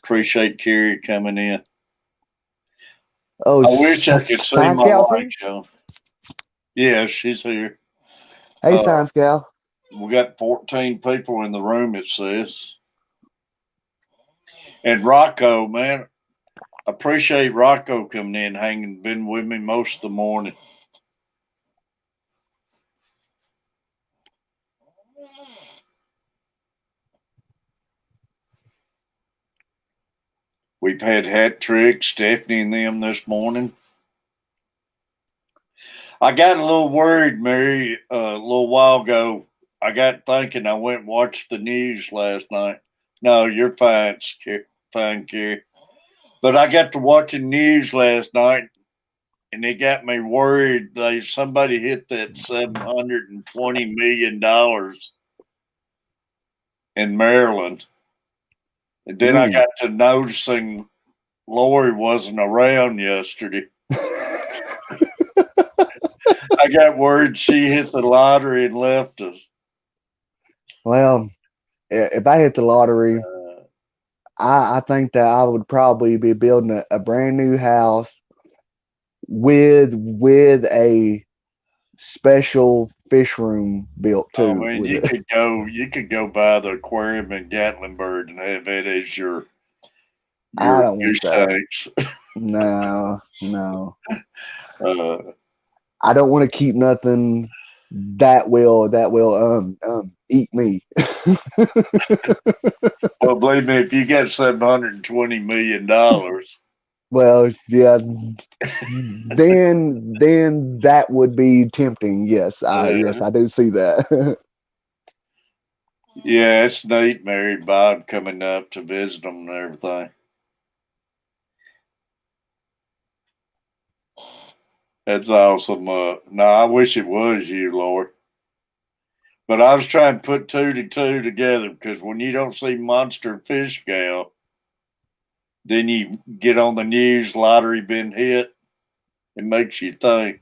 Appreciate Carrie coming in. Oh, I wish I could see Science my Gal's wife, here. Joe. Yeah, she's here. Hey, Uh, Science Gal. we got 14 people in the room, it says. And Rocco, man, appreciate Rocco coming in, hanging, been with me most of the morning. We've had Hat Trick, Stephanie, and them this morning. I got a little worried, Mary, a little while ago. I got thinking. I went and watched the news last night. No, you're fine, fine, Carrie. But I got to watching news last night, and it got me worried. Somebody hit that $720 million in Maryland, and then I Ooh. got to noticing Lori wasn't around yesterday. I got word she hit the lottery and left us. Well, if I hit the lottery, I think that I would probably be building a brand new house with a special fish room built I too. mean, With it. you could go buy the aquarium in Gatlinburg and have it as your I don't want goose that. tanks. No. Uh, I don't want to keep nothing that will eat me. well, believe me, if you got $720 million, Well, yeah, then that would be tempting. Yes, I do see that. yeah, it's neat. Mary Bob coming up to visit them and everything. That's awesome. No, I wish it was you, Lord. But I was trying to put two to two together because when you don't see Monster Fish Gal, then you get on the news, lottery been hit. It makes you think.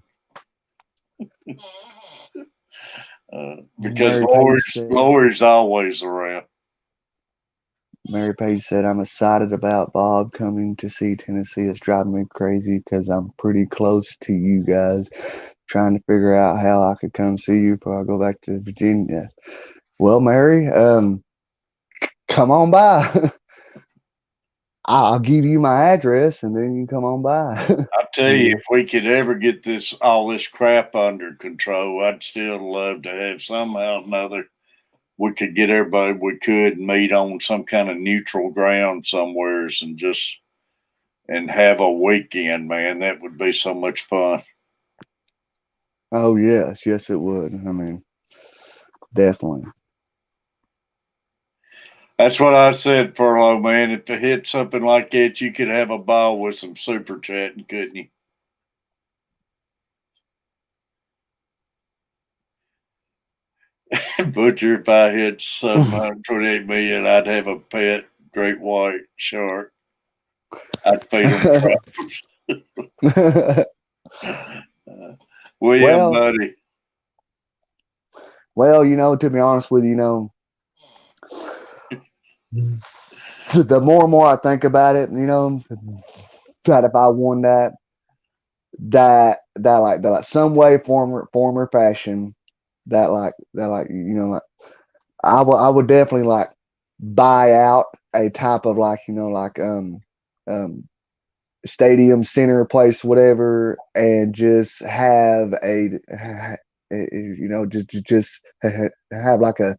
Because Mary Page said, Lori's always around. Mary Page said, I'm excited about Bob coming to see Tennessee. It's driving me crazy because I'm pretty close to you guys. Trying to figure out how I could come see you before I go back to Virginia. Well, Mary, come on by. I'll give you my address and then you can come on by. I tell you, if we could ever get all this crap under control, I'd still love to have somehow or another we could get everybody we could meet on some kind of neutral ground somewheres and have a weekend, man. That would be so much fun. Oh, yes. Yes, it would. I mean, definitely. That's what I said, Furlough, man. If it hit something like that, you could have a ball with some super chatting, couldn't you? Butcher, if I hit 728 million, I'd have a pet great white shark. I'd feed them trout. William, buddy. Well, to be honest with you, the more and more I think about it, that if I won that like some way, form or fashion, like I would definitely like buy out a type of stadium center place, whatever, and just have just have like a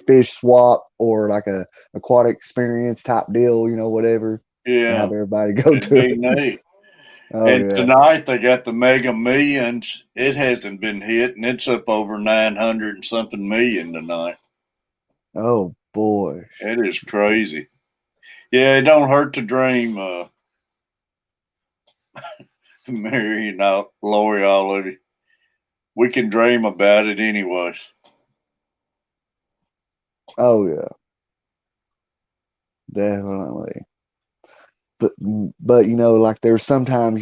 fish swap or like a aquatic experience type deal, whatever. Yeah. Have everybody go to it. Neat. Oh, and yeah. Tonight they got the Mega Millions. It hasn't been hit, and it's up over 900 and something million tonight. Oh boy, it is crazy. Yeah, it don't hurt to dream. Mary and Lori, all of you. We can dream about it anyways. Oh yeah, definitely. But like there's sometimes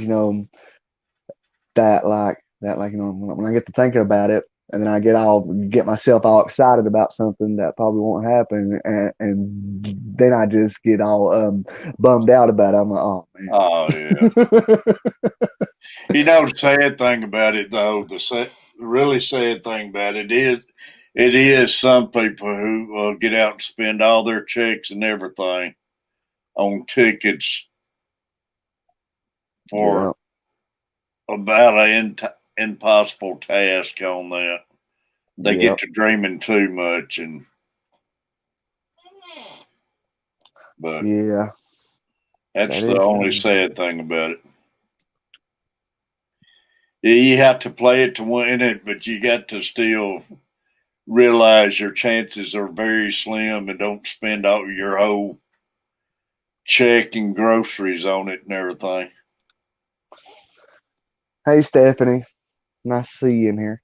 that when I get to thinking about it, and then I get myself all excited about something that probably won't happen, and then I just get all bummed out about it. I'm like, oh man. Oh yeah. The sad thing about it, though, the really sad thing about it is some people who get out and spend all their checks and everything on tickets for about an impossible task on that. They get to dreaming too much, but yeah, that's the only sad thing about it. Yeah, you have to play it to win it, but you got to still realize your chances are very slim, and don't spend all your whole check and groceries on it and everything. Hey, Stephanie. Nice to see you in here.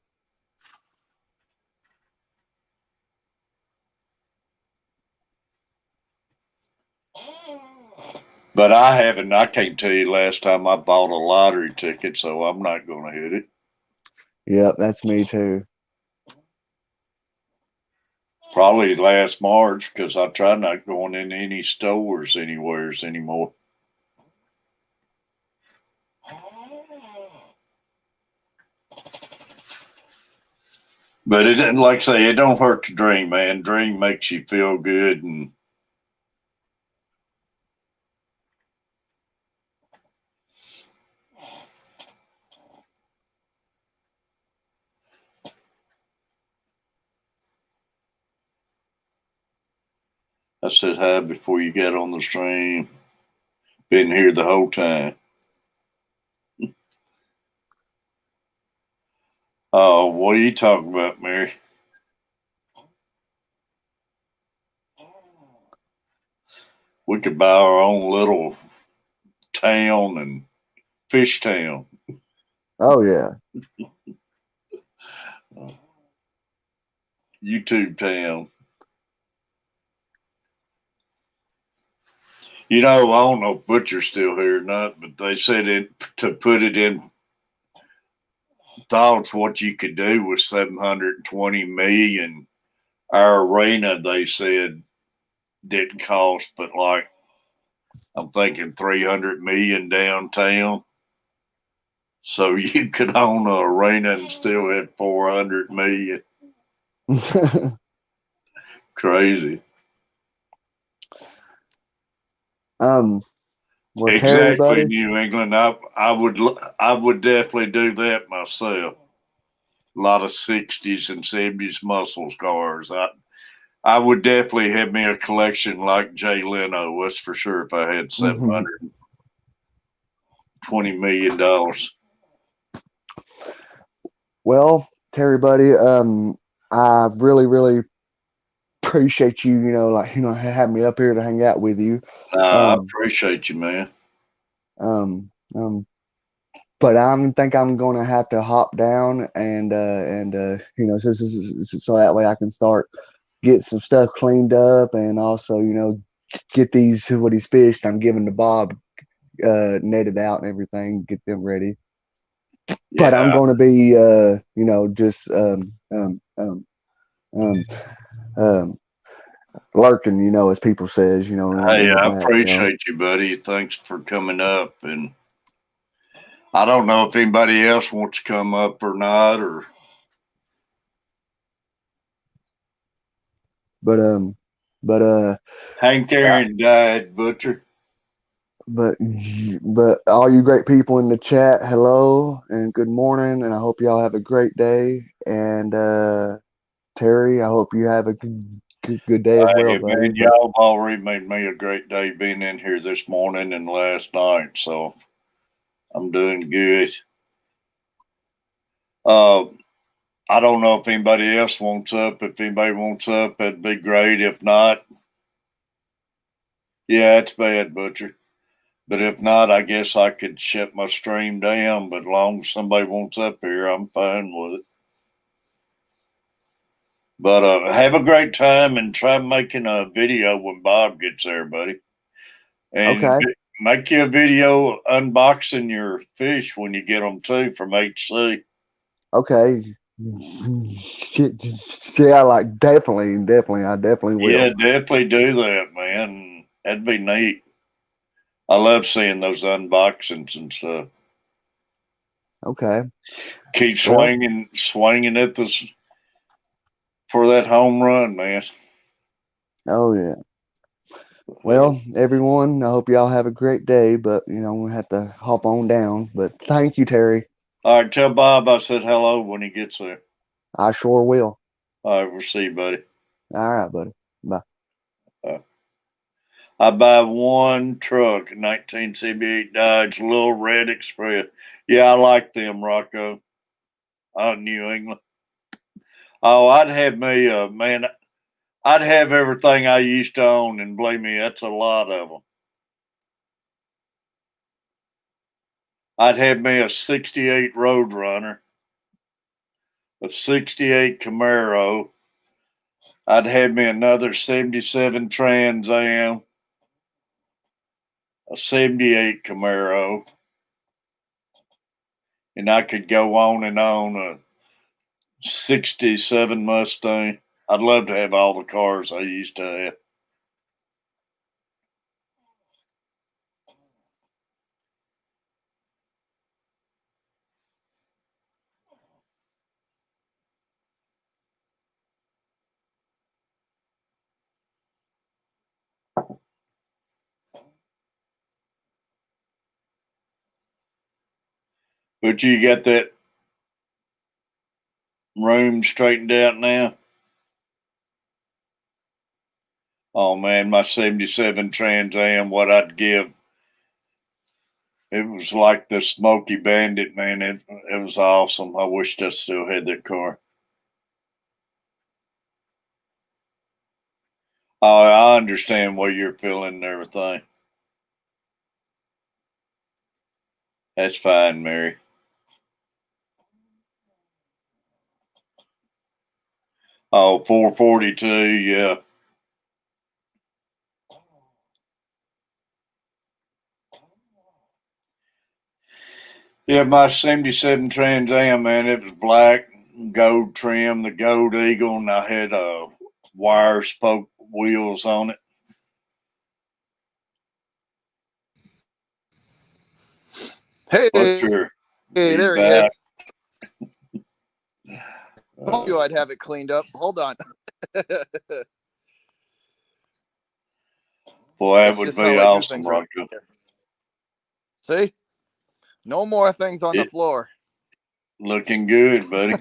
But I can't tell you last time I bought a lottery ticket, so I'm not going to hit it. Yep, that's me too. Probably last March, because I try not going in any stores anywheres anymore. But it didn't, like I say, it don't hurt to dream, man. Dream makes you feel good, and I said hi before you got on the stream. Been here the whole time. Oh, what are you talking about, Mary? We could buy our own little town and fish town. Oh yeah. YouTube town. You know, I don't know if Butcher's still here or not, but they said to put it in thoughts what you could do with 720 million. Our arena, they said, didn't cost, but like I'm thinking 300 million downtown. So you could own an arena and still have 400 million. Crazy. Well, Terry, Exactly, buddy. New England. I would definitely do that myself. A lot of 60s and 70s muscle cars. I would definitely have me a collection like Jay Leno. That's for sure. If I had $720 million. Well, Terry, buddy. I really, really appreciate you. Having me up here to hang out with you. I Um, appreciate you, man. um, um, but I think I'm going to have to hop down so that way I can start get some stuff cleaned up and also get these fish I'm giving to Bob netted out and everything, get them ready. But I'm Yeah. going to be just um, um, lurking, as people says, Hey, in the I back. So appreciate you, buddy. Thanks for coming up. And I don't know if anybody else wants to come up or not, or but Hank uh, Aaron died, Butcher. but all you great people in the chat, hello and good morning, and I hope y'all have a great day. And Terry, I hope you have a good day as well, Hey, buddy. man, But y'all have already made me a great day being in here this morning and last night, so I'm doing good. Uh, I don't know if anybody else wants up. If anybody wants up, that'd be great. If not, yeah, it's bad, Butcher. But if not, I guess I could shut my stream down. But as long as somebody wants up here, I'm fine with it. But have a great time and try making a video when Bob gets there, buddy. And okay, make you a video unboxing your fish when you get them too from HC. okay. Yeah, like definitely, I definitely Yeah, will. definitely do that, man. That'd be neat. I love seeing those unboxings and stuff. Okay. Keep Well, swinging at this for that home run, man. oh yeah. Well, everyone, I hope y'all have a great day, but we'll have to hop on down. But thank you, Terry. All right, tell Bob I said hello when he gets there. I sure will. All right, we'll see you, buddy. All right, buddy. Bye. I buy one truck, 1978 Dodge Little Red Express. Yeah, I like them, Rocco. Out in New England. Oh, I'd have me, man, I'd have everything I used to own, and believe me, that's a lot of them. I'd have me a 68 Roadrunner, a 68 Camaro. I'd have me another 77 Trans Am, a 78 Camaro, and I could go on and on. A 67 Mustang. I'd love to have all the cars I used to have. But you got that room straightened out now? Oh man, my 77 Trans Am, what I'd give. It was like the Smoky Bandit, man. It was awesome. I wished I still had that car. Oh, I understand what you're feeling and everything. That's fine, Mary. Oh, 442, yeah. Yeah, my 77 Trans Am, man, it was black, gold trim, the gold eagle, and I had wire spoke wheels on it. Hey, Butcher, he's there he back. is. Told you I'd have it cleaned up. Hold on. Boy, that That's would just how be I do awesome, things right Roger. here. See? No more things on the It- floor. Looking good, buddy.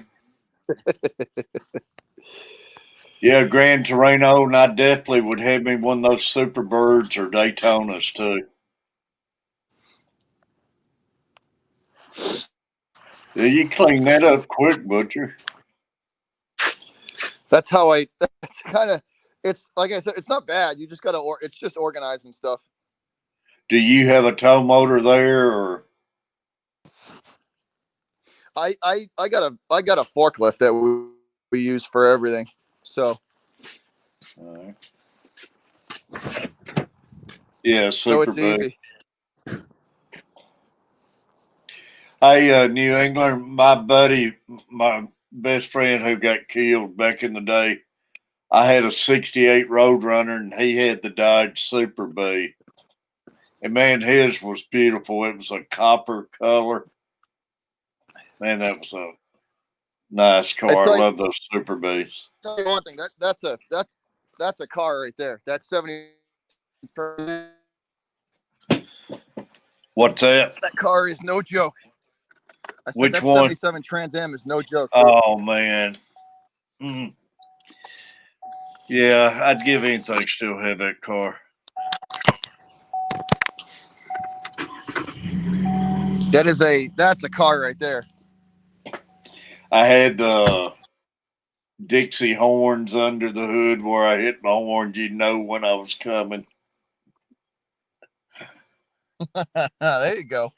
Yeah, Gran Torino, and I definitely would have me one of those Superbirds or Daytonas too. Yeah, you clean that up quick, Butcher. That's how I. That's kind of. It's like I said. It's not bad. You just gotta. It's just organizing stuff. Do you have a tow motor there, or I got a forklift that we use for everything. So yeah, so super it's big. easy. Hey, New England, my buddy, my best friend who got killed back in the day, I had a 68 Roadrunner and he had the Dodge Super B. And man, his was beautiful. It was a copper color. Man, that was a nice car. I love those Super Bs. Tell you one thing, that's a car right there. That's 70. What's that? That car is no joke. I said Which that one? 77 Trans Am is no joke. Oh man. Mm. Yeah, I'd give anything to still have that car. That's a car right there. I had the Dixie horns under the hood where I hit my horns, you'd know when I was coming. There you go.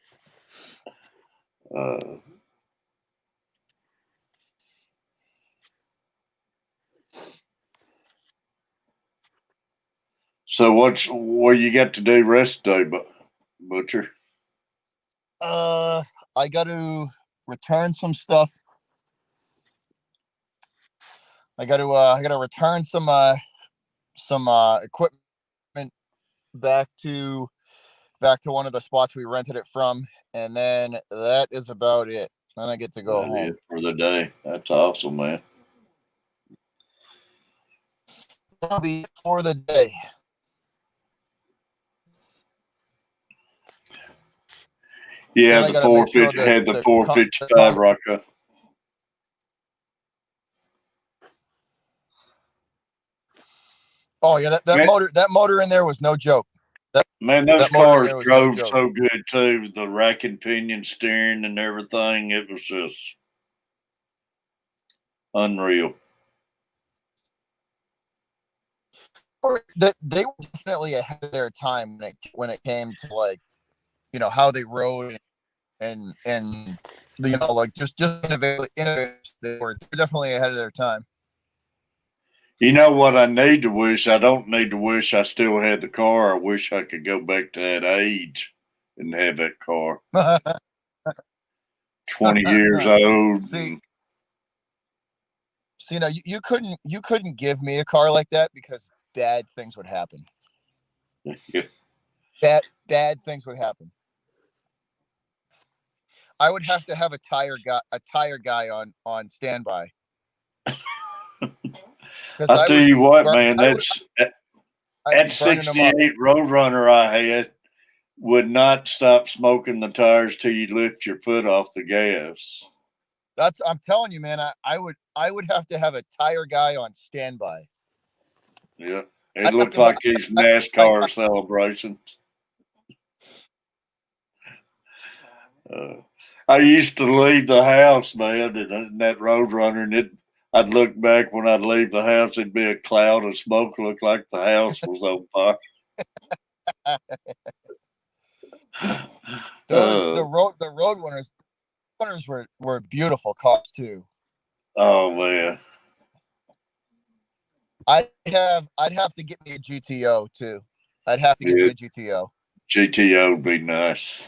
So what you got to do rest day, Butcher? I got to return some stuff. I got to return some equipment back to one of the spots we rented it from, and then that is about it. Then I get to go home for the day. That's awesome, man. That'll be it for the day. Yeah, the 450 had the 455 rocker. Oh yeah, that motor in there was no joke. Those cars drove so good too. The rack and pinion steering and everything. It was just unreal. They were definitely ahead of their time when it came to, like, how they rode and like just innovative. They were definitely ahead of their time. You know what I need to wish? I don't need to wish I still had the car. I wish I could go back to that age and have that car. 20 years old. See, you couldn't give me a car like that because bad things would happen. Bad things would happen. I would have to have a tire guy on standby. I'll tell you what, man, that 68 Roadrunner I had would not stop smoking the tires till you lift your foot off the gas. I'm telling you, man, I would have to have a tire guy on standby. Yeah. It looked like these NASCAR celebrations. I used to leave the house, man, in that Roadrunner, and I'd look back when I'd leave the house, it'd be a cloud of smoke, looked like the house was on fire. The road runners were beautiful cars too. Oh man. I'd have to get me a GTO too. I'd have to get me a GTO. GTO would be nice.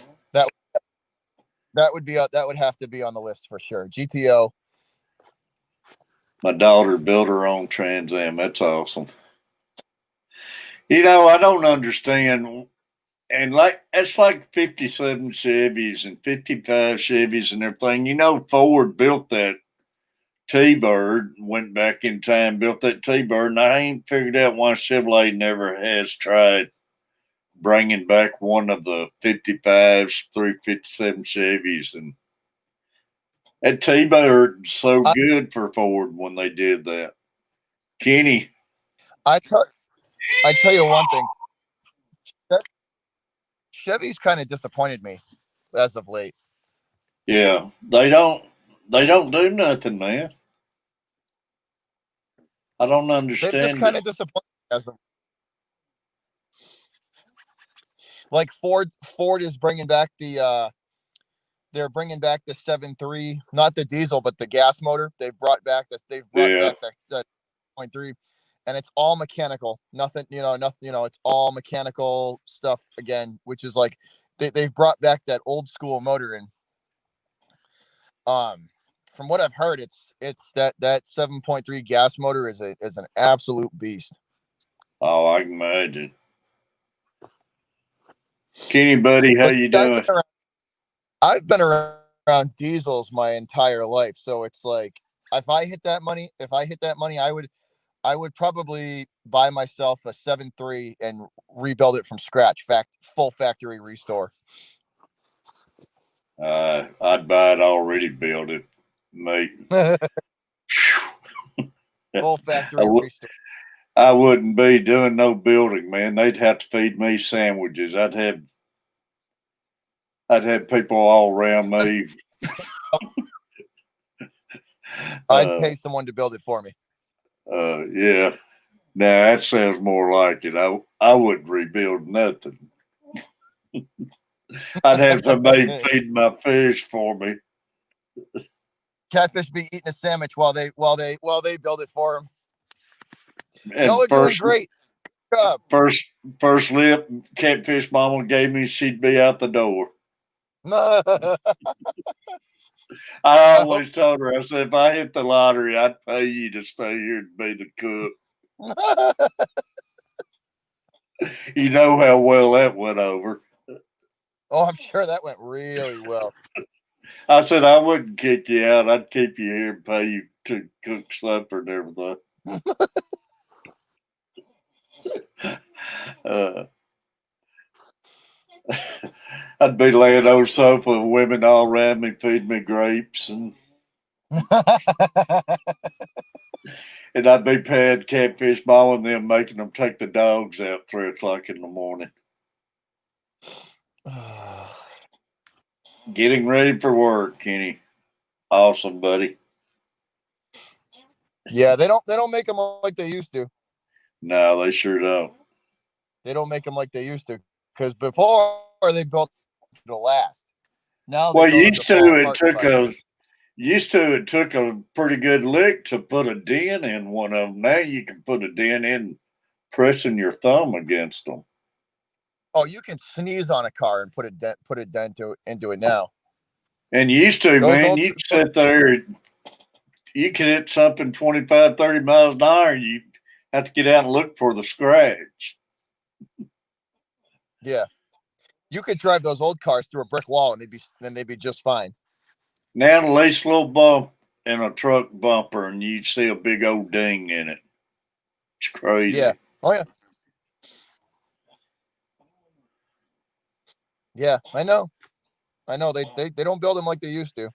That would have to be on the list for sure. GTO. My daughter built her own Trans Am. That's awesome. You know, I don't understand. And like that's like 57 Chevys and 55 Chevys and everything. You know, Ford built that T-Bird, went back in time, built that T-Bird, and I ain't figured out why Chevrolet never has tried bringing back one of the 55s through 57 Chevys. And that T-Bird's so I, good for Ford when they did that. Kenny, I tell you one thing. Chevy's kind of disappointed me as of late. yeah, they don't do nothing, man. I don't They've just understand kind it. of disappointed as of like Ford is bringing back the they're bringing back the 7.3, not the diesel but the gas motor. They've brought Yeah, back that 7.3, and it's all mechanical. Nothing, it's all mechanical stuff again, which is like they've brought back that old school motor. And from what I've heard, it's that 7.3 gas motor is an absolute beast. oh, I can imagine. Kenny, buddy, how But you doing? I've been around diesels my entire life, so it's like if I hit that money, I would probably buy myself a 7.3 and rebuild it from scratch, full factory restore. I'd buy it already built it, mate. Full I, factory w- restore. I wouldn't be doing no building, man. They'd have to feed me sandwiches. I'd have people all around me. I'd Uh, pay someone to build it for me. yeah. Now that sounds more like it. I wouldn't rebuild nothing. I'd have somebody feed my fish for me. Catfish be eating a sandwich while they build it for them. Y'all And are doing great. Good job. first, first lip Catfish Mama gave me, she'd be out the door. I I hope. always told her, I said, if I hit the lottery, I'd pay you to stay here and be the cook. You know how well that went over. Oh, I'm sure that went really well. I said, I wouldn't kick you out. I'd keep you here and pay you to cook supper and everything. Uh, I'd be laying on the sofa with women all around me, feeding me grapes, and I'd be paying Catfish Mama and them, making them take the dogs out 3 o'clock in the morning. Getting ready for work, Kenny. Awesome, buddy. Yeah, they don't make them like they used to. No, they sure don't. They don't make them like they used to, because before they built to last. Now they Well, build them to fall apart in 5 years. it took a pretty good lick to put a dent in one of them. Now you can put a dent in pressing your thumb against them. Oh, you can sneeze on a car and put a dent into it now. And you used to, Those man, old you could sit there, you could hit something 25, 30 miles an hour, and you have to get out and look for the scratch. Yeah, you could drive those old cars through a brick wall and they'd be just fine. Now, the least little bump in a truck bumper, and you see a big old ding in it. It's crazy. Yeah. Oh yeah. Yeah, I know. They don't build them like they used to.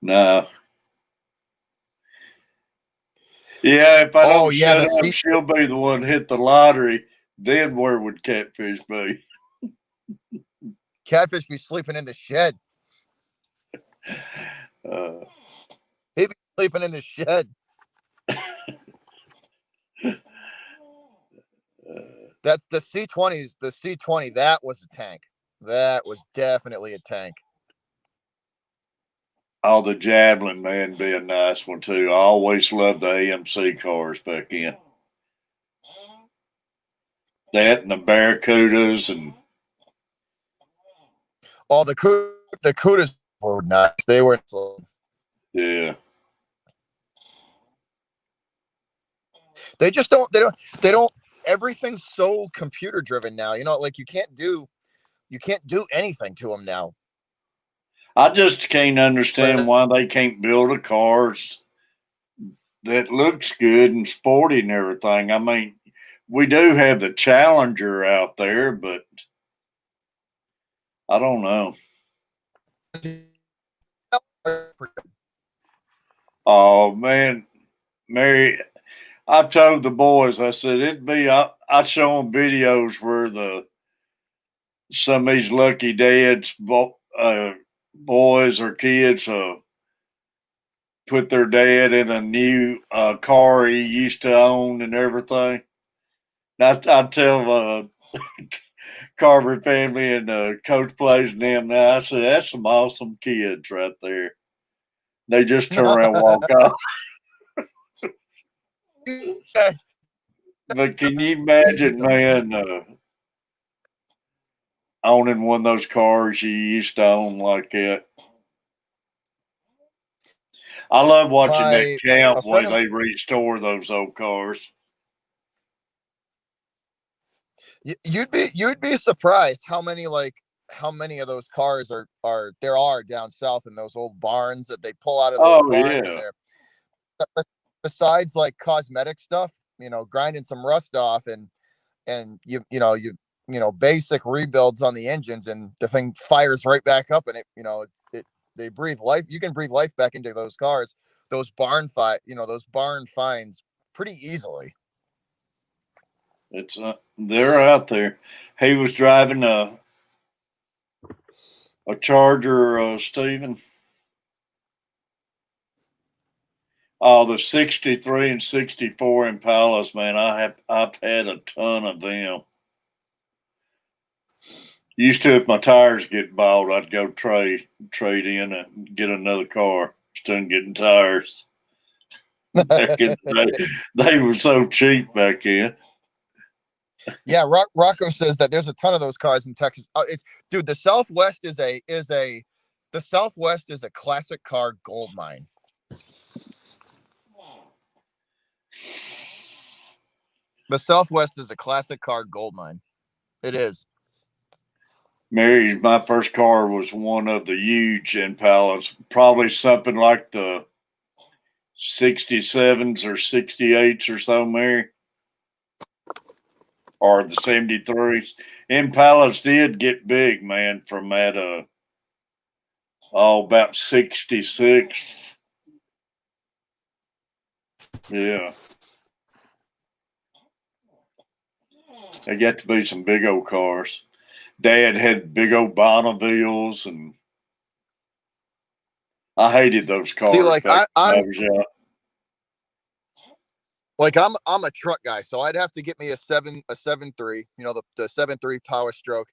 No. Yeah, if I Oh don't yeah, shut the up, seat. she'll be the one to hit the lottery. Then where would Catfish be? Catfish be sleeping in the shed. Uh, He'd be sleeping in the shed. That's the C20s. The C20, that was a tank. That was definitely a tank. oh, the Javelin, man, be a nice one too. I always loved the AMC cars back in. That and the Barracudas and Oh, the Cuda's were nuts. They were. Yeah. They just don't. They don't. Everything's so computer driven now. You know, like you can't do anything to them now. I just can't understand why they can't build a car that looks good and sporty and everything. I mean, we do have the Challenger out there, but I don't know. Oh man, Mary, I've told the boys. I said it'd be. I show them videos where some of these lucky dads, boys or kids, put their dad in a new car he used to own and everything. I tell Carver family and Coach Plays and them now, I said, that's some awesome kids right there. They just turn around and walk off. But can you imagine, man, owning one of those cars you used to own like that? I love watching that camp where they restore those old cars. You'd be surprised how many of those cars are down south in those old barns that they pull out of those barns. Yeah. And they're, besides like cosmetic stuff, you know, grinding some rust off and you know basic rebuilds on the engines, and the thing fires right back up, and they breathe life. You can breathe life back into those cars, those barn finds pretty easily. It's they're out there. He was driving a Charger, Stephen. Oh, the 63 and 64 Impalas, man. I've had a ton of them. Used to, if my tires get bald, I'd go trade in and get another car instead of getting tires. Back in the day, they were so cheap back then. Yeah, Rocco says that there's a ton of those cars in Texas. Dude, the Southwest is a classic car gold mine. The Southwest is a classic car gold mine. It is. Mary's, my first car was one of the huge Impalas, probably something like the 67s or 68s or so, Mary. Or the 73s. Impalas did get big, man, from that about 66. Yeah. They got to be some big old cars. Dad had big old Bonnevilles, and I hated those cars. See, like I was young. Like I'm a truck guy, so I'd have to get me a 7.3, you know, the 7.3 Power Stroke,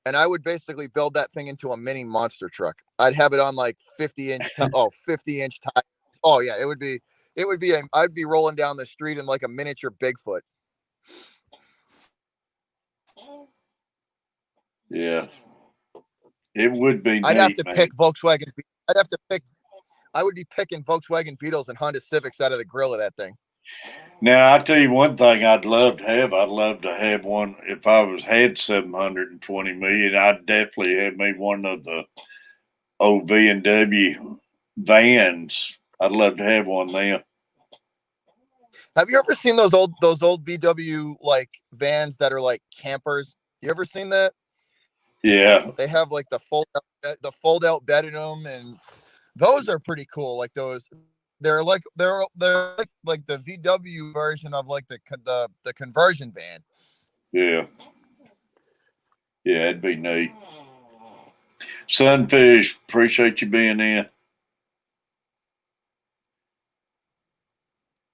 and I would basically build that thing into a mini monster truck. I'd have it on like 50-inch 50-inch tires. Oh yeah, I'd be rolling down the street in like a miniature Bigfoot. Yeah. It would be I'd neat, have to man. pick Volkswagen. I would be picking Volkswagen Beetles and Honda Civics out of the grill of that thing. Now, I'll tell you one thing I'd love to have. I'd love to have one. If I had 720 million, I'd definitely have me one of the old V&W vans. I'd love to have one there. Have you ever seen those old VW like vans that are like campers? You ever seen that? Yeah. They have like the fold out bed in them, and those are pretty cool. Like those, they're like the VW version of like the conversion van. Yeah. Yeah, it'd be neat. Sunfish, appreciate you being in.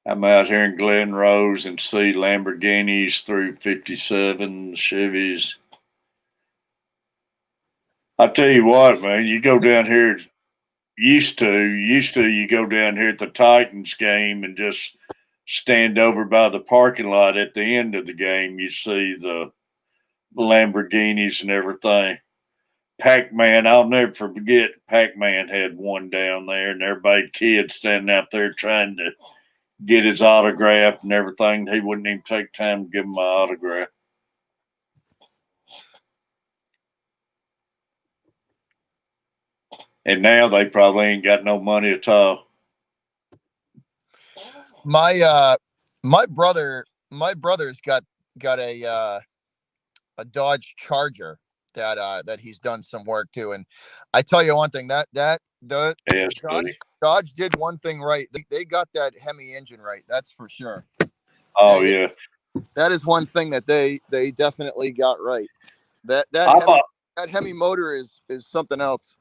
I'm out here in Glen Rose and see Lamborghinis through 57 Chevys. I tell you what, man, you go down here, used to you go down here at the Titans game and just stand over by the parking lot at the end of the game. You see the Lamborghinis and everything Pac-Man. I'll never forget Pac-Man had one down there, and everybody, kids standing out there trying to get his autograph and everything. He wouldn't even take time to give him my autograph. And now they probably ain't got no money at all. My brother's got a Dodge Charger that he's done some work to, and I tell you one thing, the Yes, buddy. Dodge did one thing right. They got that Hemi engine right. That's for sure. Oh yeah. That is one thing that they definitely got right. That Hemi motor is something else.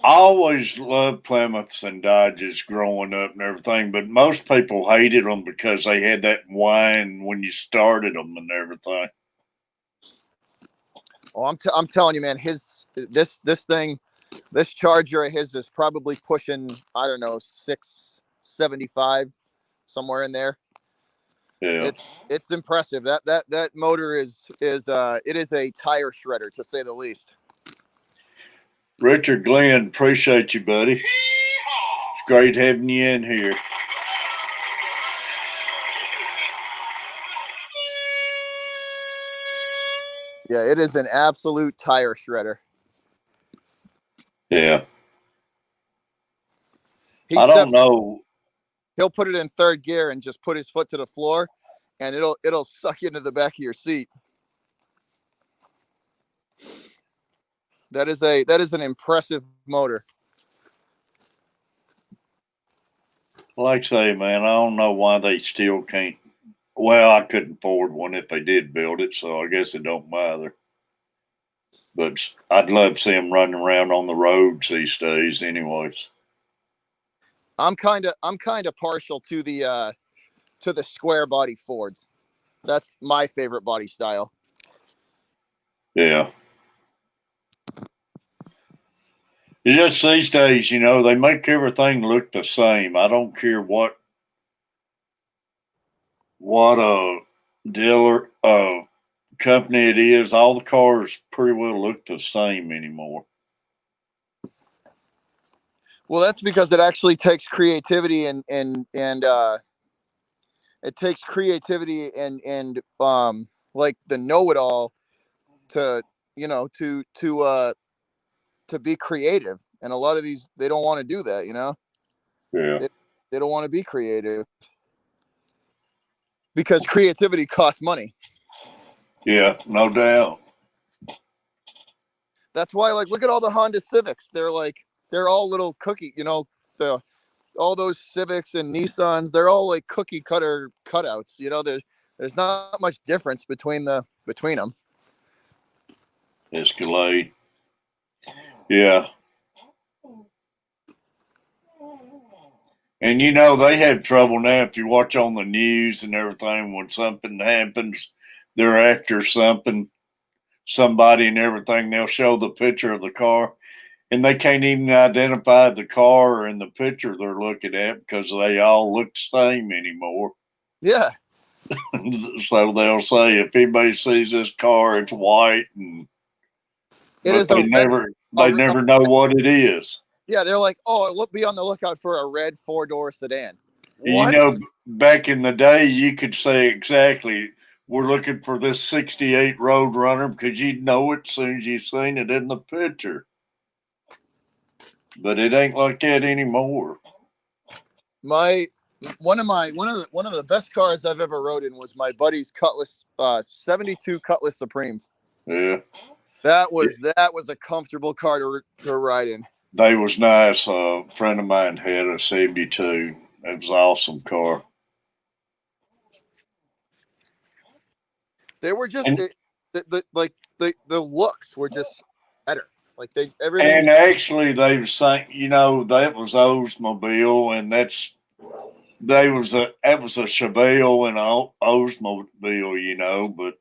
I always loved Plymouths and Dodges growing up and everything, but most people hated them because they had that whine when you started them and everything. Oh, I'm telling you, man, this Charger of his is probably pushing, I don't know, 675, somewhere in there. Yeah. It's impressive. That motor is it is a tire shredder, to say the least. Richard Glenn, appreciate you, buddy. It's great having you in here. Yeah, it is an absolute tire shredder. Yeah. I don't know. He'll put it in third gear and just put his foot to the floor, and it'll suck you into the back of your seat. That is an impressive motor. Like I say, man, I don't know why they still can't. Well, I couldn't afford one if they did build it, so I guess it don't matter. But I'd love to see them running around on the roads these days, anyways. I'm kind of partial to the square body Fords. That's my favorite body style. Yeah. It's just these days, they make everything look the same. I don't care what a dealer company it is. All the cars pretty well look the same anymore. Well, that's because it actually takes creativity and it takes creativity and like the know-it-all to be creative, and a lot of these, they don't want to do that. Yeah. They don't want to be creative because creativity costs money. Yeah, no doubt. That's why, like, look at all the Honda Civics. They're all little cookie, all those Civics and Nissans, they're all like cookie cutter cutouts. There's not much difference between them. Escalade. Yeah. And they have trouble now. If you watch on the news and everything, when something happens, they're after somebody and everything. They'll show the picture of the car, and they can't even identify the car in the picture they're looking at because they all look the same anymore. Yeah. So they'll say, if anybody sees this car, it's white, and they never know what it is. Yeah, they're like, oh, be on the lookout for a red 4-door sedan. What? Back in the day, you could say exactly, we're looking for this 68 Roadrunner, because you'd know it as soon as you seen it in the picture. But it ain't like that anymore. One of the best cars I've ever rode in was my buddy's Cutlass 72 Cutlass Supreme. Yeah. That was a comfortable car to ride in. They was nice. A friend of mine had a 72. It was an awesome car. They were just the looks were just better. Like everything. And actually, they were saying, that was Oldsmobile, and that was a Chevelle and Oldsmobile, but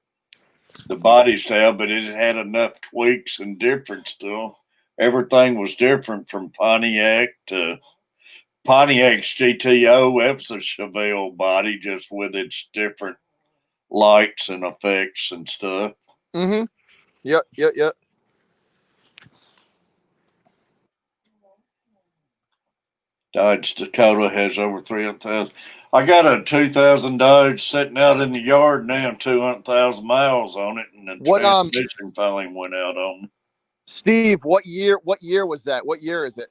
the body style, but it had enough tweaks and difference to them. Everything was different from Pontiac to Pontiac's GTO. That was a Chevelle body, just with its different lights and effects and stuff. Mm-hmm. Yep. Dodge Dakota has over 300,000. I got a 2000 Dodge sitting out in the yard now, 200,000 miles on it, and the What transmission finally went out on me. Steve, what year was that? What year is it?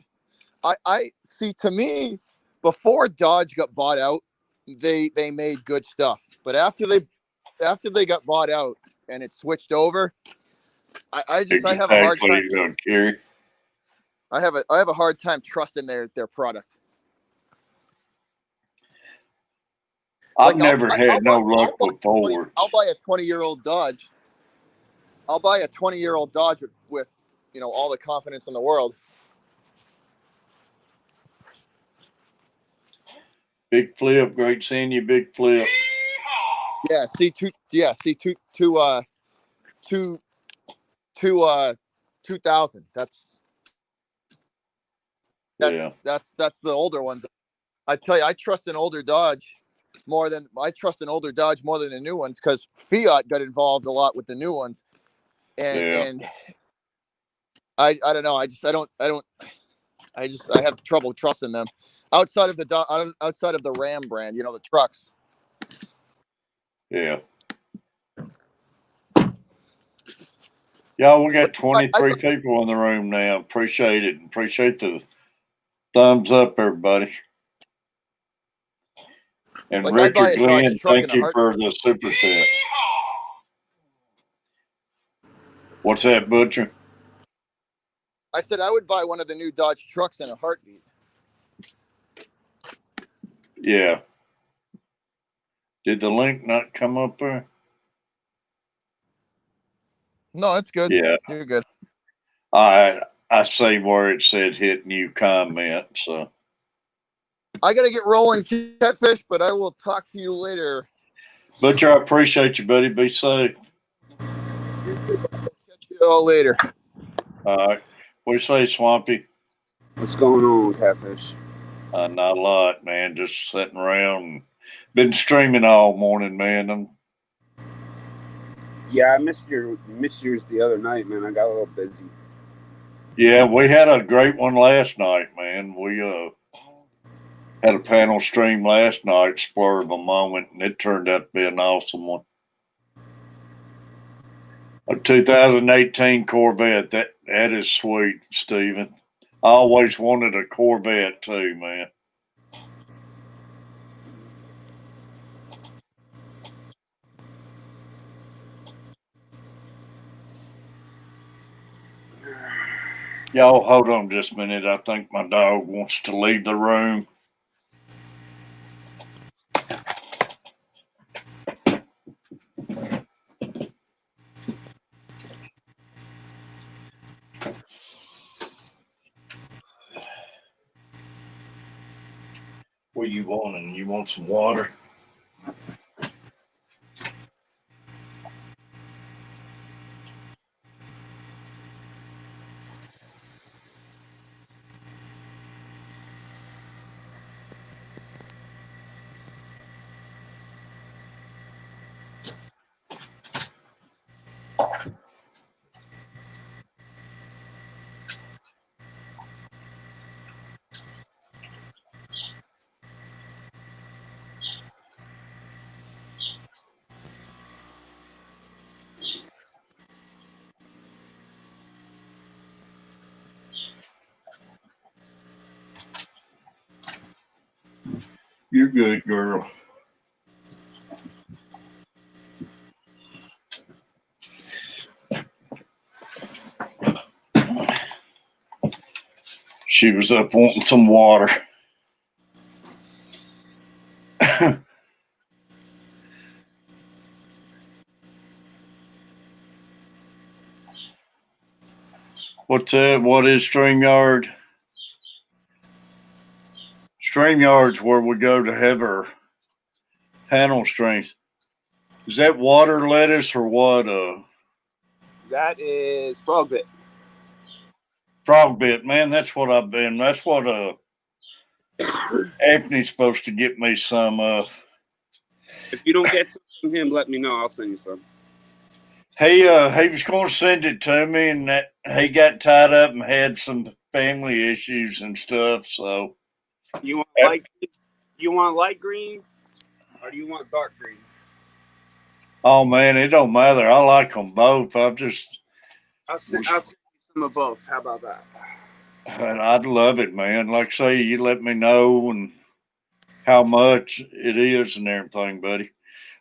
I see, to me, before Dodge got bought out, they made good stuff. But after they got bought out and it switched over, I have a hard time. Gary. I have a hard time trusting their product. I've never had no luck with Ford. I'll buy a 20-year-old Dodge. I'll buy a 20-year-old Dodge with all the confidence in the world. Big Flip, great seeing you, Big Flip. Yeah, C2000. That's the older ones. I tell you, I trust an older Dodge more than the new ones, because Fiat got involved a lot with the new ones, and I don't know. I have trouble trusting them outside of the Ram brand. The trucks. Yeah. Y'all, we got 23 people in the room now. Appreciate it. Appreciate the thumbs up, everybody. And Richard Glenn, thank you for the super chat. What's that, Butcher? I said I would buy one of the new Dodge trucks in a heartbeat. Yeah. Did the link not come up there? No, it's good. Yeah. You're good. I see where it said hit new comment, so. I got to get rolling, Catfish, but I will talk to you later. Butcher, I appreciate you, buddy. Be safe. Catch you all later. All right. What do you say, Swampy? What's going on, Catfish? Not a lot, man. Just sitting around and been streaming all morning, man. Yeah, I missed yours the other night, man. I got a little busy. Yeah, we had a great one last night, man. We had a panel stream last night, spur of a moment, and it turned out to be an awesome one. A 2018 Corvette. That is sweet, Steven. I always wanted a Corvette too, man. Y'all hold on just a minute. I think my dog wants to leave the room. What you wanting? You want some water? You're good, girl. She was up wanting some water. What's that? What is StreamYard? StreamYard's where we go to have our panel streams. Is that water lettuce or what? That is frog bit. Frog bit, man. That's what I've been. That's what Anthony's supposed to get me some of. If you don't get some from him, let me know. I'll send you some. He was going to send it to me, and that he got tied up and had some family issues and stuff. So You want Uh, light green, or do you want dark green? Oh man, it don't matter. I like them both. I'll send you some of both. How about that? I'd love it, man. Like I say, you let me know and how much it is and everything, buddy.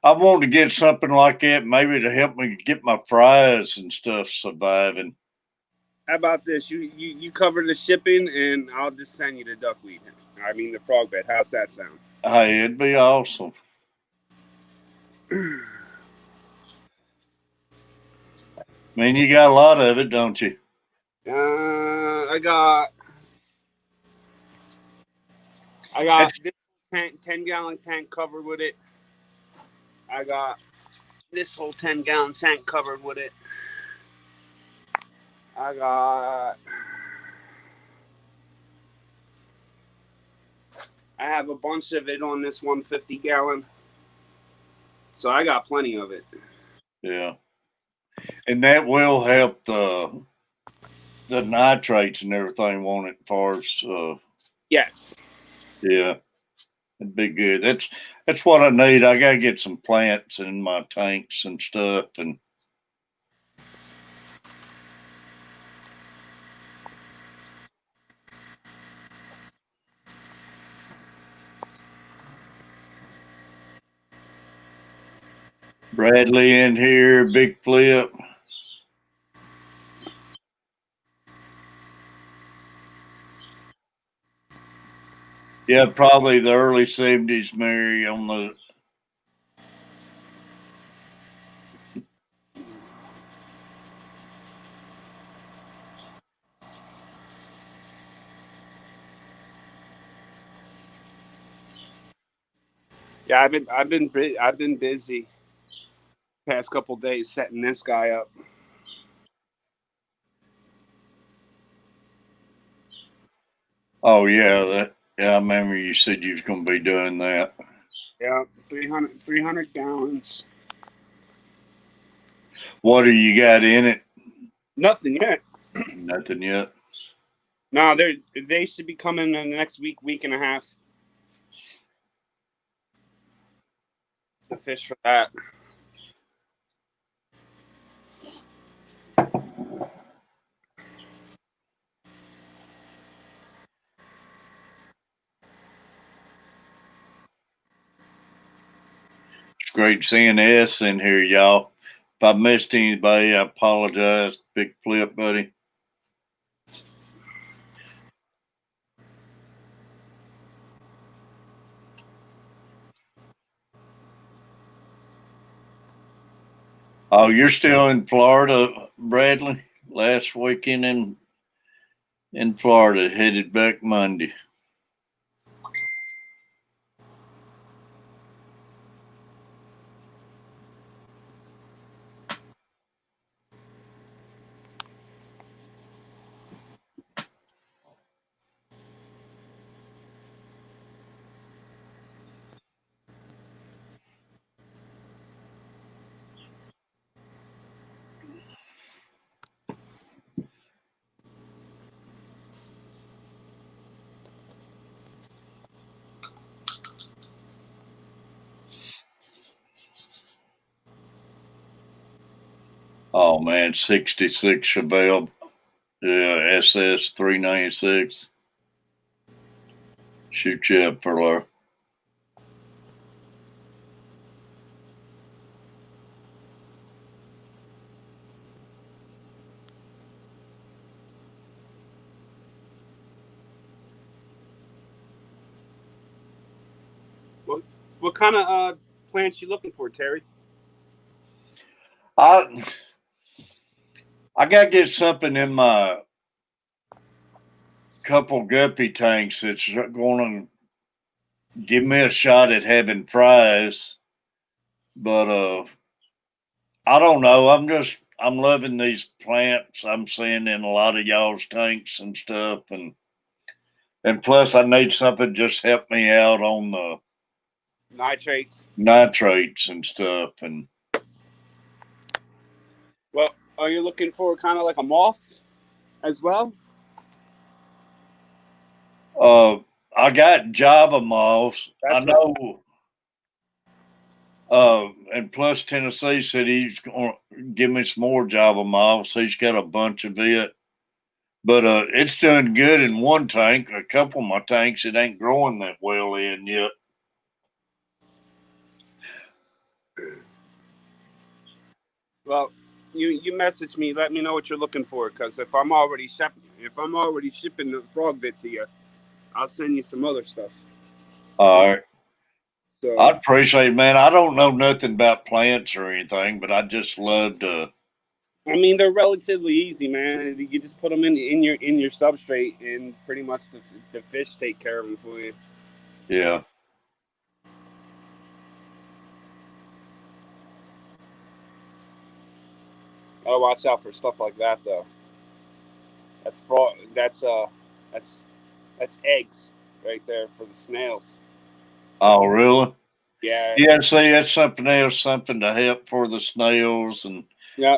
I want to get something like that, maybe to help me get my fries and stuff surviving. How about this? You cover the shipping, and I'll just send you the duckweed. I mean the frog bed. How's that sound? Hey, it'd be awesome. I mean, you got a lot of it, don't you? I got this 10-gallon tank covered with it. I got this whole 10-gallon tank covered with it. I have a bunch of it on this 150-gallon. So I got plenty of it. Yeah. And that will help the nitrates and everything, won't it? As far as Yes. yeah, it'd be good. That's what I need. I gotta get some plants in my tanks and stuff, and Bradley in here, big flip. Yeah, probably the early 70s, Mary, on the. Yeah, I've been busy past couple days setting this guy up. Oh yeah, I remember you said you was gonna be doing that. Yeah, 300 gallons. What do you got in it? Nothing yet. Nothing yet. No, they should be coming in the next week and a half. The fish for that. It's great seeing S in here, y'all. If I missed anybody, I apologize. Big flip, buddy. Oh, you're still in Florida, Bradley? Last weekend in Florida, headed back Monday. Oh man, 66 Chevelle, SS 396. Shoot you up for love. What kind of plants you looking for, Terry? I gotta get something in my couple guppy tanks that's gonna give me a shot at having fries. But I don't know. I'm loving these plants I'm seeing in a lot of y'all's tanks and stuff, and plus I need something just help me out on the Nitrates. nitrates and stuff. And Well, are you looking for kind of like a moss as well? I I got Java moths. That's I know. And plus Tennessee said he's going to give me some more Java moths. He's got a bunch of it. But it's doing good in one tank. A couple of my tanks, it ain't growing that well in yet. Well, you message me. Let me know what you're looking for. Because if I'm already shipping the frog bit to you, I'll send you some other stuff. All right. So I appreciate it, man. I don't know nothing about plants or anything, but I just love to. I mean, they're relatively easy, man. You just put them in your substrate, and pretty much the fish take care of them for you. Yeah. Gotta watch out for stuff like that, though. That's frog. That's eggs right there for the snails. Oh, really? Yeah. Yeah. See, that's something else, something to help for the snails and Yeah.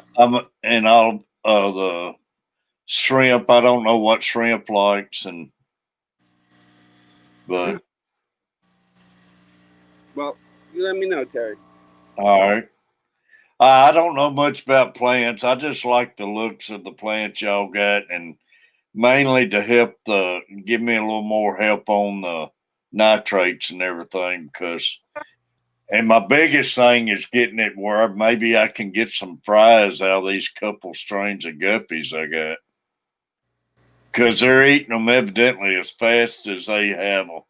and all the shrimp. I don't know what shrimp likes, but Well, you let me know, Terry. all right. I don't know much about plants. I just like the looks of the plants y'all got, and mainly to help give me a little more help on the nitrates and everything. And my biggest thing is getting it where maybe I can get some fries out of these couple strains of guppies I got, because they're eating them evidently as fast as they have them.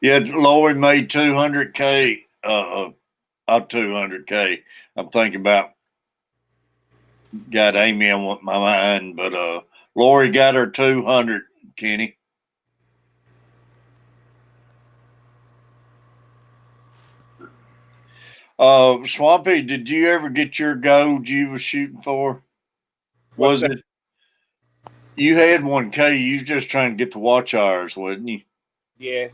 Yeah, Lori made 200K. 200K. I'm thinking about got Amy on my mind, but Lori got her 200. Kenny. Swampy, did you ever get your gold you was shooting for? What's Was that? it you had 1K? You was just trying to get the watch hours, wasn't you? Yeah.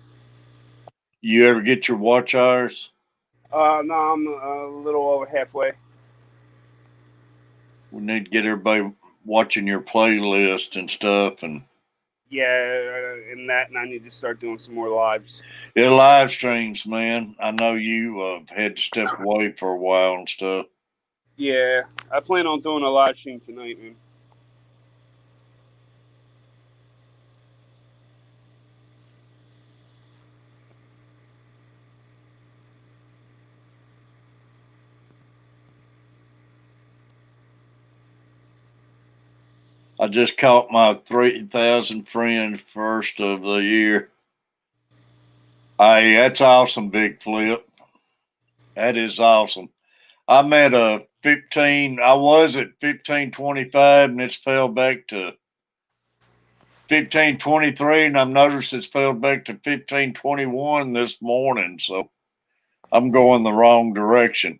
You ever get your watch hours? No, I'm a little over halfway. We need to get everybody watching your playlist and stuff, and Yeah, and I need to start doing some more lives. yeah, live streams, man. I know you had to step away for a while and stuff. Yeah, I plan on doing a live stream tonight, man. I just caught my 3,000 friends first of the year. Hey, that's awesome, Big Flip. That is awesome. I'm at a 15. I was at 1525, and it's fell back to 1523, and I've noticed it's fell back to 1521 this morning. So I'm going the wrong direction.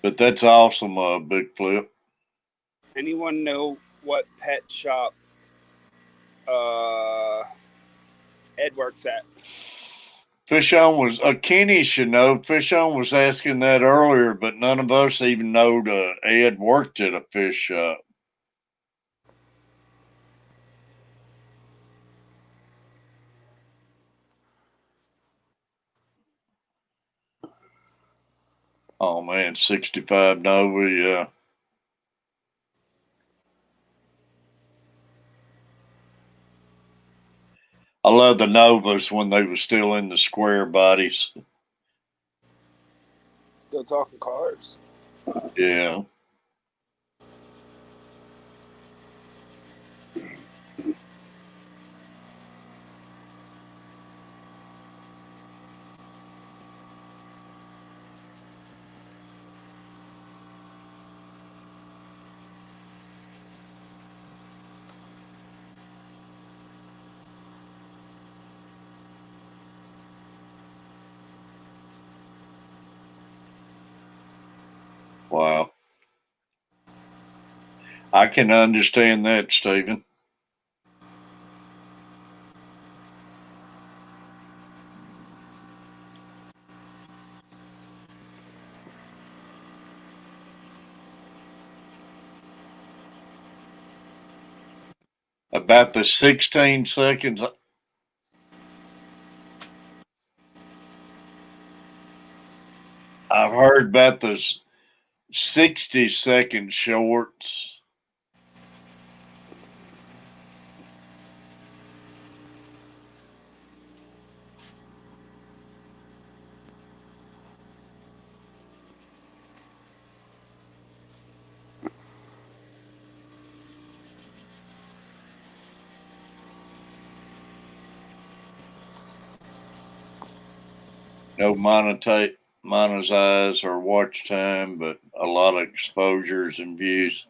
But that's awesome, Big Flip. Anyone know what pet shop Ed works at? Fish on was Kenny should know. Fish on was asking that earlier, but none of us even know Ed worked at a fish shop. Oh man, 65 Nova, yeah. I love the Novas when they were still in the square bodies. Still talking cars. Yeah. Wow. I can understand that, Stephen. About the 16 seconds. I've heard about the 60-second shorts. No monetize or watch time, but a lot of exposures and views.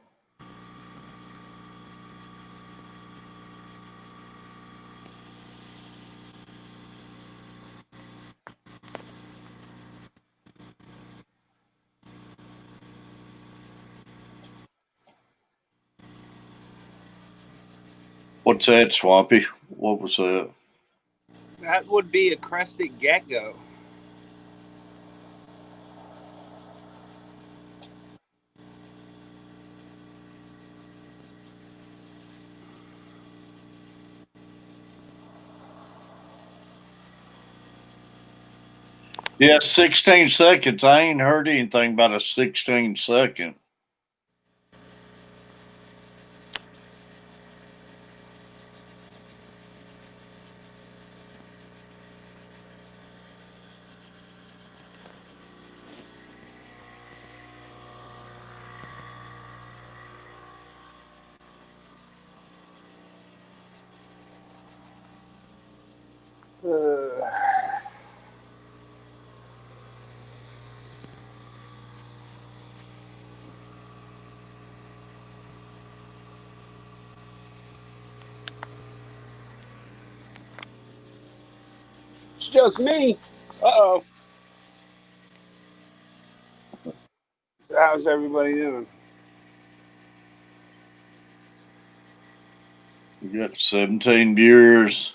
What's that, Swampy? What was that? That would be a crested gecko. Yeah, 16 seconds. I ain't heard anything about a 16-second. It's just me. Uh-oh. So how's everybody doing? We got 17 viewers.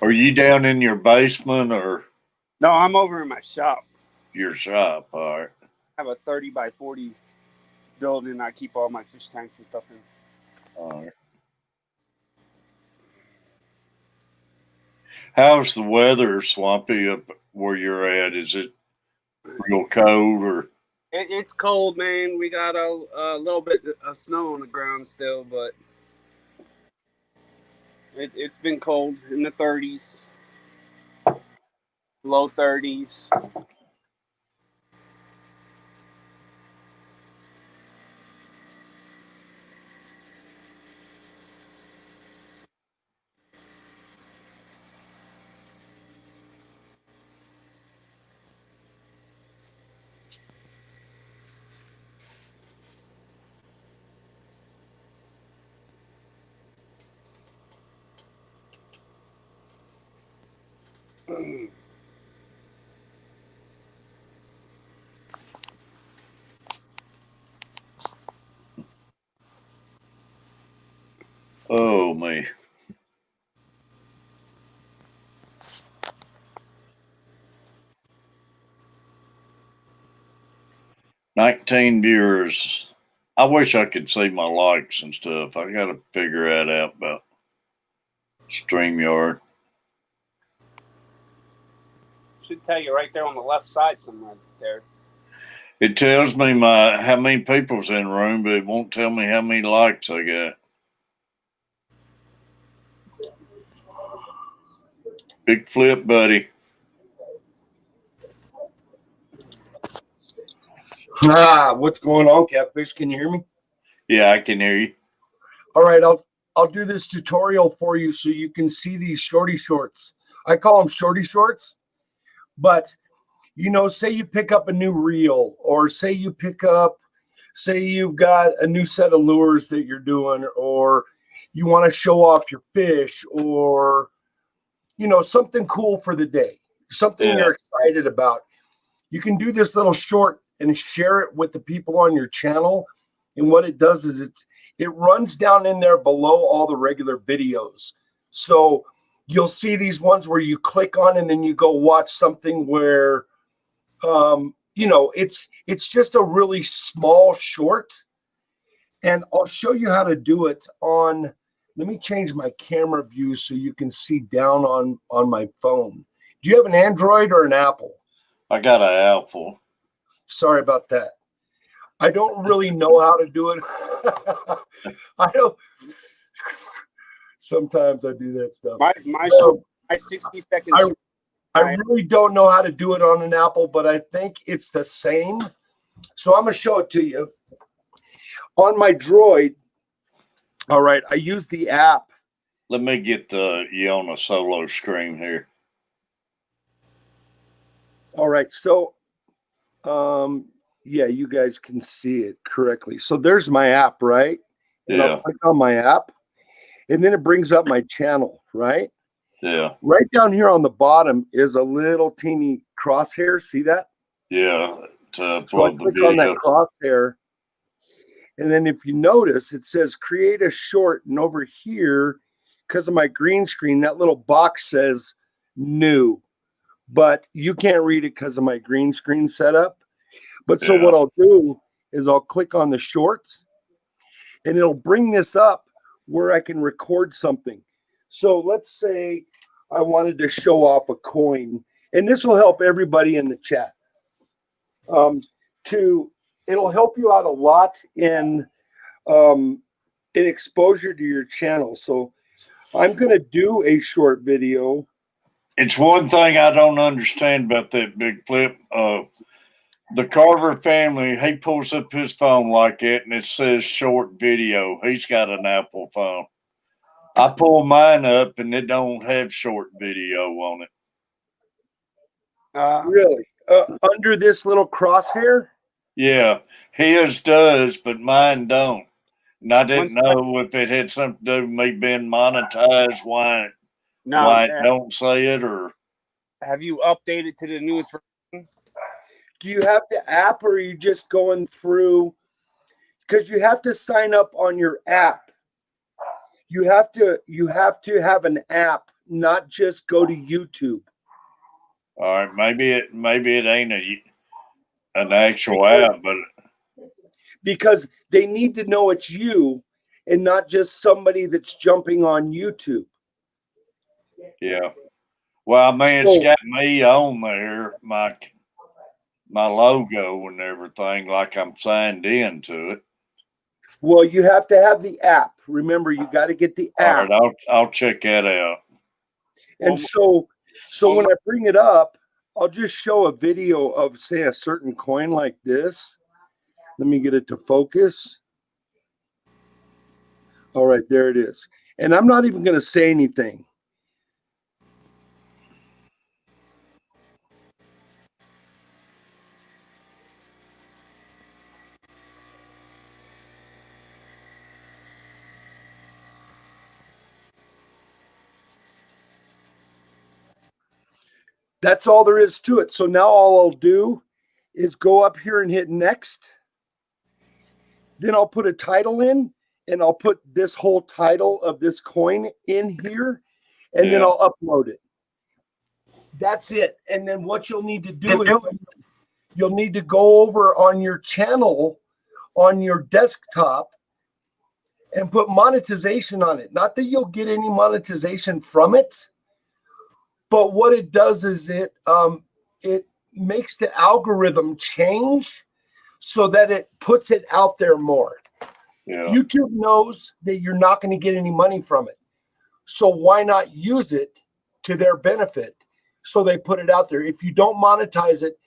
Are you down in your basement or No, I'm over in my shop. your shop? All right. I have a 30 by 40 building. I keep all my fish tanks and stuff in. All right. How's the weather, Swampy, up where you're at? Is it real cold or? It's cold, man. We got a little bit of snow on the ground still, but it's been cold in the 30s, low 30s. Oh, me. $19 viewers. I wish I could see my likes and stuff. I got to figure that out about StreamYard. Should tell you right there on the left side somewhere there. It tells me how many people's in the room, but it won't tell me how many likes I got. Big flip, buddy. What's going on, Catfish? Can you hear me? Yeah, I can hear you. All right, I'll do this tutorial for you so you can see these shorty shorts. I call them shorty shorts, but say you pick up a new reel, or say you've got a new set of lures that you're doing, or you want to show off your fish, or something cool for the day, something you're excited about. You can do this little short and share it with the people on your channel. And what it does is It runs down in there below all the regular videos. So you'll see these ones where you click on and then you go watch something where, it's just a really small short. And I'll show you how to do it on, let me change my camera view so you can see down on my phone. Do you have an Android or an Apple? I got an Apple. Sorry about that. I don't really know how to do it. I don't. Sometimes I do that stuff. My 60 seconds. I really don't know how to do it on an Apple, but I think it's the same. So I'm going to show it to you. On my Droid, all right, I use the app. Let me get you on a solo screen here. All right, so yeah, you guys can see it correctly. So there's my app, right? And I'll click on my app, and then it brings up my channel, right? Yeah. Right down here on the bottom is a little teeny crosshair. See that? Yeah. So I click on that crosshair, and then if you notice, it says create a short, and over here, because of my green screen, that little box says new, but you can't read it because of my green screen setup. But so what I'll do is I'll click on the shorts, and it'll bring this up where I can record something. So let's say I wanted to show off a coin, and this will help everybody in the chat. It'll help you out a lot in exposure to your channel. So I'm going to do a short video. It's one thing I don't understand about that big flip. The Carver family, he pulls up his phone like that and it says short video. He's got an Apple phone. I pull mine up and it don't have short video on it. Really? Under this little crosshair? Yeah, his does, but mine don't. And I didn't know if it had something to do with me being monetized, why it don't say it, or have you updated to the newest version? Do you have the app, or are you just going through? Because you have to sign up on your app. You have to have an app, not just go to YouTube. All right, maybe it ain't an actual app, but because they need to know it's you and not just somebody that's jumping on YouTube. Yeah. Well, I mean, it's got me on there, my logo and everything, like I'm signed into it. Well, you have to have the app. Remember, you got to get the app. All right, I'll check that out. And so when I bring it up, I'll just show a video of, say, a certain coin like this. Let me get it to focus. All right, there it is. And I'm not even going to say anything. That's all there is to it. So now all I'll do is go up here and hit next. Then I'll put a title in, and I'll put this whole title of this coin in here, and then I'll upload it. That's it. And then what you'll need to do is you'll need to go over on your channel on your desktop and put monetization on it. Not that you'll get any monetization from it, but what it does is it makes the algorithm change so that it puts it out there more. Yeah. YouTube knows that you're not going to get any money from it. So why not use it to their benefit? So they put it out there. If you don't monetize it,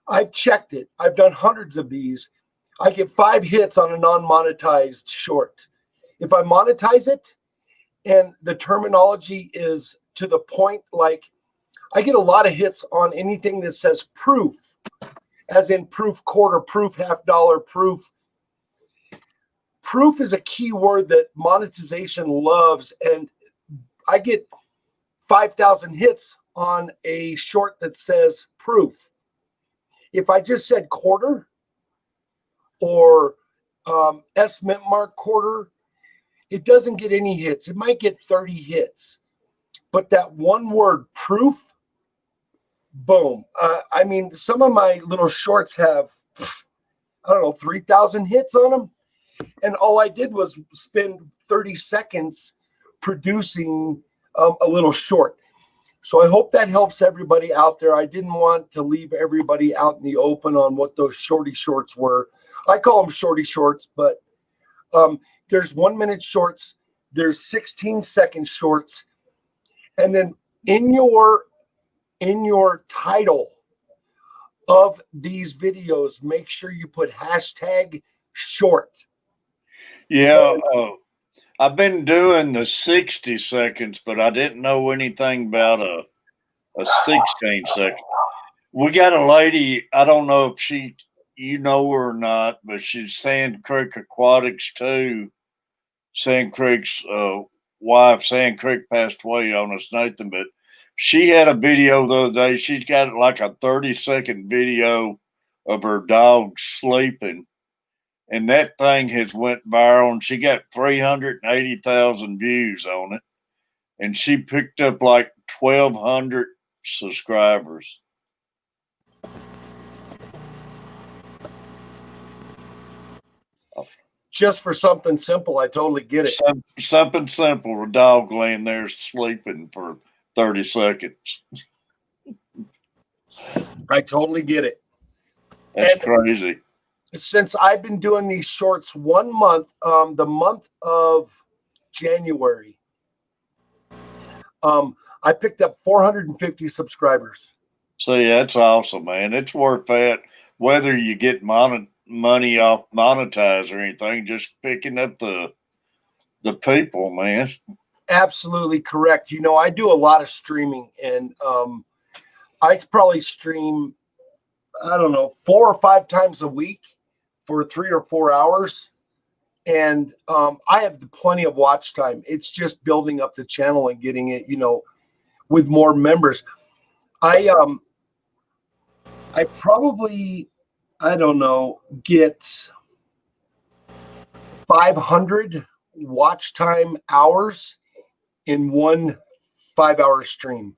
I've checked it. I've done hundreds of these. I get 5 hits on a non-monetized short. If I monetize it and the terminology is to the point, like I get a lot of hits on anything that says proof, as in proof quarter, proof half dollar, proof. Proof is a key word that monetization loves, and I get 5,000 hits on a short that says proof. If I just said quarter or S Mint Mark quarter, it doesn't get any hits. It might get 30 hits, but that one word proof, boom. I mean, some of my little shorts have, I don't know, 3,000 hits on them. And all I did was spend 30 seconds producing a little short. So I hope that helps everybody out there. I didn't want to leave everybody out in the open on what those shorty shorts were. I call them shorty shorts, but there's 1 minute shorts, there's 16-second shorts, and then in your title of these videos, make sure you put hashtag short. Yeah, I've been doing the 60 seconds, but I didn't know anything about a 16 second. We got a lady, I don't know if you know her or not, but she's Sand Creek Aquatics too. Sand Creek's wife, Sand Creek, passed away on us, Nathan, but she had a video the other day. She's got like a 30-second video of her dog sleeping. And that thing has went viral, and she got 380,000 views on it, and she picked up like 1,200 subscribers. Just for something simple, I totally get it. Something simple, a dog laying there sleeping for 30 seconds. I totally get it. That's crazy. Since I've been doing these shorts 1 month, the month of January, I picked up 450 subscribers. See, that's awesome, man. It's worth that. Whether you get money off monetize or anything, just picking up the people, man. Absolutely correct. You know, I do a lot of streaming, and I probably stream, I don't know, 4 or 5 times a week for 3 or 4 hours. And I have plenty of watch time. It's just building up the channel and getting it, you know, with more members. I probably, I don't know, get 500 watch time hours in one 5-hour stream.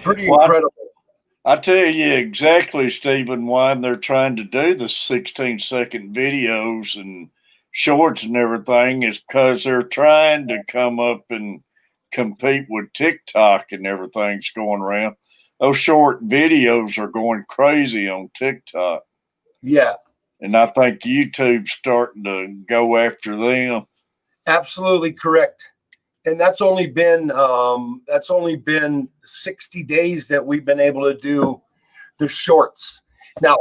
Pretty incredible. I tell you exactly, Stephen, why they're trying to do the 16-second videos and shorts and everything is because they're trying to come up and compete with TikTok and everything's going around. Those short videos are going crazy on TikTok. Yeah. And I think YouTube's starting to go after them. Absolutely correct. And that's only been 60 days that we've been able to do the shorts. Now,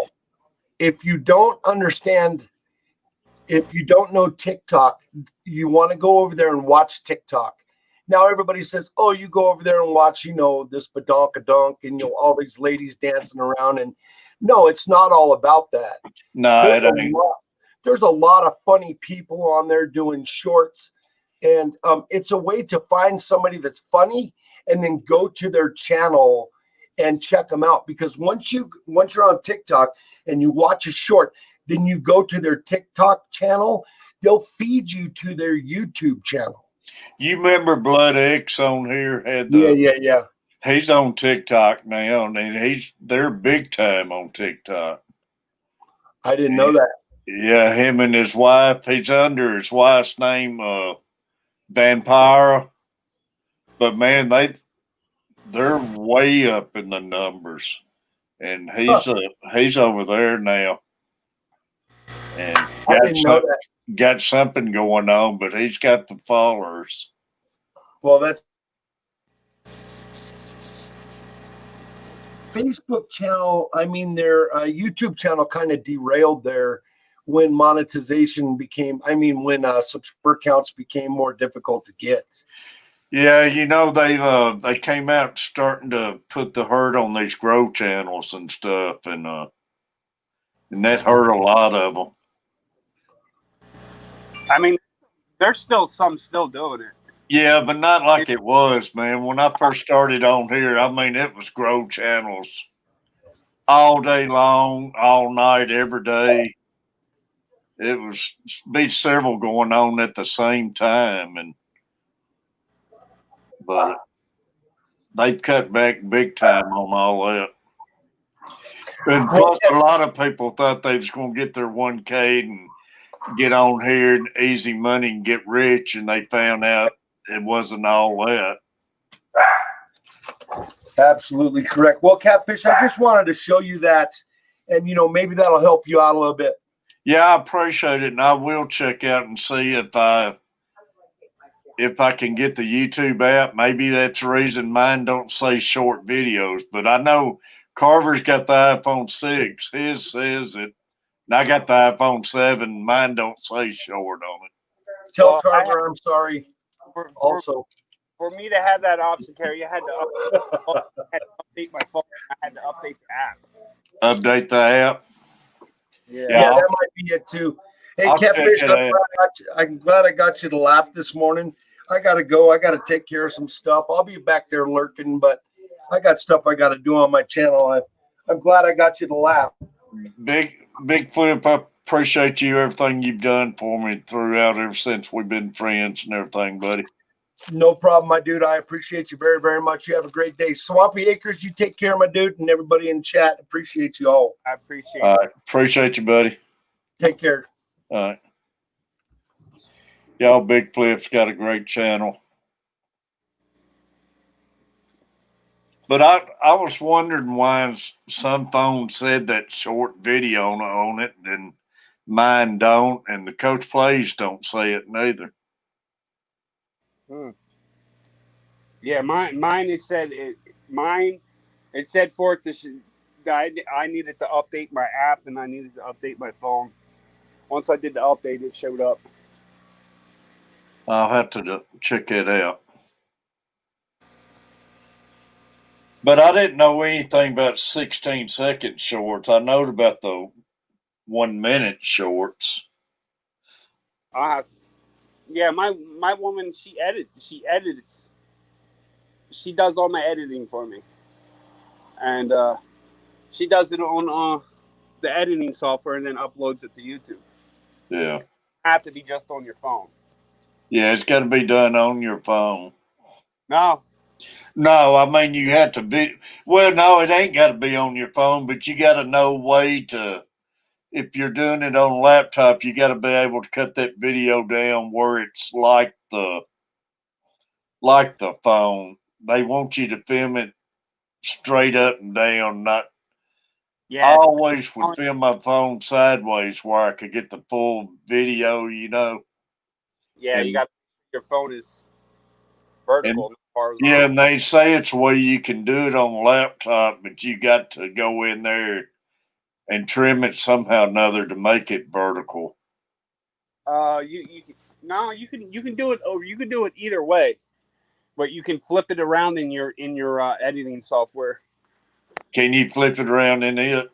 if you don't understand, if you don't know TikTok, you want to go over there and watch TikTok. Now everybody says, "Oh, you go over there and watch, you know, this badonkadonk and you know all these ladies dancing around." And no, it's not all about that. No, it ain't. There's a lot of funny people on there doing shorts. And it's a way to find somebody that's funny and then go to their channel and check them out. Because once you're on TikTok and you watch a short, then you go to their TikTok channel, they'll feed you to their YouTube channel. You remember Blood X on here had yeah. He's on TikTok now, and they're big time on TikTok. I didn't know that. Yeah, him and his wife. He's under his wife's name, Vampire. But man, they're way up in the numbers, and he's over there now, and got something going on. But he's got the followers. Well, that's Facebook channel. I mean, their YouTube channel kind of derailed there when monetization became. I mean, when subscriber counts became more difficult to get. Yeah, you know, they came out starting to put the hurt on these grow channels and stuff, and that hurt a lot of them. I mean, there's still some still doing it. Yeah, but not like it was, man. When I first started on here, I mean, it was grow channels all day long, all night, every day. it was be several going on at the same time, but they've cut back big time on all that. And plus, a lot of people thought they was going to get their 1K and get on here and easy money and get rich, and they found out it wasn't all that. Absolutely correct. Well, Catfish, I just wanted to show you that, and maybe that'll help you out a little bit. Yeah, I appreciate it, and I will check out and see if I can get the YouTube app. Maybe that's the reason mine don't say short videos. But I know Carver's got the iPhone 6. His says it. And I got the iPhone 7. Mine don't say short on it. Tell Carver I'm sorry. Also, for me to have that option, Terry, I had to update my phone. I had to update the app. Update the app? Yeah, that might be it too. Hey, Catfish, I'm glad I got you to laugh this morning. I got to go. I got to take care of some stuff. I'll be back there lurking, but I got stuff I got to do on my channel. I'm glad I got you to laugh. Big Flip, I appreciate you, everything you've done for me throughout ever since we've been friends and everything, buddy. No problem, my dude. I appreciate you very, very much. You have a great day. Swampy Acres, you take care, my dude, and everybody in chat. Appreciate you all. I appreciate it. All right. Appreciate you, buddy. Take care. All right. Y'all, Big Flip's got a great channel. But I was wondering why some phones said that short video on it, and mine don't, and the Coach Plays don't say it neither. Yeah, mine. It said for it to. I needed to update my app and I needed to update my phone. Once I did the update, it showed up. I'll have to check it out. But I didn't know anything about 16-second shorts. I know about the 1 minute shorts. Yeah, my woman, she edits. She does all my editing for me, and she does it on the editing software and then uploads it to YouTube. Yeah, have to be just on your phone. Yeah, it's got to be done on your phone. No, I mean you have to be. Well, no, it ain't got to be on your phone, but you got to know way to. If you're doing it on a laptop, you got to be able to cut that video down where it's like the phone. They want you to film it straight up and down, not. Yeah, I always would film my phone sideways where I could get the full video, Yeah, and you got your phone is vertical. And they say it's a way you can do it on a laptop, but you got to go in there and trim it somehow or another to make it vertical. You can do it, or you can do it either way, but you can flip it around in your editing software. Can you flip it around in it?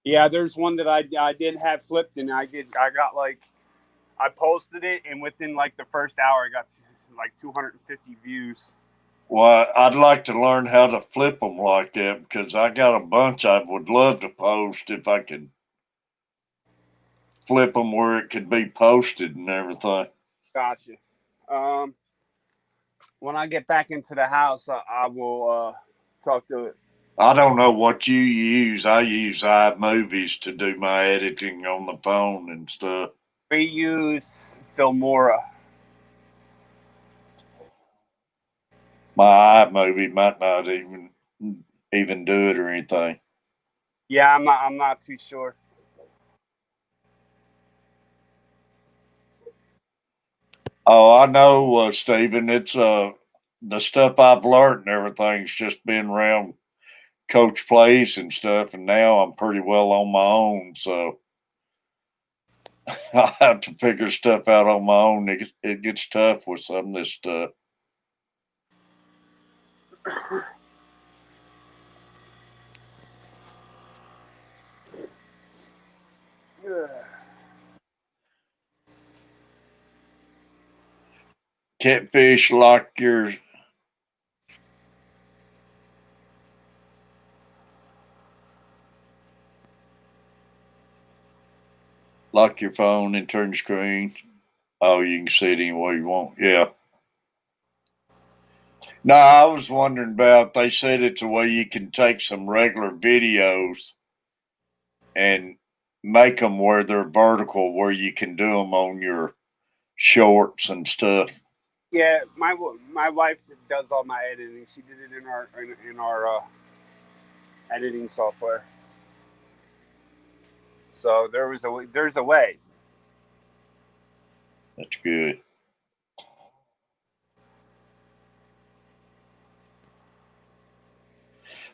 Yeah, there's one that I did have flipped, and I posted it, and within like the first hour, I got like 250 views. Well, I'd like to learn how to flip them like that because I got a bunch I would love to post if I could flip them where it could be posted and everything. Gotcha. When I get back into the house, I will talk to it. I don't know what you use. I use iMovies to do my editing on the phone and stuff. We use Filmora. My iMovie might not even do it or anything. Yeah, I'm not too sure. Oh, I know, Stephen. It's the stuff I've learned and everything's just been around Coach Plays and stuff, and now I'm pretty well on my own, so I have to figure stuff out on my own. It gets tough with some of this stuff. Catfish, lock your. Lock your phone and turn the screen. Oh, you can see it any way you want. Yeah. No, I was wondering about. They said it's a way you can take some regular videos and make them where they're vertical, where you can do them on your shorts and stuff. Yeah, my wife does all my editing. She did it in our editing software. So there's a way. That's good.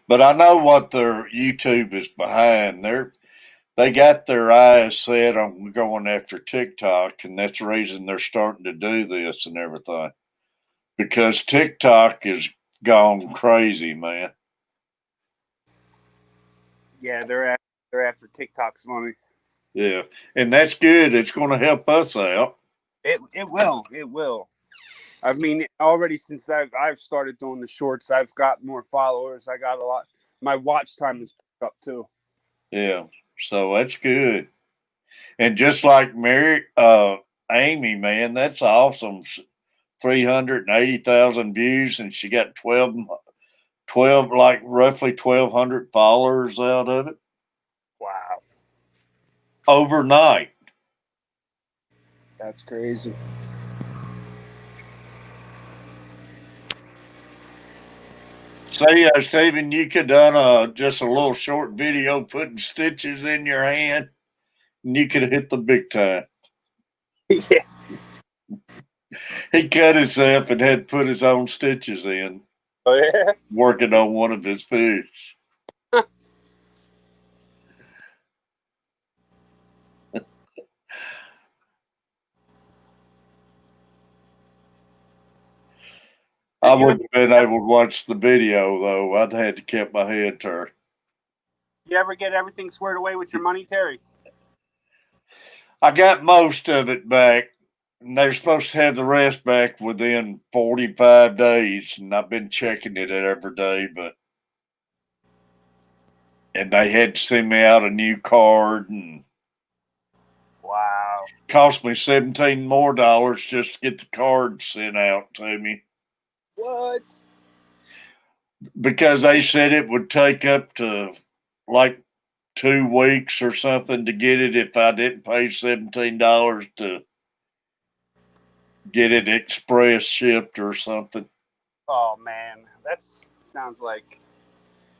But I know what their YouTube is behind. They got their eyes set on going after TikTok, and that's the reason they're starting to do this and everything. Because TikTok is gone crazy, man. Yeah, they're after TikTok's money. Yeah, and that's good. It's going to help us out. It will. I mean, already since I've started doing the shorts, I've got more followers. I got a lot. My watch time is picked up too. Yeah, so that's good. And just like Amy, man, that's awesome. 380,000 views, and she got 12, like roughly 1,200 followers out of it Wow, overnight. that's crazy. See, Stephen, you could done just a little short video putting stitches in your hand, and you could have hit the big time. Yeah. He cut himself and had to put his own stitches in, Oh yeah. working on one of his fish. I wouldn't have been able to watch the video though. I'd had to keep my head turned. You ever get everything squared away with your money, Terry? I got most of it back, and they're supposed to have the rest back within 45 days, and I've been checking it every day, and they had to send me out a new card, and Wow. cost me $17 more just to get the card sent out to me, What? because they said it would take up to like 2 weeks or something to get it if I didn't pay $17 to get it express shipped or something. Oh man, that sounds like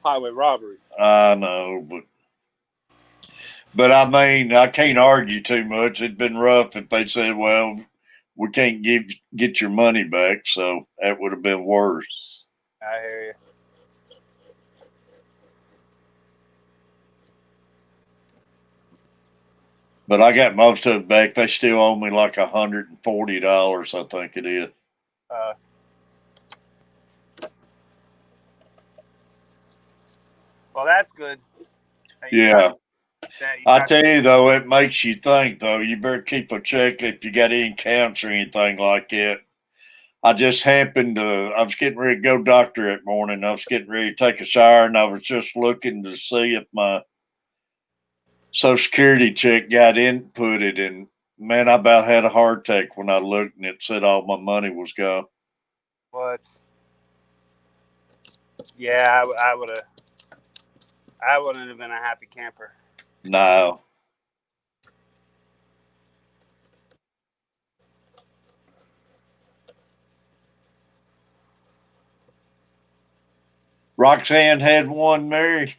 highway robbery. I know, but I mean, I can't argue too much. It'd been rough if they said, "Well, we can't get your money back," so that would have been worse. I hear you. But I got most of it back. They still owe me like $140, I think it is. Well, that's good. Yeah. I tell you though, it makes you think though. You better keep a check if you got any counts or anything like that. I just happened to, I was getting ready to go doctor that morning. I was getting ready to take a shower, and I was just looking to see if my Social Security check got inputted, and man, I about had a heart attack when I looked and it said all my money was gone. What? Yeah, I would have. I wouldn't have been a happy camper. No. Roxanne had one, Mary.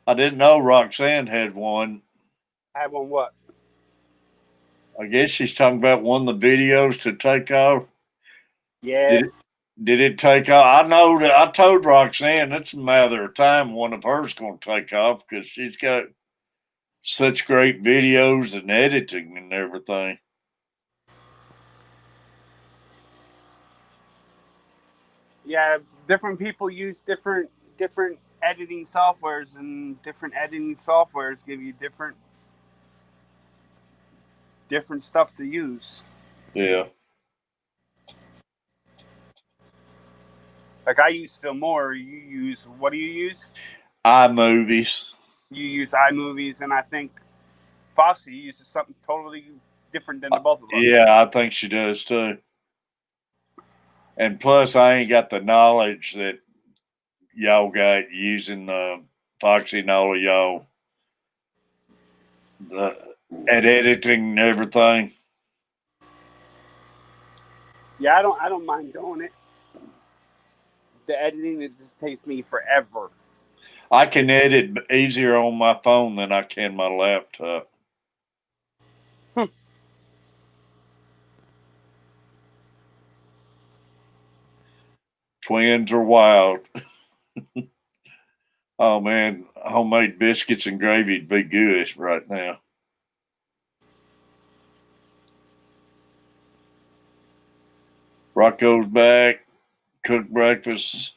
I didn't know Roxanne had one. I one what? I guess she's talking about one of the videos to take off. Yeah. Did it take off? I know that I told Roxanne it's a matter of time one of hers going to take off because she's got such great videos and editing and everything. Yeah, different people use different editing softwares, and different editing softwares give you different stuff to use. Yeah. Like I use Filmora. You use, what do you use? iMovies. You use iMovies, and I think Foxy uses something totally different than the both of us. Yeah, I think she does too. And plus, I ain't got the knowledge that y'all got using Foxy and all of y'all at editing and everything. Yeah, I don't mind doing it. The editing, it just takes me forever. I can edit easier on my phone than I can my laptop. Twins are wild. Oh man, homemade biscuits and gravy'd be good right now. Rocco's back, cooked breakfast.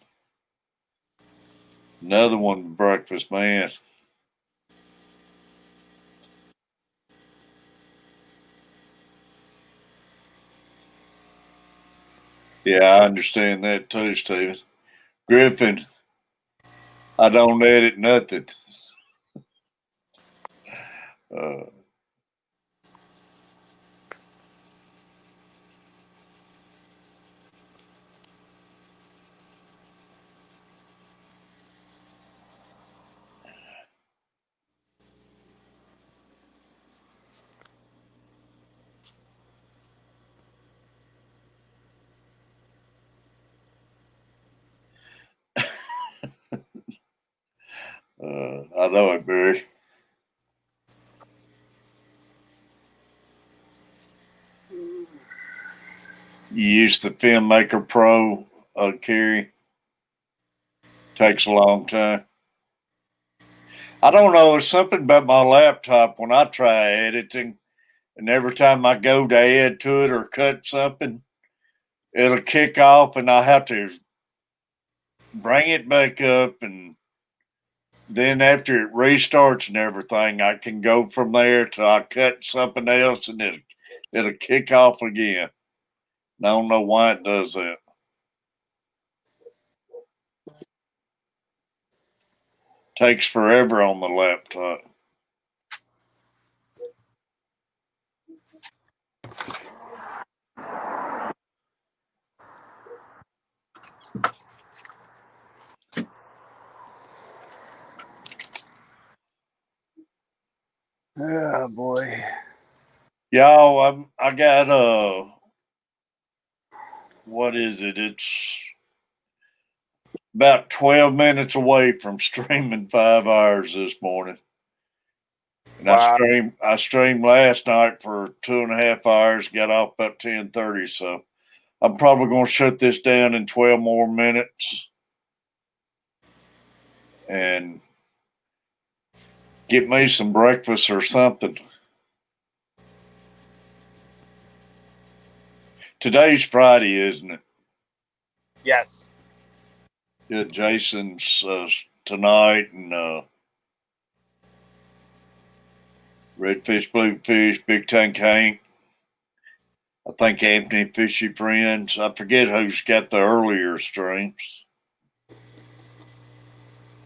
Another one breakfast, man. Yeah, I understand that too, Steven. Griffin, I don't edit nothing. Uh, I know it, Barry. You use the Filmmaker Pro, Carrie. Takes a long time. I don't know. It's something about my laptop when I try editing, and every time I go to add to it or cut something, it'll kick off, and I have to bring it back up, and then after it restarts and everything, I can go from there till I cut something else, and it'll kick off again. I don't know why it does that. Takes forever on the laptop. Oh boy. Y'all, I got what is it? It's about 12 minutes away from streaming 5 hours this morning. And Wow. I streamed last night for 2.5 hours, got off about 10:30, so I'm probably gonna shut this down in 12 more minutes and get me some breakfast or something. Today's Friday, isn't it? Yes. Yeah, Jason's tonight, and Redfish, Bluefish, Big Tank Hank. I think Anthony Fishy Friends. I forget who's got the earlier streams.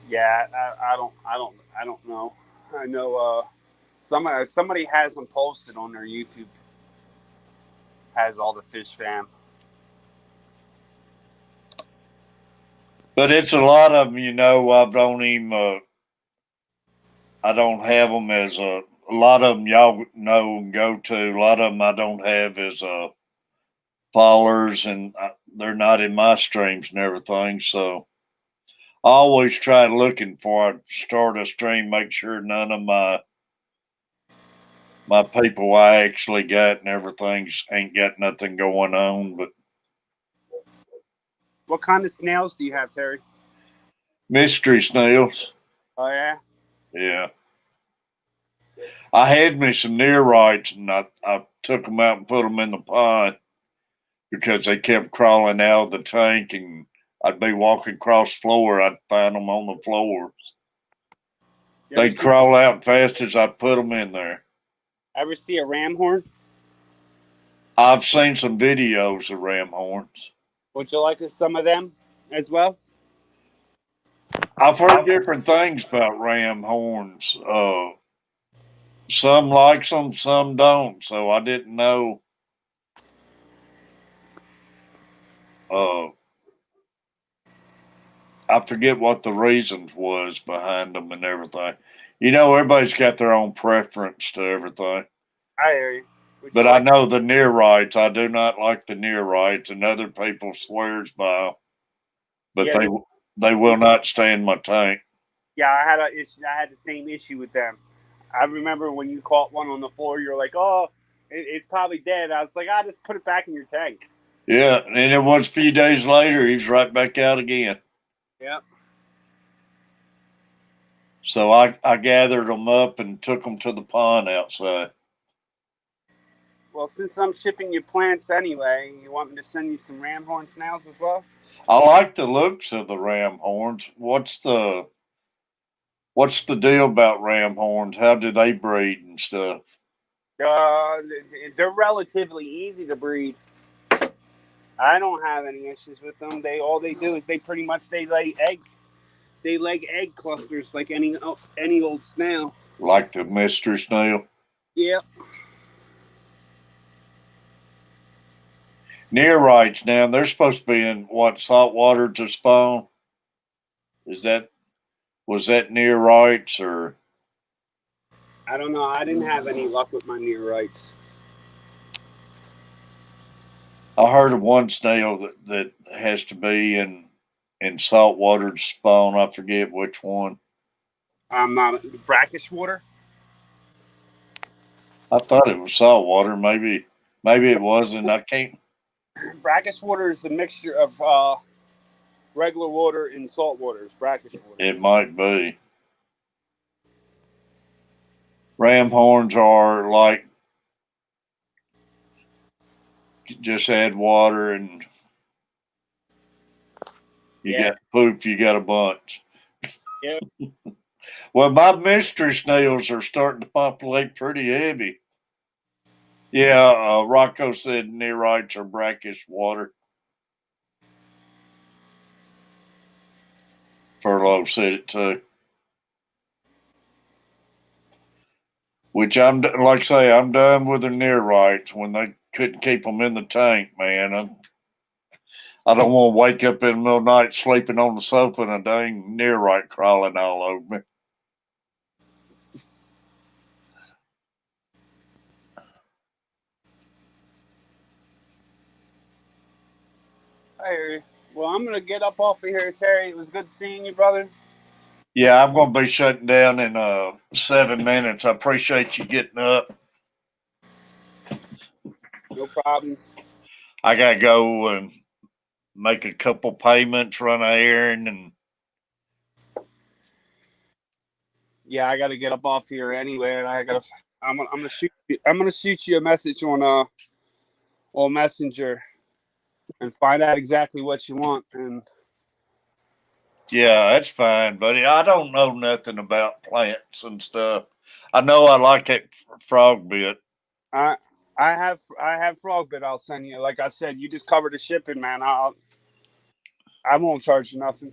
Yeah, I don't know. I know somebody has them posted on their YouTube. Has all the fish fam. But it's a lot of them, I don't have them as a lot of them y'all know and go to. A lot of them I don't have as followers, and they're not in my streams and everything. So I always try looking for I start a stream, make sure none of my people I actually got and everything's ain't got nothing going on. But What kind of snails do you have, Terry? mystery snails, Oh yeah. yeah. I had me some near rights, and I took them out and put them in the pond because they kept crawling out of the tank, and I'd be walking across the floor, I'd find them on the floors. They'd crawl out fast as I put them in there. Ever see a ram horn? I've seen some videos of ram horns. Would you like some of them? as well. I've heard different things about ram horns. Some likes them, some don't. So I didn't know. I forget what the reasons was behind them and everything. You know, everybody's got their own preference to everything. I hear you. Would But you I like? know the near rights. I do not like the near rights, and other people swears by 'em. But Yeah, they will not stay in my tank. yeah. I had the same issue with them. I remember when you caught one on the floor, you're like, "Oh, it's probably dead." I was like, "I just put it back in your tank." Yeah, and it was a few days later, he's right back out again. Yeah. So I gathered them up and took them to the pond outside. Well, since I'm shipping you plants anyway, you want me to send you some ram horn snails as well? I like the looks of the ram horns. What's the deal about ram horns? How do they breed and stuff? They're relatively easy to breed. I don't have any issues with them. All they do is they pretty much they lay egg. They lay egg clusters like any old snail. Like the mystery snail? Yep. Near rights now, they're supposed to be in what, salt water to spawn? Was that near rights or? I don't know. I didn't have any luck with my near rights. I heard of one snail that has to be in salt water to spawn. I forget which one. I'm not brackish water. I thought it was salt water. Maybe it wasn't. I can't. Brackish water is a mixture of regular water and salt water. It's brackish water. It might be. Ram horns are like just add water and you got poof, you got a bunch. Yeah. Well, my mystery snails are starting to populate pretty heavy. Yeah, Rocco said nearites are brackish water. Furlough said it too. Which I'm like I say, I'm done with the nearites when they couldn't keep them in the tank, man. I don't want to wake up in the middle of the night sleeping on the sofa and a dang nearite crawling all over me. I hear you. Well, I'm gonna get up off of here, Terry. It was good seeing you, brother. Yeah, I'm going to be shutting down in 7 minutes. I appreciate you getting up. No problem. I got to go and make a couple payments, run an errand, and Yeah, I got to get up off here anyway, and I'm gonna shoot you. I'm gonna shoot you a message on Messenger and find out exactly what you want. And yeah, that's fine, buddy. I don't know nothing about plants and stuff. I know I like that frog bit. I I have frog bit. I'll send you. Like I said, you just cover the shipping, man. I won't charge you nothing.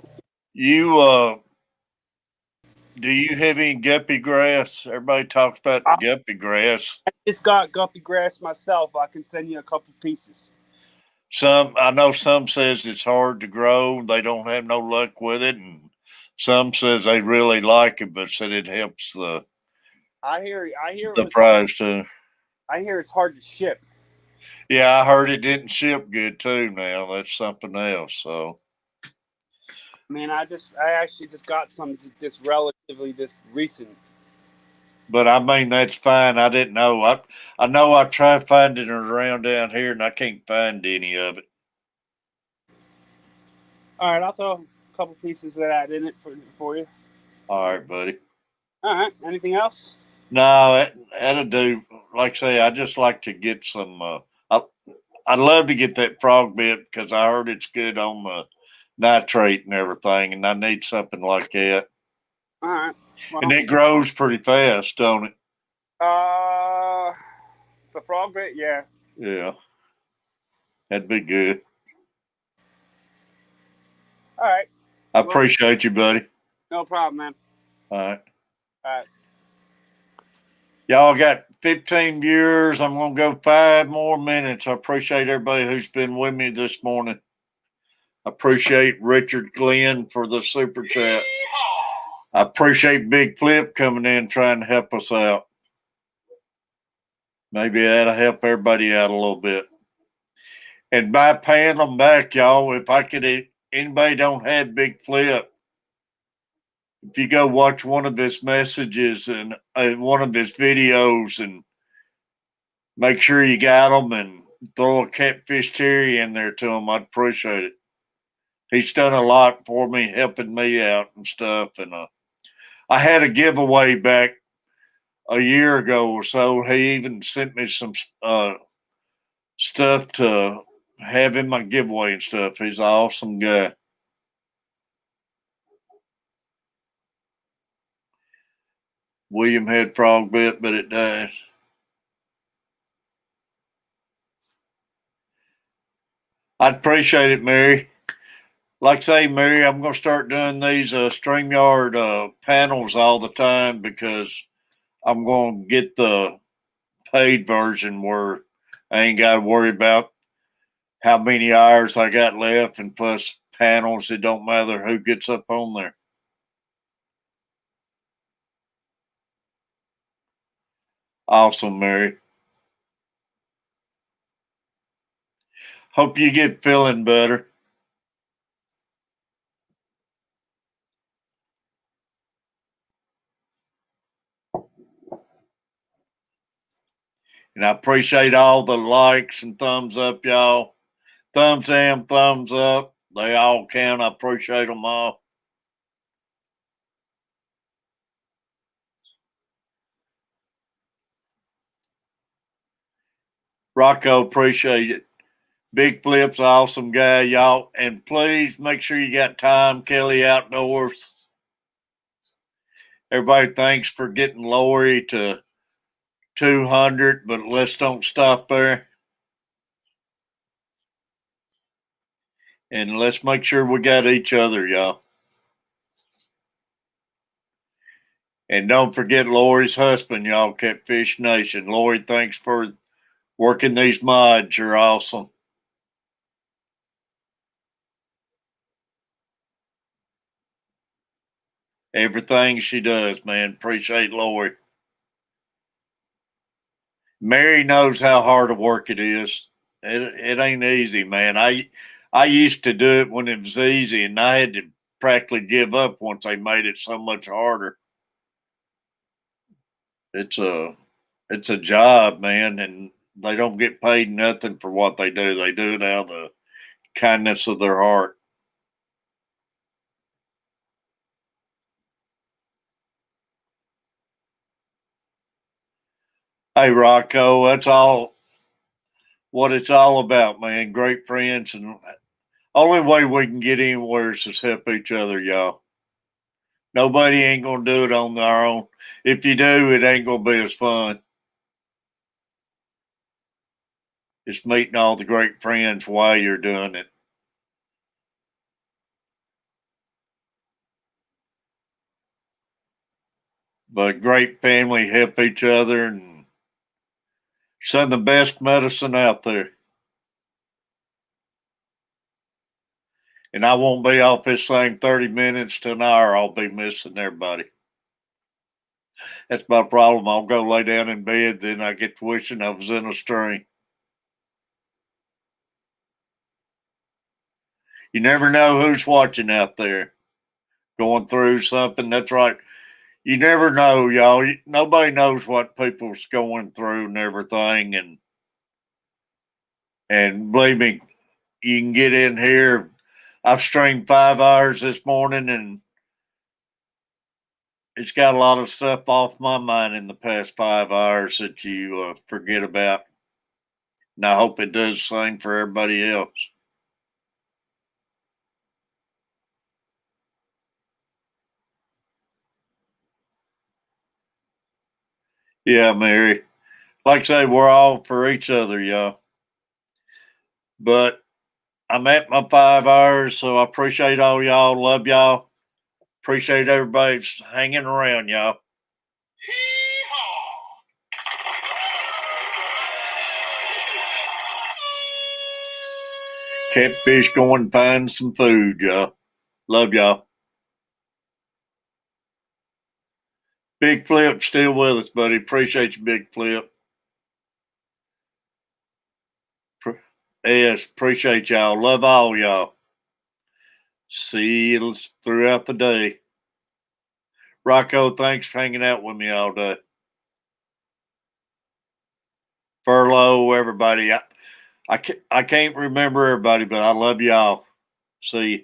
You do you have any guppy grass? Everybody talks about the guppy grass. I just got guppy grass myself. I can send you a couple pieces. I know some says it's hard to grow. They don't have no luck with it, and some says they really like it, but said it helps the I hear it was price too. I hear it's hard to ship. Yeah, I heard it didn't ship good too. Now that's something else. So, I mean, I actually just got some this relatively this recent. but I mean that's fine. I didn't know. I know I tried finding it around down here, and I can't find any of it. All right, I'll throw a couple pieces of that in it for you. All right, buddy. All right. Anything else? No, that'll do. Like I say, I just like to get some. I'd love to get that frog bit because I heard it's good on the nitrate and everything, and I need something like that. All right. Well, And it grows pretty fast, don't it? the frog bit, yeah. Yeah, that'd be good. All right. I Well, appreciate you, buddy. no problem, man. All right. All right. Y'all got 15 viewers. I'm going to go 5 more minutes. I appreciate everybody who's been with me this morning. I appreciate Richard Glenn for the super chat. I appreciate Big Flip coming in trying to help us out. Maybe that'll help everybody out a little bit. And by paying them back, y'all, if I could, anybody don't have Big Flip, if you go watch one of his messages and one of his videos and make sure you got them and throw a Catfish Terry in there to him, I'd appreciate it. He's done a lot for me, helping me out and stuff. And I had a giveaway back a year ago or so. He even sent me some stuff to have in my giveaway and stuff. He's an awesome guy. William had frog bit, but it died. I'd appreciate it, Mary. Like I say, Mary, I'm going to start doing these StreamYard panels all the time because I'm going to get the paid version where I ain't got to worry about how many hours I got left, and plus panels, it don't matter who gets up on there. Awesome, Mary. Hope you get feeling better. And I appreciate all the likes and thumbs up, y'all. Thumbs down, thumbs up. They all count. I appreciate them all. Rocco, appreciate it. Big Flip's awesome guy, y'all. And please make sure you got time, Kelly Outdoors. Everybody, thanks for getting Lori to 200, but let's don't stop there. And let's make sure we got each other, y'all. And don't forget Lori's husband, y'all, Catfish Nation. Lori, thanks for working these mods. You're awesome. Everything she does, man. Appreciate Lori. Mary knows how hard a work it is. It ain't easy, man. I used to do it when it was easy, and I had to practically give up once they made it so much harder. It's a job, man, and they don't get paid nothing for what they do. They do it out of the kindness of their heart. Hey, Rocco, that's all what it's all about, man. Great friends, and only way we can get anywhere is to help each other, y'all. Nobody ain't gonna do it on their own. If you do, it ain't gonna be as fun. It's meeting all the great friends while you're doing it. But great family help each other, and some of the best medicine out there. And I won't be off this thing 30 minutes to an hour. I'll be missing everybody. That's my problem. I'll go lay down in bed, then I get to wishing I was in a stream. You never know who's watching out there, going through something. That's right. You never know, y'all. Nobody knows what people's going through and everything. And believe me, you can get in here. I've streamed 5 hours this morning, and it's got a lot of stuff off my mind in the past 5 hours that you forget about. And I hope it does the same for everybody else. Yeah, Mary. Like I say, we're all for each other, y'all. But I'm at my 5 hours, so I appreciate all y'all. Love y'all. Appreciate everybody hanging around, y'all. Catfish going and find some food, y'all. Love y'all. Big Flip still with us, buddy. Appreciate you, Big Flip. Yes, appreciate y'all. Love all y'all. See you throughout the day. Rocco, thanks for hanging out with me all day. Furlough, everybody. I can't remember everybody, but I love y'all. See you.